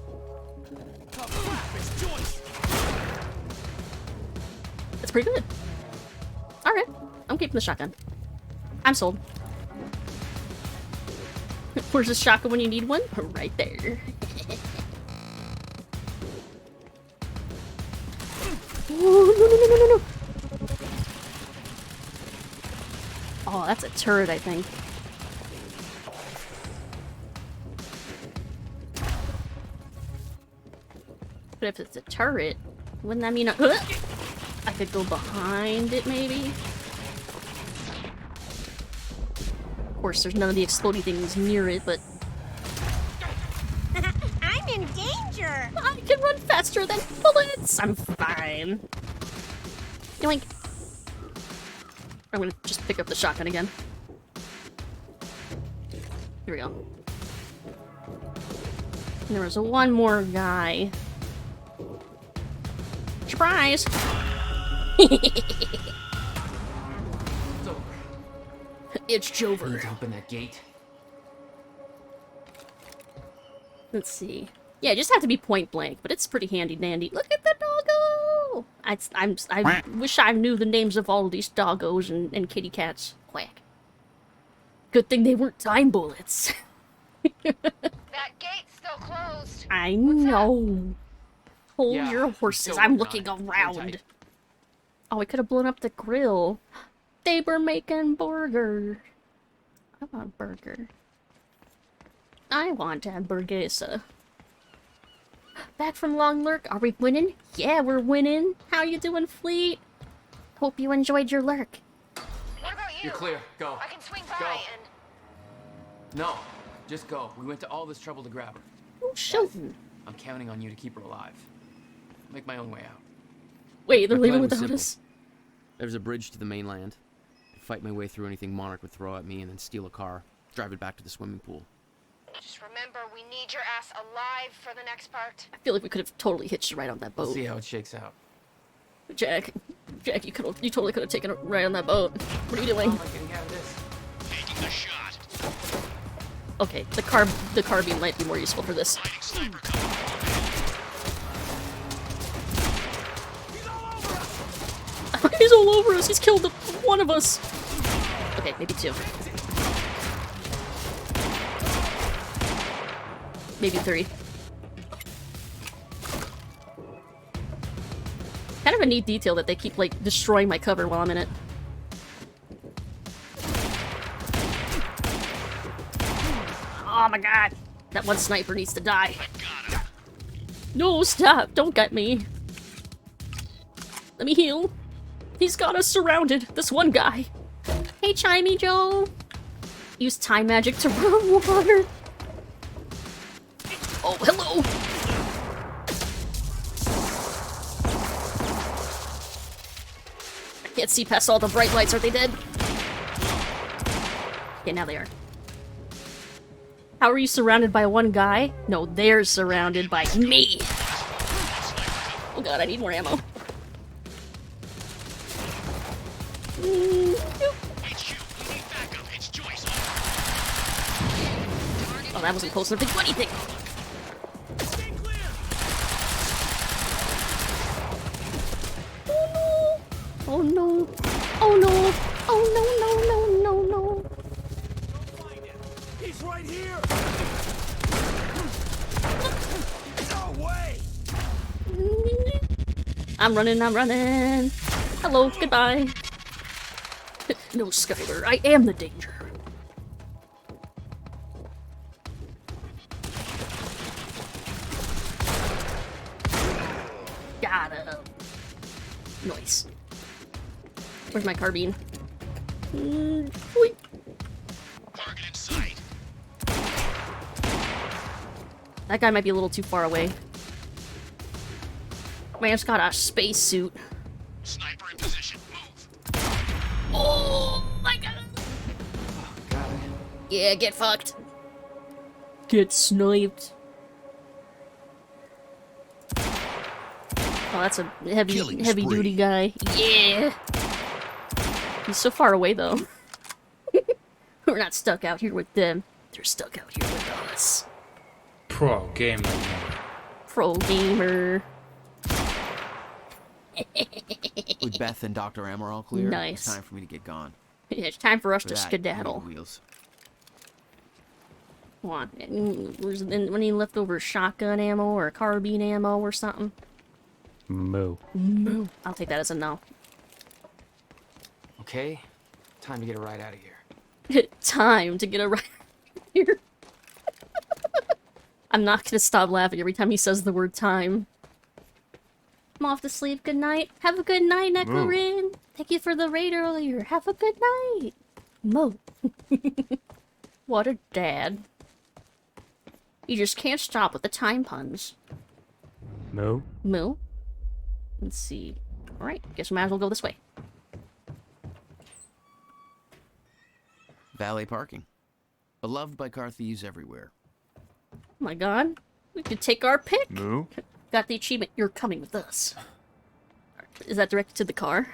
Speaker 2: That's pretty good. Alright, I'm keeping the shotgun. I'm sold. Where's the shotgun when you need one? Right there. Oh, no. Oh, that's a turret, I think. But if it's a turret, wouldn't that mean I could go behind it, maybe? Of course, there's none of the exploding things near it, but...
Speaker 23: I'm in danger!
Speaker 2: I can run faster than bullets! I'm fine. Yoink. I'm gonna just pick up the shotgun again. Here we go. And there was one more guy. Surprise! It's Jover.
Speaker 6: Need to open that gate.
Speaker 2: Let's see. Yeah, just have to be point blank, but it's pretty handy dandy. Look at the doggo! I wish I knew the names of all of these doggos and kitty cats. Quack. Good thing they weren't time bullets.
Speaker 23: That gate's still closed.
Speaker 2: I know. Hold
Speaker 6: Yeah,
Speaker 2: your horses.
Speaker 6: still
Speaker 2: I'm
Speaker 6: working
Speaker 2: looking
Speaker 6: on it. Hang
Speaker 2: around.
Speaker 6: tight.
Speaker 2: Oh, I could have blown up the grill. They were making burger. I want burger. I want hamburguesa. Back from Long Lurk. Are we winning? Yeah, we're winning. How you doing, Fleet? Hope you enjoyed your lurk.
Speaker 23: What about you?
Speaker 6: You're clear. Go.
Speaker 23: I can swing
Speaker 6: Go.
Speaker 23: by and...
Speaker 6: No, just go. We went to all this trouble to grab her.
Speaker 2: Oh, shoot.
Speaker 6: I'm counting on you to keep her alive. I'll make my own way out.
Speaker 2: Wait, they're
Speaker 6: My
Speaker 2: leaving
Speaker 6: plan was
Speaker 2: without
Speaker 6: simple.
Speaker 2: us?
Speaker 6: There's a bridge to the mainland. I'd fight my way through anything Monarch would throw at me and then steal a car, drive it back to the swimming pool.
Speaker 23: Just remember, we need your ass alive for the next part.
Speaker 2: I feel like we could have totally hitched a ride on that boat.
Speaker 6: We'll see how it shakes out.
Speaker 2: Jack, you totally could have taken a ride on that boat. What are you doing?
Speaker 6: How am I getting out of this?
Speaker 17: Taking a shot.
Speaker 2: Okay, the carbine might be more useful for this. He's all over us. He's killed one of us. Okay, maybe two. Maybe three. Kind of a neat detail that they keep, like, destroying my cover while I'm in it. Oh my god. That one sniper needs to die. No, stop. Don't get me. Let me heal. He's got us surrounded. This one guy. Hey, Chimey Joe. Use time magic to run water. Oh, hello. I can't see past all the bright lights. Are they dead? Okay, now they are. How are you surrounded by one guy? No, they're surrounded by me. Oh god, I need more ammo. Oh, that wasn't close enough to do anything. Oh no! Oh no! Oh no! No! No! No! No!
Speaker 17: He's right here. No way.
Speaker 2: I'm running. I'm running. Hello. Goodbye. No, Skyler. I am the danger. Got him. Nice. Where's my carbine? Wait.
Speaker 17: Target in sight.
Speaker 2: That guy might be a little too far away. Man's got a spacesuit.
Speaker 17: Sniper in position. Move.
Speaker 2: Oh my god.
Speaker 3: Oh, got it.
Speaker 2: Yeah, get fucked. Get sniped. Oh, that's a heavy duty guy. Yeah. He's so far away though. We're not stuck out here with them. They're stuck out here with us.
Speaker 22: Pro gamer.
Speaker 2: Pro gamer.
Speaker 8: With Beth and Dr. Amaral clear,
Speaker 2: Nice.
Speaker 8: it's time for me to get gone.
Speaker 2: Yeah, it's time for us
Speaker 8: For
Speaker 2: to
Speaker 8: that,
Speaker 2: skedaddle.
Speaker 8: Wheels.
Speaker 2: Come on. There's any leftover shotgun ammo or carbine ammo or something?
Speaker 3: Moo.
Speaker 2: Moo. I'll take that as a no.
Speaker 3: Okay, time to get a ride out of here.
Speaker 2: Time to get a ride here. I'm not gonna stop laughing every time he says the word time. I'm off to sleep. Good night. Have a good night, Nekorin. Thank you for the raid earlier. Have a good night. Mo. What a dad. You just can't stop with the time puns.
Speaker 3: Moo.
Speaker 2: Moo. Let's see. Alright, guess we might as well go this way.
Speaker 8: Valet parking. Beloved by car thieves everywhere.
Speaker 2: Oh my god. We could take our pick.
Speaker 3: Moo.
Speaker 2: Got the achievement. You're coming with us. Is that directed to the car?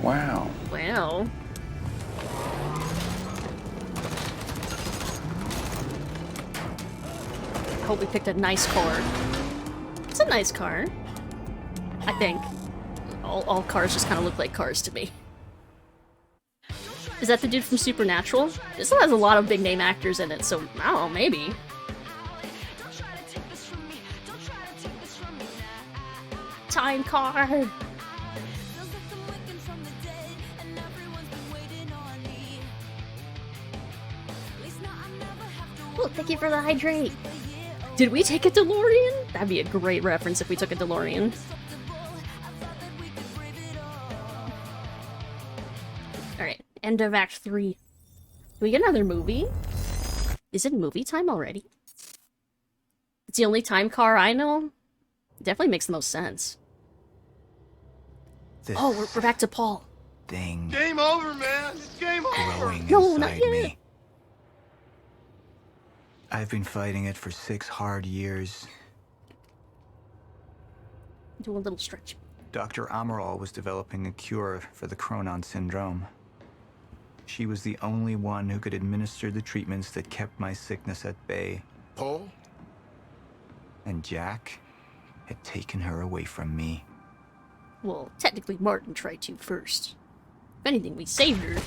Speaker 3: Wow.
Speaker 2: Wow. I hope we picked a nice car. It's a nice car. I think. All cars just kind of look like cars to me. Is that the dude from Supernatural? This one has a lot of big name actors in it, so I don't know, maybe. Time card! Look, thank you for the hydrate! Did we take a DeLorean? That'd be a great reference if we took a DeLorean. Alright, end of Act 3. Do we get another movie? Is it movie time already? It's the only time car I know? It definitely makes the most sense.
Speaker 10: This
Speaker 2: Oh, we're back to Paul.
Speaker 10: thing
Speaker 17: Game over, man. It's game over.
Speaker 10: growing
Speaker 2: No, not
Speaker 10: inside
Speaker 2: yet.
Speaker 10: me. I've been fighting it for 6 hard years.
Speaker 2: Do a little stretch.
Speaker 10: Dr. Amaral was developing a cure for the Cronon syndrome. She was the only one who could administer the treatments that kept my sickness at bay.
Speaker 17: Paul?
Speaker 10: And Jack had taken her away from me.
Speaker 2: Well, technically Martin tried to first. If anything, we saved her.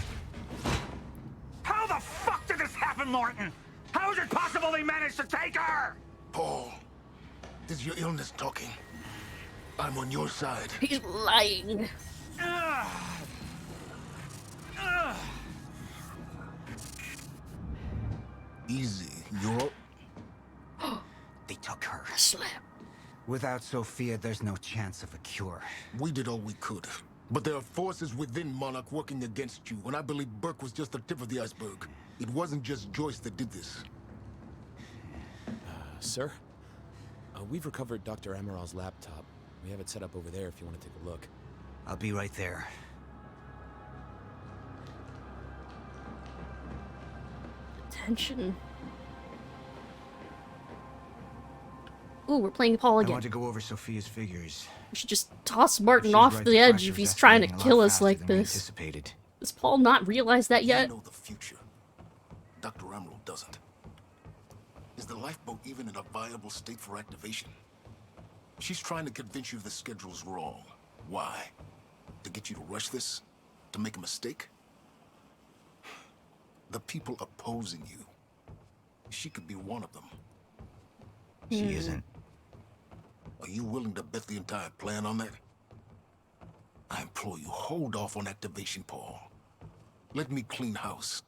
Speaker 17: How the fuck did this happen, Martin? How is it possible they managed to take her? Paul, this is your illness talking. I'm on your side.
Speaker 2: He's lying.
Speaker 17: Easy. You're...
Speaker 10: They took her.
Speaker 2: Slap.
Speaker 10: Without Sophia, there's no chance of a cure.
Speaker 17: We did all we could. But there are forces within Monarch working against you, and I believe Burke was just the tip of the iceberg. It wasn't just Joyce that did this.
Speaker 20: Sir? We've recovered Dr. Amaral's laptop. We have it set up over there if you want to take a look.
Speaker 10: I'll be right there.
Speaker 2: Attention. Ooh, we're playing Paul
Speaker 10: I
Speaker 2: again.
Speaker 10: want to go over Sophia's figures.
Speaker 2: We should just toss Martin
Speaker 10: She's
Speaker 2: off
Speaker 10: right,
Speaker 2: the edge
Speaker 10: pressure's
Speaker 2: if he's trying to
Speaker 10: escalating a lot
Speaker 2: kill us
Speaker 10: faster
Speaker 2: like
Speaker 10: than we
Speaker 2: this.
Speaker 10: anticipated.
Speaker 2: Does Paul not realize that yet?
Speaker 17: You know the future.
Speaker 4: Dr. Emerald doesn't. Is the lifeboat even in a viable state for activation? She's trying to convince you the schedule's wrong. Why? To get you to rush this? To make a mistake? The people opposing you. She could be one of them.
Speaker 10: She isn't.
Speaker 4: Are you willing to bet the entire plan on that? I implore you, hold off on activation, Paul. Let me clean house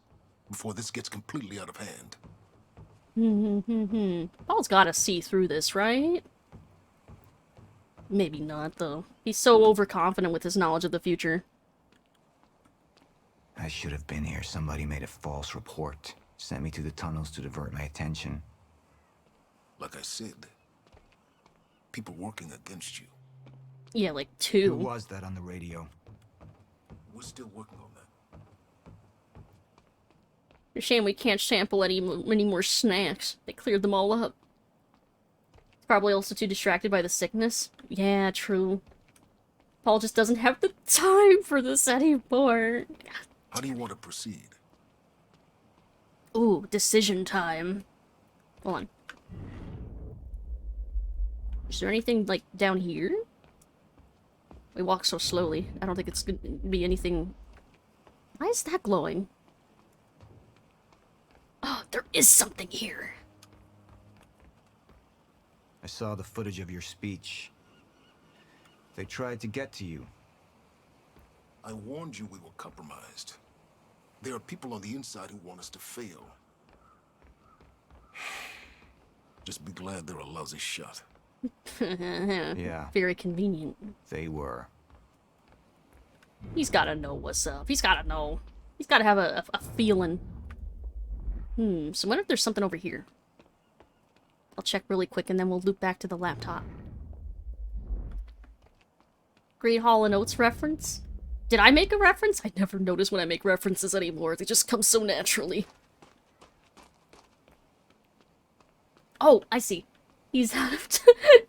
Speaker 4: before this gets completely out of hand.
Speaker 2: Paul's gotta see through this, right? Maybe not, though. He's so overconfident with his knowledge of the future.
Speaker 10: I should have been here. Somebody made a false report. Sent me to the tunnels to divert my attention.
Speaker 4: Like I said, people working against you.
Speaker 2: Yeah, like 2.
Speaker 10: Who was that on the radio?
Speaker 4: We're still working on that.
Speaker 2: It's a shame we can't sample any more snacks. They cleared them all up. Probably also too distracted by the sickness. Yeah, true. Paul just doesn't have the time for this anymore.
Speaker 4: How do you want to proceed?
Speaker 2: Ooh, decision time. Hold on. Is there anything, like, down here? We walk so slowly. I don't think it's gonna be anything... Why is that glowing? Oh, there is something here.
Speaker 10: I saw the footage of your speech. They tried to get to you.
Speaker 4: I warned you we were compromised. There are people on the inside who want us to fail. Just be glad they're a lousy shot.
Speaker 10: Yeah.
Speaker 2: Very convenient.
Speaker 10: They were.
Speaker 2: He's gotta know what's up. He's gotta know. He's gotta have a feeling. So what if there's something over here? I'll check really quick and then we'll loop back to the laptop. Great Hall and Oates reference? Did I make a reference? I never notice when I make references anymore. They just come so naturally. Oh, I see. He's out of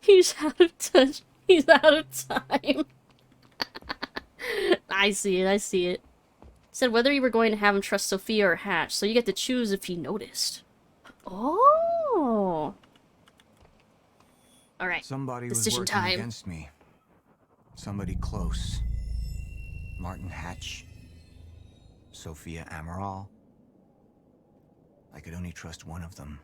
Speaker 2: he's out of touch. He's out of time. I see it, I see it. Said whether you were going to have him trust Sophia or Hatch, so you get to choose if he noticed. Oh. Alright.
Speaker 10: Somebody was
Speaker 2: Decision
Speaker 10: working
Speaker 2: time.
Speaker 10: against me. Somebody close. Martin Hatch. Sophia Amaral. I could only trust one of them.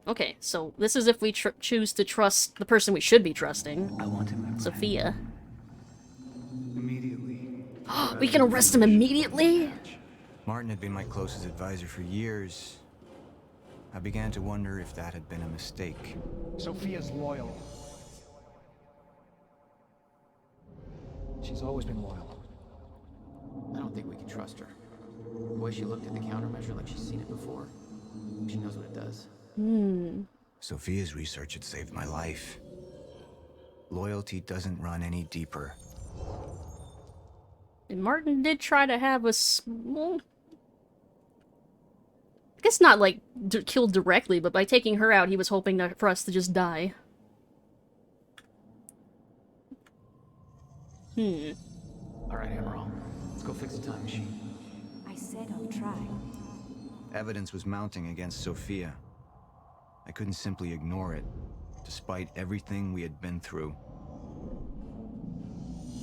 Speaker 2: Okay, so this is if we choose to trust the person we should be trusting.
Speaker 10: I want him.
Speaker 2: Sophia.
Speaker 10: Immediately.
Speaker 2: We can arrest him immediately?
Speaker 10: Martin had been my closest advisor for years. I began to wonder if that had been a mistake.
Speaker 9: Sophia's loyal. She's always been loyal.
Speaker 6: I don't think we can trust her. The way she looked at the countermeasure like she's seen it before. She knows what it does.
Speaker 10: Sophia's research had saved my life. Loyalty doesn't run any deeper.
Speaker 2: And Martin did try to have us, well, I guess not like killed directly, but by taking her out, he was hoping for us to just die.
Speaker 6: Alright, Emerald. Let's go fix the time machine.
Speaker 19: I said I'll try.
Speaker 10: Evidence was mounting against Sophia. I couldn't simply ignore it, despite everything we had been through.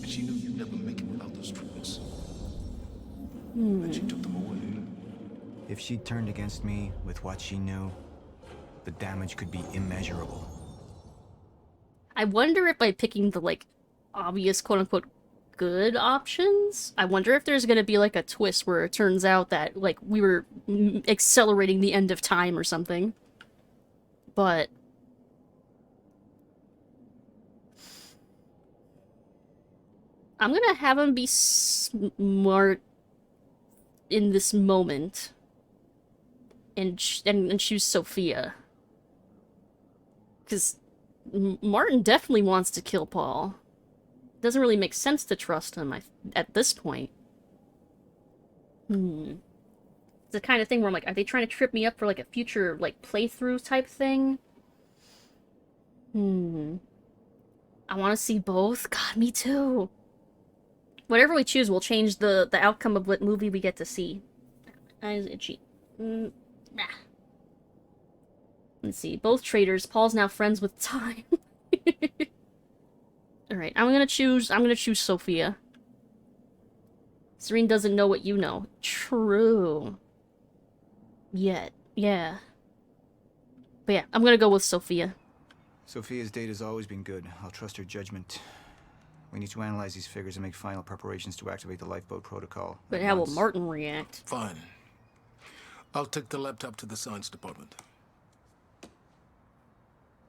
Speaker 4: And she knew you'd never make it without those treatments. And she took them away.
Speaker 10: If she'd turned against me with what she knew, the damage could be immeasurable.
Speaker 2: I wonder if by picking the, like, obvious quote-unquote good options, I wonder if there's gonna be, like, a twist where it turns out that, like, we were accelerating the end of time or something. But... I'm gonna have him be smart in this moment and choose Sophia. Because Martin definitely wants to kill Paul. Doesn't really make sense to trust him at this point. It's the kind of thing where I'm like, are they trying to trip me up for like a future like playthrough type thing? I want to see both. God, me too. Whatever we choose will change the outcome of what movie we get to see. Eyes itchy. Let's see. Both traitors. Paul's now friends with time. Alright, I'm gonna choose Sophia. Serene doesn't know what you know. True. Yet. Yeah. But yeah, I'm gonna go with Sophia.
Speaker 10: Sophia's data's always been good. I'll trust her judgment. We need to analyze these figures and make final preparations to activate the lifeboat protocol.
Speaker 2: But how will Martin react?
Speaker 4: Fine. I'll take the laptop to the science department.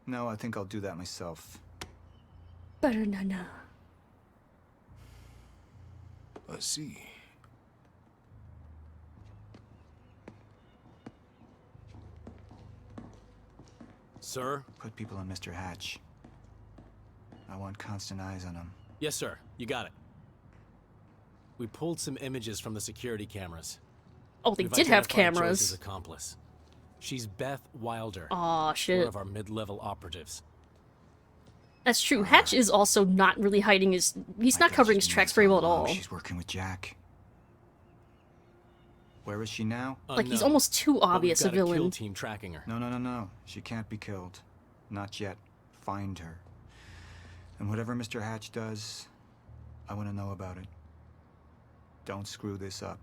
Speaker 10: No, I think I'll do that myself.
Speaker 2: Better no.
Speaker 4: I see.
Speaker 20: Sir?
Speaker 10: Put people on Mr. Hatch. I want constant eyes on him.
Speaker 20: Yes, sir. You got it. We pulled some images from the security cameras.
Speaker 2: Oh, they
Speaker 20: We've
Speaker 2: did have
Speaker 20: identified
Speaker 2: cameras.
Speaker 20: Joyce's accomplice. She's Beth Wilder.
Speaker 2: Aw, shit.
Speaker 20: One of our mid-level operatives.
Speaker 2: That's true. Hatch is also not really hiding his... He's not covering his tracks very well at all.
Speaker 10: She's working with Jack. Where is she now?
Speaker 2: Like, he's almost too obvious a
Speaker 20: But we've got
Speaker 2: villain.
Speaker 20: kill team tracking her.
Speaker 10: No. She can't be killed. Not yet. Find her. And whatever Mr. Hatch does, I want to know about it. Don't screw this up.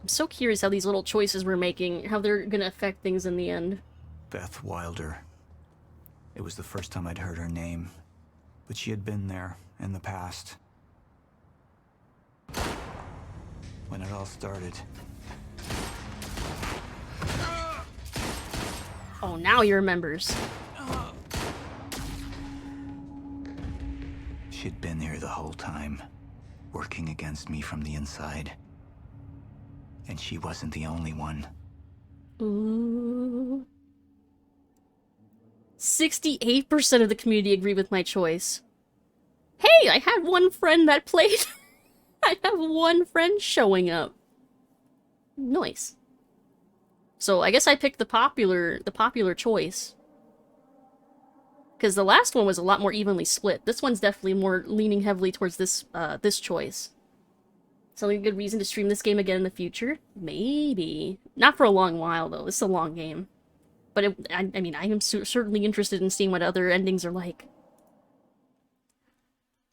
Speaker 2: I'm so curious how these little choices we're making, how they're gonna affect things in the end.
Speaker 10: Beth Wilder. It was the first time I'd heard her name, but she had been there in the past. When it all started.
Speaker 2: Oh, now he remembers.
Speaker 10: She'd been here the whole time, working against me from the inside. And she wasn't the only one.
Speaker 2: Ooh. 68% of the community agree with my choice. Hey, I had one friend that played. I have one friend showing up. Nice. So I guess I picked the popular choice. Because the last one was a lot more evenly split. This one's definitely more leaning heavily towards this this choice. Something a good reason to stream this game again in the future? Maybe. Not for a long while, though. It's a long game. But I mean, I am certainly interested in seeing what other endings are like.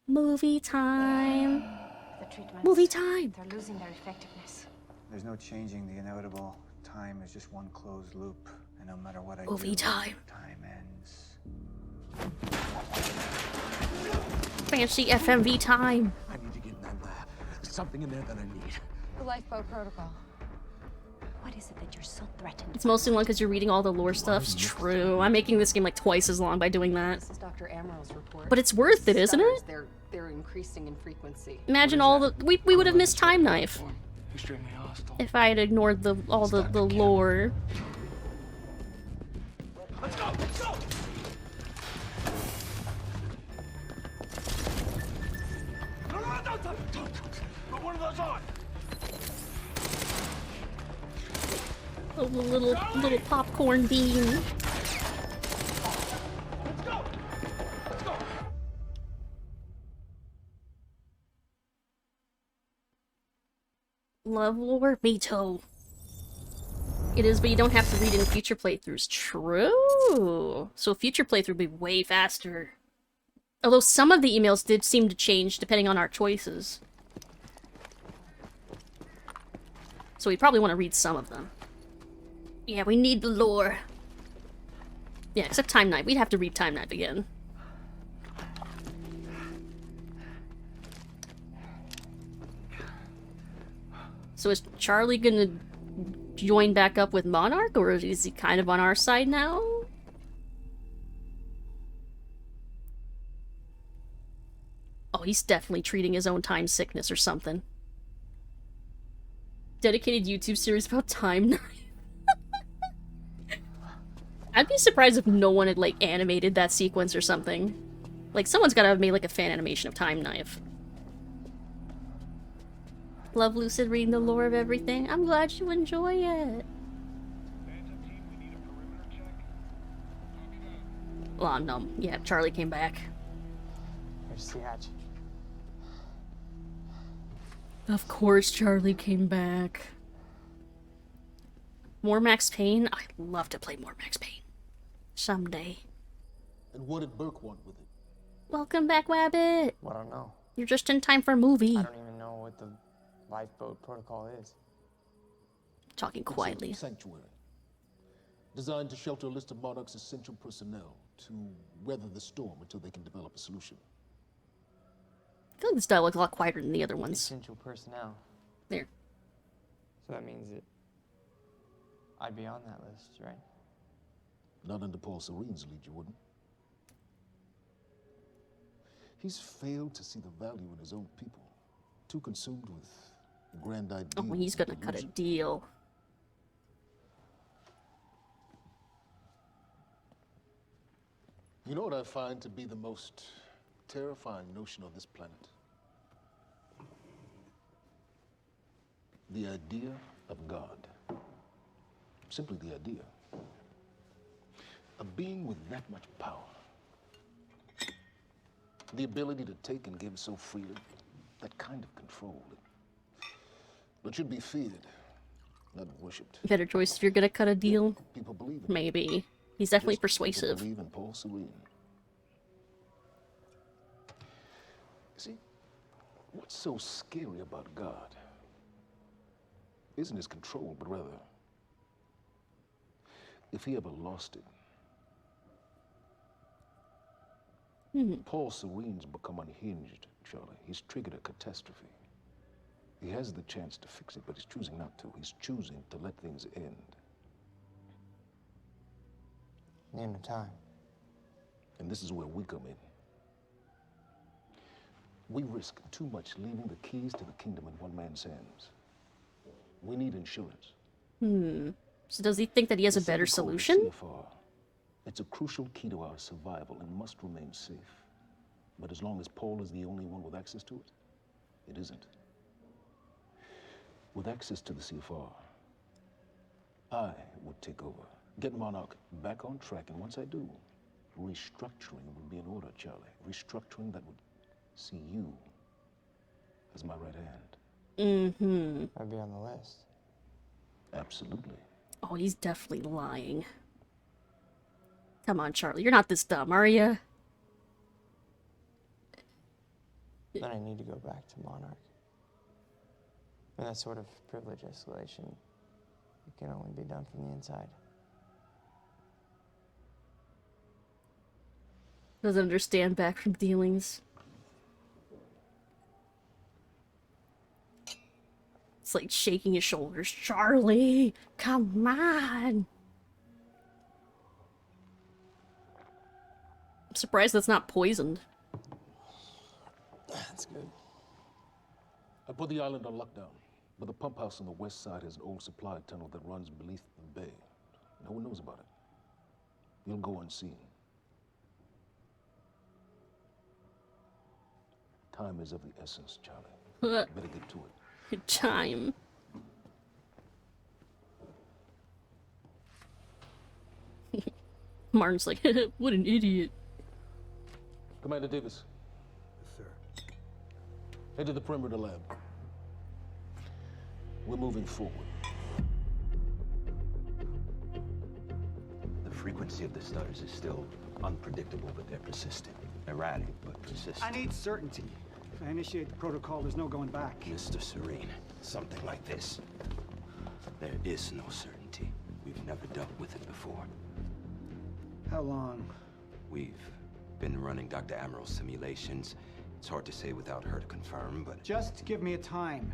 Speaker 2: Movie time. Movie time.
Speaker 19: They're losing their effectiveness.
Speaker 10: There's no changing the inevitable. Time is just one closed loop. And no matter what I
Speaker 2: Movie
Speaker 10: do,
Speaker 2: time.
Speaker 10: Time ends.
Speaker 2: Fancy FMV time.
Speaker 11: I need to get in that lab. There's something in there that I need.
Speaker 23: The lifeboat protocol.
Speaker 19: What is it that you're so threatened?
Speaker 2: It's mostly long because you're reading all the lore stuff. It's true. I'm making this game like twice as long by doing that.
Speaker 7: This is Dr. Amaril's report.
Speaker 2: But it's worth it, isn't it?
Speaker 7: They're increasing in frequency.
Speaker 2: Imagine all the we would have missed Time Knife
Speaker 11: Extremely hostile.
Speaker 2: if I had ignored all the lore.
Speaker 17: Let's go! Let's go! No, don't. Put one of those on.
Speaker 2: Oh, the little popcorn bean.
Speaker 17: Let's go! Let's go!
Speaker 2: Love lore, me too. It is, but you don't have to read in future playthroughs. True. So future playthrough would be way faster. Although some of the emails did seem to change depending on our choices. So we probably want to read some of them. Yeah, we need the lore. Yeah, except Time Knife. We'd have to read Time Knife again. So is Charlie gonna join back up with Monarch, or is he kind of on our side now? Oh, he's definitely treating his own time sickness or something. Dedicated YouTube series about Time Knife. I'd be surprised if no one had, like, animated that sequence or something. Like, someone's gotta have made, like, a fan animation of Time Knife. Love Lucid reading the lore of everything. I'm glad you enjoy it. Well, no. Yeah, Charlie came back.
Speaker 11: There's the hatch.
Speaker 2: Of course Charlie came back. More Max Payne? I'd love to play more Max Payne. Someday.
Speaker 4: And what did Burke want with it?
Speaker 2: Welcome back, Wabbit!
Speaker 11: I don't know.
Speaker 2: You're just in time for a movie.
Speaker 11: I don't even know what the lifeboat protocol is.
Speaker 2: Talking quietly.
Speaker 4: It's a sanctuary. Designed to shelter a list of Monarch's essential personnel to weather the storm until they can develop a solution.
Speaker 2: I feel like this dialogue's a lot quieter than the other ones.
Speaker 11: Essential personnel.
Speaker 2: There.
Speaker 11: So that means that I'd be on that list, right?
Speaker 4: Not under Paul Serene's lead, you wouldn't. He's failed to see the value in his own people. Too consumed with grand ideas.
Speaker 2: Oh, he's gonna cut a deal.
Speaker 4: You know what I find to be the most terrifying notion on this planet? The idea of God. Simply the idea. A being with that much power. The ability to take and give so freely. That kind of control. But should be feared, not worshipped.
Speaker 2: Better choice if you're gonna cut a deal.
Speaker 4: People believe in
Speaker 2: Maybe. He's definitely
Speaker 4: People
Speaker 2: persuasive.
Speaker 4: believe in Paul Serene. See, what's so scary about God isn't his control, but rather, if he ever lost it. Paul Serene's become unhinged, Charlie. He's triggered a catastrophe. He has the chance to fix it, but he's choosing not to. He's choosing to let things end.
Speaker 11: The end of time.
Speaker 4: And this is where we come in. We risk too much leaving the keys to the kingdom in one man's hands. We need insurance.
Speaker 2: So does he think that he has a better solution?
Speaker 4: CFR. It's a crucial key to our survival and must remain safe. But as long as Paul is the only one with access to it, it isn't. With access to the CFR, I would take over, get Monarch back on track, and once I do, restructuring would be in order, Charlie. Restructuring that would see you as my right hand.
Speaker 11: I'd be on the list.
Speaker 4: Absolutely.
Speaker 2: Oh, he's definitely lying. Come on, Charlie. You're not this dumb, are you?
Speaker 11: Then I need to go back to Monarch. And that sort of privilege escalation, it can only be done from the inside.
Speaker 2: Doesn't understand backroom dealings. It's like shaking his shoulders. Charlie, come on. I'm surprised that's not poisoned.
Speaker 11: That's good.
Speaker 4: I put the island on lockdown, but the pump house on the west side has an old supply tunnel that runs beneath the bay. No one knows about it. You'll go unseen. Time is of the essence, Charlie. Better get to it.
Speaker 2: Time. Martin's like, what an idiot.
Speaker 4: Commander Davis.
Speaker 14: Yes, sir.
Speaker 4: Head to the perimeter lab. We're moving forward.
Speaker 5: The frequency of the stutters is still unpredictable, but they're persistent. Erratic, but persistent.
Speaker 9: I need certainty. If I initiate the protocol, there's no going back.
Speaker 5: Mr. Serene, something like this. There is no certainty. We've never dealt with it before.
Speaker 9: How long?
Speaker 5: We've been running Dr. Amaril's simulations. It's hard to say without her to confirm, but...
Speaker 9: Just give me a time.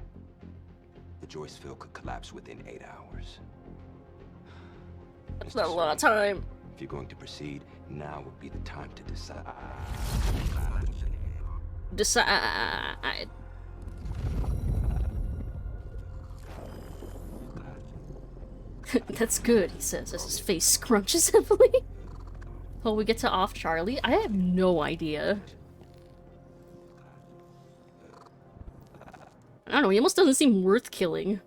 Speaker 5: The Joyce field could collapse within 8 hours.
Speaker 2: That's not a lot of time.
Speaker 5: If you're going to proceed, now would be the time to decide.
Speaker 2: Decide. That's good, he says as his face scrunches heavily. Oh, we get to off Charlie? I have no idea. I don't know, he almost doesn't seem worth killing.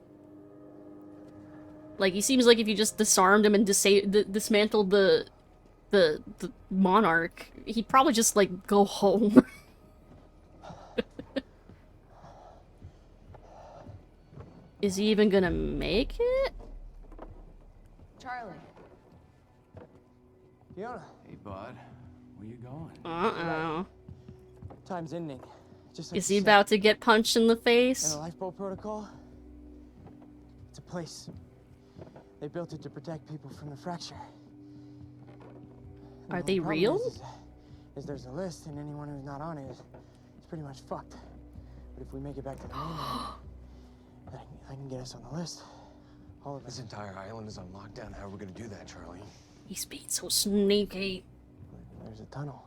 Speaker 2: Like, he seems like if you just disarmed him and dismantled the Monarch, he'd probably just, like, go home. Is he even gonna make it?
Speaker 7: Charlie.
Speaker 9: Fiona.
Speaker 3: Hey, bud. Where you going?
Speaker 2: Uh-oh.
Speaker 9: Time's ending. Just like
Speaker 2: Is
Speaker 9: you
Speaker 2: he
Speaker 9: said.
Speaker 2: about to get punched in the
Speaker 9: And
Speaker 2: face?
Speaker 9: the lifeboat protocol? It's a place. They built it to protect people from the fracture. And
Speaker 2: Are
Speaker 9: the
Speaker 2: they
Speaker 9: only
Speaker 2: real?
Speaker 9: problem is there's a list, and anyone who's not on it is pretty much fucked. But if we make it back to the mainland, I can get us on the list. All of us.
Speaker 11: This entire island is on lockdown. How are we gonna do that, Charlie?
Speaker 2: He's being so sneaky.
Speaker 9: There's a tunnel.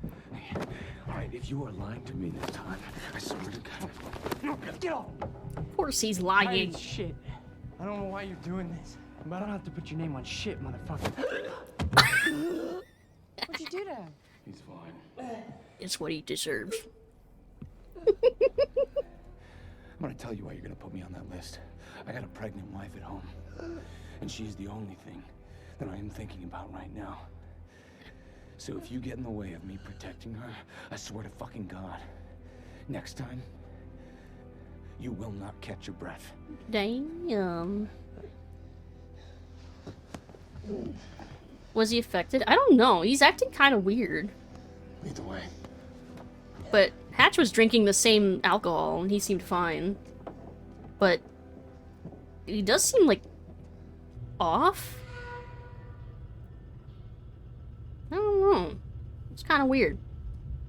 Speaker 11: All right, if you are lying to me this time, I swear to God.
Speaker 9: Get off!
Speaker 2: Of course he's
Speaker 9: I
Speaker 2: lying.
Speaker 9: ain't shit. I don't know why you're doing this, but I don't have to put your name on shit, motherfucker.
Speaker 7: What'd you do to him?
Speaker 11: He's fine.
Speaker 2: It's what he deserves.
Speaker 11: I'm gonna tell you why you're gonna put me on that list. I got a pregnant wife at home, and she's the only thing that I am thinking about right now. So if you get in the way of me protecting her, I swear to fucking God, next time, you will not catch your breath.
Speaker 2: Damn. Was he affected? I don't know. He's acting kind of weird.
Speaker 11: Either way.
Speaker 2: But Hatch was drinking the same alcohol and he seemed fine. But he does seem like off. I don't know. It's kind of weird.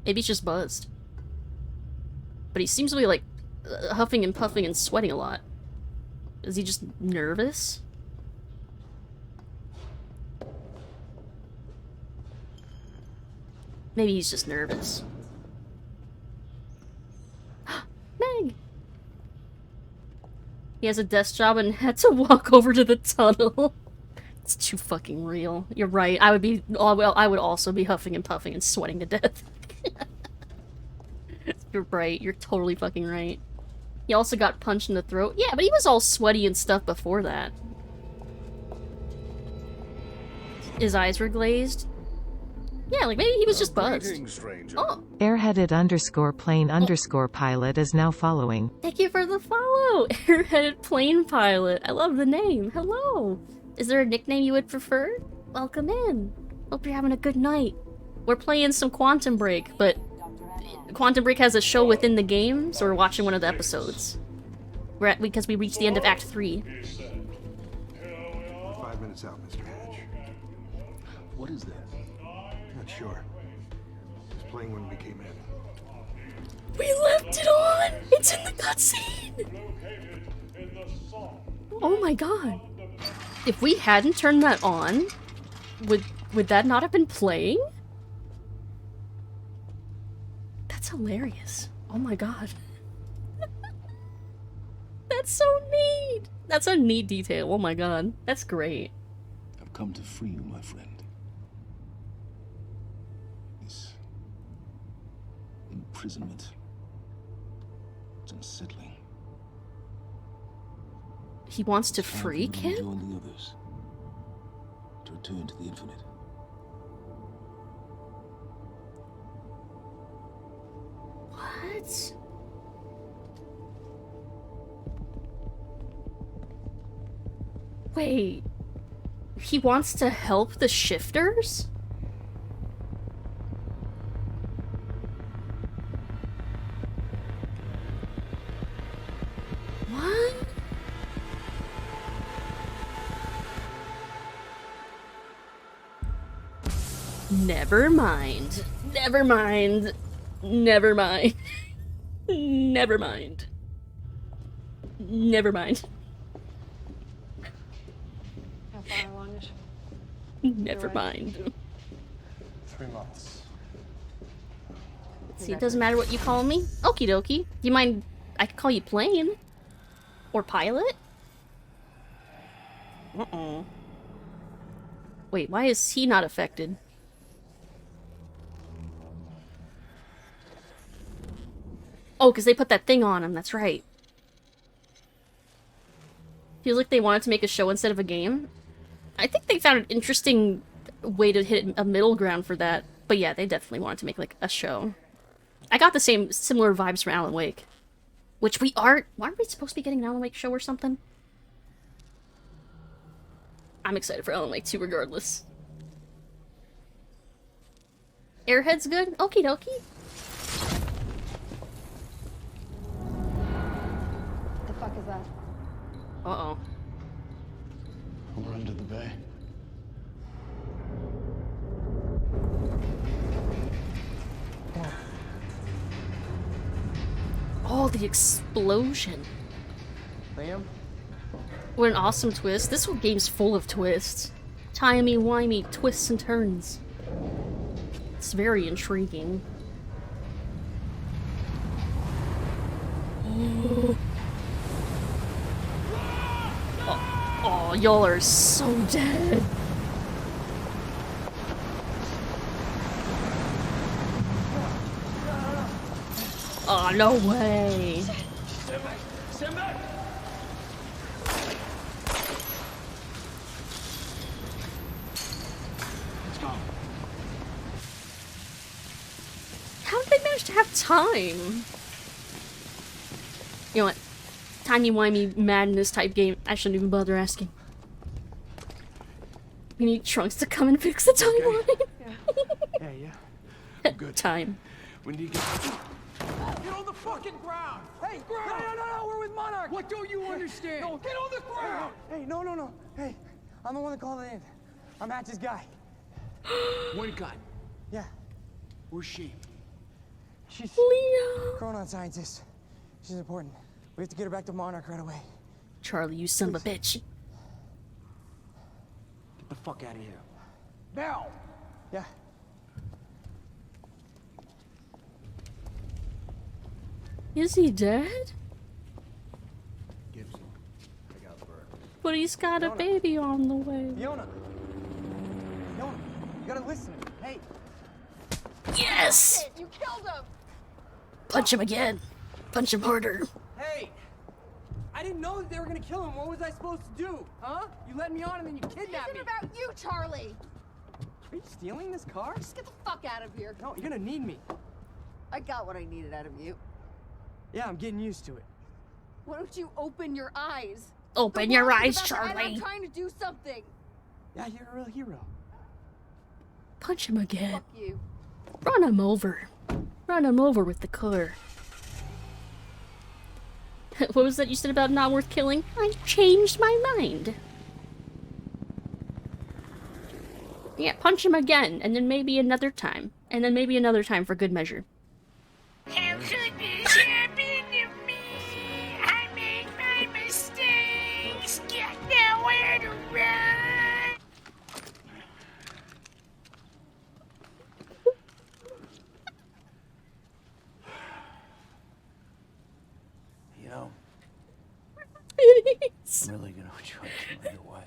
Speaker 2: Maybe he's just buzzed. But he seems to be like huffing and puffing and sweating a lot. Is he just nervous? Maybe he's just nervous. Meg! He has a desk job and had to walk over to the tunnel. It's too fucking real. You're right. I would also be huffing and puffing and sweating to death. You're right. You're totally fucking right. He also got punched in the throat. Yeah, but he was all sweaty and stuff before that. His eyes were glazed. Yeah, like maybe he was just buzzed. Oh,
Speaker 15: Airheaded _plane _pilot is now following.
Speaker 2: thank you for the follow, Airheaded Plane Pilot. I love the name. Hello. Is there a nickname you would prefer? Welcome in. Hope you're having a good night. We're playing some Quantum Break, but Quantum Break has a show within the game, so we're watching one of the episodes. Because we reached the end of Act 3.
Speaker 14: 5 minutes out, Mr. Hatch.
Speaker 11: What is that?
Speaker 14: Not sure. It was playing when we came in.
Speaker 2: We left it on! It's in the cutscene! Oh my god. If we hadn't turned that on, would that not have been playing? That's hilarious. Oh my god. That's so neat! That's a neat detail. Oh my god. That's great.
Speaker 4: I've come to free you, my friend. This imprisonment. It's unsettling.
Speaker 2: He wants to
Speaker 4: It's time for
Speaker 2: free
Speaker 4: you to
Speaker 2: Kim?
Speaker 4: join the others. To return to the infinite.
Speaker 2: What? Wait. He wants to help the shifters? What? Never mind. Never mind. Never mind. Never mind. Never mind.
Speaker 7: How far along is
Speaker 2: Never mind.
Speaker 14: 3 months.
Speaker 2: See, it doesn't matter what you call me. Okie dokie. You mind I could call you plane? Or pilot? Uh-oh. Wait, why is he not affected? Oh, because they put that thing on him, that's right. Feels like they wanted to make a show instead of a game. I think they found an interesting way to hit a middle ground for that. But yeah, they definitely wanted to make, like, a show. I got the similar vibes from Alan Wake. Which we aren't we supposed to be getting an Alan Wake show or something? I'm excited for Alan Wake 2 regardless. Airhead's good? Okie dokie.
Speaker 7: What the fuck is that?
Speaker 2: Uh-oh.
Speaker 14: We're under the bay.
Speaker 2: Oh, the explosion.
Speaker 9: Liam?
Speaker 2: What an awesome twist. This whole game's full of twists. Timey-wimey twists and turns. It's very intriguing. Oh, oh, y'all are so dead. Oh, no way.
Speaker 11: Stand back! Stand back! Let's go.
Speaker 2: How did they manage to have time? You know what? Timey-wimey madness type game. I shouldn't even bother asking. We need Trunks to come and fix the timeline.
Speaker 11: Yeah. Good.
Speaker 2: Time.
Speaker 11: When do you get...
Speaker 9: Get on the fucking ground! Hey, ground! No, we're with Monarch! What don't you understand? No, get on the ground! Hey, no. Hey, I'm the one that called it in. I'm Hatch's guy.
Speaker 11: One gun.
Speaker 9: Yeah.
Speaker 11: Where's she?
Speaker 9: She's...
Speaker 2: Leo!
Speaker 9: Chronon scientist. She's important. We have to get her back to Monarch right away.
Speaker 2: Charlie, you son of a bitch.
Speaker 11: Get the fuck out of here.
Speaker 9: Now! Yeah.
Speaker 2: Is he dead?
Speaker 11: Gibson. I got Bert.
Speaker 2: But he's got a baby on the way.
Speaker 9: Fiona, you gotta listen. Hey.
Speaker 2: Yes!
Speaker 7: Shit, you killed him!
Speaker 2: Punch him again. Punch him harder.
Speaker 9: Hey! I didn't know that they were gonna kill him. What was I supposed to do? Huh? You led me on and then you kidnapped me.
Speaker 7: This isn't about you, Charlie!
Speaker 9: Are you stealing this car?
Speaker 7: Just get the fuck out of here.
Speaker 9: No, you're gonna need me.
Speaker 7: I got what I needed out of you.
Speaker 9: Yeah, I'm getting used to it.
Speaker 7: Why don't you open your eyes?
Speaker 2: Open
Speaker 7: The
Speaker 2: your
Speaker 7: world
Speaker 2: eyes,
Speaker 7: is about to end.
Speaker 2: Charlie.
Speaker 7: I'm trying to do something.
Speaker 9: Yeah, you're a real hero.
Speaker 2: Punch him again.
Speaker 7: Fuck you.
Speaker 2: Run him over. Run him over with the car. What was that you said about not worth killing? I changed my mind. Yeah, punch him again, and then maybe another time. And then maybe another time for good measure.
Speaker 23: How could this happen to me? I made my mistakes. Got nowhere to run.
Speaker 11: You know,
Speaker 2: Please.
Speaker 11: I'm really gonna try to run away.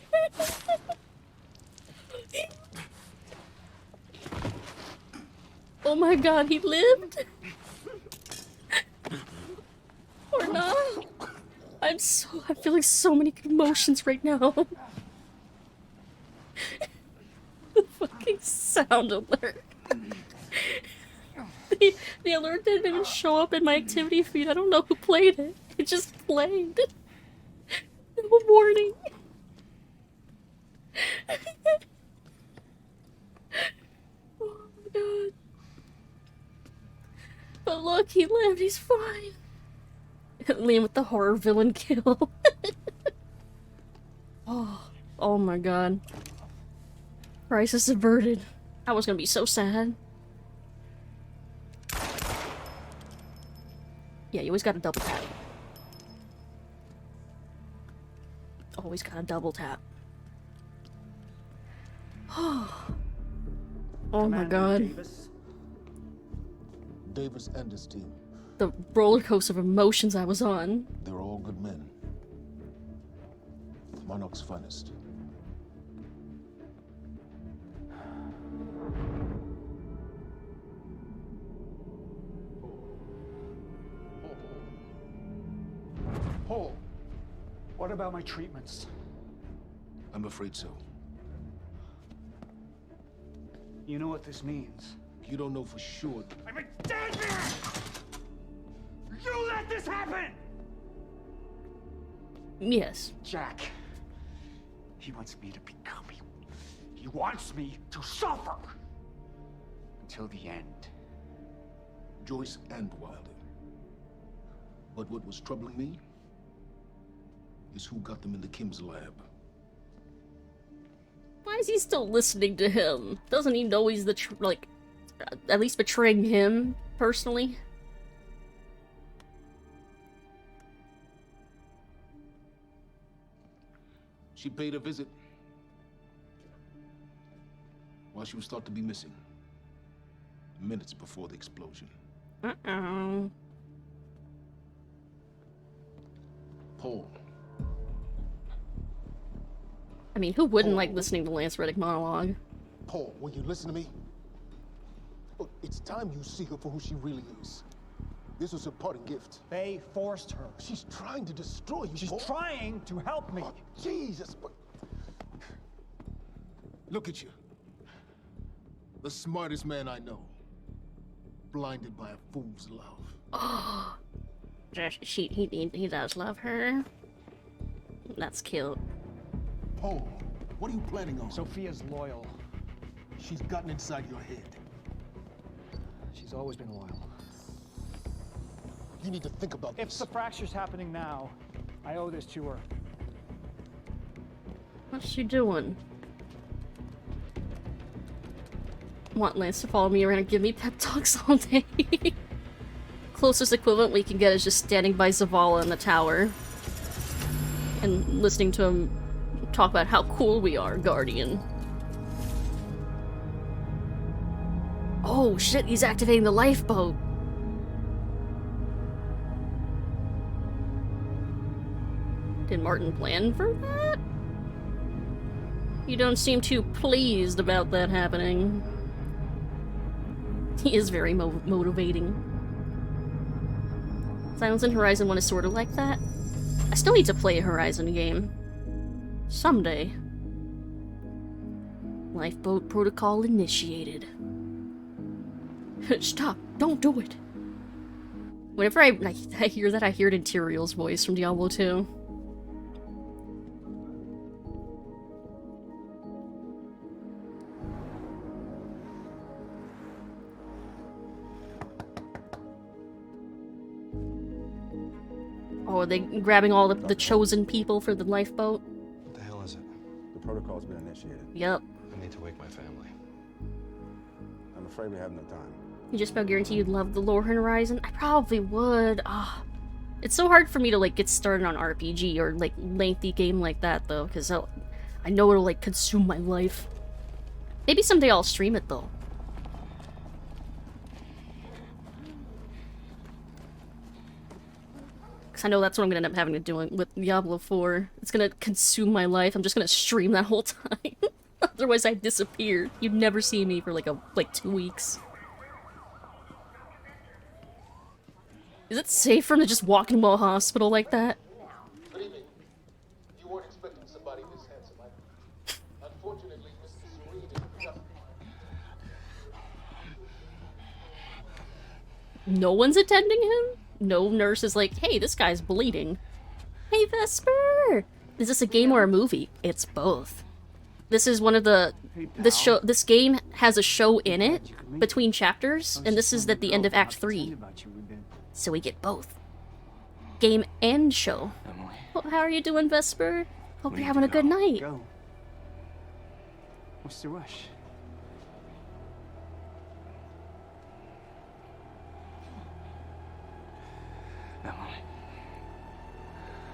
Speaker 2: Oh my god, he lived? Or not? I'm feeling so many emotions right now. The fucking sound alert. The alert didn't even show up in my activity feed. I don't know who played it. It just played. No warning. Oh my god. But look, he lived. He's fine. Liam with the horror villain kill. Oh my god. Crisis averted. I was gonna be so sad. Yeah, you always gotta double tap. Always gotta double tap. Oh my god.
Speaker 4: Davis and his team.
Speaker 2: The roller coaster of emotions I was on.
Speaker 4: They were all good men. Monarch's finest.
Speaker 11: Paul, what about my treatments?
Speaker 4: I'm afraid so.
Speaker 11: You know what this means?
Speaker 4: You don't know for sure.
Speaker 11: I'm a dead man! You let this happen!
Speaker 2: Yes.
Speaker 11: Jack.
Speaker 9: He wants me to become him. He wants me to suffer until the end.
Speaker 4: Joyce and Wilder. But what was troubling me is who got them into Kim's lab.
Speaker 2: Why is he still listening to him? Doesn't he know he's the at least betraying him personally?
Speaker 4: She paid a visit while she was thought to be missing, minutes before the explosion.
Speaker 2: Uh-oh.
Speaker 4: Paul.
Speaker 2: I mean, who wouldn't like listening to Lance Reddick monologue?
Speaker 4: Paul, will you listen to me? Look, it's time you see her for who she really is. This was her parting gift.
Speaker 9: They forced her.
Speaker 4: She's trying to destroy you,
Speaker 9: She's
Speaker 4: Paul.
Speaker 9: trying to help me.
Speaker 4: Oh, Jesus, but... Look at you. The smartest man I know. Blinded by a fool's love.
Speaker 2: Oh, he does love her. That's cute.
Speaker 4: Paul, what are you planning on?
Speaker 9: Sophia's loyal.
Speaker 4: She's gotten inside your head.
Speaker 9: She's always been loyal.
Speaker 4: You need to think about
Speaker 9: If
Speaker 4: this.
Speaker 9: the fracture's happening now, I owe this to her.
Speaker 2: What's she doing? Want Lance to follow me around and give me pep talks all day? Closest equivalent we can get is just standing by Zavala in the tower and listening to him talk about how cool we are, Guardian. Oh shit, he's activating the lifeboat. Did Martin plan for that? You don't seem too pleased about that happening. He is very motivating. Silence in Horizon 1 is sort of like that. I still need to play a Horizon game. Someday. Lifeboat protocol initiated. Stop! Don't do it! Whenever I hear that, I hear Interior's voice from Diablo 2. Oh, are they grabbing all the chosen people for the lifeboat?
Speaker 12: What the hell is it? The protocol's been initiated.
Speaker 2: Yep.
Speaker 12: I need to wake my family. I'm afraid we have no time.
Speaker 2: You just about guarantee you'd love the lore in Horizon? I probably would. Ah, it's so hard for me to like get started on RPG or like lengthy game like that though, because I know it'll like consume my life. Maybe someday I'll stream it though. Because I know that's what I'm gonna end up having to do with Diablo 4. It's gonna consume my life. I'm just gonna stream that whole time. Otherwise I'd disappear. You'd never see me for like 2 weeks. Is it safe for him to just walk into a hospital like that?
Speaker 4: Good evening. You weren't expecting somebody this handsome, unfortunately, Mr. Serene is just...
Speaker 2: No one's attending him? No nurse is like, hey, this guy's bleeding. Hey, Vesper! Is this a game or a movie? It's both. This is one of the... This game has a show in it, between chapters, and this is at the end of Act 3. So we get both. Game and show. Well, how are you doing, Vesper? Hope you're having a good night.
Speaker 9: Go. What's the rush? Emily.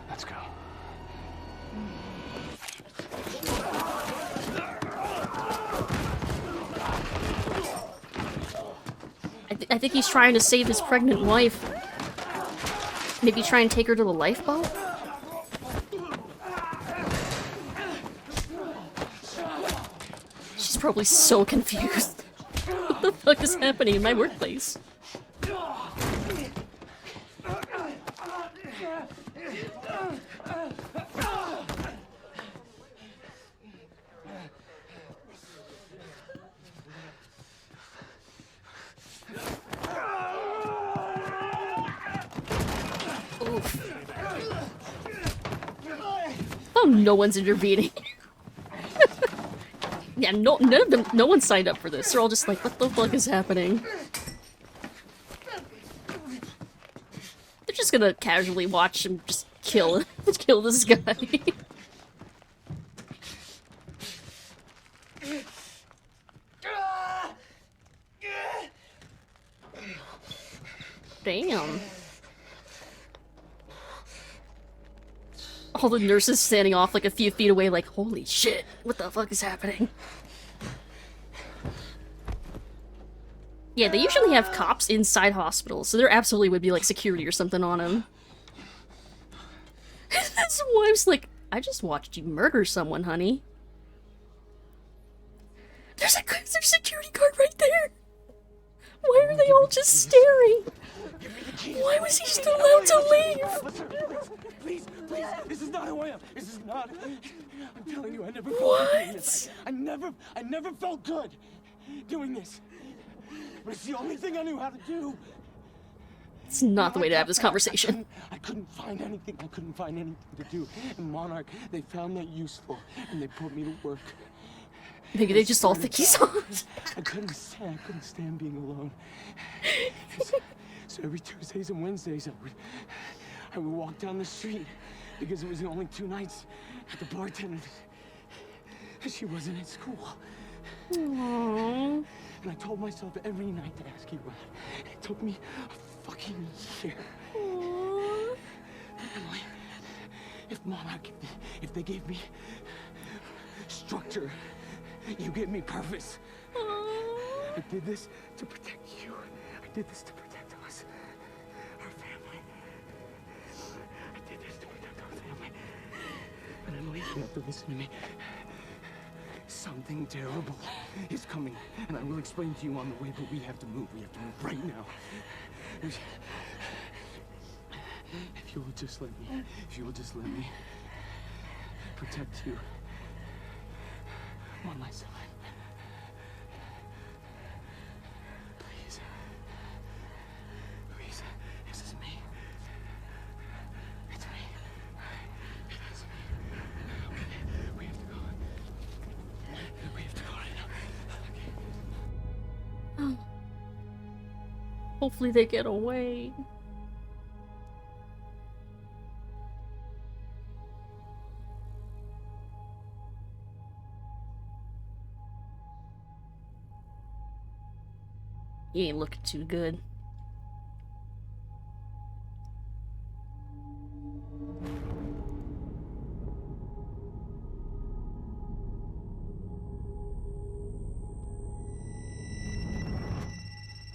Speaker 9: Let's go.
Speaker 2: I think he's trying to save his pregnant wife. Maybe try and take her to the lifeboat? She's probably so confused. What the fuck is happening in my workplace? Oh, no one's intervening. Yeah, no, none of them, no one signed up for this. They're all just like, what the fuck is happening? They're just gonna casually watch him just kill this guy. Damn. All the nurses standing off like a few feet away like, holy shit, what the fuck is happening? Yeah, they usually have cops inside hospitals, so there absolutely would be like security or something on him. His wife's like, I just watched you murder someone, honey. There's a security guard right there! Why are they all just staring? Why was he just allowed to leave?
Speaker 9: Please, please, this is not who I am. This is not. I'm telling you, I never
Speaker 2: What?
Speaker 9: felt good doing this. I never felt good doing this. But it's the only thing I knew how to do.
Speaker 2: It's not the way to have this conversation.
Speaker 9: I couldn't find anything. I couldn't find anything to do. And Monarch, they found that useful, and they put me to work.
Speaker 2: Maybe they just all think he's on.
Speaker 9: I couldn't stand being alone. So every Tuesdays and Wednesdays, I would walk down the street because it was the only 2 nights at the bartender. She wasn't at school.
Speaker 2: Aww.
Speaker 9: And I told myself every night to ask you out. It took me a fucking year.
Speaker 2: Aww.
Speaker 9: Emily, if Monarch, if they gave me structure, you gave me purpose.
Speaker 2: Aww.
Speaker 9: I did this to protect you. I did this to protect us. Our family. I did this to protect our family. And Emily, you have to listen to me. Something terrible is coming, and I will explain to you on the way, but we have to move. We have to move right now. If you will just let me protect you on my side. Please. Louise, this is me. It's me. It is me. Okay, we have to go. We have to go right now. Okay.
Speaker 2: Hopefully they get away. He ain't looking too good.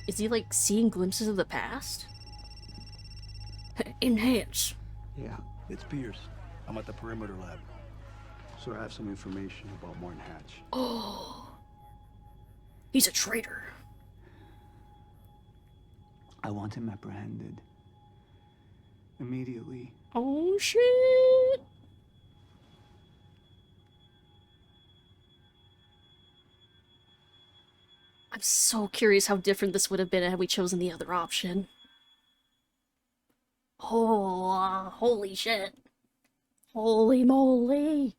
Speaker 2: Is he like seeing glimpses of the past? Enhance.
Speaker 14: Yeah, it's Pierce. I'm at the perimeter lab. So I have some information about Martin Hatch.
Speaker 2: Oh, he's a traitor.
Speaker 10: I want him apprehended. Immediately.
Speaker 2: Oh shit. I'm so curious how different this would have been had we chosen the other option. Oh, holy shit. Holy moly.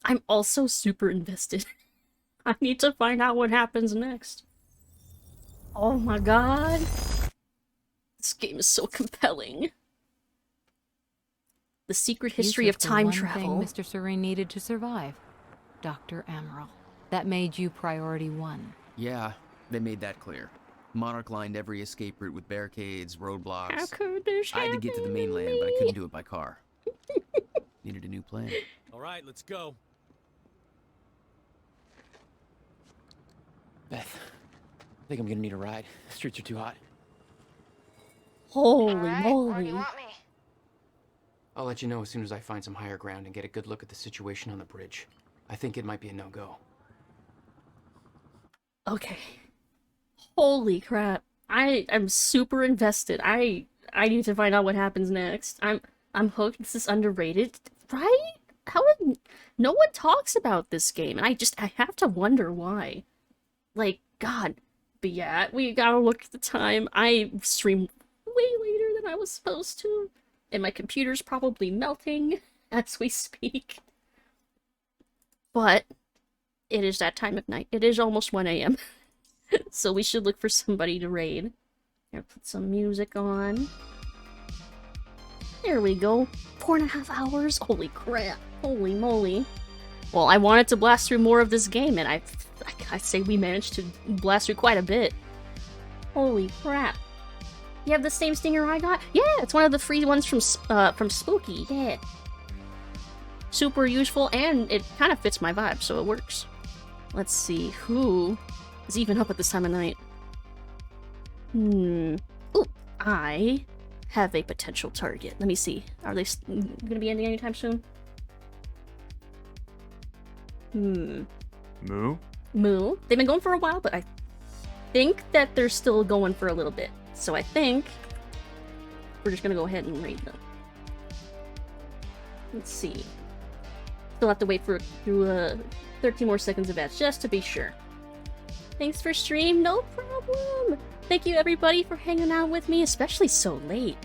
Speaker 2: I'm also super invested. I need to find out what happens next. Oh my god. This game is so compelling. The secret history of time travel.
Speaker 16: Mr. Serene needed to survive. Dr. Amaral. That made you priority 1.
Speaker 8: Yeah, they made that clear. Monarch lined every escape route with barricades, roadblocks.
Speaker 2: How could this
Speaker 8: I had to get to the mainland, but I couldn't do it by car. Needed a new plan.
Speaker 20: All right, let's go.
Speaker 3: Beth, I think I'm gonna need a ride. The streets are too hot.
Speaker 2: Holy
Speaker 23: Where do
Speaker 2: moly.
Speaker 23: you want me?
Speaker 6: I'll let you know as soon as I find some higher ground and get a good look at the situation on the bridge. I think it might be a no-go.
Speaker 2: Okay. Holy crap. I'm super invested. I need to find out what happens next. I'm hooked. This is underrated, right? No one talks about this game, and I have to wonder why. Like, God. But yeah, we gotta look at the time. I streamed way later than I was supposed to, and my computer's probably melting as we speak. But it is that time of night. It is almost 1 a.m. So we should look for somebody to raid. Here, put some music on. There we go. 4.5 hours? Holy crap. Holy moly. Well, I wanted to blast through more of this game, and I say we managed to blast through quite a bit. Holy crap. You have the same stinger I got? Yeah, it's one of the free ones from Spooky, yeah. Super useful, and it kind of fits my vibe, so it works. Let's see, who is even up at this time of night? Ooh, I have a potential target. Let me see. Are they gonna be ending anytime soon?
Speaker 13: Moo?
Speaker 2: Moo. They've been going for a while, but I think that they're still going for a little bit. So I think we're just gonna go ahead and raid them. Let's see. Still have to wait for 13 more seconds of ads just to be sure. Thanks for stream, no problem. Thank you everybody for hanging out with me, especially so late.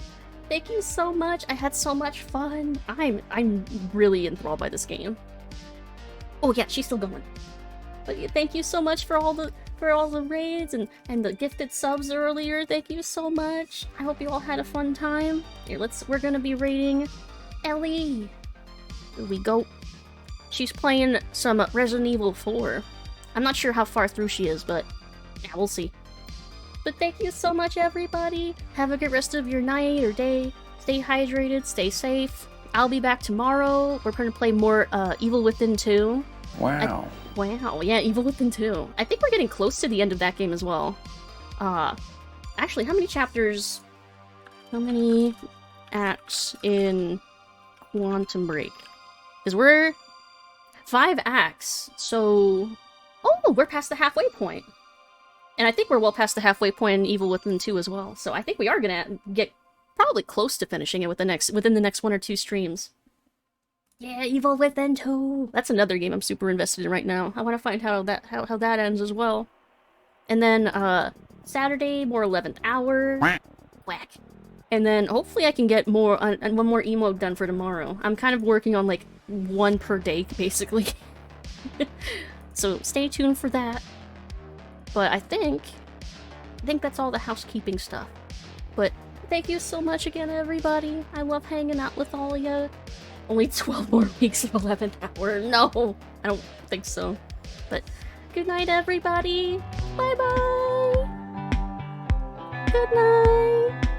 Speaker 2: Thank you so much. I had so much fun. I'm really enthralled by this game. Oh yeah, she's still going. But yeah, thank you so much for all the raids and the gifted subs earlier. Thank you so much. I hope you all had a fun time. Here, we're gonna be raiding Ellie. Here we go. She's playing some Resident Evil 4. I'm not sure how far through she is, but yeah, we'll see. But thank you so much, everybody. Have a good rest of your night or day. Stay hydrated, stay safe. I'll be back tomorrow. We're going to play more Evil Within 2.
Speaker 13: Wow.
Speaker 2: Wow, yeah, Evil Within 2. I think we're getting close to the end of that game as well. Actually, how many chapters... How many acts in Quantum Break? Because we're... 5 acts, so... Oh, we're past the halfway point. And I think we're well past the halfway point in Evil Within 2 as well. So I think we are gonna get probably close to finishing it within the next 1 or 2 streams. Yeah, Evil Within 2. That's another game I'm super invested in right now. I want to find how that ends as well. And then Saturday, more 11th hour. Whack. And then hopefully I can get more one more emote done for tomorrow. I'm kind of working on like 1 per day basically. So stay tuned for that. But I think that's all the housekeeping stuff. But thank you so much again, everybody. I love hanging out with all of you. Only 12 more weeks of 11th hour. No, I don't think so. But good night, everybody. Bye-bye. Good night.